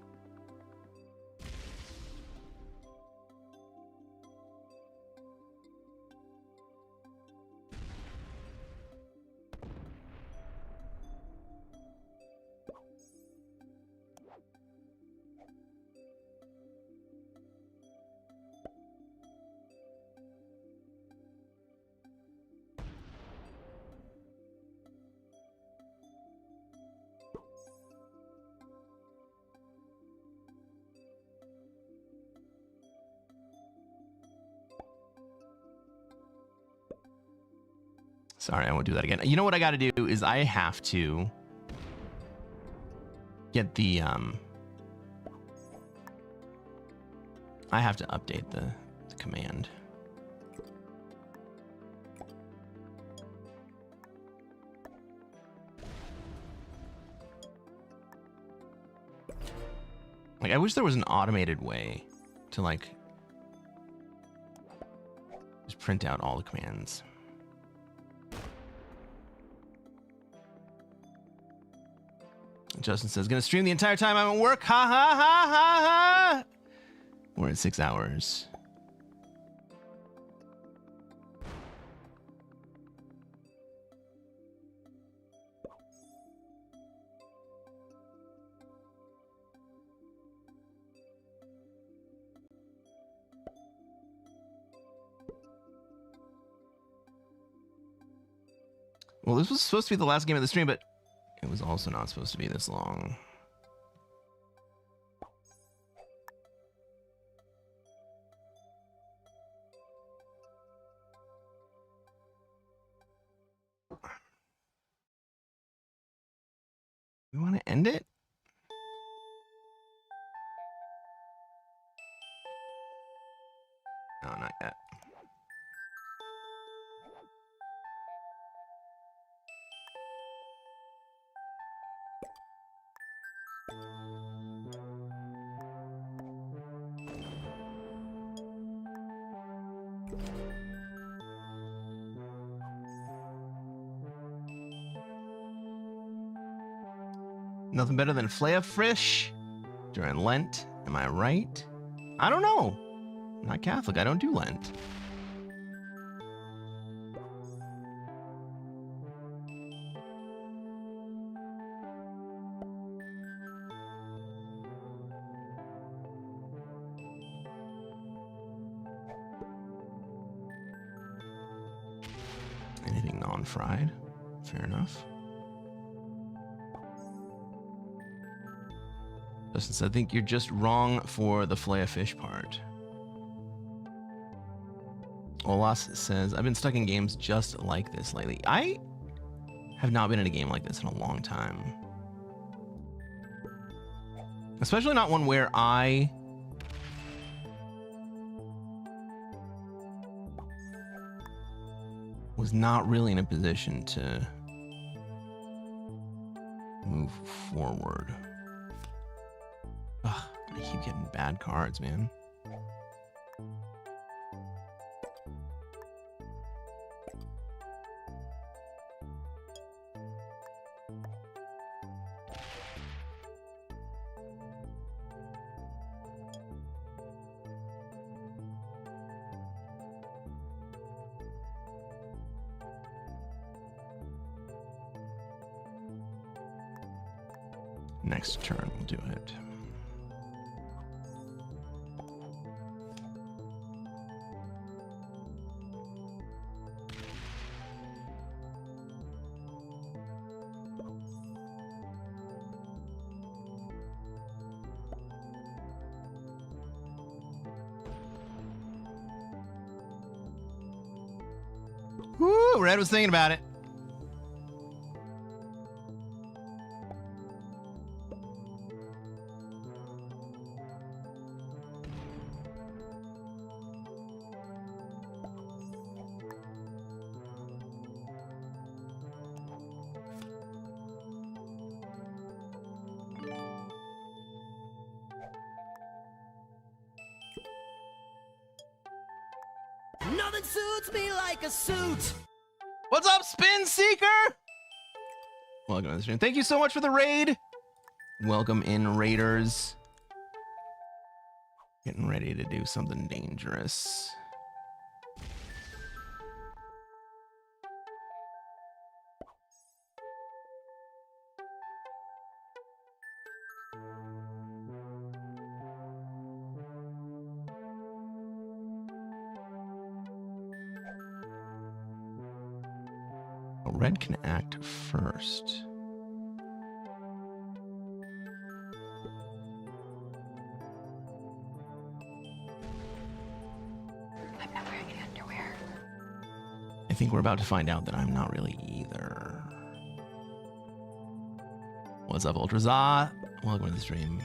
Sorry, I won't do that again. You know what I got to do is I have to get the I have to update the command. Like, I wish there was an automated way to like just print out all the commands. Justin says, gonna stream the entire time I'm at work. Ha ha ha ha ha. We're at 6 hours. Well, this was supposed to be the last game of the stream, but it was also not supposed to be this long. We want to end it? No, not yet. Nothing better than flea fish during Lent. Am I right? I don't know. I'm not Catholic. I don't do Lent. Anything non-fried? Fair enough. Justin said, I think you're just wrong for the fillet of fish part. Olas says, I've been stuck in games just like this lately. I have not been in a game like this in a long time. Especially not one where I was not really in a position to move forward. Ugh, I keep getting bad cards, man. Next turn, we'll do it. Woo, Red was thinking about it. Nothing suits me like a suit. What's up, Spin Seeker? Welcome to the stream. Thank you so much for the raid. Welcome in, Raiders. Getting ready to do something dangerous. Red can act first. I'm not wearing any underwear. I think we're about to find out that I'm not really either. What's up, Ultraza? Welcome to the stream.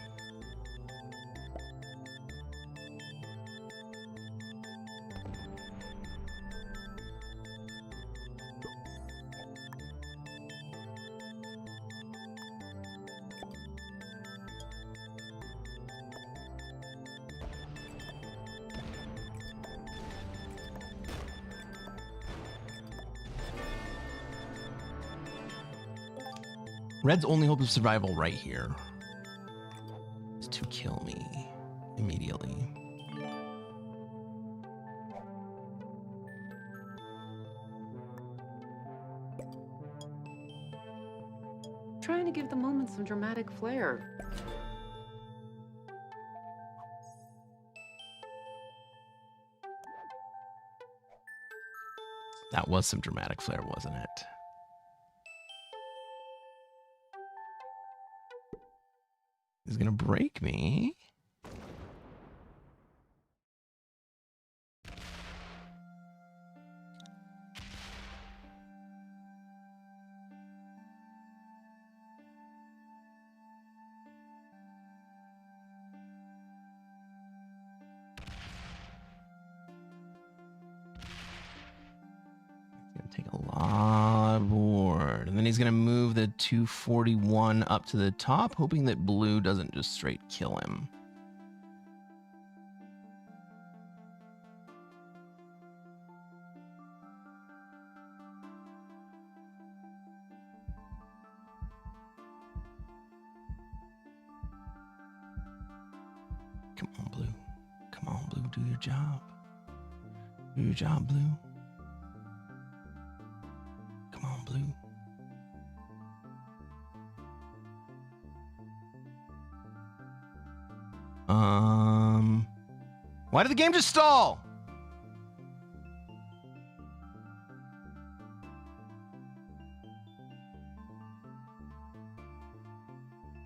Red's only hope of survival right here is to kill me immediately. Trying to give the moment some dramatic flair. That was some dramatic flair, wasn't it? He's gonna break me. Take a lot of board. And then he's going to move the 241 up to the top, hoping that blue doesn't just straight kill him. Come on, blue. Come on, blue. Do your job. Do your job, blue. Come on, blue. Why did the game just stall?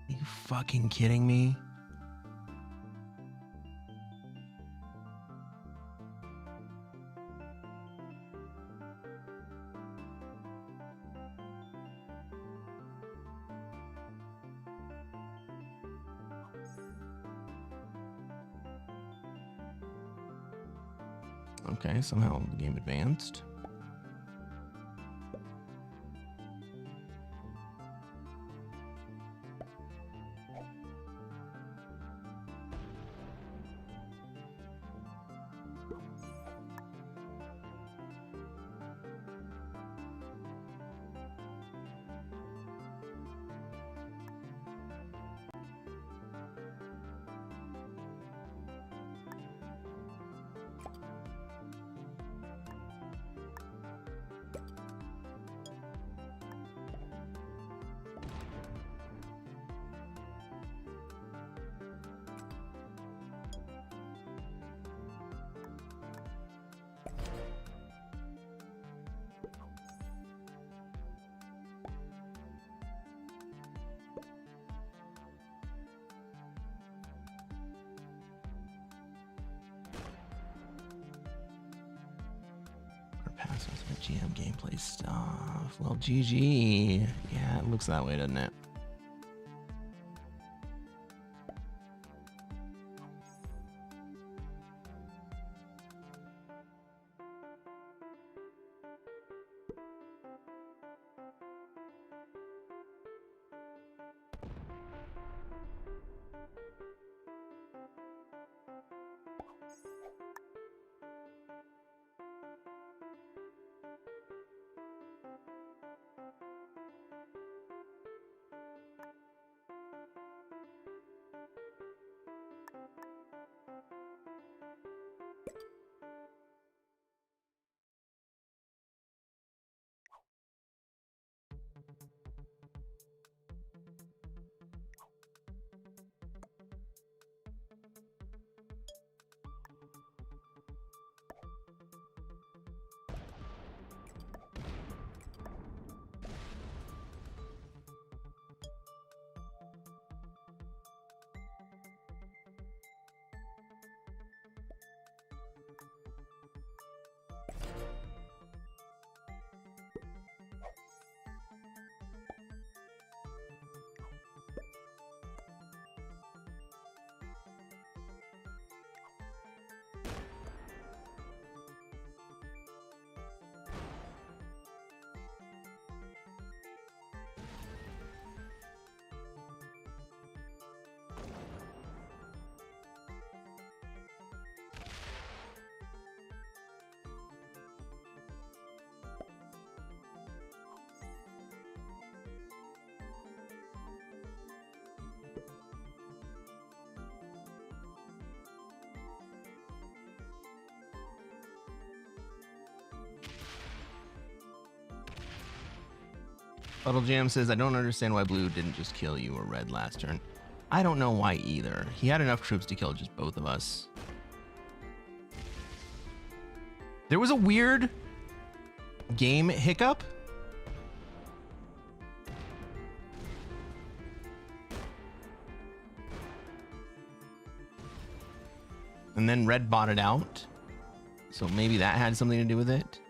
Are you fucking kidding me? Okay, somehow the game advanced. pass us with GM gameplay stuff. Well, GG. Yeah, it looks that way, doesn't it? Puddle Jam says, I don't understand why blue didn't just kill you or red last turn. I don't know why either. He had enough troops to kill just both of us. There was a weird game hiccup. And then red bought it out. So maybe that had something to do with it.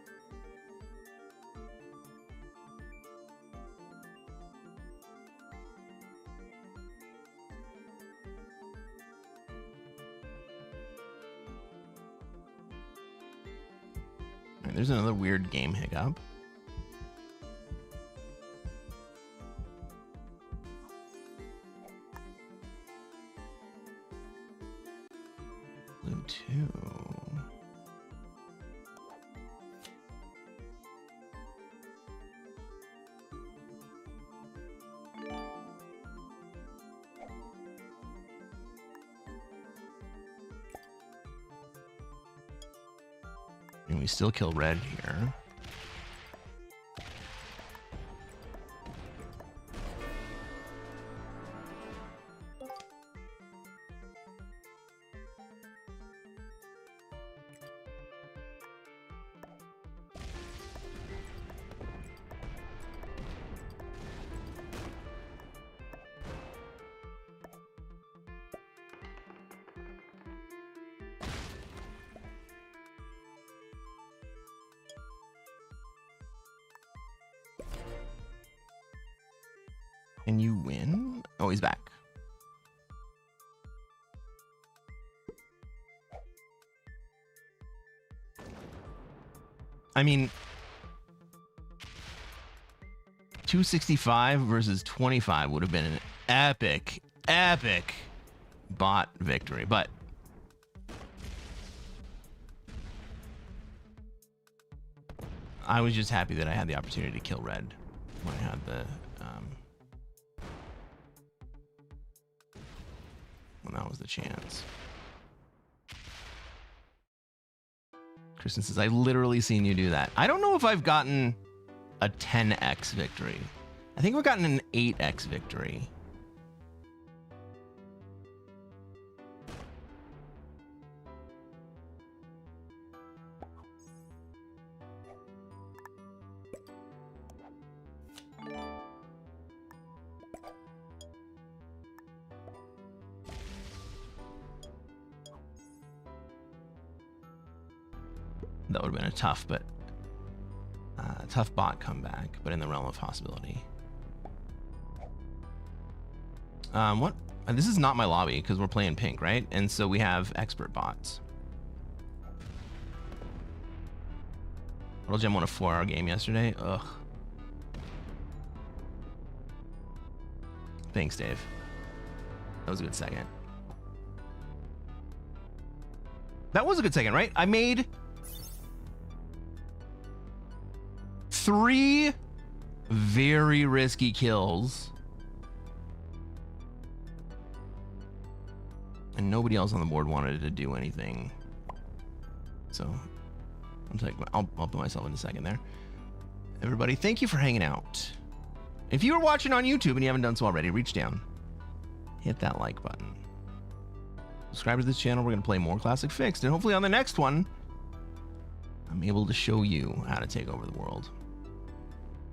There's another weird game hiccup. Blue 2. And we still kill red here. Can you win? Oh, he's back. I mean, 265 versus 25 would have been an epic bot victory, but I was just happy that I had the opportunity to kill red when I had the when that was the chance. Kristen says, I literally seen you do that. I don't know if I've gotten a 10x victory. I think we've gotten an 8x victory. That would have been a tough, but Tough bot comeback, but in the realm of possibility. What? This is not my lobby because we're playing pink, right? And so we have expert bots. Little Gem won a 4-hour game yesterday. Ugh. Thanks, Dave. That was a good second. That was a good second, right? I made 3 very risky kills. And nobody else on the board wanted to do anything. So I'll put myself in a second there. Everybody, thank you for hanging out. If you are watching on YouTube and you haven't done so already, reach down. Hit that like button. Subscribe to this channel. We're going to play more Classic Fixed. And hopefully on the next one, I'm able to show you how to take over the world.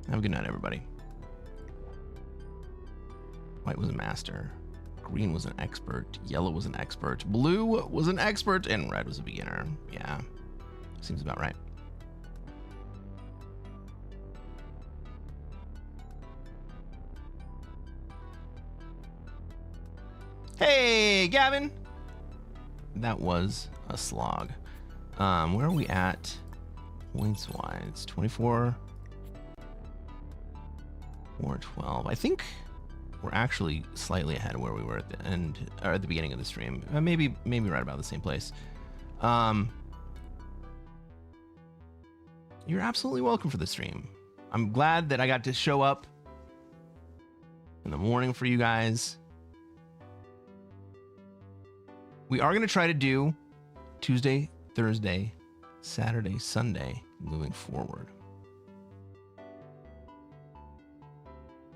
Have a good night, everybody. White was a master. Green was an expert. Yellow was an expert. Blue was an expert. And red was a beginner. Yeah. Seems about right. Hey, Gavin. That was a slog. Where are we at points wise? 24 or 12. I think we're actually slightly ahead of where we were at the end, or at the beginning of the stream. Maybe right about the same place. You're absolutely welcome for the stream. I'm glad that I got to show up in the morning for you guys. We are going to try to do Tuesday, Thursday, Saturday, Sunday moving forward.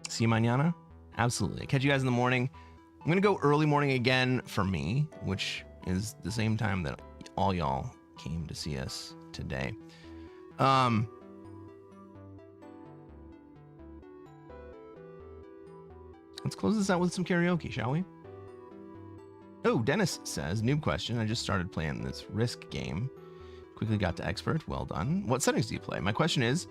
See you mañana? Absolutely. Catch you guys in the morning. I'm going to go early morning again for me, which is the same time that all y'all came to see us today. Let's close this out with some karaoke, shall we? Oh, Dennis says, noob question. I just started playing this Risk game. Quickly got to expert. Well done. What settings do you play? My question is,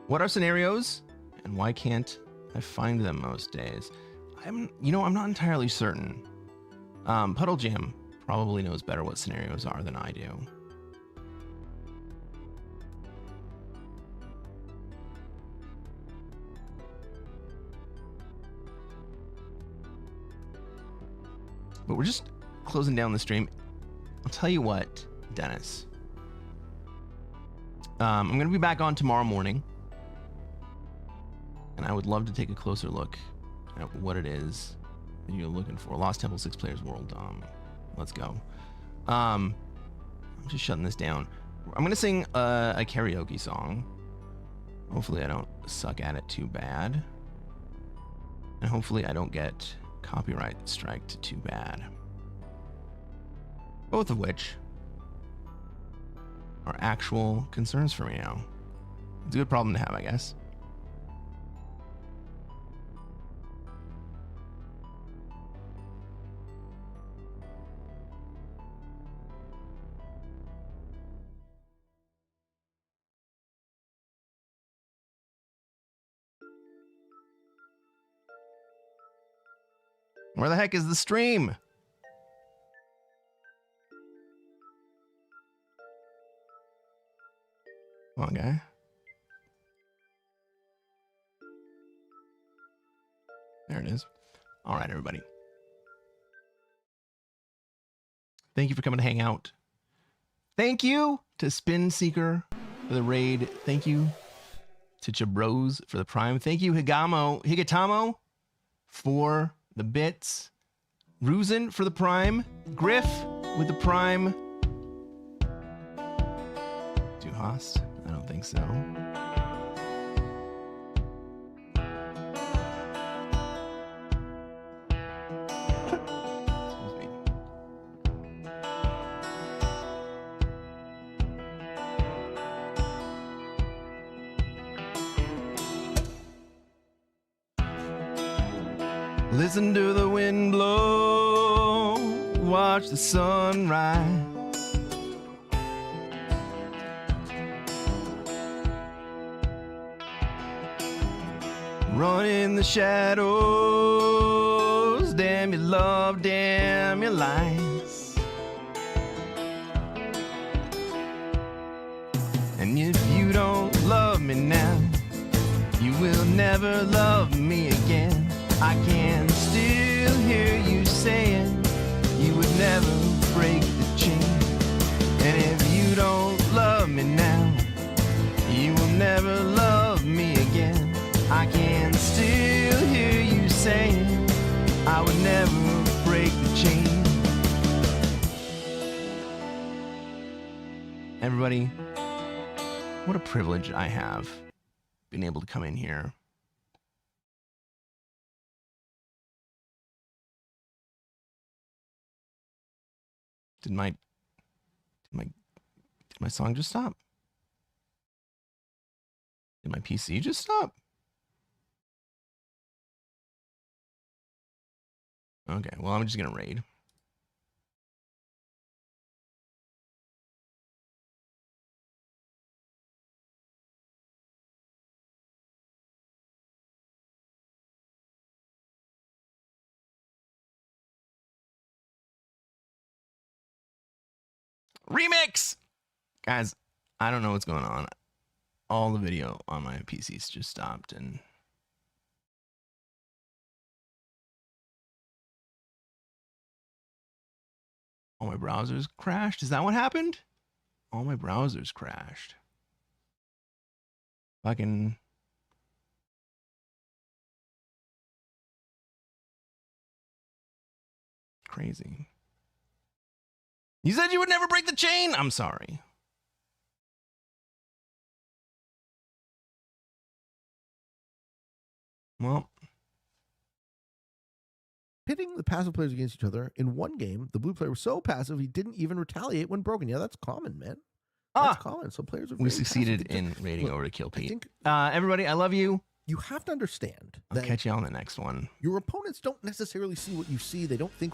what are scenarios and why can't I find them most days? I'm not entirely certain. Puddle Jam probably knows better what scenarios are than I do. But we're just closing down the stream. I'll tell you what, Dennis. I'm going to be back on tomorrow morning. And I would love to take a closer look at what it is that you're looking for. Lost Temple 6 Players World. Let's go. I'm just shutting this down. I'm going to sing a karaoke song. Hopefully I don't suck at it too bad. And hopefully I don't get copyright striked too bad. Both of which are actual concerns for me now. It's a good problem to have, I guess. Where the heck is the stream? Come on, guy. There it is. All right, everybody. Thank you for coming to hang out. Thank you to Spin Seeker for the raid. Thank you to Jabros for the prime. Thank you, Higatamo, for the bits. Ruzin for the prime. Griff with the prime. Duhast? I don't think so. Excuse me. Listen to the wind blow, watch the sun rise. run in the shadows. Damn your love, damn your lies. And if you don't love me now, you will never love me again. I can still hear you saying you would never break the chain. And if you don't love me now, you will never love me again. I can still hear you saying I would never break the chain. Everybody, what a privilege I have been able to come in here. Did my song just stop? Did my PC just stop? Okay, well, I'm just gonna raid. Remix! Guys, I don't know what's going on. All the video on my PCs just stopped and all my browsers crashed. Is that what happened? All my browsers crashed. Fucking crazy. You said you would never break the chain? I'm sorry. Well, pitting the passive players against each other in one game, the blue player was so passive he didn't even retaliate when broken. Yeah, that's common, man. That's common. So players are. We succeeded in raiding over to kill Pete. Everybody, I love you. You have to understand. I'll catch you on the next one. Your opponents don't necessarily see what you see. They don't think what